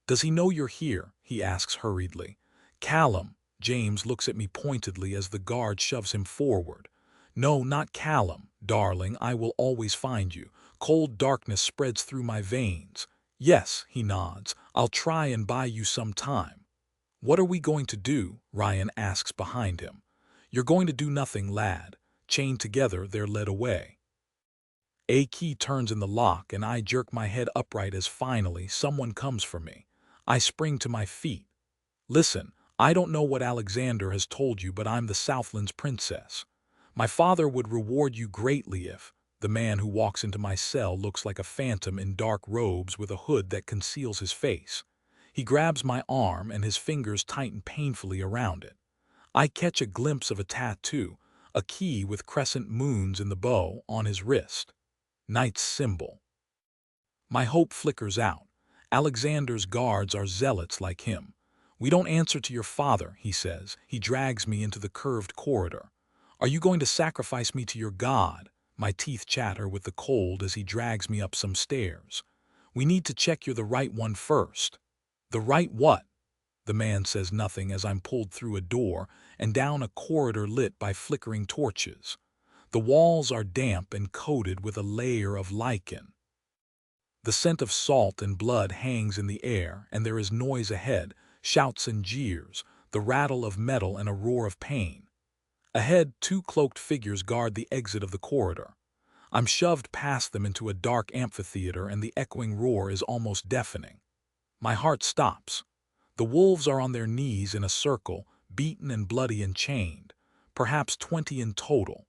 "Does he know you're here?" he asks hurriedly. "Callum." James looks at me pointedly as the guard shoves him forward. "No, not Callum, darling, I will always find you." Cold darkness spreads through my veins. "Yes," he nods, "I'll try and buy you some time." "What are we going to do?" Ryan asks behind him. "You're going to do nothing, lad." Chained together, they're led away. A key turns in the lock and I jerk my head upright as finally someone comes for me. I spring to my feet. "Listen, I don't know what Alexander has told you, but I'm the Southland's princess. My father would reward you greatly if—" The man who walks into my cell looks like a phantom in dark robes with a hood that conceals his face. He grabs my arm and his fingers tighten painfully around it. I catch a glimpse of a tattoo, a key with crescent moons in the bow, on his wrist. Knight's symbol. My hope flickers out. Alexander's guards are zealots like him. "We don't answer to your father," he says. He drags me into the curved corridor. "Are you going to sacrifice me to your god?" My teeth chatter with the cold as he drags me up some stairs. "We need to check you're the right one first." "The right what?" The man says nothing as I'm pulled through a door and down a corridor lit by flickering torches. The walls are damp and coated with a layer of lichen. The scent of salt and blood hangs in the air, and there is noise ahead, shouts and jeers, the rattle of metal and a roar of pain. Ahead, two cloaked figures guard the exit of the corridor. I'm shoved past them into a dark amphitheater and the echoing roar is almost deafening. My heart stops. The wolves are on their knees in a circle, beaten and bloody and chained, perhaps 20 in total.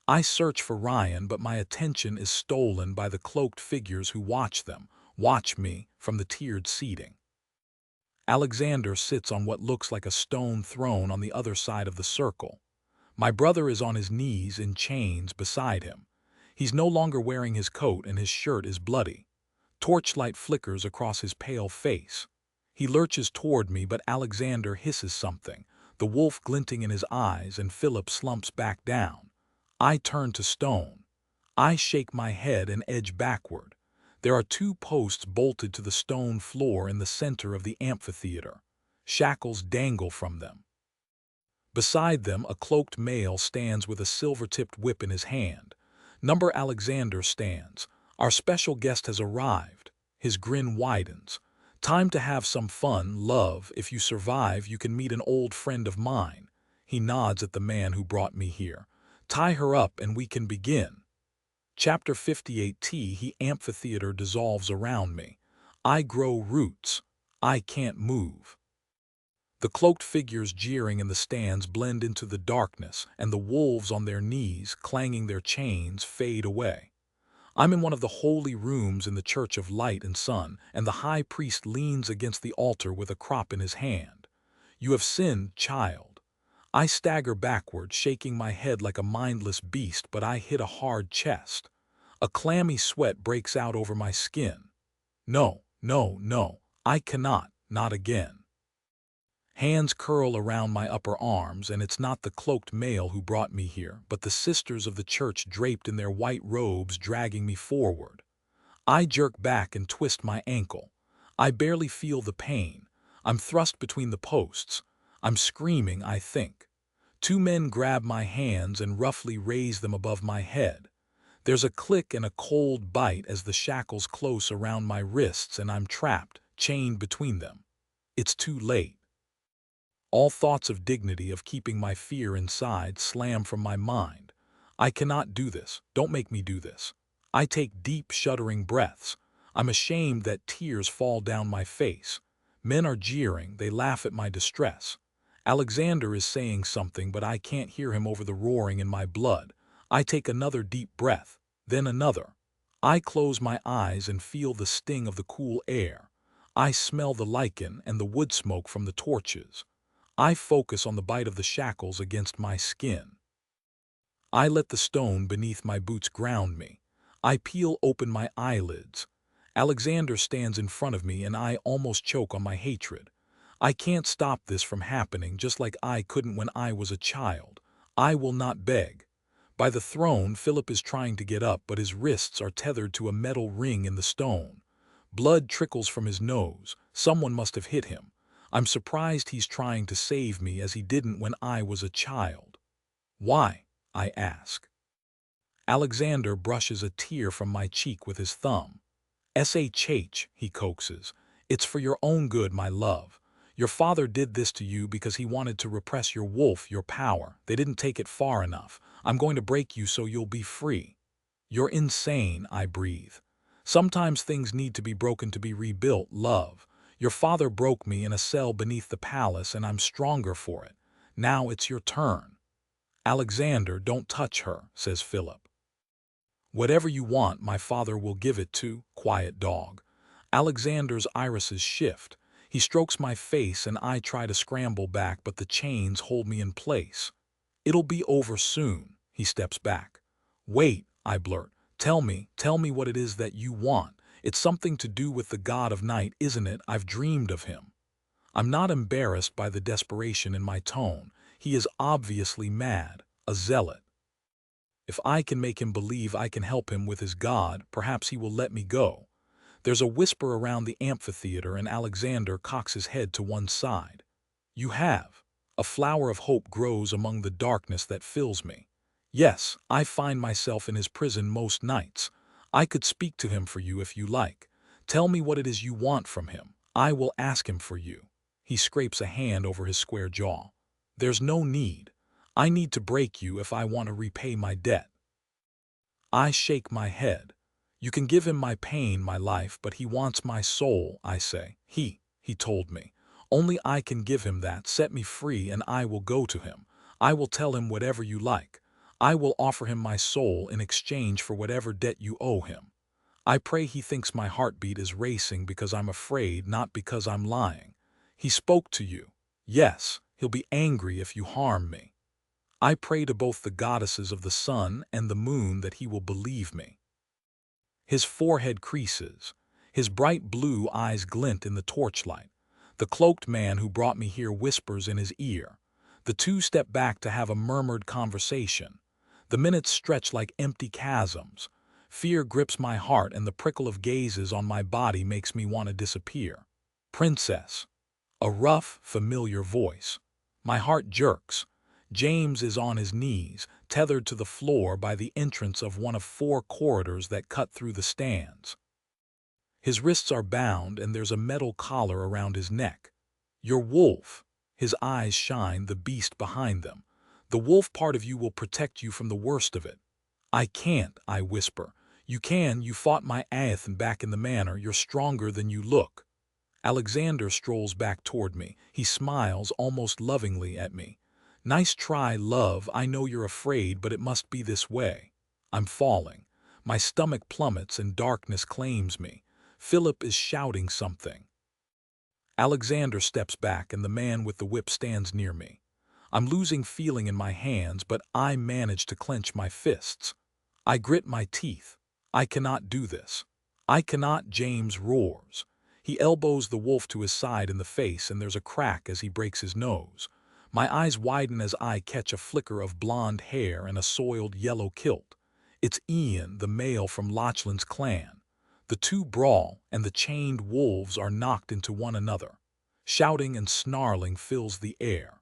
I search for Ryan, but my attention is stolen by the cloaked figures who watch me, from the tiered seating. Alexander sits on what looks like a stone throne on the other side of the circle. My brother is on his knees in chains beside him. He's no longer wearing his coat and his shirt is bloody. Torchlight flickers across his pale face. He lurches toward me, but Alexander hisses something, the wolf glinting in his eyes, and Philip slumps back down. I turn to stone. I shake my head and edge backward. There are two posts bolted to the stone floor in the center of the amphitheater. Shackles dangle from them. Beside them, a cloaked male stands with a silver-tipped whip in his hand. Number Alexander stands. Our special guest has arrived. His grin widens. "Time to have some fun, love. If you survive, you can meet an old friend of mine." He nods at the man who brought me here. "Tie her up and we can begin." Chapter 58T. The amphitheater dissolves around me. I grow roots. I can't move. The cloaked figures jeering in the stands blend into the darkness, and the wolves on their knees, clanging their chains, fade away. I'm in one of the holy rooms in the Church of Light and Sun, and the high priest leans against the altar with a crop in his hand. "You have sinned, child." I stagger backward, shaking my head like a mindless beast, but I hit a hard chest. A clammy sweat breaks out over my skin. "No, no, no, I cannot, not again." Hands curl around my upper arms, and it's not the cloaked male who brought me here, but the sisters of the church draped in their white robes dragging me forward. I jerk back and twist my ankle. I barely feel the pain. I'm thrust between the posts. I'm screaming, I think. Two men grab my hands and roughly raise them above my head. There's a click and a cold bite as the shackles close around my wrists and I'm trapped, chained between them. It's too late. All thoughts of dignity, of keeping my fear inside, slam from my mind. I cannot do this. Don't make me do this. I take deep, shuddering breaths. I'm ashamed that tears fall down my face. Men are jeering. They laugh at my distress. Alexander is saying something, but I can't hear him over the roaring in my blood. I take another deep breath, then another. I close my eyes and feel the sting of the cool air. I smell the lichen and the wood smoke from the torches. I focus on the bite of the shackles against my skin. I let the stone beneath my boots ground me. I peel open my eyelids. Alexander stands in front of me and I almost choke on my hatred. I can't stop this from happening, just like I couldn't when I was a child. I will not beg. By the throne, Philip is trying to get up, but his wrists are tethered to a metal ring in the stone. Blood trickles from his nose. Someone must have hit him. I'm surprised he's trying to save me as he didn't when I was a child. Why? I ask. Alexander brushes a tear from my cheek with his thumb. "Shh," he coaxes. "It's for your own good, my love. Your father did this to you because he wanted to repress your wolf, your power. They didn't take it far enough. I'm going to break you so you'll be free." "You're insane," I breathe. "Sometimes things need to be broken to be rebuilt, love. Your father broke me in a cell beneath the palace and I'm stronger for it. Now it's your turn." "Alexander, don't touch her," says Philip. "Whatever you want, my father will give it to, quiet dog." Alexander's irises shift. He strokes my face and I try to scramble back, but the chains hold me in place. "It'll be over soon." He steps back. "Wait," I blurt. Tell me what it is that you want. It's something to do with the god of night, isn't it? I've dreamed of him." I'm not embarrassed by the desperation in my tone. He is obviously mad, a zealot. If I can make him believe I can help him with his god, perhaps he will let me go. There's a whisper around the amphitheater and Alexander cocks his head to one side. "You have." A flower of hope grows among the darkness that fills me. "Yes, I find myself in his prison most nights. I could speak to him for you if you like. Tell me what it is you want from him. I will ask him for you." He scrapes a hand over his square jaw. "There's no need. I need to break you if I want to repay my debt." I shake my head. "You can give him my pain, my life, but he wants my soul," I say. He told me. "Only I can give him that. Set me free and I will go to him. I will tell him whatever you like. I will offer him my soul in exchange for whatever debt you owe him." I pray he thinks my heartbeat is racing because I'm afraid, not because I'm lying. "He spoke to you." "Yes, he'll be angry if you harm me." I pray to both the goddesses of the sun and the moon that he will believe me. His forehead creases. His bright blue eyes glint in the torchlight. The cloaked man who brought me here whispers in his ear. The two step back to have a murmured conversation. The minutes stretch like empty chasms. Fear grips my heart and the prickle of gazes on my body makes me want to disappear. "Princess." A rough, familiar voice. My heart jerks. James is on his knees, tethered to the floor by the entrance of one of 4 corridors that cut through the stands. His wrists are bound and there's a metal collar around his neck. "Your wolf." His eyes shine, the beast behind them. "The wolf part of you will protect you from the worst of it." "I can't," I whisper. "You can. You fought my Aethan back in the manor. You're stronger than you look." Alexander strolls back toward me. He smiles almost lovingly at me. "Nice try, love. I know you're afraid, but it must be this way." I'm falling. My stomach plummets and darkness claims me. Philip is shouting something. Alexander steps back and the man with the whip stands near me. I'm losing feeling in my hands, but I manage to clench my fists. I grit my teeth. "I cannot do this. I cannot," James roars. He elbows the wolf to his side in the face and there's a crack as he breaks his nose. My eyes widen as I catch a flicker of blonde hair and a soiled yellow kilt. It's Ian, the male from Lachlan's clan. The two brawl, and the chained wolves are knocked into one another. Shouting and snarling fills the air.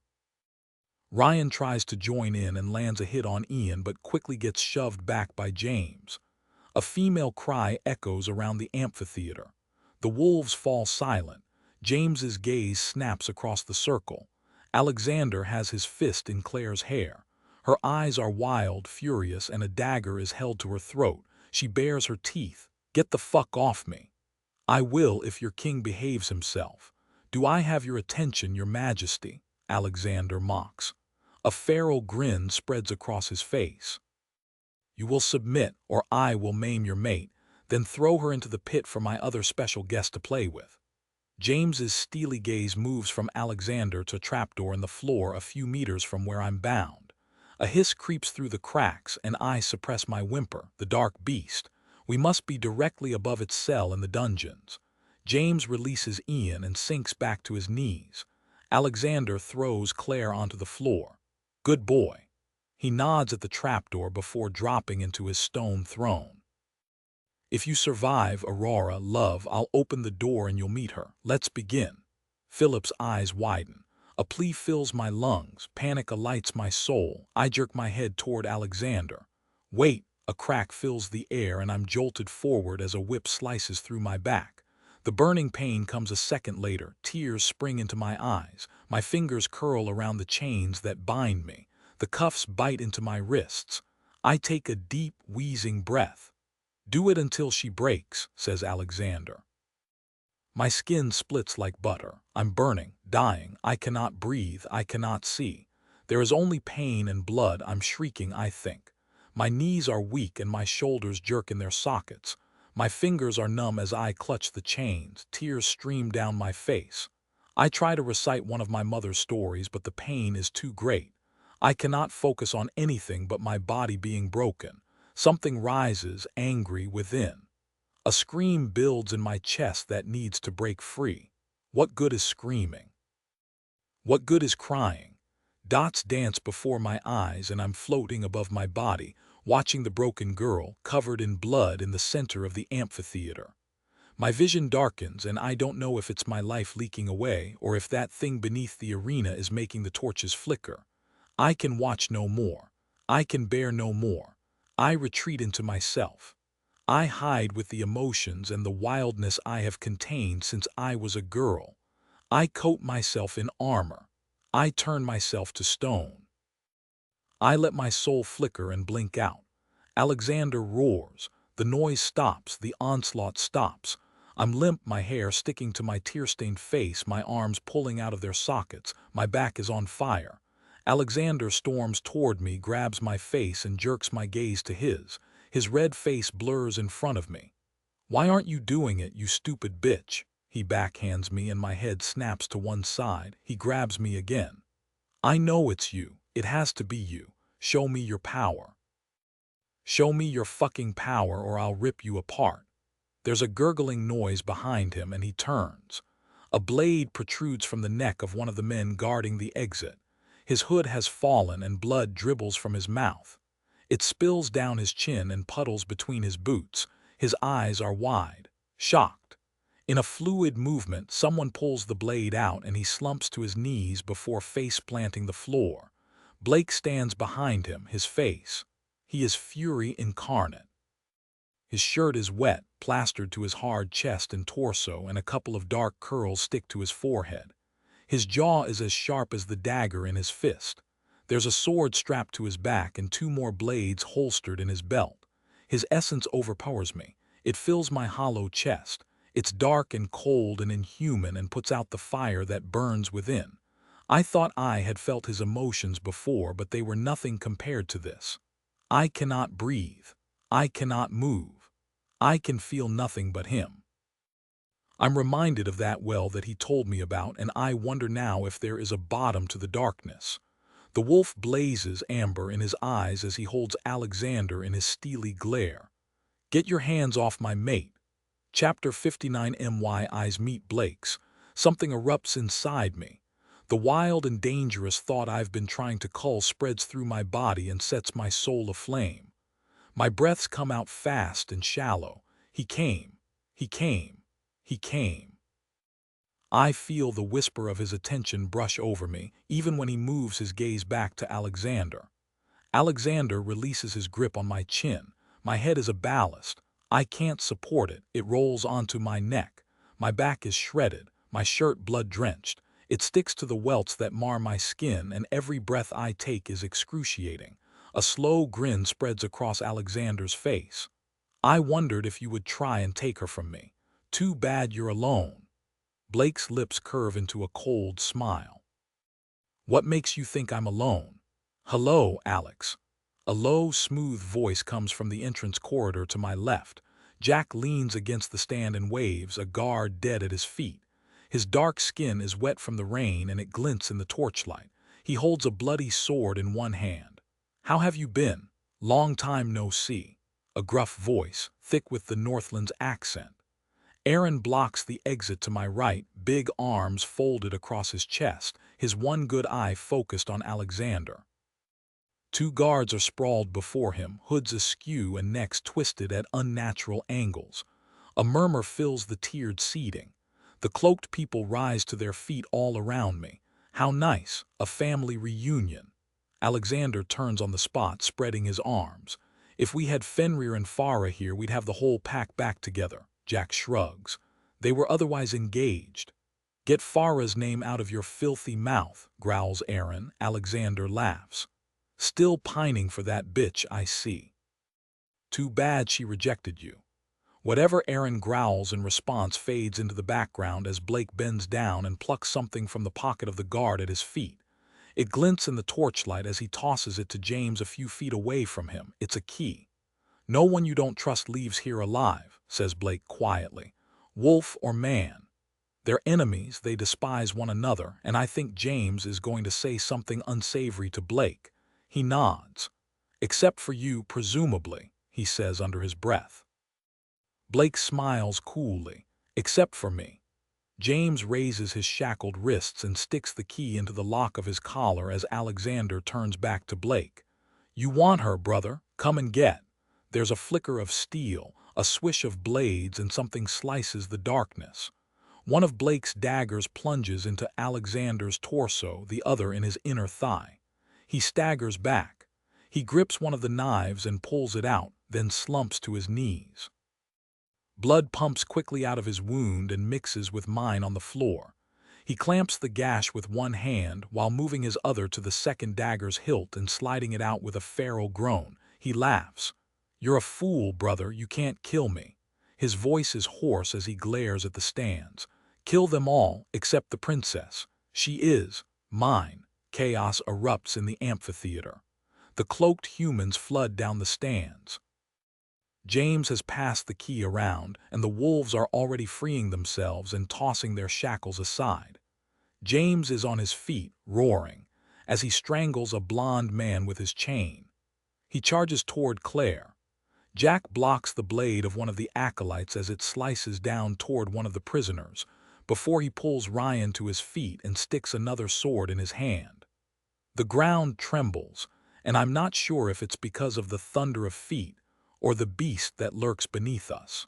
Ryan tries to join in and lands a hit on Ian but quickly gets shoved back by James. A female cry echoes around the amphitheater. The wolves fall silent. James's gaze snaps across the circle. Alexander has his fist in Claire's hair. Her eyes are wild, furious, and a dagger is held to her throat. She bares her teeth. "Get the fuck off me." "I will if your king behaves himself." "Do I have your attention, your majesty?" Alexander mocks. A feral grin spreads across his face. "You will submit, or I will maim your mate, then throw her into the pit for my other special guest to play with." James's steely gaze moves from Alexander to a trapdoor in the floor a few meters from where I'm bound. A hiss creeps through the cracks, and I suppress my whimper. The dark beast. We must be directly above its cell in the dungeons. James releases Ian and sinks back to his knees. Alexander throws Claire onto the floor. "Good boy." He nods at the trapdoor before dropping into his stone throne. "If you survive, Aurora, love, I'll open the door and you'll meet her. Let's begin." Philip's eyes widen. A plea fills my lungs. Panic alights my soul. I jerk my head toward Alexander. "Wait!" A crack fills the air and I'm jolted forward as a whip slices through my back. The burning pain comes a second later. Tears spring into my eyes. My fingers curl around the chains that bind me. The cuffs bite into my wrists. I take a deep, wheezing breath. "Do it until she breaks," says Alexander. My skin splits like butter. I'm burning, dying. I cannot breathe. I cannot see. There is only pain and blood. I'm shrieking, I think. My knees are weak and my shoulders jerk in their sockets. My fingers are numb as I clutch the chains. Tears stream down my face. I try to recite one of my mother's stories, but the pain is too great. I cannot focus on anything but my body being broken. Something rises, angry, within. A scream builds in my chest that needs to break free. What good is screaming? What good is crying? Dots dance before my eyes and I'm floating above my body, watching the broken girl, covered in blood, in the center of the amphitheater. My vision darkens and I don't know if it's my life leaking away or if that thing beneath the arena is making the torches flicker. I can watch no more. I can bear no more. I retreat into myself. I hide with the emotions and the wildness I have contained since I was a girl. I coat myself in armor. I turn myself to stone. I let my soul flicker and blink out. Alexander roars. The noise stops. The onslaught stops. I'm limp, my hair sticking to my tear-stained face, my arms pulling out of their sockets. My back is on fire. Alexander storms toward me, grabs my face and jerks my gaze to his. His red face blurs in front of me. "Why aren't you doing it, you stupid bitch?" He backhands me and my head snaps to one side. He grabs me again. "I know it's you. It has to be you. Show me your power. Show me your fucking power or I'll rip you apart." There's a gurgling noise behind him and he turns. A blade protrudes from the neck of one of the men guarding the exit. His hood has fallen and blood dribbles from his mouth. It spills down his chin and puddles between his boots. His eyes are wide, shocked. In a fluid movement, someone pulls the blade out and he slumps to his knees before face-planting the floor. Blake stands behind him, his face. He is fury incarnate. His shirt is wet, plastered to his hard chest and torso, and a couple of dark curls stick to his forehead. His jaw is as sharp as the dagger in his fist. There's a sword strapped to his back and two more blades holstered in his belt. His essence overpowers me. It fills my hollow chest. It's dark and cold and inhuman and puts out the fire that burns within. I thought I had felt his emotions before, but they were nothing compared to this. I cannot breathe. I cannot move. I can feel nothing but him. I'm reminded of that well that he told me about, and I wonder now if there is a bottom to the darkness. The wolf blazes amber in his eyes as he holds Alexander in his steely glare. "Get your hands off my mate." Chapter 59. My eyes meet Blake's. Something erupts inside me. The wild and dangerous thought I've been trying to cull spreads through my body and sets my soul aflame. My breaths come out fast and shallow. He came. He came. He came. I feel the whisper of his attention brush over me, even when he moves his gaze back to Alexander. Alexander releases his grip on my chin. My head is a ballast. I can't support it. It rolls onto my neck. My back is shredded, my shirt blood-drenched. It sticks to the welts that mar my skin, and every breath I take is excruciating. A slow grin spreads across Alexander's face. I wondered if you would try and take her from me. Too bad you're alone. Blake's lips curve into a cold smile. What makes you think I'm alone? Hello, Alex. A low, smooth voice comes from the entrance corridor to my left. Jack leans against the stand and waves, a guard dead at his feet. His dark skin is wet from the rain and it glints in the torchlight. He holds a bloody sword in one hand. How have you been? Long time no see. A gruff voice, thick with the Northland's accent. Auren blocks the exit to my right, big arms folded across his chest, his one good eye focused on Alexander. Two guards are sprawled before him, hoods askew and necks twisted at unnatural angles. A murmur fills the tiered seating. The cloaked people rise to their feet all around me. How nice, a family reunion. Alexander turns on the spot, spreading his arms. If we had Fenrir and Farah here, we'd have the whole pack back together. Jack shrugs. They were otherwise engaged. Get Farah's name out of your filthy mouth, growls Auren. Alexander laughs. Still pining for that bitch, I see. Too bad she rejected you. Whatever Auren growls in response fades into the background as Blake bends down and plucks something from the pocket of the guard at his feet. It glints in the torchlight as he tosses it to James a few feet away from him. It's a key. No one you don't trust leaves here alive, says Blake quietly. Wolf or man. They're enemies, they despise one another, and I think James is going to say something unsavory to Blake. He nods. Except for you, presumably, he says under his breath. Blake smiles coolly. Except for me. James raises his shackled wrists and sticks the key into the lock of his collar as Alexander turns back to Blake. You want her, brother? Come and get. There's a flicker of steel, a swish of blades, and something slices the darkness. One of Blake's daggers plunges into Alexander's torso, the other in his inner thigh. He staggers back. He grips one of the knives and pulls it out, then slumps to his knees. Blood pumps quickly out of his wound and mixes with mine on the floor. He clamps the gash with one hand while moving his other to the second dagger's hilt and sliding it out with a feral groan. He laughs. You're a fool, brother. You can't kill me. His voice is hoarse as he glares at the stands. Kill them all, except the princess. She is mine. Chaos erupts in the amphitheater. The cloaked humans flood down the stands. James has passed the key around, and the wolves are already freeing themselves and tossing their shackles aside. James is on his feet, roaring, as he strangles a blond man with his chain. He charges toward Claire. Jack blocks the blade of one of the acolytes as it slices down toward one of the prisoners, before he pulls Ryan to his feet and sticks another sword in his hand. The ground trembles, and I'm not sure if it's because of the thunder of feet or the beast that lurks beneath us.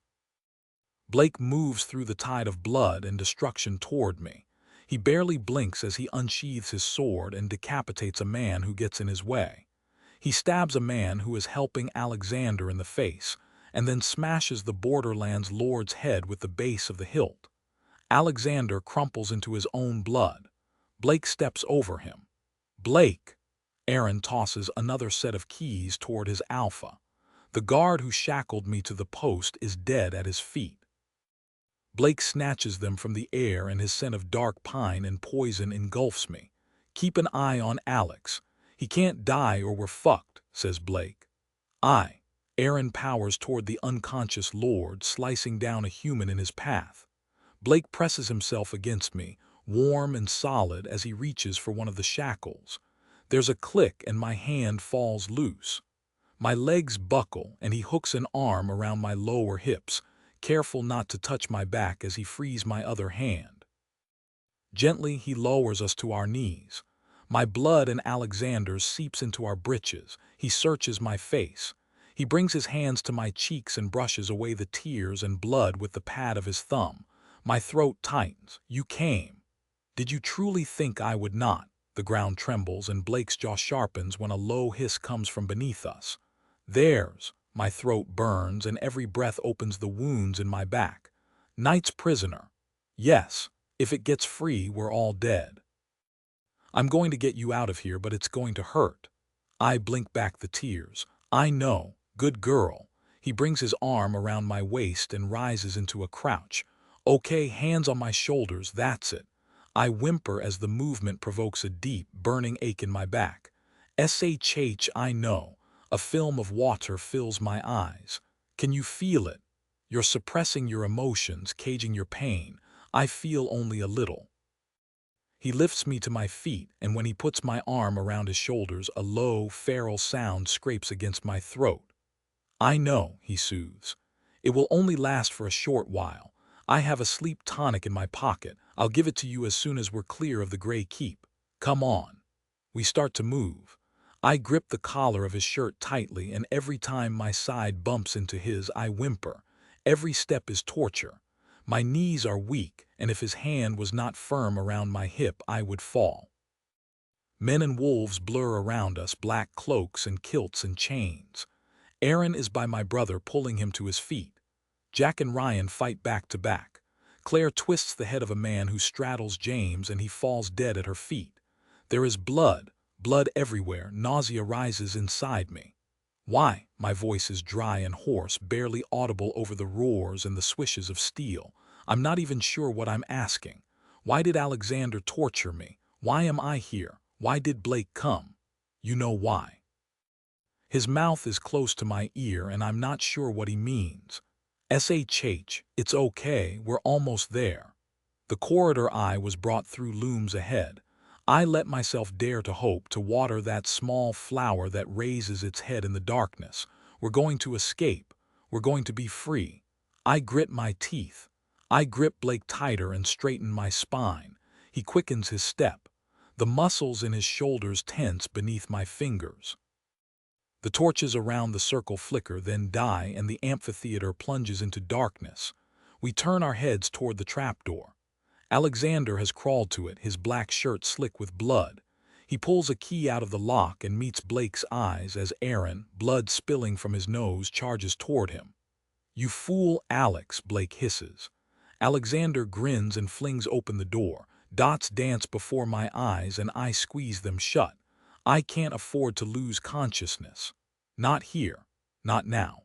Blake moves through the tide of blood and destruction toward me. He barely blinks as he unsheathes his sword and decapitates a man who gets in his way. He stabs a man who is helping Alexander in the face, and then smashes the Borderlands lord's head with the base of the hilt. Alexander crumples into his own blood. Blake steps over him. Blake! Auren tosses another set of keys toward his alpha. The guard who shackled me to the post is dead at his feet. Blake snatches them from the air and his scent of dark pine and poison engulfs me. Keep an eye on Alex. He can't die or we're fucked, says Blake. Auren powers toward the unconscious lord, slicing down a human in his path. Blake presses himself against me, warm and solid as he reaches for one of the shackles. There's a click and my hand falls loose. My legs buckle and he hooks an arm around my lower hips, careful not to touch my back as he frees my other hand. Gently he lowers us to our knees. My blood and Alexander's seeps into our breeches. He searches my face. He brings his hands to my cheeks and brushes away the tears and blood with the pad of his thumb. My throat tightens. You came. Did you truly think I would not? The ground trembles and Blake's jaw sharpens when a low hiss comes from beneath us. Theirs. My throat burns and every breath opens the wounds in my back. Night's prisoner. Yes, if it gets free, we're all dead. I'm going to get you out of here, but it's going to hurt. I blink back the tears. I know. Good girl. He brings his arm around my waist and rises into a crouch. Okay, hands on my shoulders, that's it. I whimper as the movement provokes a deep, burning ache in my back. SHH, I know. A film of water fills my eyes. Can you feel it? You're suppressing your emotions, caging your pain. I feel only a little. He lifts me to my feet, and when he puts my arm around his shoulders, a low, feral sound scrapes against my throat. I know, he soothes. It will only last for a short while. I have a sleep tonic in my pocket. I'll give it to you as soon as we're clear of the gray keep. Come on. We start to move. I grip the collar of his shirt tightly, and every time my side bumps into his, I whimper. Every step is torture. My knees are weak, and if his hand was not firm around my hip, I would fall. Men and wolves blur around us, black cloaks and kilts and chains. Auren is by my brother, pulling him to his feet. Jack and Ryan fight back to back. Claire twists the head of a man who straddles James, and he falls dead at her feet. There is blood everywhere. Nausea rises inside me. Why? My voice is dry and hoarse, barely audible over the roars and the swishes of steel. I'm not even sure what I'm asking. Why did Alexander torture me? Why am I here? Why did Blake come? You know why. His mouth is close to my ear, and I'm not sure what he means. SHH, it's okay, we're almost there. The corridor I was brought through looms ahead. I let myself dare to hope, to water that small flower that raises its head in the darkness. We're going to escape. We're going to be free. I grit my teeth. I grip Blake tighter and straighten my spine. He quickens his step. The muscles in his shoulders tense beneath my fingers. The torches around the circle flicker, then die, and the amphitheater plunges into darkness. We turn our heads toward the trapdoor. Alexander has crawled to it, his black shirt slick with blood. He pulls a key out of the lock and meets Blake's eyes as Auren, blood spilling from his nose, charges toward him. You fool, Alex, Blake hisses. Alexander grins and flings open the door. Dots dance before my eyes and I squeeze them shut. I can't afford to lose consciousness. Not here. Not now.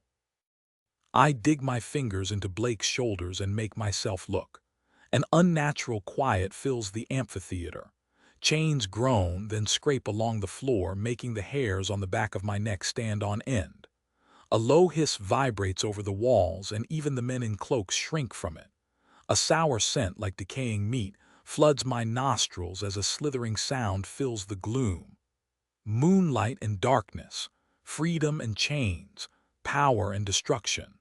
I dig my fingers into Blake's shoulders and make myself look. An unnatural quiet fills the amphitheater. Chains groan, then scrape along the floor, making the hairs on the back of my neck stand on end. A low hiss vibrates over the walls, and even the men in cloaks shrink from it. A sour scent like decaying meat floods my nostrils as a slithering sound fills the gloom. Moonlight and darkness, freedom and chains, power and destruction.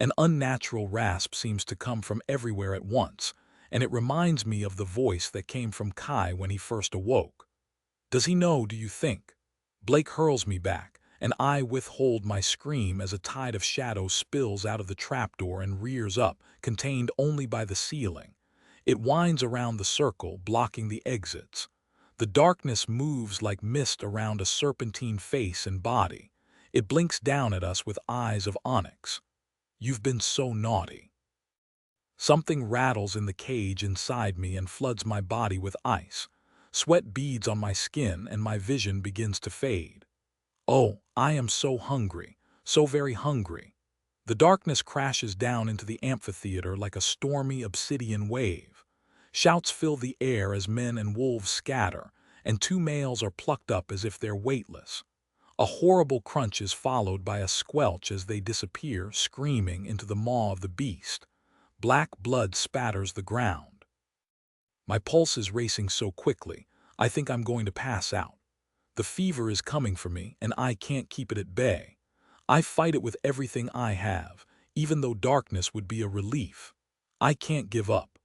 An unnatural rasp seems to come from everywhere at once, and it reminds me of the voice that came from Kai when he first awoke. Does he know, do you think? Blake hurls me back, and I withhold my scream as a tide of shadow spills out of the trapdoor and rears up, contained only by the ceiling. It winds around the circle, blocking the exits. The darkness moves like mist around a serpentine face and body. It blinks down at us with eyes of onyx. You've been so naughty. Something rattles in the cage inside me and floods my body with ice. Sweat beads on my skin and my vision begins to fade. Oh, I am so hungry, so very hungry. The darkness crashes down into the amphitheater like a stormy obsidian wave. Shouts fill the air as men and wolves scatter, and two males are plucked up as if they're weightless. A horrible crunch is followed by a squelch as they disappear, screaming, into the maw of the beast. Black blood spatters the ground. My pulse is racing so quickly, I think I'm going to pass out. The fever is coming for me, and I can't keep it at bay. I fight it with everything I have, even though darkness would be a relief. I can't give up.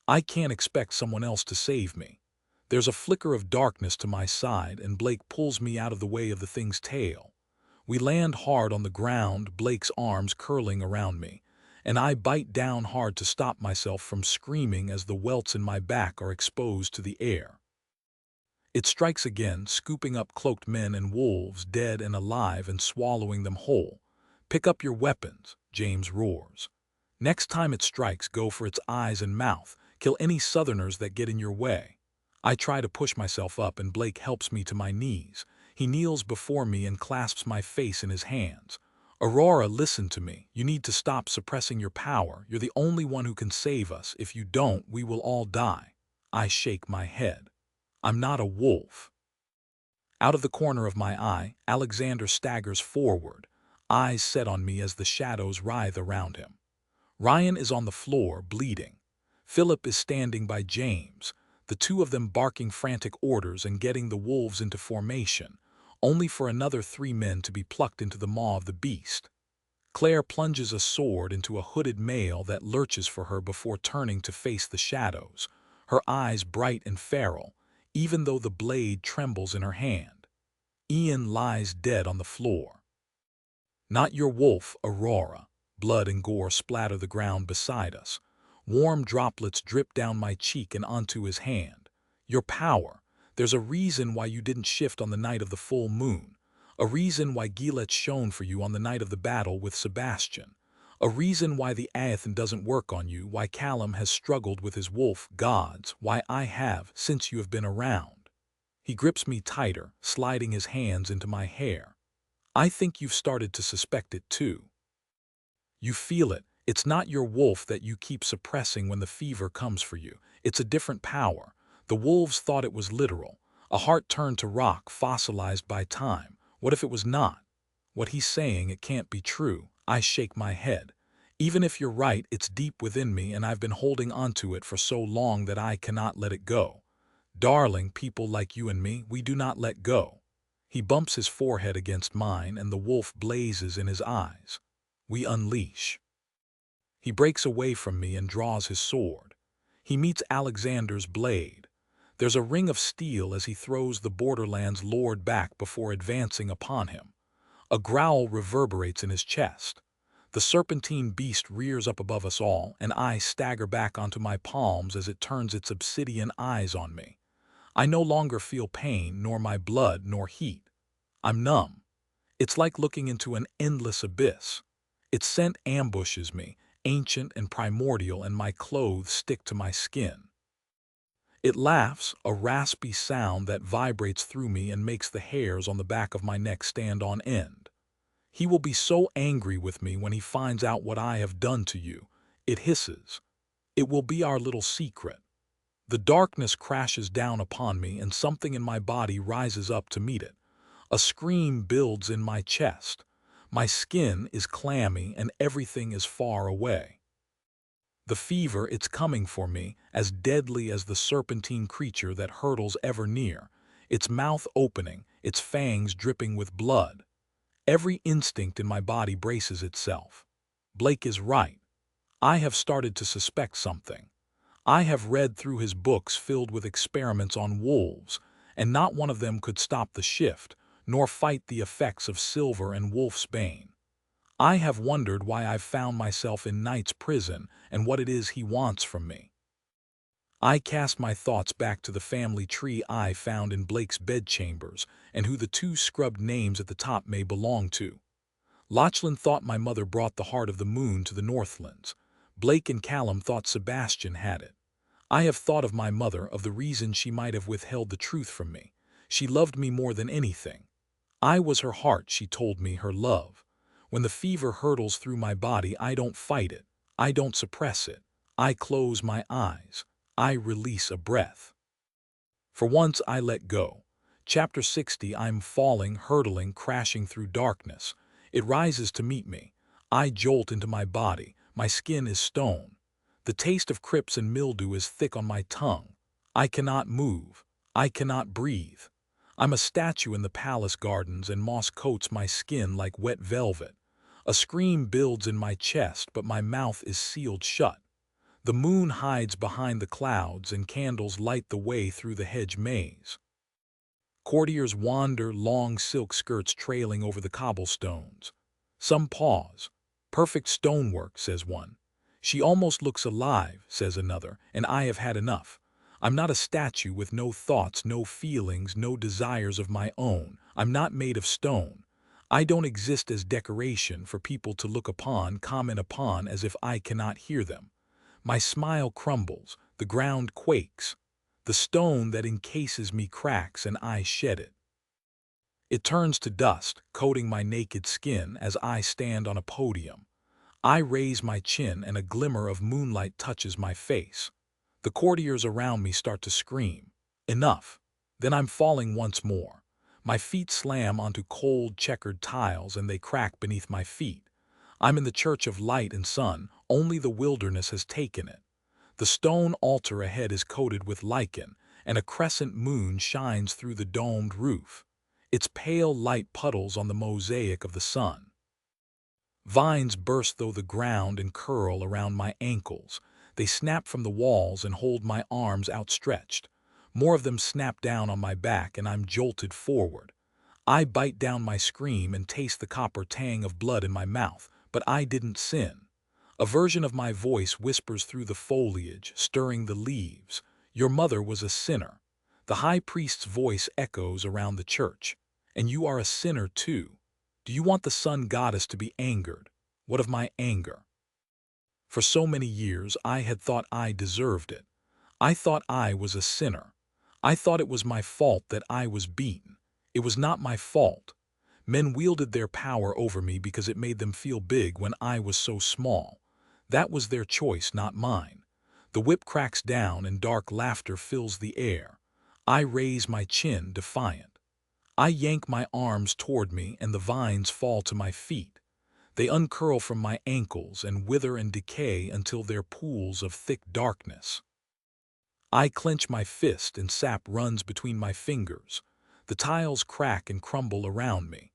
I can't expect someone else to save me. There's a flicker of darkness to my side, and Blake pulls me out of the way of the thing's tail. We land hard on the ground, Blake's arms curling around me, and I bite down hard to stop myself from screaming as the welts in my back are exposed to the air. It strikes again, scooping up cloaked men and wolves, dead and alive, and swallowing them whole. "Pick up your weapons," James roars. "Next time it strikes, go for its eyes and mouth. Kill any Southerners that get in your way." I try to push myself up, and Blake helps me to my knees. He kneels before me and clasps my face in his hands. "Aurora, listen to me. You need to stop suppressing your power. You're the only one who can save us. If you don't, we will all die." I shake my head. "I'm not a wolf." Out of the corner of my eye, Alexander staggers forward, eyes set on me as the shadows writhe around him. Ryan is on the floor, bleeding. Philip is standing by James, the two of them barking frantic orders and getting the wolves into formation, only for another 3 men to be plucked into the maw of the beast. Claire plunges a sword into a hooded male that lurches for her before turning to face the shadows, her eyes bright and feral, even though the blade trembles in her hand. Ian lies dead on the floor. "Not your wolf, Aurora." Blood and gore splatter the ground beside us. Warm droplets drip down my cheek and onto his hand. "Your power. There's a reason why you didn't shift on the night of the full moon. A reason why Gilet shone for you on the night of the battle with Sebastian. A reason why the Aethan doesn't work on you, why Callum has struggled with his wolf gods, why I have since you have been around." He grips me tighter, sliding his hands into my hair. "I think you've started to suspect it too. You feel it. It's not your wolf that you keep suppressing when the fever comes for you. It's a different power. The wolves thought it was literal. A heart turned to rock, fossilized by time. What if it was not? What he's saying, it can't be true." I shake my head. "Even if you're right, it's deep within me, and I've been holding onto it for so long that I cannot let it go. Darling, people like you and me, we do not let go." He bumps his forehead against mine, and the wolf blazes in his eyes. "We unleash." He breaks away from me and draws his sword. He meets Alexander's blade. There's a ring of steel as he throws the Borderlands lord back before advancing upon him. A growl reverberates in his chest. The serpentine beast rears up above us all, and I stagger back onto my palms as it turns its obsidian eyes on me. I no longer feel pain, nor my blood, nor heat. I'm numb. It's like looking into an endless abyss. Its scent ambushes me, ancient and primordial, and my clothes stick to my skin. It laughs, a raspy sound that vibrates through me and makes the hairs on the back of my neck stand on end. "He will be so angry with me when he finds out what I have done to you," it hisses. "It will be our little secret." The darkness crashes down upon me, and something in my body rises up to meet it. A scream builds in my chest. My skin is clammy and everything is far away. The fever, it's coming for me, as deadly as the serpentine creature that hurtles ever near, its mouth opening, its fangs dripping with blood. Every instinct in my body braces itself. Blake is right. I have started to suspect something. I have read through his books filled with experiments on wolves, and not one of them could stop the shift, nor fight the effects of silver and wolfsbane. I have wondered why I've found myself in Knight's prison and what it is he wants from me. I cast my thoughts back to the family tree I found in Blake's bedchambers and who the 2 scrubbed names at the top may belong to. Lachlan thought my mother brought the heart of the moon to the Northlands. Blake and Callum thought Sebastian had it. I have thought of my mother, of the reason she might have withheld the truth from me. She loved me more than anything. I was her heart, she told me, her love. When the fever hurtles through my body, I don't fight it. I don't suppress it. I close my eyes. I release a breath. For once, I let go. Chapter 60. I'm falling, hurtling, crashing through darkness. It rises to meet me. I jolt into my body. My skin is stone. The taste of crypts and mildew is thick on my tongue. I cannot move. I cannot breathe. I'm a statue in the palace gardens, and moss coats my skin like wet velvet. A scream builds in my chest, but my mouth is sealed shut. The moon hides behind the clouds, and candles light the way through the hedge maze. Courtiers wander, long silk skirts trailing over the cobblestones. Some pause. Perfect stonework, says one. She almost looks alive, says another, and I have had enough. I'm not a statue with no thoughts, no feelings, no desires of my own. I'm not made of stone. I don't exist as decoration for people to look upon, comment upon as if I cannot hear them. My smile crumbles, the ground quakes. The stone that encases me cracks and I shed it. It turns to dust, coating my naked skin as I stand on a podium. I raise my chin and a glimmer of moonlight touches my face. The courtiers around me start to scream. Enough. Then I'm falling once more. My feet slam onto cold, checkered tiles and they crack beneath my feet. I'm in the church of light and sun, only the wilderness has taken it. The stone altar ahead is coated with lichen, and a crescent moon shines through the domed roof. Its pale light puddles on the mosaic of the sun. Vines burst through the ground and curl around my ankles. They snap from the walls and hold my arms outstretched. More of them snap down on my back and I'm jolted forward. I bite down my scream and taste the copper tang of blood in my mouth, but I didn't sin. A version of my voice whispers through the foliage, stirring the leaves. Your mother was a sinner. The high priest's voice echoes around the church. And you are a sinner too. Do you want the sun goddess to be angered? What of my anger? For so many years I had thought I deserved it. I thought I was a sinner. I thought it was my fault that I was beaten. It was not my fault. Men wielded their power over me because it made them feel big when I was so small. That was their choice, not mine. The whip cracks down and dark laughter fills the air. I raise my chin, defiant. I yank my arms toward me and the vines fall to my feet. They uncurl from my ankles and wither and decay until they're pools of thick darkness. I clench my fist and sap runs between my fingers. The tiles crack and crumble around me.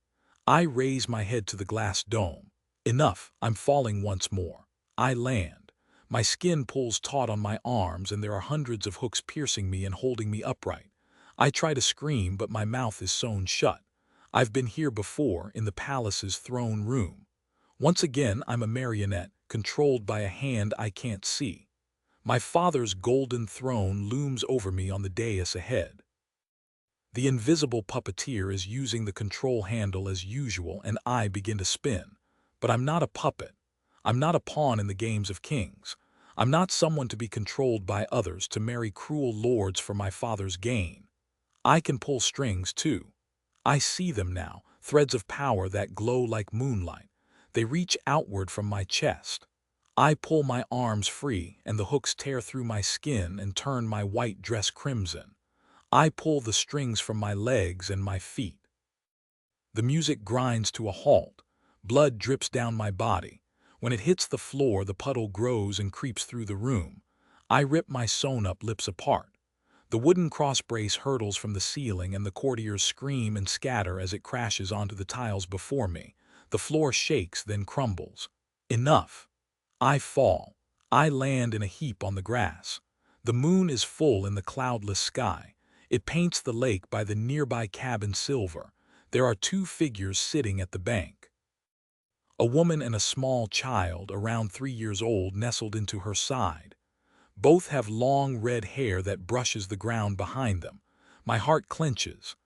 I raise my head to the glass dome. Enough, I'm falling once more. I land. My skin pulls taut on my arms and there are hundreds of hooks piercing me and holding me upright. I try to scream, but my mouth is sewn shut. I've been here before, in the palace's throne room. Once again, I'm a marionette, controlled by a hand I can't see. My father's golden throne looms over me on the dais ahead. The invisible puppeteer is using the control handle as usual, and I begin to spin. But I'm not a puppet. I'm not a pawn in the games of kings. I'm not someone to be controlled by others to marry cruel lords for my father's gain. I can pull strings too. I see them now, threads of power that glow like moonlight. They reach outward from my chest. I pull my arms free, and the hooks tear through my skin and turn my white dress crimson. I pull the strings from my legs and my feet. The music grinds to a halt. Blood drips down my body. When it hits the floor, the puddle grows and creeps through the room. I rip my sewn-up lips apart. The wooden crossbrace hurtles from the ceiling and the courtiers scream and scatter as it crashes onto the tiles before me. The floor shakes, then crumbles. Enough. I fall. I land in a heap on the grass. The moon is full in the cloudless sky. It paints the lake by the nearby cabin silver. There are two figures sitting at the bank. A woman and a small child, around 3 years old, nestled into her side. Both have long red hair that brushes the ground behind them. My heart clenches.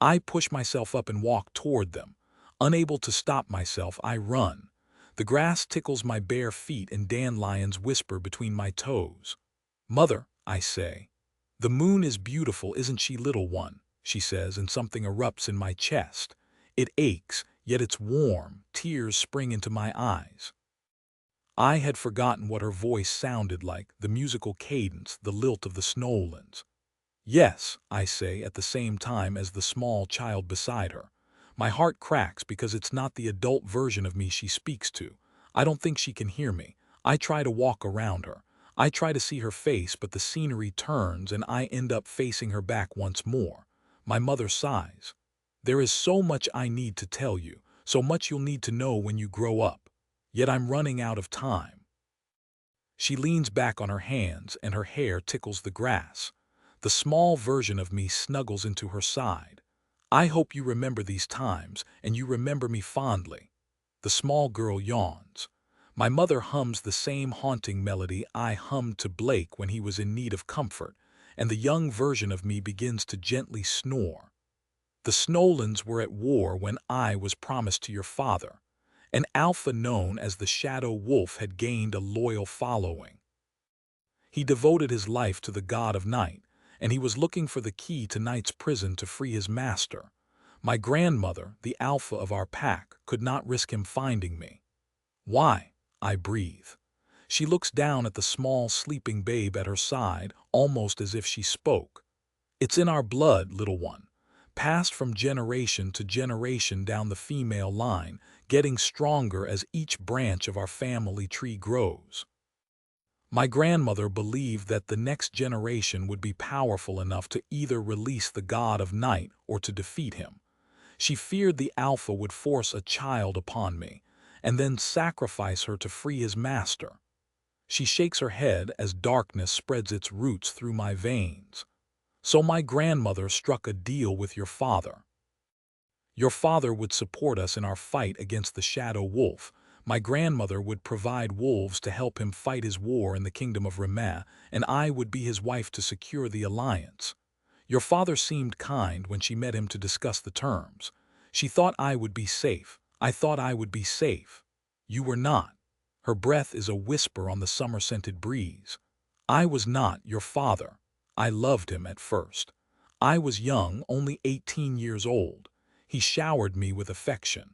I push myself up and walk toward them. Unable to stop myself, I run. The grass tickles my bare feet and dandelions whisper between my toes. "Mother," I say. "The moon is beautiful, isn't she, little one?" she says, and something erupts in my chest. It aches, yet it's warm. Tears spring into my eyes. I had forgotten what her voice sounded like, the musical cadence, the lilt of the Snowlands. "Yes," I say at the same time as the small child beside her. My heart cracks because it's not the adult version of me she speaks to. I don't think she can hear me. I try to walk around her. I try to see her face, but the scenery turns and I end up facing her back once more. My mother sighs. "There is so much I need to tell you, so much you'll need to know when you grow up. Yet I'm running out of time." She leans back on her hands and her hair tickles the grass. The small version of me snuggles into her side. "I hope you remember these times, and you remember me fondly." The small girl yawns. My mother hums the same haunting melody I hummed to Blake when he was in need of comfort, and the young version of me begins to gently snore. The Snowlands were at war when I was promised to your father. An alpha known as the Shadow Wolf had gained a loyal following. He devoted his life to the god of night, and he was looking for the key to night's prison to free his master. My grandmother, the alpha of our pack, could not risk him finding me. Why? I breathe. She looks down at the small sleeping babe at her side, almost as if she spoke. It's in our blood, little one, passed from generation to generation down the female line, getting stronger as each branch of our family tree grows. My grandmother believed that the next generation would be powerful enough to either release the god of night or to defeat him. She feared the alpha would force a child upon me, and then sacrifice her to free his master. She shakes her head as darkness spreads its roots through my veins. So my grandmother struck a deal with your father. Your father would support us in our fight against the Shadow Wolf. My grandmother would provide wolves to help him fight his war in the kingdom of Remeh, and I would be his wife to secure the alliance. Your father seemed kind when she met him to discuss the terms. She thought I would be safe. I thought I would be safe. You were not. Her breath is a whisper on the summer-scented breeze. I was not your father. I loved him at first. I was young, only 18 years old. He showered me with affection.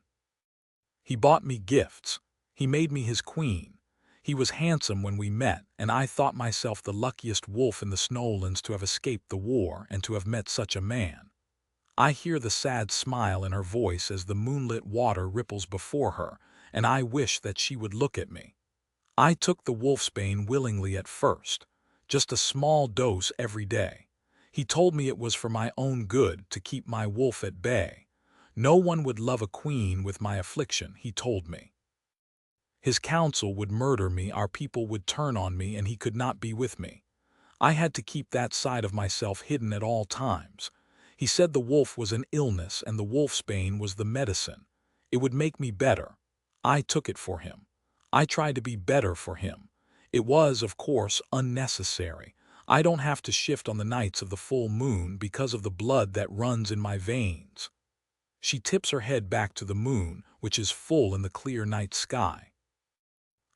He bought me gifts. He made me his queen. He was handsome when we met, and I thought myself the luckiest wolf in the Snowlands to have escaped the war and to have met such a man. I hear the sad smile in her voice as the moonlit water ripples before her, and I wish that she would look at me. I took the wolfsbane willingly at first, just a small dose every day. He told me it was for my own good to keep my wolf at bay. No one would love a queen with my affliction, he told me. His counsel would murder me, our people would turn on me, and he could not be with me. I had to keep that side of myself hidden at all times. He said the wolf was an illness and the wolfsbane was the medicine. It would make me better. I took it for him. I tried to be better for him. It was, of course, unnecessary. I don't have to shift on the nights of the full moon because of the blood that runs in my veins. She tips her head back to the moon, which is full in the clear night sky.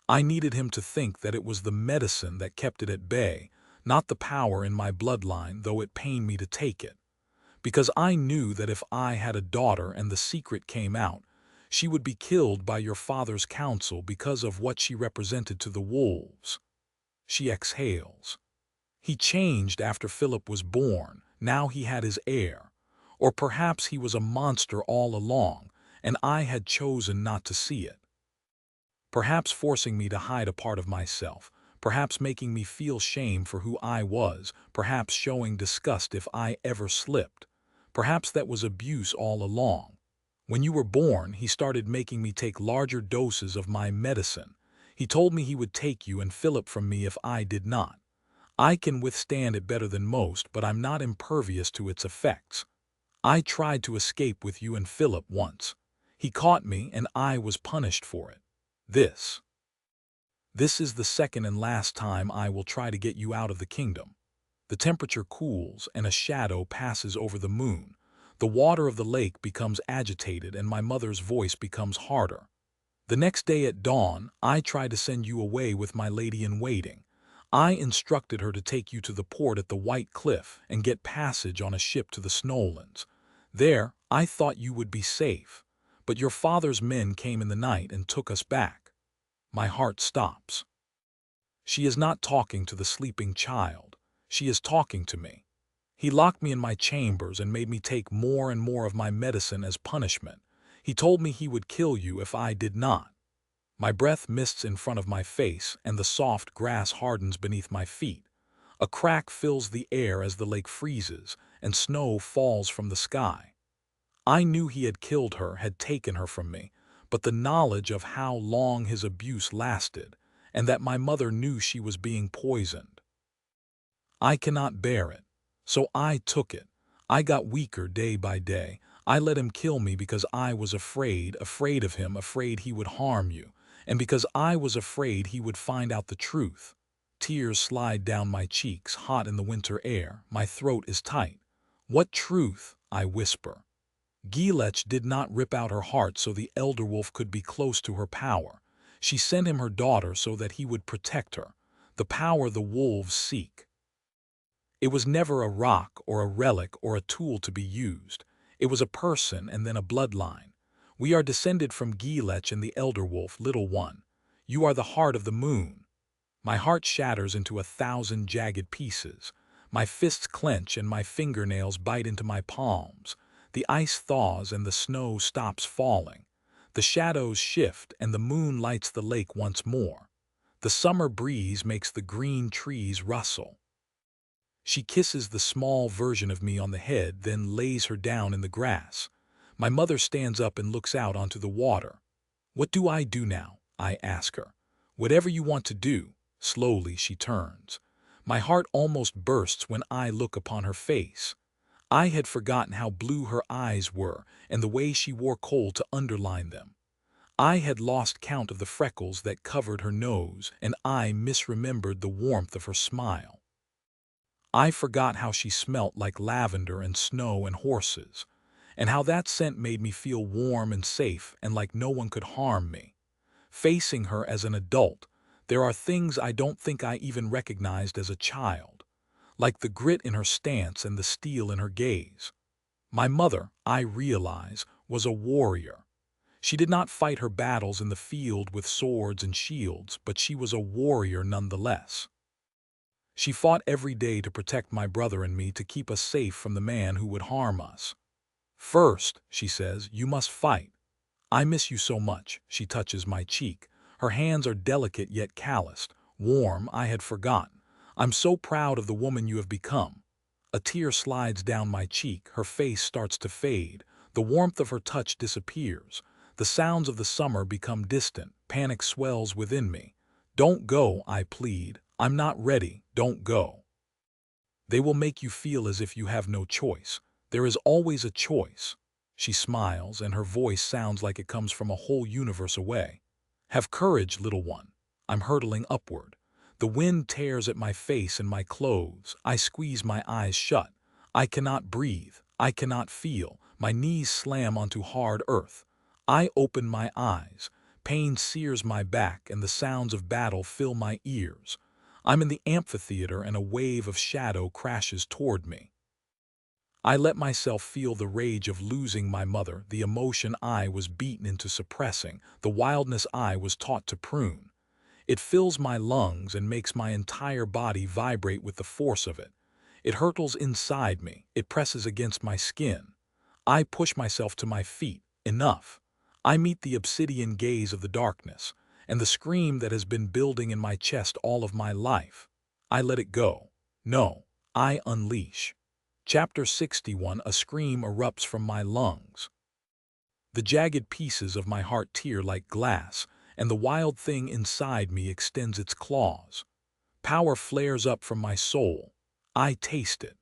I needed him to think that it was the medicine that kept it at bay, not the power in my bloodline, though it pained me to take it. Because I knew that if I had a daughter and the secret came out, she would be killed by your father's counsel because of what she represented to the wolves. She exhales. He changed after Philip was born. Now he had his heir. Or perhaps he was a monster all along, and I had chosen not to see it. Perhaps forcing me to hide a part of myself, perhaps making me feel shame for who I was, perhaps showing disgust if I ever slipped. Perhaps that was abuse all along. When you were born, he started making me take larger doses of my medicine. He told me he would take you and Philip from me if I did not. I can withstand it better than most, but I'm not impervious to its effects. I tried to escape with you and Philip once. He caught me and I was punished for it. This is the second and last time I will try to get you out of the kingdom. The temperature cools and a shadow passes over the moon. The water of the lake becomes agitated and my mother's voice becomes harder. The next day at dawn, I try to send you away with my lady-in-waiting. I instructed her to take you to the port at the White Cliff and get passage on a ship to the Snowlands. There, I thought you would be safe, but your father's men came in the night and took us back. My heart stops. She is not talking to the sleeping child. She is talking to me. He locked me in my chambers and made me take more and more of my medicine as punishment. He told me he would kill you if I did not. My breath mists in front of my face and the soft grass hardens beneath my feet. A crack fills the air as the lake freezes and snow falls from the sky. I knew he had killed her, had taken her from me, but the knowledge of how long his abuse lasted and that my mother knew she was being poisoned. I cannot bear it, so I took it. I got weaker day by day. I let him kill me because I was afraid of him, afraid he would harm you. and because I was afraid he would find out the truth. Tears slide down my cheeks, hot in the winter air. My throat is tight. "What truth?" I whisper. Gilech did not rip out her heart so the elder wolf could be close to her power. She sent him her daughter so that he would protect her, the power the wolves seek. It was never a rock or a relic or a tool to be used. It was a person and then a bloodline. "We are descended from Gilech and the elder wolf, little one. You are the heart of the moon." My heart shatters into 1,000 jagged pieces. My fists clench and my fingernails bite into my palms. The ice thaws and the snow stops falling. The shadows shift and the moon lights the lake once more. The summer breeze makes the green trees rustle. She kisses the small version of me on the head, then lays her down in the grass. My mother stands up and looks out onto the water. "What do I do now?" I ask her. "Whatever you want to do." Slowly she turns. My heart almost bursts when I look upon her face. I had forgotten how blue her eyes were and the way she wore kohl to underline them. I had lost count of the freckles that covered her nose, and I misremembered the warmth of her smile. I forgot how she smelt like lavender and snow and horses, and how that scent made me feel warm and safe and like no one could harm me. Facing her as an adult, there are things I don't think I even recognized as a child, like the grit in her stance and the steel in her gaze. My mother, I realize, was a warrior. She did not fight her battles in the field with swords and shields, but she was a warrior nonetheless. She fought every day to protect my brother and me, to keep us safe from the man who would harm us. "First," she says, "you must fight. I miss you so much." She touches my cheek. Her hands are delicate yet calloused, warm. I had forgotten. "I'm so proud of the woman you have become." A tear slides down my cheek. Her face starts to fade. The warmth of her touch disappears. The sounds of the summer become distant. Panic swells within me. "Don't go," I plead. "I'm not ready. Don't go. They will make you feel as if you have no choice. There is always a choice." She smiles, and her voice sounds like it comes from a whole universe away. "Have courage, little one." I'm hurtling upward. The wind tears at my face and my clothes. I squeeze my eyes shut. I cannot breathe. I cannot feel. My knees slam onto hard earth. I open my eyes. Pain sears my back, and the sounds of battle fill my ears. I'm in the amphitheater, and a wave of shadow crashes toward me. I let myself feel the rage of losing my mother, the emotion I was beaten into suppressing, the wildness I was taught to prune. It fills my lungs and makes my entire body vibrate with the force of it. It hurtles inside me. It presses against my skin. I push myself to my feet. Enough. I meet the obsidian gaze of the darkness, and the scream that has been building in my chest all of my life. I let it go. No, I unleash. Chapter 61. A scream erupts from my lungs. The jagged pieces of my heart tear like glass, and the wild thing inside me extends its claws. Power flares up from my soul. I taste it.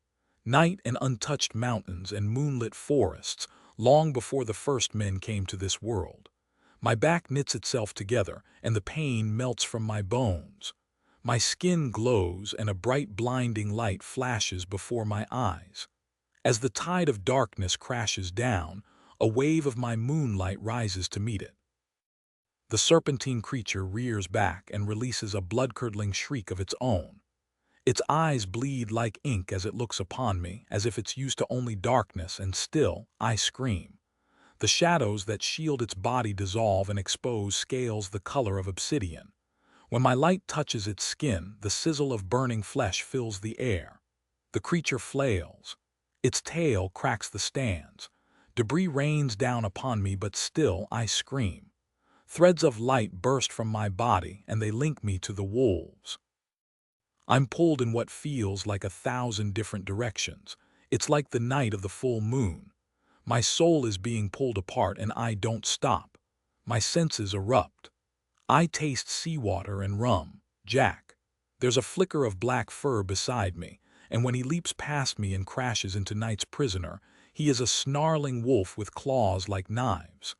Night and untouched mountains and moonlit forests, long before the first men came to this world. My back knits itself together, and the pain melts from my bones. My skin glows, and a bright blinding light flashes before my eyes. As the tide of darkness crashes down, a wave of my moonlight rises to meet it. The serpentine creature rears back and releases a blood-curdling shriek of its own. Its eyes bleed like ink as it looks upon me, as if it's used to only darkness, and still, I scream. The shadows that shield its body dissolve and expose scales the color of obsidian. When my light touches its skin, the sizzle of burning flesh fills the air. The creature flails. Its tail cracks the stands. Debris rains down upon me, but still I scream. Threads of light burst from my body, and they link me to the wolves. I'm pulled in what feels like 1,000 different directions. It's like the night of the full moon. My soul is being pulled apart, and I don't stop. My senses erupt. I taste seawater and rum. Jack. There's a flicker of black fur beside me, and when he leaps past me and crashes into night's prisoner, he is a snarling wolf with claws like knives.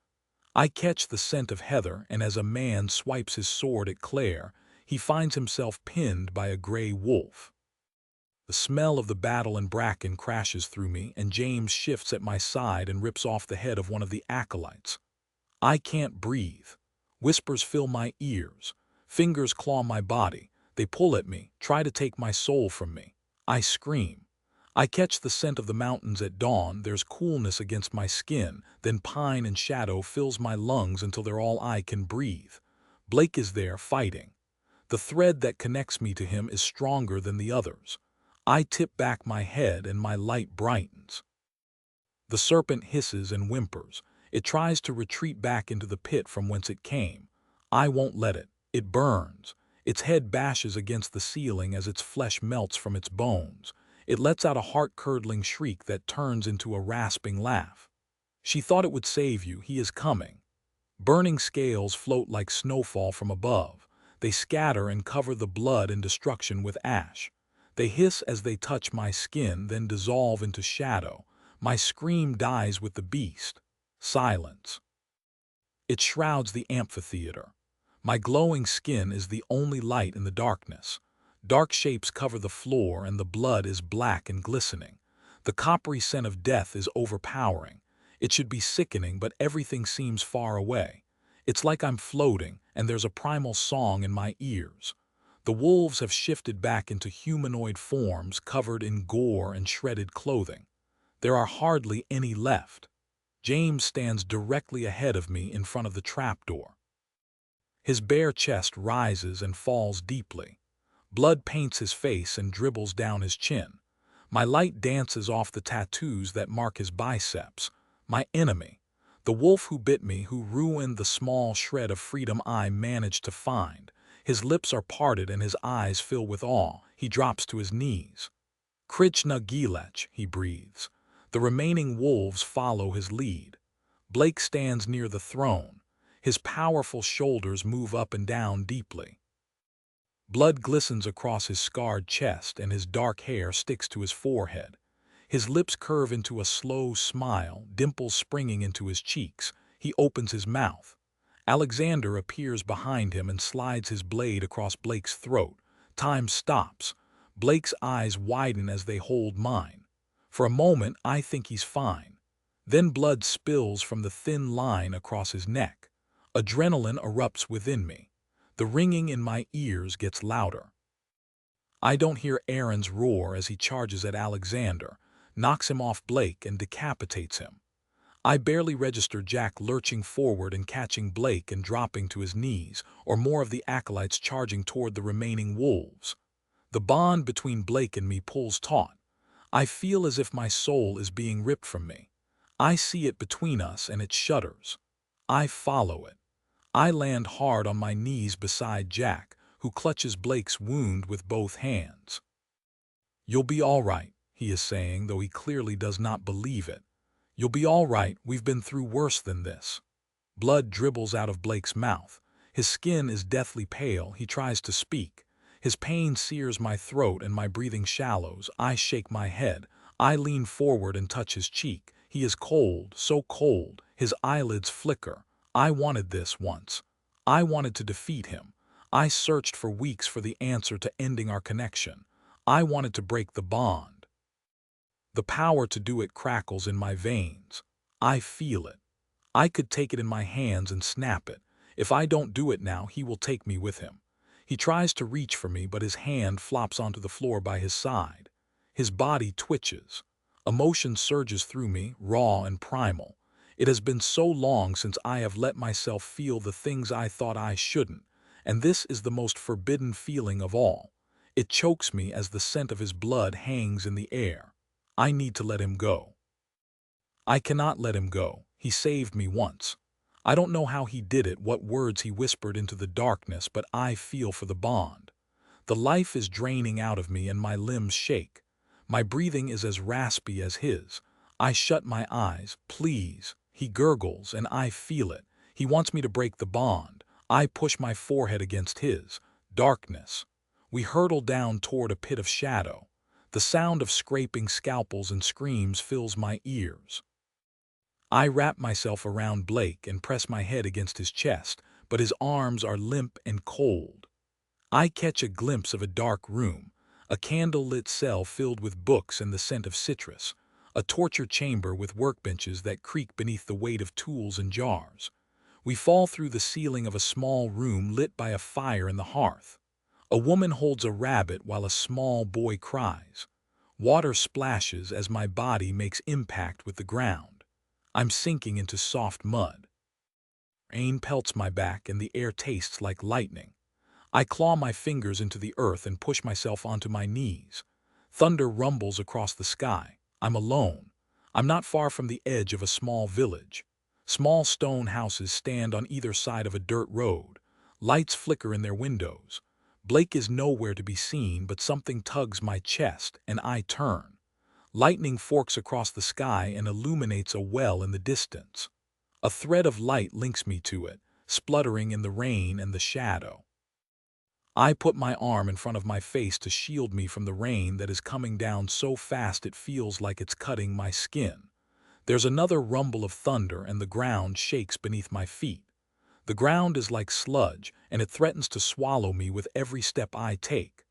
I catch the scent of heather, and as a man swipes his sword at Claire, he finds himself pinned by a gray wolf. The smell of the battle and bracken crashes through me, and James shifts at my side and rips off the head of one of the acolytes. I can't breathe. Whispers fill my ears. Fingers claw my body. They pull at me, try to take my soul from me. I scream. I catch the scent of the mountains at dawn. There's coolness against my skin, then pine and shadow fills my lungs until they're all I can breathe. Blake is there, fighting. The thread that connects me to him is stronger than the others. I tip back my head and my light brightens. The serpent hisses and whimpers. It tries to retreat back into the pit from whence it came. I won't let it. It burns. Its head bashes against the ceiling as its flesh melts from its bones. It lets out a heart-curdling shriek that turns into a rasping laugh. She thought it would save you. He is coming. Burning scales float like snowfall from above. They scatter and cover the blood and destruction with ash. They hiss as they touch my skin, then dissolve into shadow. My scream dies with the beast. Silence. It shrouds the amphitheater. My glowing skin is the only light in the darkness. Dark shapes cover the floor, and the blood is black and glistening. The coppery scent of death is overpowering. It should be sickening, but everything seems far away. It's like I'm floating, and there's a primal song in my ears. The wolves have shifted back into humanoid forms covered in gore and shredded clothing. There are hardly any left. James stands directly ahead of me in front of the trapdoor. His bare chest rises and falls deeply. Blood paints his face and dribbles down his chin. My light dances off the tattoos that mark his biceps. My enemy, the wolf who bit me, who ruined the small shred of freedom I managed to find. His lips are parted and his eyes fill with awe. He drops to his knees. Krishna Gilech, he breathes. The remaining wolves follow his lead. Blake stands near the throne. His powerful shoulders move up and down deeply. Blood glistens across his scarred chest, and his dark hair sticks to his forehead. His lips curve into a slow smile, dimples springing into his cheeks. He opens his mouth. Alexander appears behind him and slides his blade across Blake's throat. Time stops. Blake's eyes widen as they hold mine. For a moment, I think he's fine. Then blood spills from the thin line across his neck. Adrenaline erupts within me. The ringing in my ears gets louder. I don't hear Auren's roar as he charges at Alexander, knocks him off Blake, and decapitates him. I barely register Jack lurching forward and catching Blake and dropping to his knees, or more of the acolytes charging toward the remaining wolves. The bond between Blake and me pulls taut. I feel as if my soul is being ripped from me. I see it between us and it shudders. I follow it. I land hard on my knees beside Jack, who clutches Blake's wound with both hands. "You'll be all right," he is saying, though he clearly does not believe it. "You'll be all right. We've been through worse than this." Blood dribbles out of Blake's mouth. His skin is deathly pale. He tries to speak. His pain sears my throat and my breathing shallows. I shake my head. I lean forward and touch his cheek. He is cold, so cold. His eyelids flicker. I wanted this once. I wanted to defeat him. I searched for weeks for the answer to ending our connection. I wanted to break the bond. The power to do it crackles in my veins. I feel it. I could take it in my hands and snap it. If I don't do it now, he will take me with him. He tries to reach for me, but his hand flops onto the floor by his side. His body twitches. Emotion surges through me, raw and primal. It has been so long since I have let myself feel the things I thought I shouldn't, and this is the most forbidden feeling of all. It chokes me as the scent of his blood hangs in the air. I need to let him go. I cannot let him go. He saved me once. I don't know how he did it, what words he whispered into the darkness, but I feel for the bond. The life is draining out of me and my limbs shake. My breathing is as raspy as his. I shut my eyes. "Please." He gurgles, and I feel it. He wants me to break the bond. I push my forehead against his. Darkness. We hurtle down toward a pit of shadow. The sound of scraping scalpels and screams fills my ears. I wrap myself around Blake and press my head against his chest, but his arms are limp and cold. I catch a glimpse of a dark room, a candle-lit cell filled with books and the scent of citrus, a torture chamber with workbenches that creak beneath the weight of tools and jars. We fall through the ceiling of a small room lit by a fire in the hearth. A woman holds a rabbit while a small boy cries. Water splashes as my body makes impact with the ground. I'm sinking into soft mud. Rain pelts my back and the air tastes like lightning. I claw my fingers into the earth and push myself onto my knees. Thunder rumbles across the sky. I'm alone. I'm not far from the edge of a small village. Small stone houses stand on either side of a dirt road. Lights flicker in their windows. Blake is nowhere to be seen, but something tugs my chest, and I turn. Lightning forks across the sky and illuminates a well in the distance. A thread of light links me to it, spluttering in the rain and the shadow. I put my arm in front of my face to shield me from the rain that is coming down so fast it feels like it's cutting my skin. There's another rumble of thunder and the ground shakes beneath my feet. The ground is like sludge, and it threatens to swallow me with every step I take.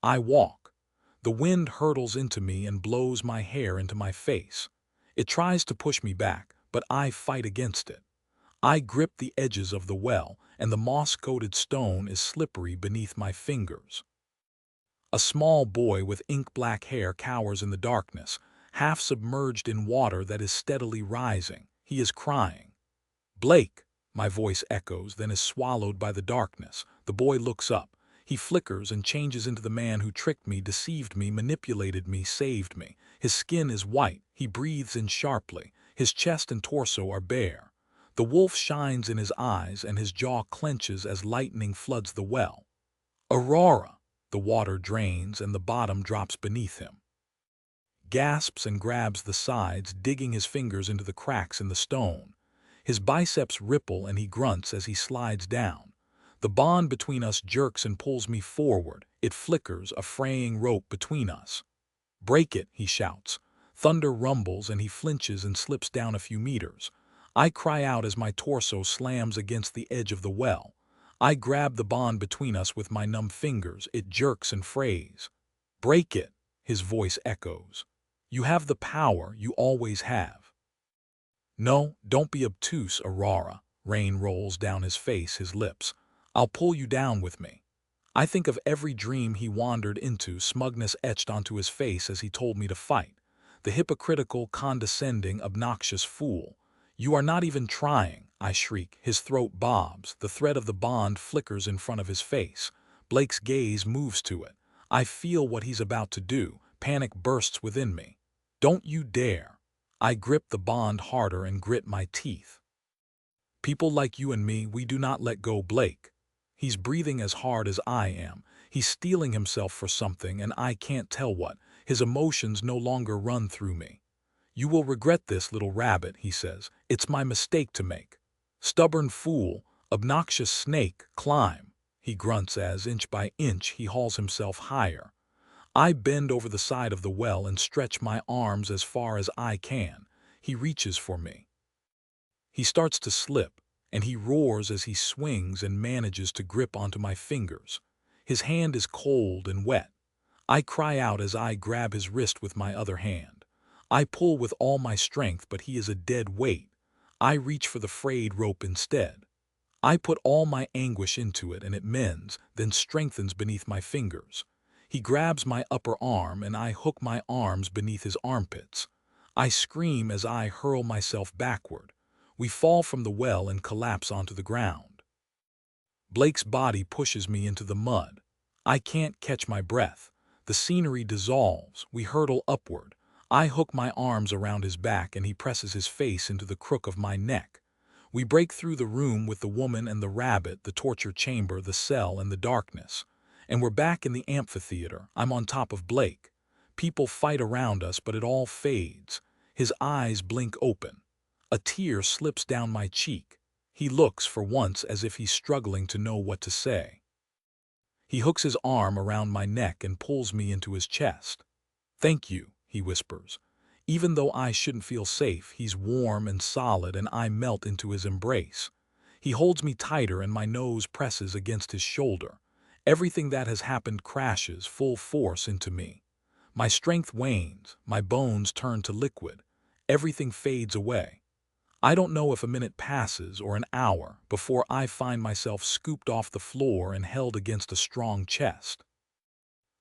I walk. The wind hurtles into me and blows my hair into my face. It tries to push me back, but I fight against it. I grip the edges of the well, and the moss-coated stone is slippery beneath my fingers. A small boy with ink-black hair cowers in the darkness, half submerged in water that is steadily rising. He is crying. "Blake!" My voice echoes, then is swallowed by the darkness. The boy looks up. He flickers and changes into the man who tricked me, deceived me, manipulated me, saved me. His skin is white. He breathes in sharply. His chest and torso are bare. The wolf shines in his eyes and his jaw clenches as lightning floods the well. "Aurora!" The water drains and the bottom drops beneath him. Gasps and grabs the sides, digging his fingers into the cracks in the stone. His biceps ripple and he grunts as he slides down. The bond between us jerks and pulls me forward. It flickers, a fraying rope between us. "Break it," he shouts. Thunder rumbles and he flinches and slips down a few meters. I cry out as my torso slams against the edge of the well. I grab the bond between us with my numb fingers. It jerks and frays. "Break it," his voice echoes. "You have the power, you always have." "No, don't be obtuse, Aurora." Rain rolls down his face, his lips. "I'll pull you down with me." I think of every dream he wandered into, smugness etched onto his face as he told me to fight. The hypocritical, condescending, obnoxious fool. "You are not even trying," I shriek. His throat bobs. The thread of the bond flickers in front of his face. Blake's gaze moves to it. I feel what he's about to do. Panic bursts within me. "Don't you dare." I grip the bond harder and grit my teeth. "People like you and me, we do not let go, Blake." He's breathing as hard as I am. He's steeling himself for something, and I can't tell what. His emotions no longer run through me. "You will regret this, little rabbit," he says. "It's my mistake to make." "Stubborn fool, obnoxious snake, climb." He grunts as, inch by inch, he hauls himself higher. I bend over the side of the well and stretch my arms as far as I can. He reaches for me. He starts to slip, and he roars as he swings and manages to grip onto my fingers. His hand is cold and wet. I cry out as I grab his wrist with my other hand. I pull with all my strength, but he is a dead weight. I reach for the frayed rope instead. I put all my anguish into it, and it mends, then strengthens beneath my fingers. He grabs my upper arm, and I hook my arms beneath his armpits. I scream as I hurl myself backward. We fall from the well and collapse onto the ground. Blake's body pushes me into the mud. I can't catch my breath. The scenery dissolves. We hurtle upward. I hook my arms around his back, and he presses his face into the crook of my neck. We break through the room with the woman and the rabbit, the torture chamber, the cell, and the darkness. And we're back in the amphitheater. I'm on top of Blake. People fight around us, but it all fades. His eyes blink open. A tear slips down my cheek. He looks, for once, as if he's struggling to know what to say. He hooks his arm around my neck and pulls me into his chest. "Thank you," he whispers. Even though I shouldn't feel safe, he's warm and solid and I melt into his embrace. He holds me tighter and my nose presses against his shoulder. Everything that has happened crashes full force into me. My strength wanes, my bones turn to liquid. Everything fades away. I don't know if a minute passes or an hour before I find myself scooped off the floor and held against a strong chest.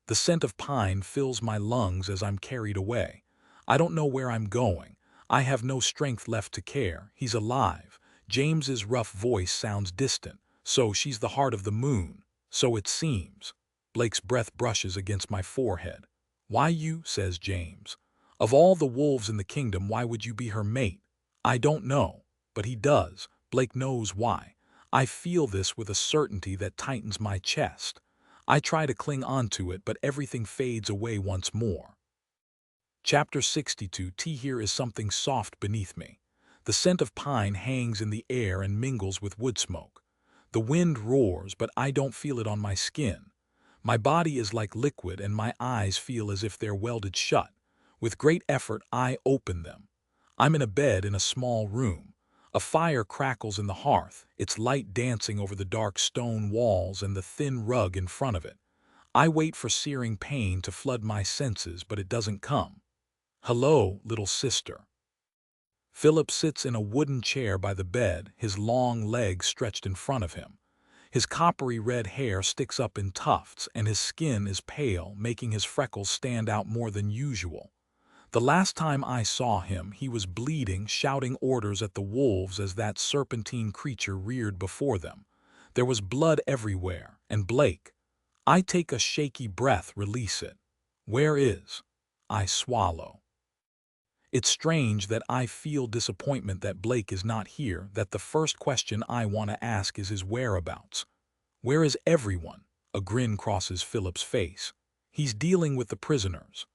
The scent of pine fills my lungs as I'm carried away. I don't know where I'm going. I have no strength left to care. He's alive. James's rough voice sounds distant. So she's the heart of the moon. So it seems. Blake's breath brushes against my forehead. Why you, says James. Of all the wolves in the kingdom, why would you be her mate? I don't know, but he does. Blake knows why. I feel this with a certainty that tightens my chest. I try to cling onto it, but everything fades away once more. Chapter 62. Here is something soft beneath me. The scent of pine hangs in the air and mingles with wood smoke. The wind roars, but I don't feel it on my skin. My body is like liquid and my eyes feel as if they're welded shut. With great effort, I open them. I'm in a bed in a small room. A fire crackles in the hearth, its light dancing over the dark stone walls and the thin rug in front of it. I wait for searing pain to flood my senses, but it doesn't come. Hello, little sister. Philip sits in a wooden chair by the bed, his long legs stretched in front of him. His coppery red hair sticks up in tufts, and his skin is pale, making his freckles stand out more than usual. The last time I saw him, he was bleeding, shouting orders at the wolves as that serpentine creature reared before them. There was blood everywhere, and Blake. I take a shaky breath, release it. Where is? I swallow. It's strange that I feel disappointment that Blake is not here, that the first question I want to ask is his whereabouts. Where is everyone? A grin crosses Philip's face. He's dealing with the prisoners.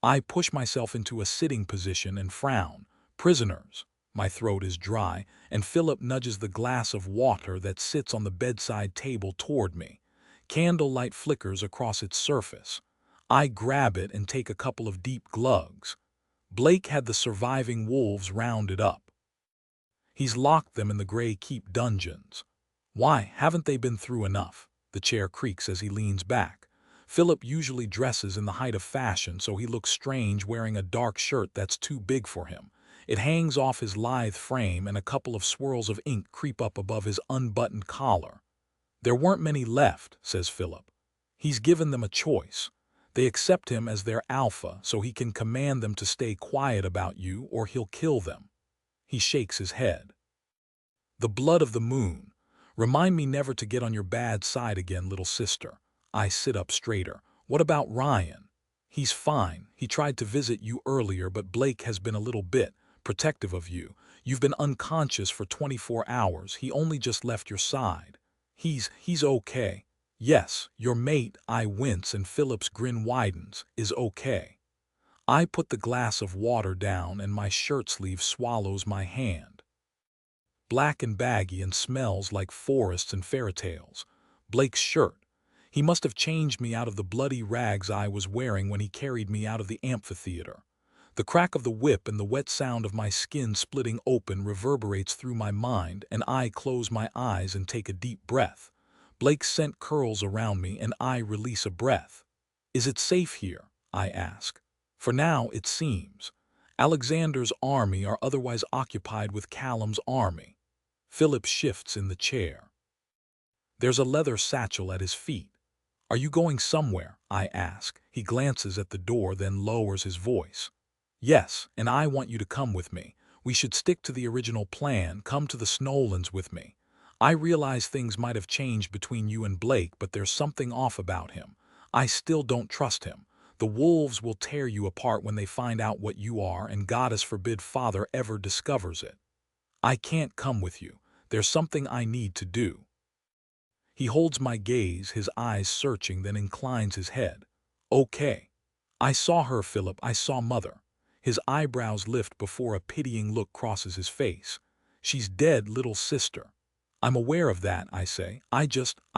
I push myself into a sitting position and frown. Prisoners. My throat is dry, and Philip nudges the glass of water that sits on the bedside table toward me. Candlelight flickers across its surface. I grab it and take a couple of deep glugs. Blake had the surviving wolves rounded up. He's locked them in the Grey Keep dungeons. Why, haven't they been through enough? The chair creaks as he leans back. Philip usually dresses in the height of fashion, so he looks strange wearing a dark shirt that's too big for him. It hangs off his lithe frame and a couple of swirls of ink creep up above his unbuttoned collar. There weren't many left, says Philip. He's given them a choice. They accept him as their alpha, so he can command them to stay quiet about you or he'll kill them. He shakes his head. The blood of the moon. Remind me never to get on your bad side again, little sister. I sit up straighter. What about Ryan? He's fine. He tried to visit you earlier, but Blake has been a little bit protective of you. You've been unconscious for 24 hours. He only just left your side. He's okay. Yes, your mate, I wince and Philip's grin widens, is okay. I put the glass of water down and my shirt sleeve swallows my hand. Black and baggy and smells like forests and fairy tales. Blake's shirt. He must have changed me out of the bloody rags I was wearing when he carried me out of the amphitheater. The crack of the whip and the wet sound of my skin splitting open reverberates through my mind, and I close my eyes and take a deep breath. Blake's scent curls around me and I release a breath. Is it safe here? I ask. For now, it seems. Alexander's army are otherwise occupied with Callum's army. Philip shifts in the chair. There's a leather satchel at his feet. Are you going somewhere? I ask. He glances at the door, then lowers his voice. Yes, and I want you to come with me. We should stick to the original plan. Come to the Snowlands with me. I realize things might have changed between you and Blake, but there's something off about him. I still don't trust him. The wolves will tear you apart when they find out what you are, and goddess forbid father ever discovers it. I can't come with you. There's something I need to do. He holds my gaze, his eyes searching, then inclines his head. Okay. I saw her, Philip. I saw Mother. His eyebrows lift before a pitying look crosses his face. She's dead, little sister. I'm aware of that, I say. I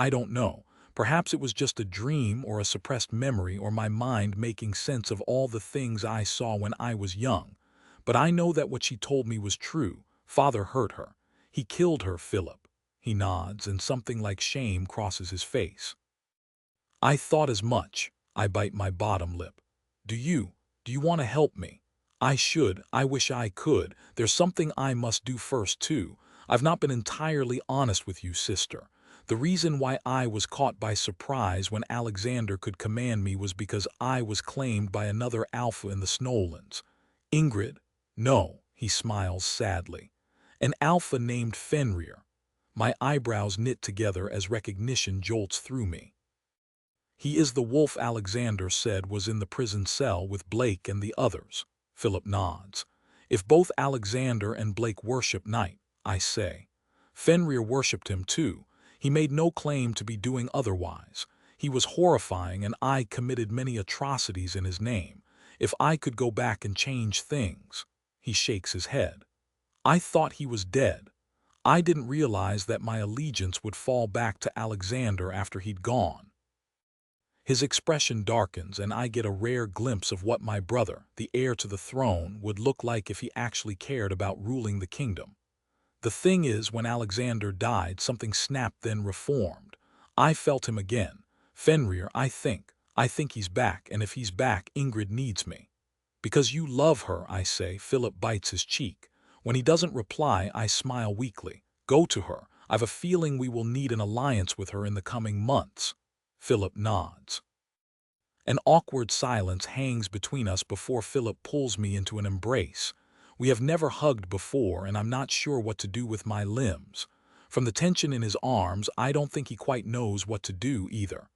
don't know. Perhaps it was just a dream or a suppressed memory or my mind making sense of all the things I saw when I was young. But I know that what she told me was true. Father hurt her. He killed her, Philip. He nods, and something like shame crosses his face. I thought as much. I bite my bottom lip. Do you want to help me? I wish I could. There's something I must do first, too. I've not been entirely honest with you, sister. The reason why I was caught by surprise when Alexander could command me was because I was claimed by another alpha in the Snowlands. Ingrid? No, he smiles sadly. An alpha named Fenrir. My eyebrows knit together as recognition jolts through me. He is the wolf Alexander said was in the prison cell with Blake and the others. Philip nods. If both Alexander and Blake worship night, I say. Fenrir worshipped him too. He made no claim to be doing otherwise. He was horrifying, and I committed many atrocities in his name. If I could go back and change things. He shakes his head. I thought he was dead. I didn't realize that my allegiance would fall back to Alexander after he'd gone. His expression darkens, and I get a rare glimpse of what my brother, the heir to the throne, would look like if he actually cared about ruling the kingdom. The thing is, when Alexander died, something snapped, then reformed. I felt him again. Fenrir, I think he's back, and if he's back, Ingrid needs me. Because you love her, I say. Philip bites his cheek. When he doesn't reply, I smile weakly. Go to her. I've a feeling we will need an alliance with her in the coming months. Philip nods. An awkward silence hangs between us before Philip pulls me into an embrace. We have never hugged before, and I'm not sure what to do with my limbs. From the tension in his arms, I don't think he quite knows what to do either.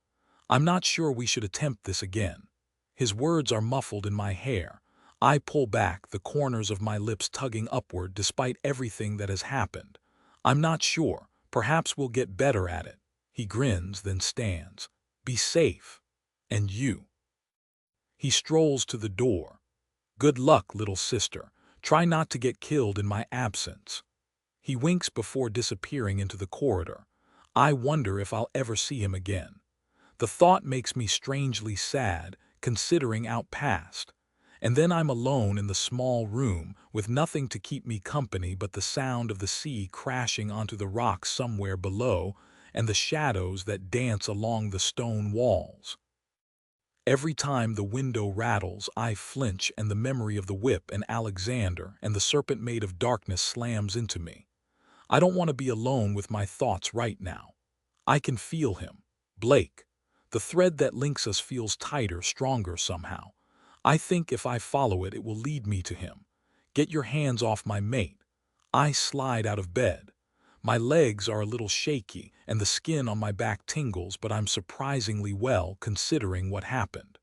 I'm not sure we should attempt this again. His words are muffled in my hair. I pull back, the corners of my lips tugging upward despite everything that has happened. I'm not sure. Perhaps we'll get better at it. He grins, then stands. Be safe. And you. He strolls to the door. Good luck, little sister. Try not to get killed in my absence. He winks before disappearing into the corridor. I wonder if I'll ever see him again. The thought makes me strangely sad, considering out past. And then I'm alone in the small room, with nothing to keep me company but the sound of the sea crashing onto the rocks somewhere below, and the shadows that dance along the stone walls. Every time the window rattles, I flinch, and the memory of the whip and Alexander and the serpent made of darkness slams into me. I don't want to be alone with my thoughts right now. I can feel him. Blake. The thread that links us feels tighter, stronger somehow. I think if I follow it, it will lead me to him. Get your hands off my mate. I slide out of bed. My legs are a little shaky, and the skin on my back tingles, but I'm surprisingly well considering what happened.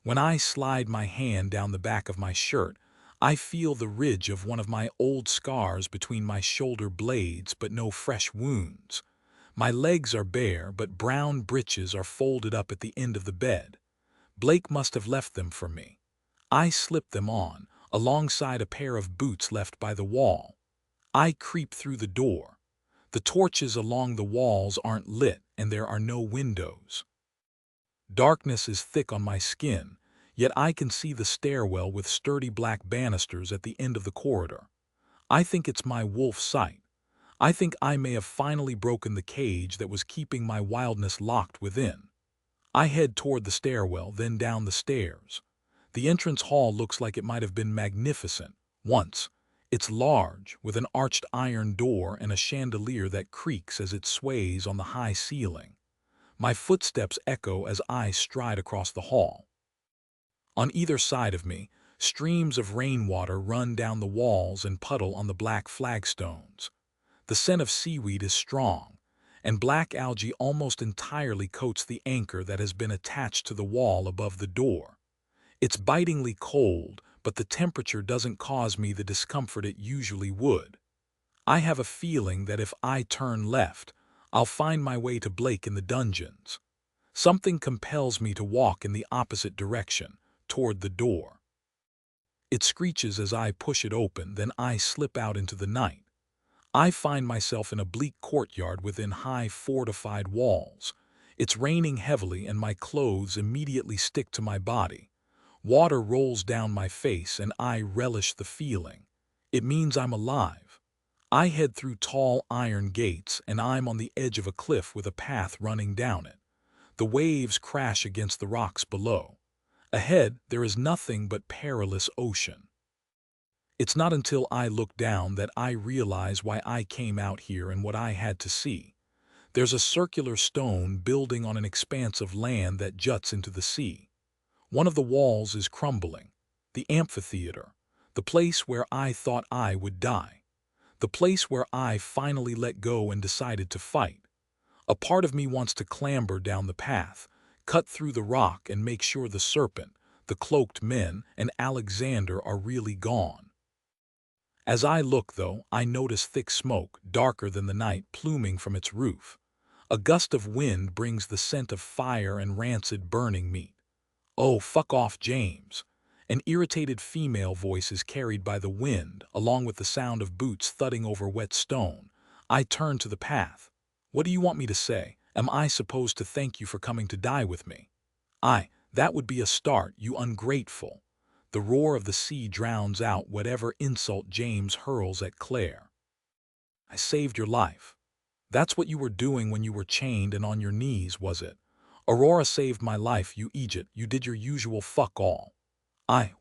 When I slide my hand down the back of my shirt, I feel the ridge of one of my old scars between my shoulder blades, but no fresh wounds. My legs are bare, but brown breeches are folded up at the end of the bed. Blake must have left them for me. I slip them on, alongside a pair of boots left by the wall. I creep through the door. The torches along the walls aren't lit, and there are no windows. Darkness is thick on my skin, yet I can see the stairwell with sturdy black banisters at the end of the corridor. I think it's my wolf sight. I think I may have finally broken the cage that was keeping my wildness locked within. I head toward the stairwell, then down the stairs. The entrance hall looks like it might have been magnificent once. It's large, with an arched iron door and a chandelier that creaks as it sways on the high ceiling. My footsteps echo as I stride across the hall. On either side of me, streams of rainwater run down the walls and puddle on the black flagstones. The scent of seaweed is strong, and black algae almost entirely coats the anchor that has been attached to the wall above the door. It's bitingly cold, but the temperature doesn't cause me the discomfort it usually would. I have a feeling that if I turn left, I'll find my way to Blake in the dungeons. Something compels me to walk in the opposite direction, toward the door. It screeches as I push it open, then I slip out into the night. I find myself in a bleak courtyard within high fortified walls. It's raining heavily, and my clothes immediately stick to my body. Water rolls down my face and I relish the feeling. It means I'm alive. I head through tall iron gates and I'm on the edge of a cliff with a path running down it. The waves crash against the rocks below. Ahead, there is nothing but perilous ocean. It's not until I look down that I realize why I came out here and what I had to see. There's a circular stone building on an expanse of land that juts into the sea. One of the walls is crumbling. The amphitheater, the place where I thought I would die. The place where I finally let go and decided to fight. A part of me wants to clamber down the path, cut through the rock and make sure the serpent, the cloaked men, and Alexander are really gone. As I look, though, I notice thick smoke, darker than the night, pluming from its roof. A gust of wind brings the scent of fire and rancid burning meat. "Oh, fuck off, James." An irritated female voice is carried by the wind, along with the sound of boots thudding over wet stone. I turn to the path. "What do you want me to say? Am I supposed to thank you for coming to die with me?" That would be a start, you ungrateful." The roar of the sea drowns out whatever insult James hurls at Claire. "I saved your life. That's what you were doing when you were chained and on your knees, was it? Aurora saved my life, you Egypt. You did your usual fuck all."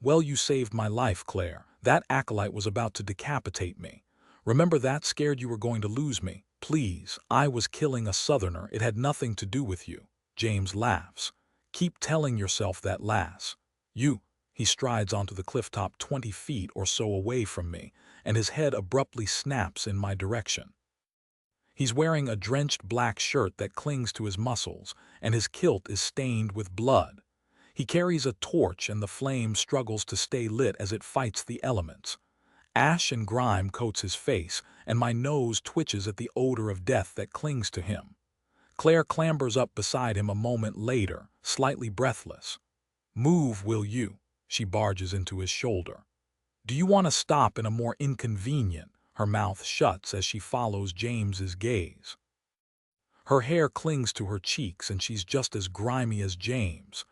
Well, you saved my life, Claire. That acolyte was about to decapitate me. Remember that? Scared you were going to lose me. Please, I was killing a southerner. It had nothing to do with you." James laughs. "Keep telling yourself that, lass. You." He strides onto the cliff top 20 feet or so away from me, and his head abruptly snaps in my direction. He's wearing a drenched black shirt that clings to his muscles, and his kilt is stained with blood. He carries a torch and the flame struggles to stay lit as it fights the elements. Ash and grime coats his face, and my nose twitches at the odor of death that clings to him. Claire clambers up beside him a moment later, slightly breathless. "Move, will you?" She barges into his shoulder. "Do you want to stop in a more inconvenient?" Her mouth shuts as she follows James's gaze. Her hair clings to her cheeks and she's just as grimy as James.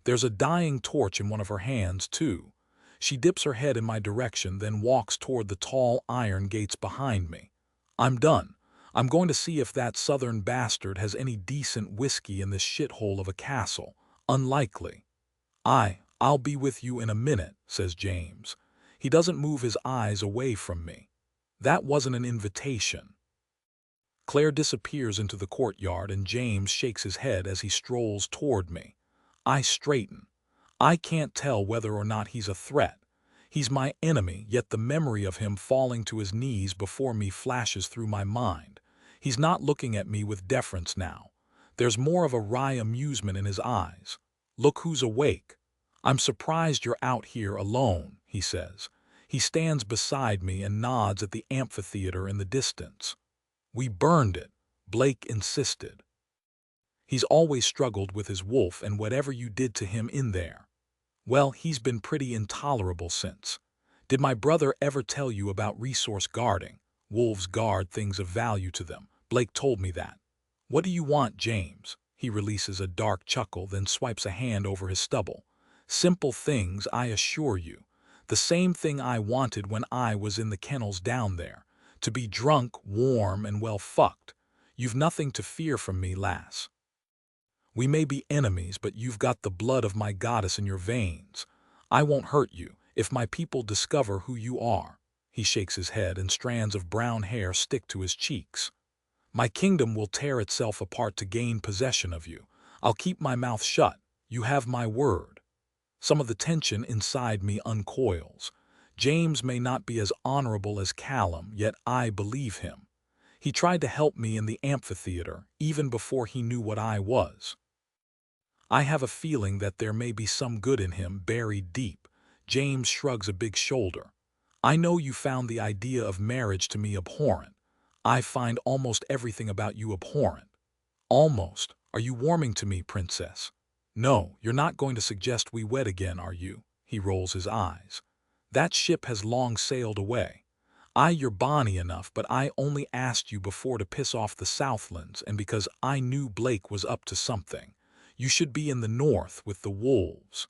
There's a dying torch in one of her hands, too. She dips her head in my direction, then walks toward the tall iron gates behind me. "I'm done. I'm going to see if that southern bastard has any decent whiskey in this shithole of a castle. Unlikely." "I'll be with you in a minute," says James. He doesn't move his eyes away from me. That wasn't an invitation. Claire disappears into the courtyard and James shakes his head as he strolls toward me. I straighten. I can't tell whether or not he's a threat. He's my enemy, yet the memory of him falling to his knees before me flashes through my mind. He's not looking at me with deference now. There's more of a wry amusement in his eyes. "Look who's awake." "I'm surprised you're out here alone," he says. He stands beside me and nods at the amphitheater in the distance. "We burned it," Blake insisted. "He's always struggled with his wolf and whatever you did to him in there. Well, he's been pretty intolerable since. Did my brother ever tell you about resource guarding? Wolves guard things of value to them. Blake told me that." "What do you want, James?" He releases a dark chuckle, then swipes a hand over his stubble. "Simple things, I assure you. The same thing I wanted when I was in the kennels down there. To be drunk, warm, and well fucked. You've nothing to fear from me, lass. We may be enemies, but you've got the blood of my goddess in your veins. I won't hurt you if my people discover who you are." He shakes his head and strands of brown hair stick to his cheeks. "My kingdom will tear itself apart to gain possession of you. I'll keep my mouth shut. You have my word." Some of the tension inside me uncoils. James may not be as honorable as Callum, yet I believe him. He tried to help me in the amphitheater, even before he knew what I was. I have a feeling that there may be some good in him buried deep. James shrugs a big shoulder. "I know you found the idea of marriage to me abhorrent. I find almost everything about you abhorrent." "Almost? Are you warming to me, princess?" "No, you're not going to suggest we wed again, are you?" He rolls his eyes. "That ship has long sailed away. You're bonny enough, but I only asked you before to piss off the Southlands and because I knew Blake was up to something. You should be in the north with the wolves."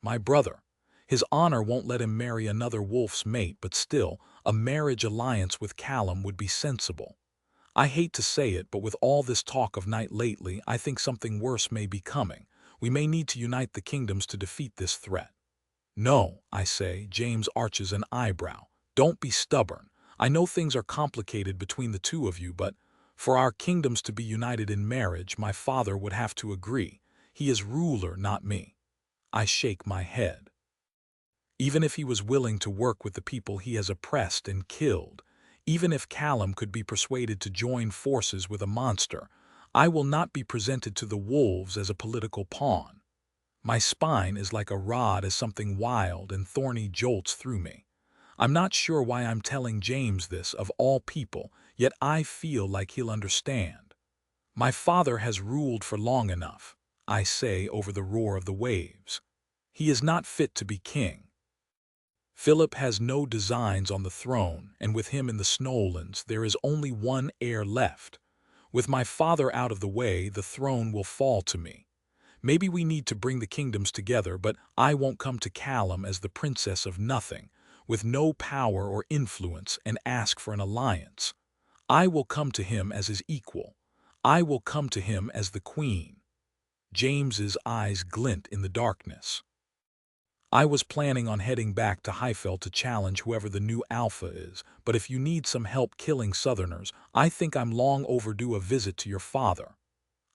My brother. His honor won't let him marry another wolf's mate, but still, a marriage alliance with Callum would be sensible. I hate to say it, but with all this talk of night lately, I think something worse may be coming. We may need to unite the kingdoms to defeat this threat. No, I say. James arches an eyebrow. Don't be stubborn. I know things are complicated between the two of you, but for our kingdoms to be united in marriage, my father would have to agree. He is ruler, not me. I shake my head. Even if he was willing to work with the people he has oppressed and killed, even if Callum could be persuaded to join forces with a monster, I will not be presented to the wolves as a political pawn. My spine is like a rod as something wild and thorny jolts through me. I'm not sure why I'm telling James this of all people, yet I feel like he'll understand. My father has ruled for long enough, I say over the roar of the waves. He is not fit to be king. Philip has no designs on the throne, and with him in the Snowlands there is only one heir left. With my father out of the way, the throne will fall to me. Maybe we need to bring the kingdoms together, but I won't come to Callum as the princess of nothing, with no power or influence, and ask for an alliance. I will come to him as his equal. I will come to him as the queen. James's eyes glint in the darkness. I was planning on heading back to Highfell to challenge whoever the new alpha is, but if you need some help killing Southerners, I think I'm long overdue a visit to your father.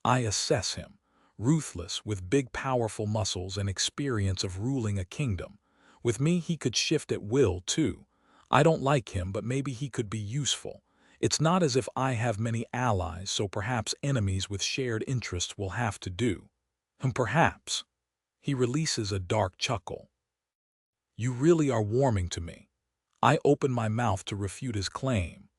I assess him. Ruthless, with big powerful muscles and experience of ruling a kingdom. With me he could shift at will, too. I don't like him, but maybe he could be useful. It's not as if I have many allies, so perhaps enemies with shared interests will have to do. Perhaps. He releases a dark chuckle. You really are warming to me. I open my mouth to refute his claim.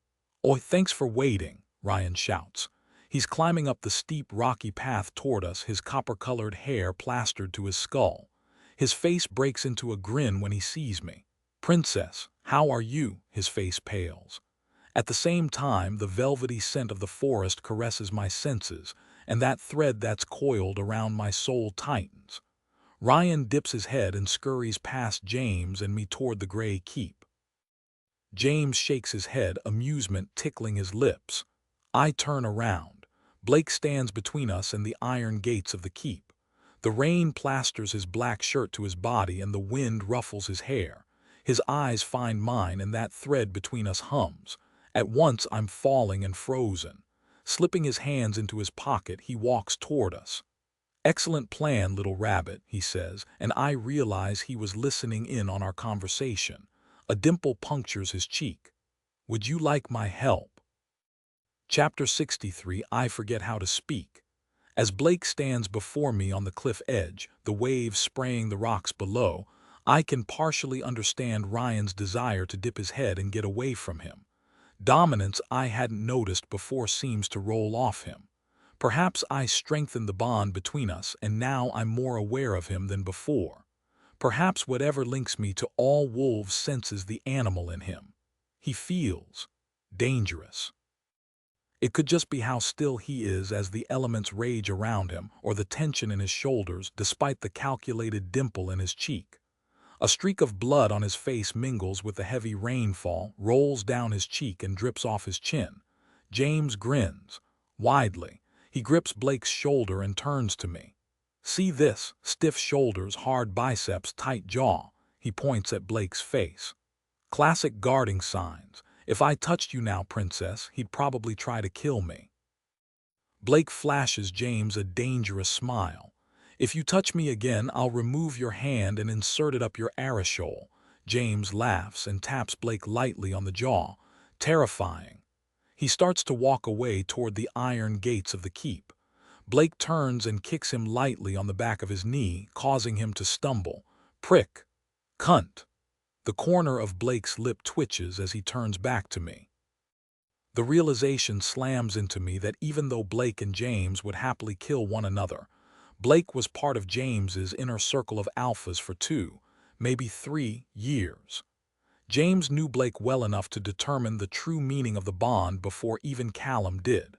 Oh, thanks for waiting, Ryan shouts. He's climbing up the steep, rocky path toward us, his copper-colored hair plastered to his skull. His face breaks into a grin when he sees me. Princess, how are you? His face pales. At the same time, the velvety scent of the forest caresses my senses, and that thread that's coiled around my soul tightens. Ryan dips his head and scurries past James and me toward the gray keep. James shakes his head, amusement tickling his lips. I turn around. Blake stands between us and the iron gates of the keep. The rain plasters his black shirt to his body and the wind ruffles his hair. His eyes find mine and that thread between us hums. At once I'm falling and frozen. Slipping his hands into his pocket, he walks toward us. Excellent plan, little rabbit, he says, and I realize he was listening in on our conversation. A dimple punctures his cheek. Would you like my help? Chapter 63, I Forget How to Speak. As Blake stands before me on the cliff edge, the waves spraying the rocks below, I can partially understand Ryan's desire to dip his head and get away from him. Dominance I hadn't noticed before seems to roll off him. Perhaps I strengthened the bond between us, and now I'm more aware of him than before. Perhaps whatever links me to all wolves senses the animal in him. He feels dangerous. It could just be how still he is as the elements rage around him, or the tension in his shoulders despite the calculated dimple in his cheek. A streak of blood on his face mingles with the heavy rainfall, rolls down his cheek and drips off his chin. James grins widely. He grips Blake's shoulder and turns to me. See this? Stiff shoulders, hard biceps, tight jaw. He points at Blake's face. Classic guarding signs. If I touched you now, princess, he'd probably try to kill me. Blake flashes James a dangerous smile. If you touch me again, I'll remove your hand and insert it up your arishole. James laughs and taps Blake lightly on the jaw. Terrifying. He starts to walk away toward the iron gates of the keep. Blake turns and kicks him lightly on the back of his knee, causing him to stumble. Prick. Cunt. The corner of Blake's lip twitches as he turns back to me. The realization slams into me that even though Blake and James would happily kill one another, Blake was part of James's inner circle of alphas for 2, maybe 3 years. James knew Blake well enough to determine the true meaning of the bond before even Callum did.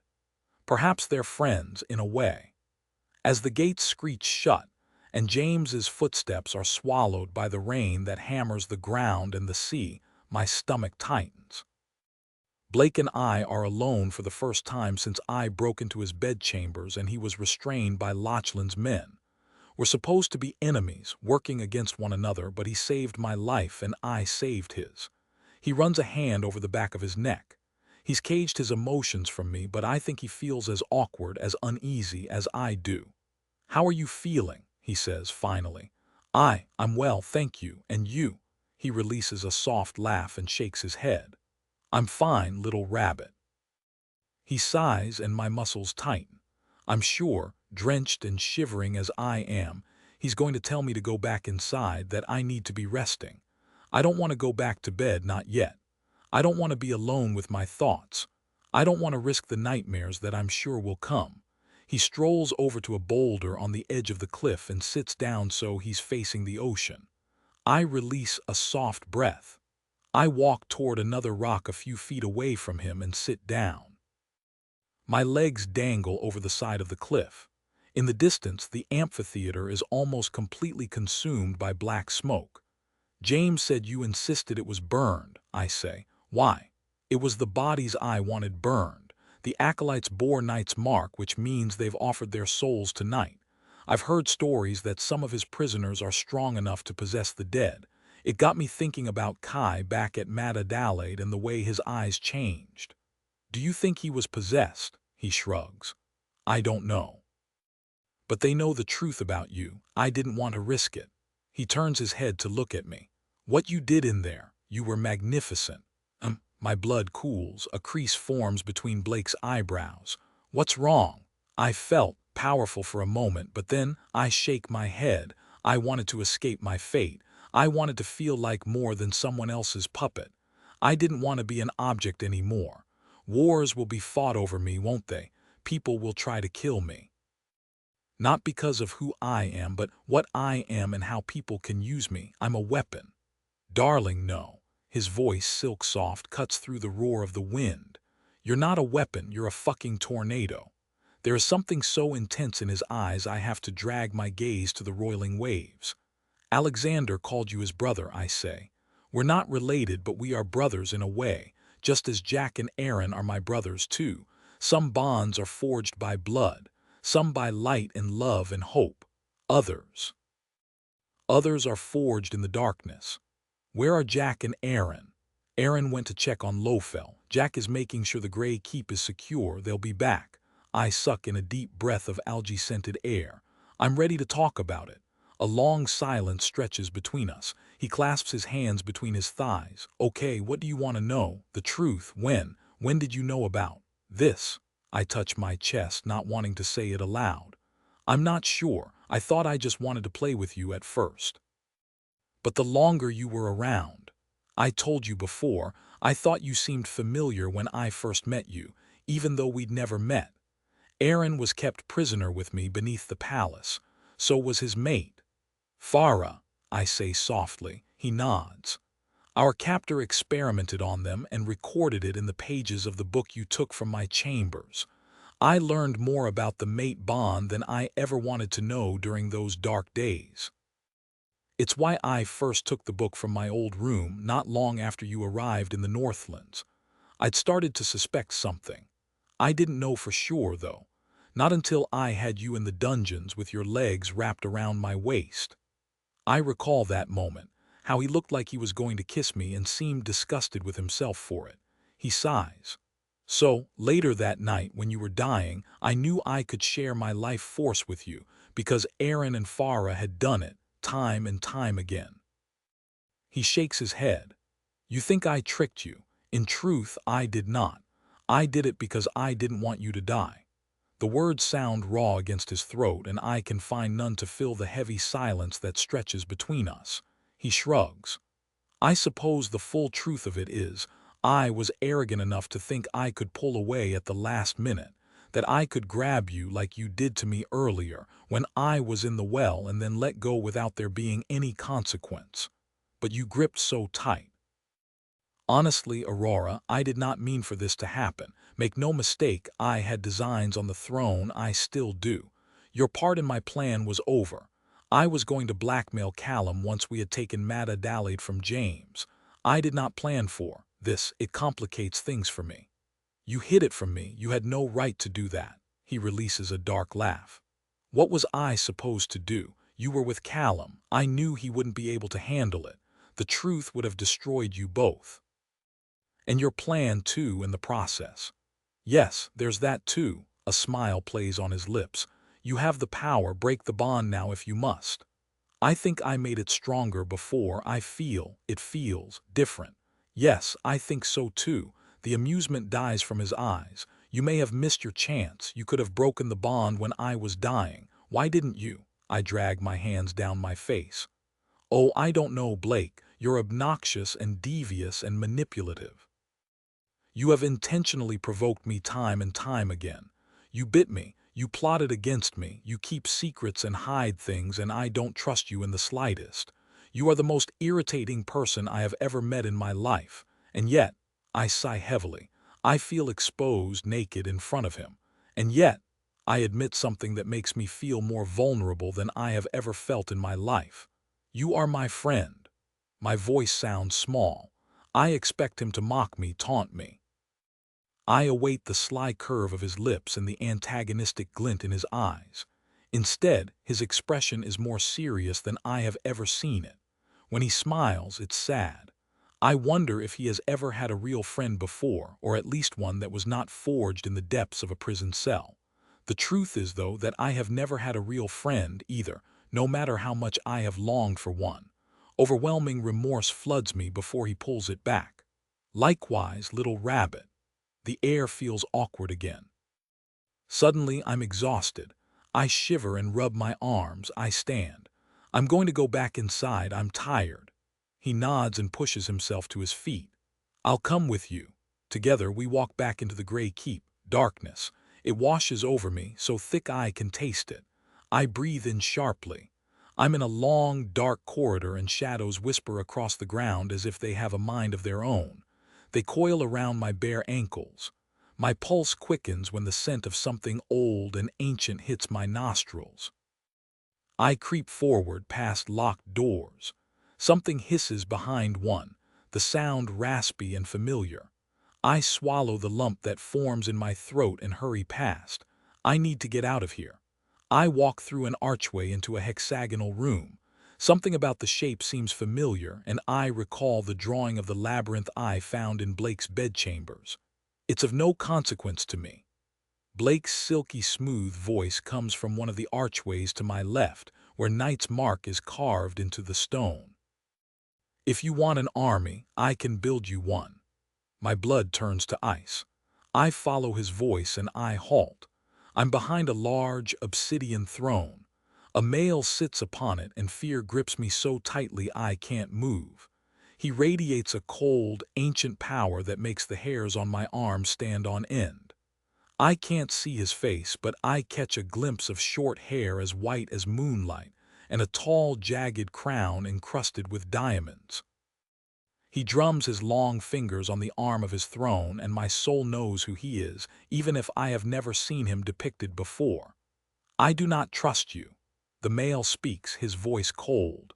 Perhaps they're friends, in a way. As the gates screech shut, and James's footsteps are swallowed by the rain that hammers the ground and the sea. My stomach tightens. Blake and I are alone for the first time since I broke into his bedchambers and he was restrained by Lachlan's men. We're supposed to be enemies, working against one another, but he saved my life and I saved his. He runs a hand over the back of his neck. He's caged his emotions from me, but I think he feels as awkward, as uneasy as I do. "How are you feeling?" he says finally. I'm well, thank you. And you?" He releases a soft laugh and shakes his head. "I'm fine, little rabbit." He sighs and my muscles tighten. I'm sure, drenched and shivering as I am, he's going to tell me to go back inside, that I need to be resting. I don't want to go back to bed, not yet. I don't want to be alone with my thoughts. I don't want to risk the nightmares that I'm sure will come. He strolls over to a boulder on the edge of the cliff and sits down so he's facing the ocean. I release a soft breath. I walk toward another rock a few feet away from him and sit down. My legs dangle over the side of the cliff. In the distance, the amphitheater is almost completely consumed by black smoke. "James said you insisted it was burned," I say. "Why?" "It was the bodies I wanted burned. The acolytes bore Knight's mark, which means they've offered their souls to Knight. I've heard stories that some of his prisoners are strong enough to possess the dead. It got me thinking about Kai back at Mad Adelaide and the way his eyes changed." "Do you think he was possessed?" He shrugs. "I don't know. But they know the truth about you. I didn't want to risk it." He turns his head to look at me. "What you did in there, you were magnificent." My blood cools. A crease forms between Blake's eyebrows. "What's wrong?" I felt powerful for a moment, but then I shake my head. I wanted to escape my fate. I wanted to feel like more than someone else's puppet. I didn't want to be an object anymore. Wars will be fought over me, won't they? People will try to kill me. Not because of who I am, but what I am and how people can use me. I'm a weapon. "Darling, no." His voice, silk soft, cuts through the roar of the wind. "You're not a weapon, you're a fucking tornado." There is something so intense in his eyes I have to drag my gaze to the roiling waves. "Alexander called you his brother," I say. "We're not related, but we are brothers in a way, just as Jack and Auren are my brothers too. Some bonds are forged by blood, some by light and love and hope. Others are forged in the darkness. Where are Jack and Auren?" "Auren went to check on Lofel. Jack is making sure the Grey Keep is secure. They'll be back." I suck in a deep breath of algae-scented air. I'm ready to talk about it. A long silence stretches between us. He clasps his hands between his thighs. "Okay, what do you want to know? The truth. When did you know about this?" I touch my chest, not wanting to say it aloud. "I'm not sure. I thought I just wanted to play with you at first. But the longer you were around, I told you before, I thought you seemed familiar when I first met you, even though we'd never met. Auren was kept prisoner with me beneath the palace. So was his mate. Farah," I say softly. He nods. "Our captor experimented on them and recorded it in the pages of the book you took from my chambers. I learned more about the mate bond than I ever wanted to know during those dark days. It's why I first took the book from my old room not long after you arrived in the Northlands. I'd started to suspect something. I didn't know for sure, though. Not until I had you in the dungeons with your legs wrapped around my waist. I recall that moment, how he looked like he was going to kiss me and seemed disgusted with himself for it." He sighs. "So, later that night when you were dying, I knew I could share my life force with you, because Auren and Farah had done it, time and time again." He shakes his head. "You think I tricked you. In truth, I did not. I did it because I didn't want you to die." The words sound raw against his throat, and I can find none to fill the heavy silence that stretches between us. He shrugs. "I suppose the full truth of it is, I was arrogant enough to think I could pull away at the last minute, that I could grab you like you did to me earlier when I was in the well and then let go without there being any consequence. But you gripped so tight. Honestly, Aurora, I did not mean for this to happen. Make no mistake, I had designs on the throne, I still do. Your part in my plan was over. I was going to blackmail Callum once we had taken Matt Adelaide from James. I did not plan for this. It complicates things for me. You hid it from me. You had no right to do that. He releases a dark laugh. What was I supposed to do? You were with Callum. I knew he wouldn't be able to handle it. The truth would have destroyed you both. And your plan, too, in the process. Yes, there's that, too. A smile plays on his lips. You have the power. Break the bond now if you must. I think I made it stronger before. It feels different. Yes, I think so, too. The amusement dies from his eyes. You may have missed your chance. You could have broken the bond when I was dying. Why didn't you? I drag my hands down my face. Oh, I don't know, Blake. You're obnoxious and devious and manipulative. You have intentionally provoked me time and time again. You bit me. You plotted against me. You keep secrets and hide things, and I don't trust you in the slightest. You are the most irritating person I have ever met in my life. And yet, I sigh heavily. I feel exposed, naked in front of him. And yet, I admit something that makes me feel more vulnerable than I have ever felt in my life. You are my friend. My voice sounds small. I expect him to mock me, taunt me. I await the sly curve of his lips and the antagonistic glint in his eyes. Instead, his expression is more serious than I have ever seen it. When he smiles, it's sad. I wonder if he has ever had a real friend before, or at least one that was not forged in the depths of a prison cell. The truth is, though, that I have never had a real friend either, no matter how much I have longed for one. Overwhelming remorse floods me before he pulls it back. Likewise, little rabbit. The air feels awkward again. Suddenly, I'm exhausted. I shiver and rub my arms. I stand. I'm going to go back inside. I'm tired. He nods and pushes himself to his feet. I'll come with you. Together, we walk back into the gray keep. Darkness. It washes over me, so thick I can taste it. I breathe in sharply. I'm in a long, dark corridor, and shadows whisper across the ground as if they have a mind of their own. They coil around my bare ankles. My pulse quickens when the scent of something old and ancient hits my nostrils. I creep forward past locked doors. Something hisses behind one, the sound raspy and familiar. I swallow the lump that forms in my throat and hurry past. I need to get out of here. I walk through an archway into a hexagonal room. Something about the shape seems familiar, and I recall the drawing of the labyrinth I found in Blake's bedchambers. It's of no consequence to me. Blake's silky smooth voice comes from one of the archways to my left, where Knight's mark is carved into the stone. If you want an army, I can build you one. My blood turns to ice. I follow his voice and I halt. I'm behind a large obsidian throne. A male sits upon it, and fear grips me so tightly I can't move. He radiates a cold, ancient power that makes the hairs on my arms stand on end. I can't see his face, but I catch a glimpse of short hair as white as moonlight, and a tall, jagged crown encrusted with diamonds. He drums his long fingers on the arm of his throne, and my soul knows who he is, even if I have never seen him depicted before. I do not trust you. The male speaks, his voice cold.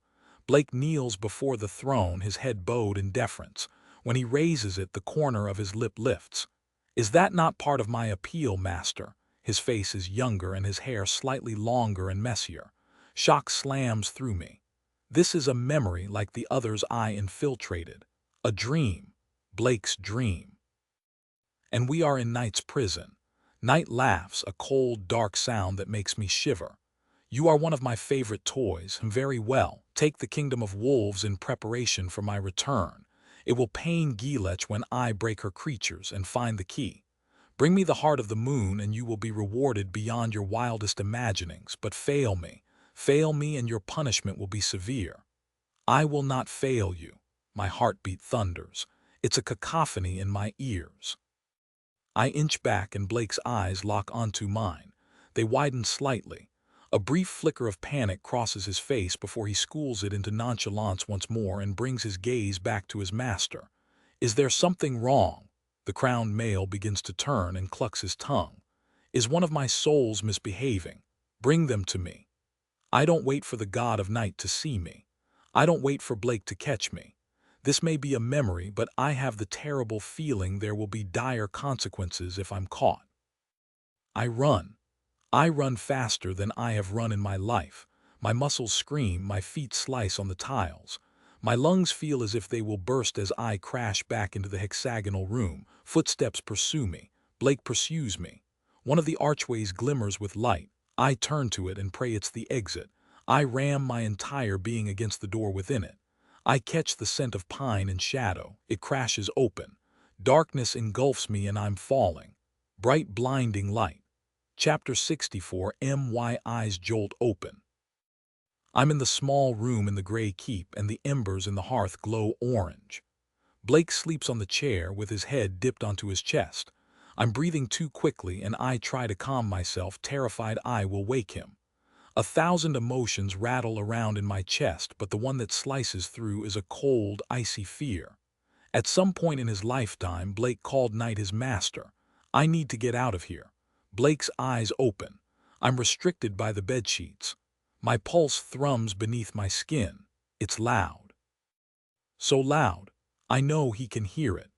Blake kneels before the throne, his head bowed in deference. When he raises it, the corner of his lip lifts. Is that not part of my appeal, master? His face is younger and his hair slightly longer and messier. Shock slams through me. This is a memory like the others I infiltrated. A dream. Blake's dream. And we are in Knight's prison. Knight laughs, a cold, dark sound that makes me shiver. You are one of my favorite toys. Very well. Take the Kingdom of Wolves in preparation for my return. It will pain Gilech when I break her creatures and find the key. Bring me the heart of the moon and you will be rewarded beyond your wildest imaginings. But fail me. Fail me and your punishment will be severe. I will not fail you. My heartbeat thunders. It's a cacophony in my ears. I inch back and Blake's eyes lock onto mine. They widen slightly. A brief flicker of panic crosses his face before he schools it into nonchalance once more and brings his gaze back to his master. Is there something wrong? The crowned male begins to turn and clucks his tongue. Is one of my souls misbehaving? Bring them to me. I don't wait for the god of night to see me. I don't wait for Blake to catch me. This may be a memory, but I have the terrible feeling there will be dire consequences if I'm caught. I run. I run faster than I have run in my life. My muscles scream, my feet slice on the tiles. My lungs feel as if they will burst as I crash back into the hexagonal room. Footsteps pursue me. Blake pursues me. One of the archways glimmers with light. I turn to it and pray it's the exit. I ram my entire being against the door within it. I catch the scent of pine and shadow. It crashes open. Darkness engulfs me and I'm falling. Bright blinding light. Chapter 64. My eyes jolt open. I'm in the small room in the gray keep and the embers in the hearth glow orange. Blake sleeps on the chair with his head dipped onto his chest. I'm breathing too quickly and I try to calm myself, terrified I will wake him. 1,000 emotions rattle around in my chest, but the one that slices through is a cold, icy fear. At some point in his lifetime, Blake called night his master. I need to get out of here. Blake's eyes open. I'm restricted by the bedsheets. My pulse thrums beneath my skin. It's loud. So loud. I know he can hear it.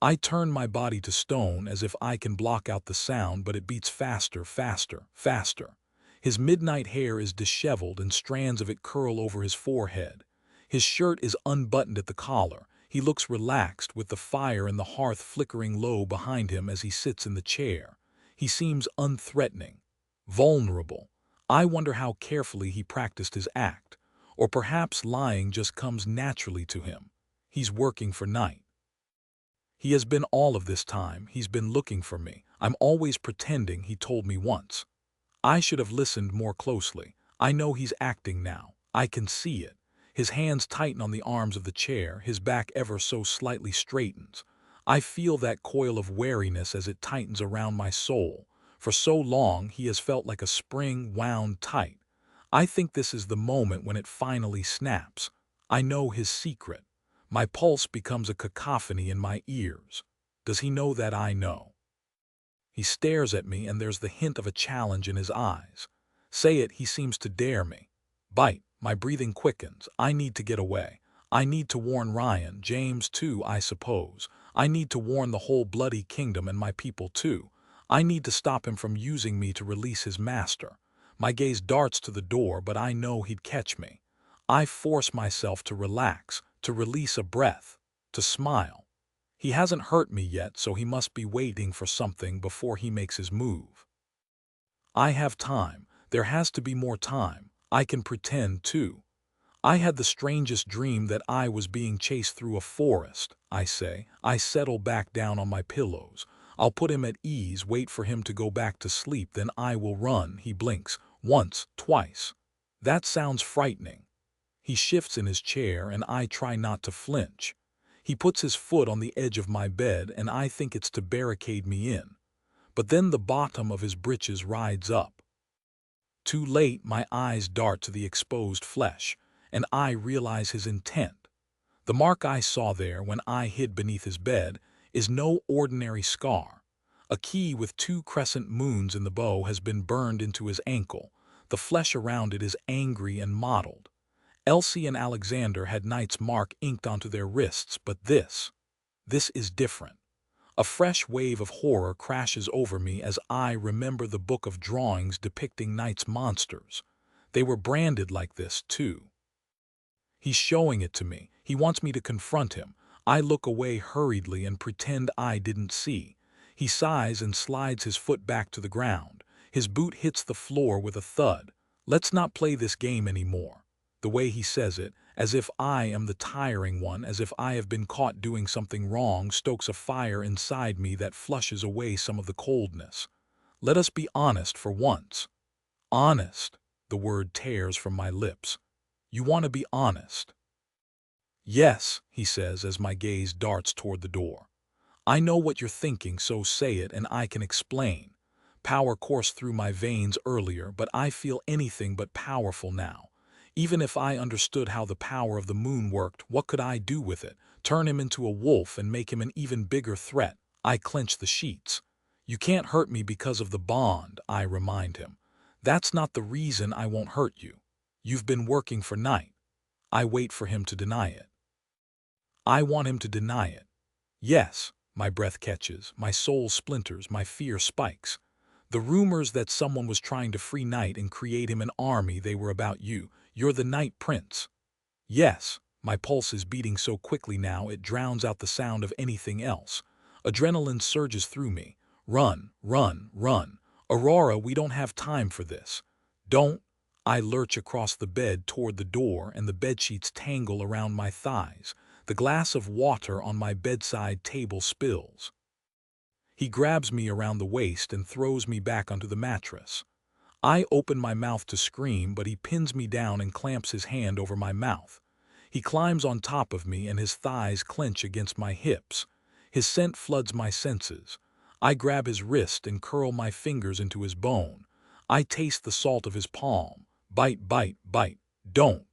I turn my body to stone as if I can block out the sound, but it beats faster, faster, faster. His midnight hair is disheveled and strands of it curl over his forehead. His shirt is unbuttoned at the collar. He looks relaxed, with the fire in the hearth flickering low behind him as he sits in the chair. He seems unthreatening, vulnerable. I wonder how carefully he practiced his act. Or perhaps lying just comes naturally to him. He's working for night. He has been all of this time. He's been looking for me. I'm always pretending, he told me once. I should have listened more closely. I know he's acting now. I can see it. His hands tighten on the arms of the chair, his back ever so slightly straightens. I feel that coil of wariness as it tightens around my soul. For so long he has felt like a spring wound tight. I think this is the moment when it finally snaps. I know his secret. My pulse becomes a cacophony in my ears. Does he know that I know? He stares at me and there's the hint of a challenge in his eyes. Say it, he seems to dare me. Bite. My breathing quickens. I need to get away. I need to warn Ryan, James too, I suppose. I need to warn the whole bloody kingdom and my people too. I need to stop him from using me to release his master. My gaze darts to the door, but I know he'd catch me. I force myself to relax, to release a breath, to smile. He hasn't hurt me yet, so he must be waiting for something before he makes his move. I have time. There has to be more time. I can pretend too. I had the strangest dream that I was being chased through a forest, I say. I settle back down on my pillows. I'll put him at ease, wait for him to go back to sleep, then I will run. He blinks. Once, twice. That sounds frightening. He shifts in his chair and I try not to flinch. He puts his foot on the edge of my bed and I think it's to barricade me in. But then the bottom of his breeches rides up. Too late, my eyes dart to the exposed flesh, and I realize his intent. The mark I saw there when I hid beneath his bed is no ordinary scar. A key with 2 crescent moons in the bow has been burned into his ankle. The flesh around it is angry and mottled. Elsie and Alexander had Knight's mark inked onto their wrists, but this is different. A fresh wave of horror crashes over me as I remember the book of drawings depicting Knight's monsters. They were branded like this, too. He's showing it to me. He wants me to confront him. I look away hurriedly and pretend I didn't see. He sighs and slides his foot back to the ground. His boot hits the floor with a thud. Let's not play this game anymore. The way he says it, as if I am the tiring one, as if I have been caught doing something wrong, stokes a fire inside me that flushes away some of the coldness. Let us be honest for once. Honest, the word tears from my lips. You want to be honest? Yes, he says as my gaze darts toward the door. I know what you're thinking, so say it and I can explain. Power coursed through my veins earlier, but I feel anything but powerful now. Even if I understood how the power of the moon worked, what could I do with it? Turn him into a wolf and make him an even bigger threat? I clench the sheets. You can't hurt me because of the bond, I remind him. That's not the reason I won't hurt you. You've been working for night. I wait for him to deny it. I want him to deny it. Yes, my breath catches, my soul splinters, my fear spikes. The rumors that someone was trying to free Night and create him an army, they were about you. You're the Night Prince. Yes, my pulse is beating so quickly now it drowns out the sound of anything else. Adrenaline surges through me. Run, run, run. Aurora, we don't have time for this. Don't. I lurch across the bed toward the door and the bedsheets tangle around my thighs. The glass of water on my bedside table spills. He grabs me around the waist and throws me back onto the mattress. I open my mouth to scream, but he pins me down and clamps his hand over my mouth. He climbs on top of me and his thighs clench against my hips. His scent floods my senses. I grab his wrist and curl my fingers into his bone. I taste the salt of his palm. Bite, bite, bite. Don't.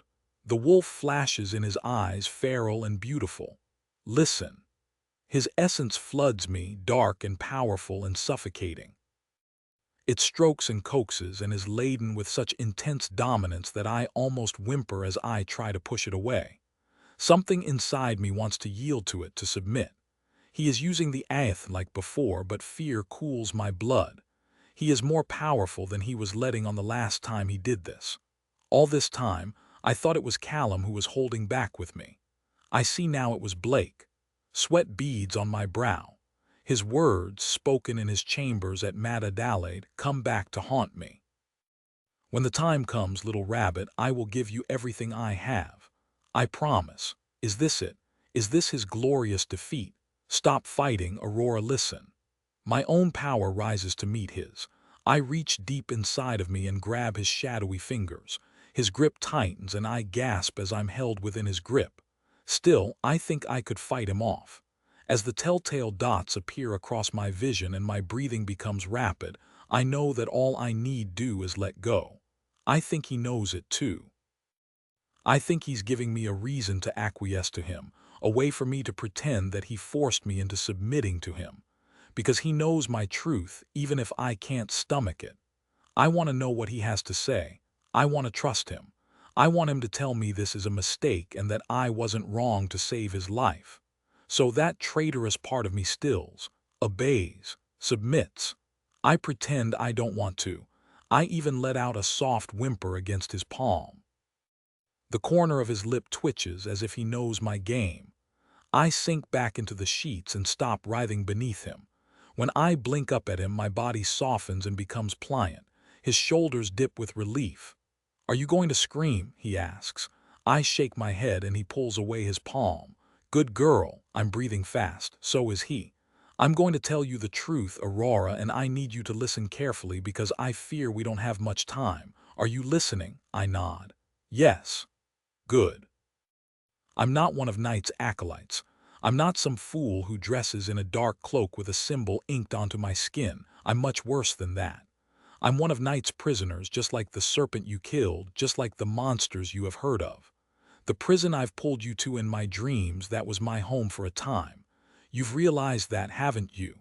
The wolf flashes in his eyes, feral and beautiful. Listen. His essence floods me, dark and powerful and suffocating. It strokes and coaxes and is laden with such intense dominance that I almost whimper as I try to push it away. Something inside me wants to yield to it, to submit. He is using the aeth like before, but fear cools my blood. He is more powerful than he was letting on the last time he did this. All this time, I thought it was Callum who was holding back with me. I see now it was Blake. Sweat beads on my brow. His words, spoken in his chambers at Mad Adelaide, come back to haunt me. When the time comes, little rabbit, I will give you everything I have. I promise. Is this it? Is this his glorious defeat? Stop fighting, Aurora, listen. My own power rises to meet his. I reach deep inside of me and grab his shadowy fingers. His grip tightens and I gasp as I'm held within his grip. Still, I think I could fight him off. As the telltale dots appear across my vision and my breathing becomes rapid, I know that all I need do is let go. I think he knows it too. I think he's giving me a reason to acquiesce to him, a way for me to pretend that he forced me into submitting to him. Because he knows my truth, even if I can't stomach it. I want to know what he has to say. I want to trust him. I want him to tell me this is a mistake and that I wasn't wrong to save his life. So that traitorous part of me stills, obeys, submits. I pretend I don't want to. I even let out a soft whimper against his palm. The corner of his lip twitches as if he knows my game. I sink back into the sheets and stop writhing beneath him. When I blink up at him, my body softens and becomes pliant. His shoulders dip with relief. "Are you going to scream?" he asks. I shake my head and he pulls away his palm. "Good girl." I'm breathing fast. So is he. "I'm going to tell you the truth, Aurora, and I need you to listen carefully because I fear we don't have much time. Are you listening?" I nod. "Yes." "Good." I'm not one of Night's acolytes. I'm not some fool who dresses in a dark cloak with a symbol inked onto my skin. I'm much worse than that. I'm one of Night's prisoners, just like the serpent you killed, just like the monsters you have heard of. The prison I've pulled you to in my dreams, that was my home for a time. You've realized that, haven't you?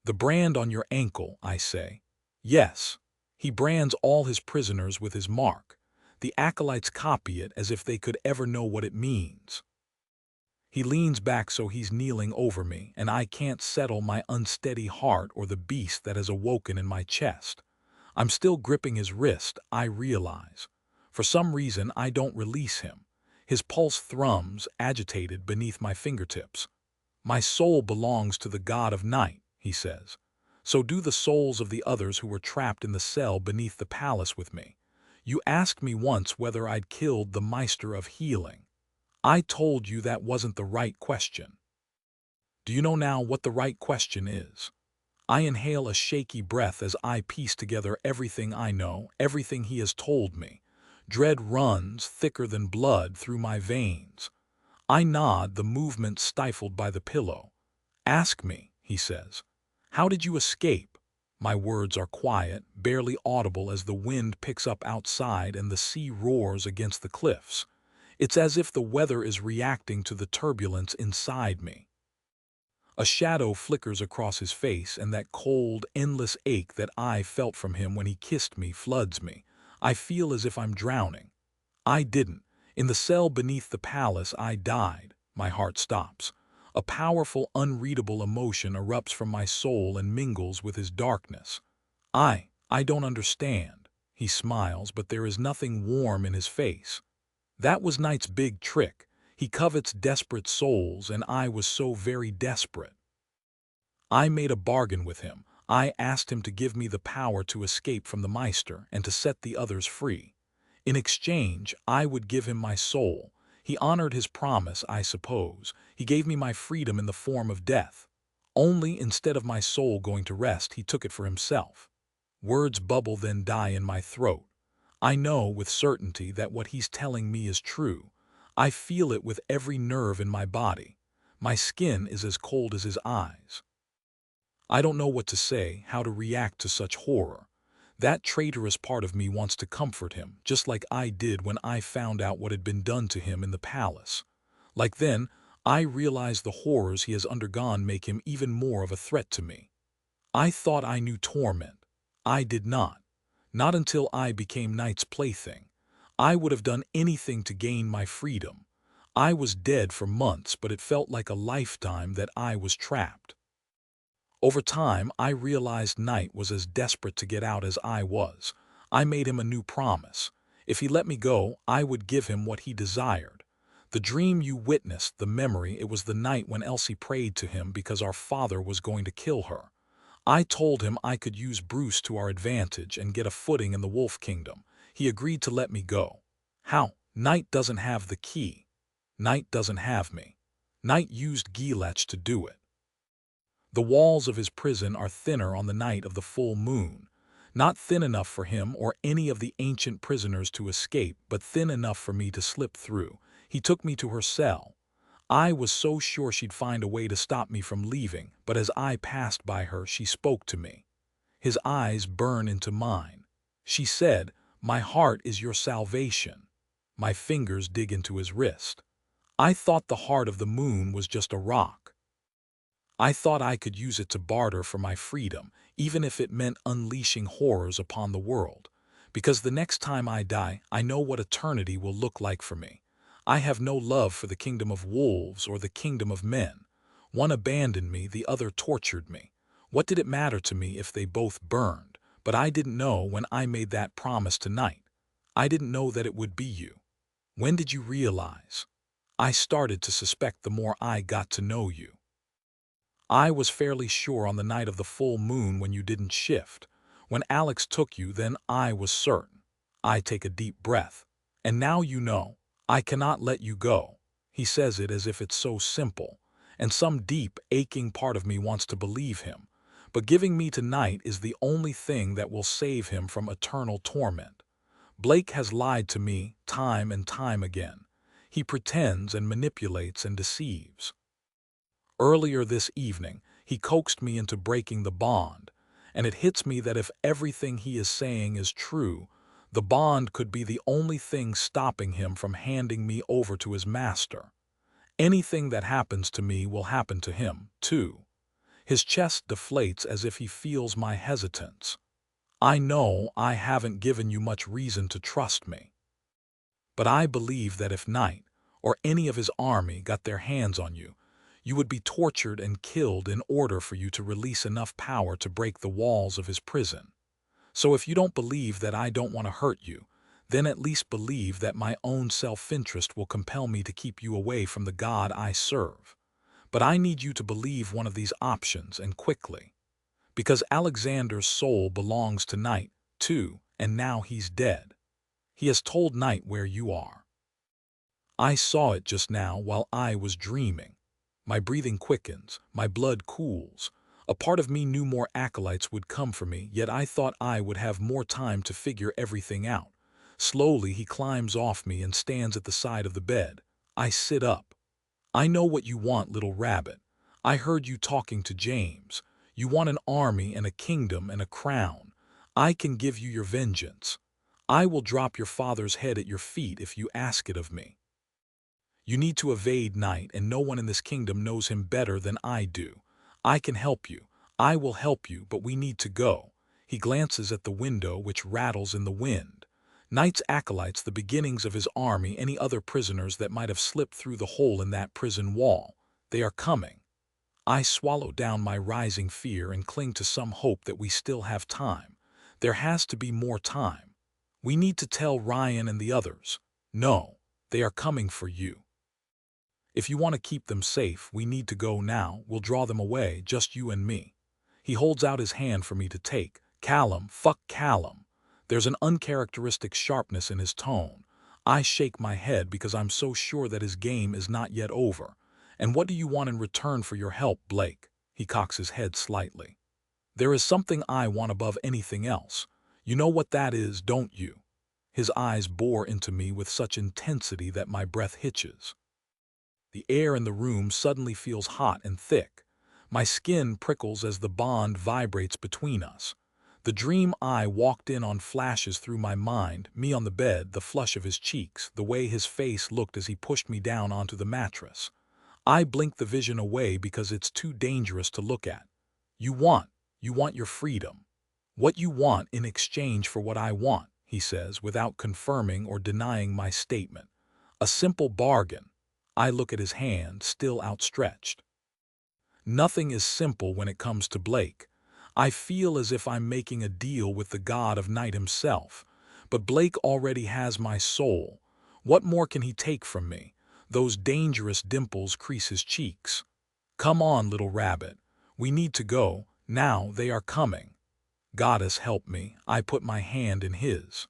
The brand on your ankle, I say. Yes. He brands all his prisoners with his mark. The acolytes copy it as if they could ever know what it means. He leans back so he's kneeling over me, and I can't settle my unsteady heart or the beast that has awoken in my chest. I'm still gripping his wrist, I realize. For some reason, I don't release him. His pulse thrums, agitated, beneath my fingertips. "My soul belongs to the god of night," he says. "So do the souls of the others who were trapped in the cell beneath the palace with me. You asked me once whether I'd killed the Meister of Healing. I told you that wasn't the right question. Do you know now what the right question is?" I inhale a shaky breath as I piece together everything I know, everything he has told me. Dread runs, thicker than blood, through my veins. I nod, the movement stifled by the pillow. "Ask me," he says. "How did you escape?" My words are quiet, barely audible as the wind picks up outside and the sea roars against the cliffs. It's as if the weather is reacting to the turbulence inside me. A shadow flickers across his face, and that cold, endless ache that I felt from him when he kissed me floods me. I feel as if I'm drowning. I didn't. In the cell beneath the palace, I died. My heart stops. A powerful, unreadable emotion erupts from my soul and mingles with his darkness. I don't understand. He smiles, but there is nothing warm in his face. That was Knight's big trick. He covets desperate souls, and I was so very desperate. I made a bargain with him. I asked him to give me the power to escape from the Meister and to set the others free. In exchange, I would give him my soul. He honored his promise, I suppose. He gave me my freedom in the form of death. Only instead of my soul going to rest, he took it for himself. Words bubble then die in my throat. I know with certainty that what he's telling me is true. I feel it with every nerve in my body. My skin is as cold as his eyes. I don't know what to say, how to react to such horror. That traitorous part of me wants to comfort him, just like I did when I found out what had been done to him in the palace. Like then, I realized the horrors he has undergone make him even more of a threat to me. I thought I knew torment. I did not. Not until I became Knight's plaything. I would have done anything to gain my freedom. I was dead for months, but it felt like a lifetime that I was trapped. Over time, I realized Knight was as desperate to get out as I was. I made him a new promise. If he let me go, I would give him what he desired. The dream you witnessed, the memory, it was the night when Elsie prayed to him because our father was going to kill her. I told him I could use Bruce to our advantage and get a footing in the Wolf Kingdom. He agreed to let me go. How? Knight doesn't have the key. Knight doesn't have me. Knight used Gilach to do it. The walls of his prison are thinner on the night of the full moon. Not thin enough for him or any of the ancient prisoners to escape, but thin enough for me to slip through. He took me to her cell. I was so sure she'd find a way to stop me from leaving, but as I passed by her, she spoke to me. His eyes burn into mine. She said, "My heart is your salvation." My fingers dig into his wrist. I thought the heart of the moon was just a rock. I thought I could use it to barter for my freedom, even if it meant unleashing horrors upon the world. Because the next time I die, I know what eternity will look like for me. I have no love for the kingdom of wolves or the kingdom of men. One abandoned me, the other tortured me. What did it matter to me if they both burned? But I didn't know when I made that promise tonight. I didn't know that it would be you. When did you realize? I started to suspect the more I got to know you. I was fairly sure on the night of the full moon when you didn't shift. When Alex took you, then I was certain. I take a deep breath. And now you know. I cannot let you go. He says it as if it's so simple. And some deep, aching part of me wants to believe him. But giving me tonight is the only thing that will save him from eternal torment. Blake has lied to me time and time again. He pretends and manipulates and deceives. Earlier this evening, he coaxed me into breaking the bond, and it hits me that if everything he is saying is true, the bond could be the only thing stopping him from handing me over to his master. Anything that happens to me will happen to him, too. His chest deflates as if he feels my hesitance. I know I haven't given you much reason to trust me. But I believe that if Knight, or any of his army, got their hands on you, you would be tortured and killed in order for you to release enough power to break the walls of his prison. So if you don't believe that I don't want to hurt you, then at least believe that my own self-interest will compel me to keep you away from the God I serve. But I need you to believe one of these options, and quickly. Because Alexander's soul belongs to Knight, too, and now he's dead. He has told Knight where you are. I saw it just now while I was dreaming. My breathing quickens, my blood cools. A part of me knew more acolytes would come for me, yet I thought I would have more time to figure everything out. Slowly he climbs off me and stands at the side of the bed. I sit up. I know what you want, little rabbit. I heard you talking to James. You want an army and a kingdom and a crown. I can give you your vengeance. I will drop your father's head at your feet if you ask it of me. You need to evade Knight, and no one in this kingdom knows him better than I do. I can help you. I will help you, but we need to go. He glances at the window, which rattles in the wind. Knight's acolytes, the beginnings of his army, any other prisoners that might have slipped through the hole in that prison wall. They are coming. I swallow down my rising fear and cling to some hope that we still have time. There has to be more time. We need to tell Ryan and the others. No, they are coming for you. If you want to keep them safe, we need to go now. We'll draw them away, just you and me. He holds out his hand for me to take. Callum, fuck Callum. There's an uncharacteristic sharpness in his tone. I shake my head because I'm so sure that his game is not yet over. And what do you want in return for your help, Blake? He cocks his head slightly. There is something I want above anything else. You know what that is, don't you? His eyes bore into me with such intensity that my breath hitches. The air in the room suddenly feels hot and thick. My skin prickles as the bond vibrates between us. The dream I walked in on flashes through my mind, me on the bed, the flush of his cheeks, the way his face looked as he pushed me down onto the mattress. I blink the vision away because it's too dangerous to look at. You want your freedom. What you want in exchange for what I want, he says, without confirming or denying my statement. A simple bargain. I look at his hand, still outstretched. Nothing is simple when it comes to Blake. I feel as if I'm making a deal with the god of night himself. But Blake already has my soul. What more can he take from me? Those dangerous dimples crease his cheeks. Come on, little rabbit. We need to go. Now they are coming. Goddess help me. I put my hand in his.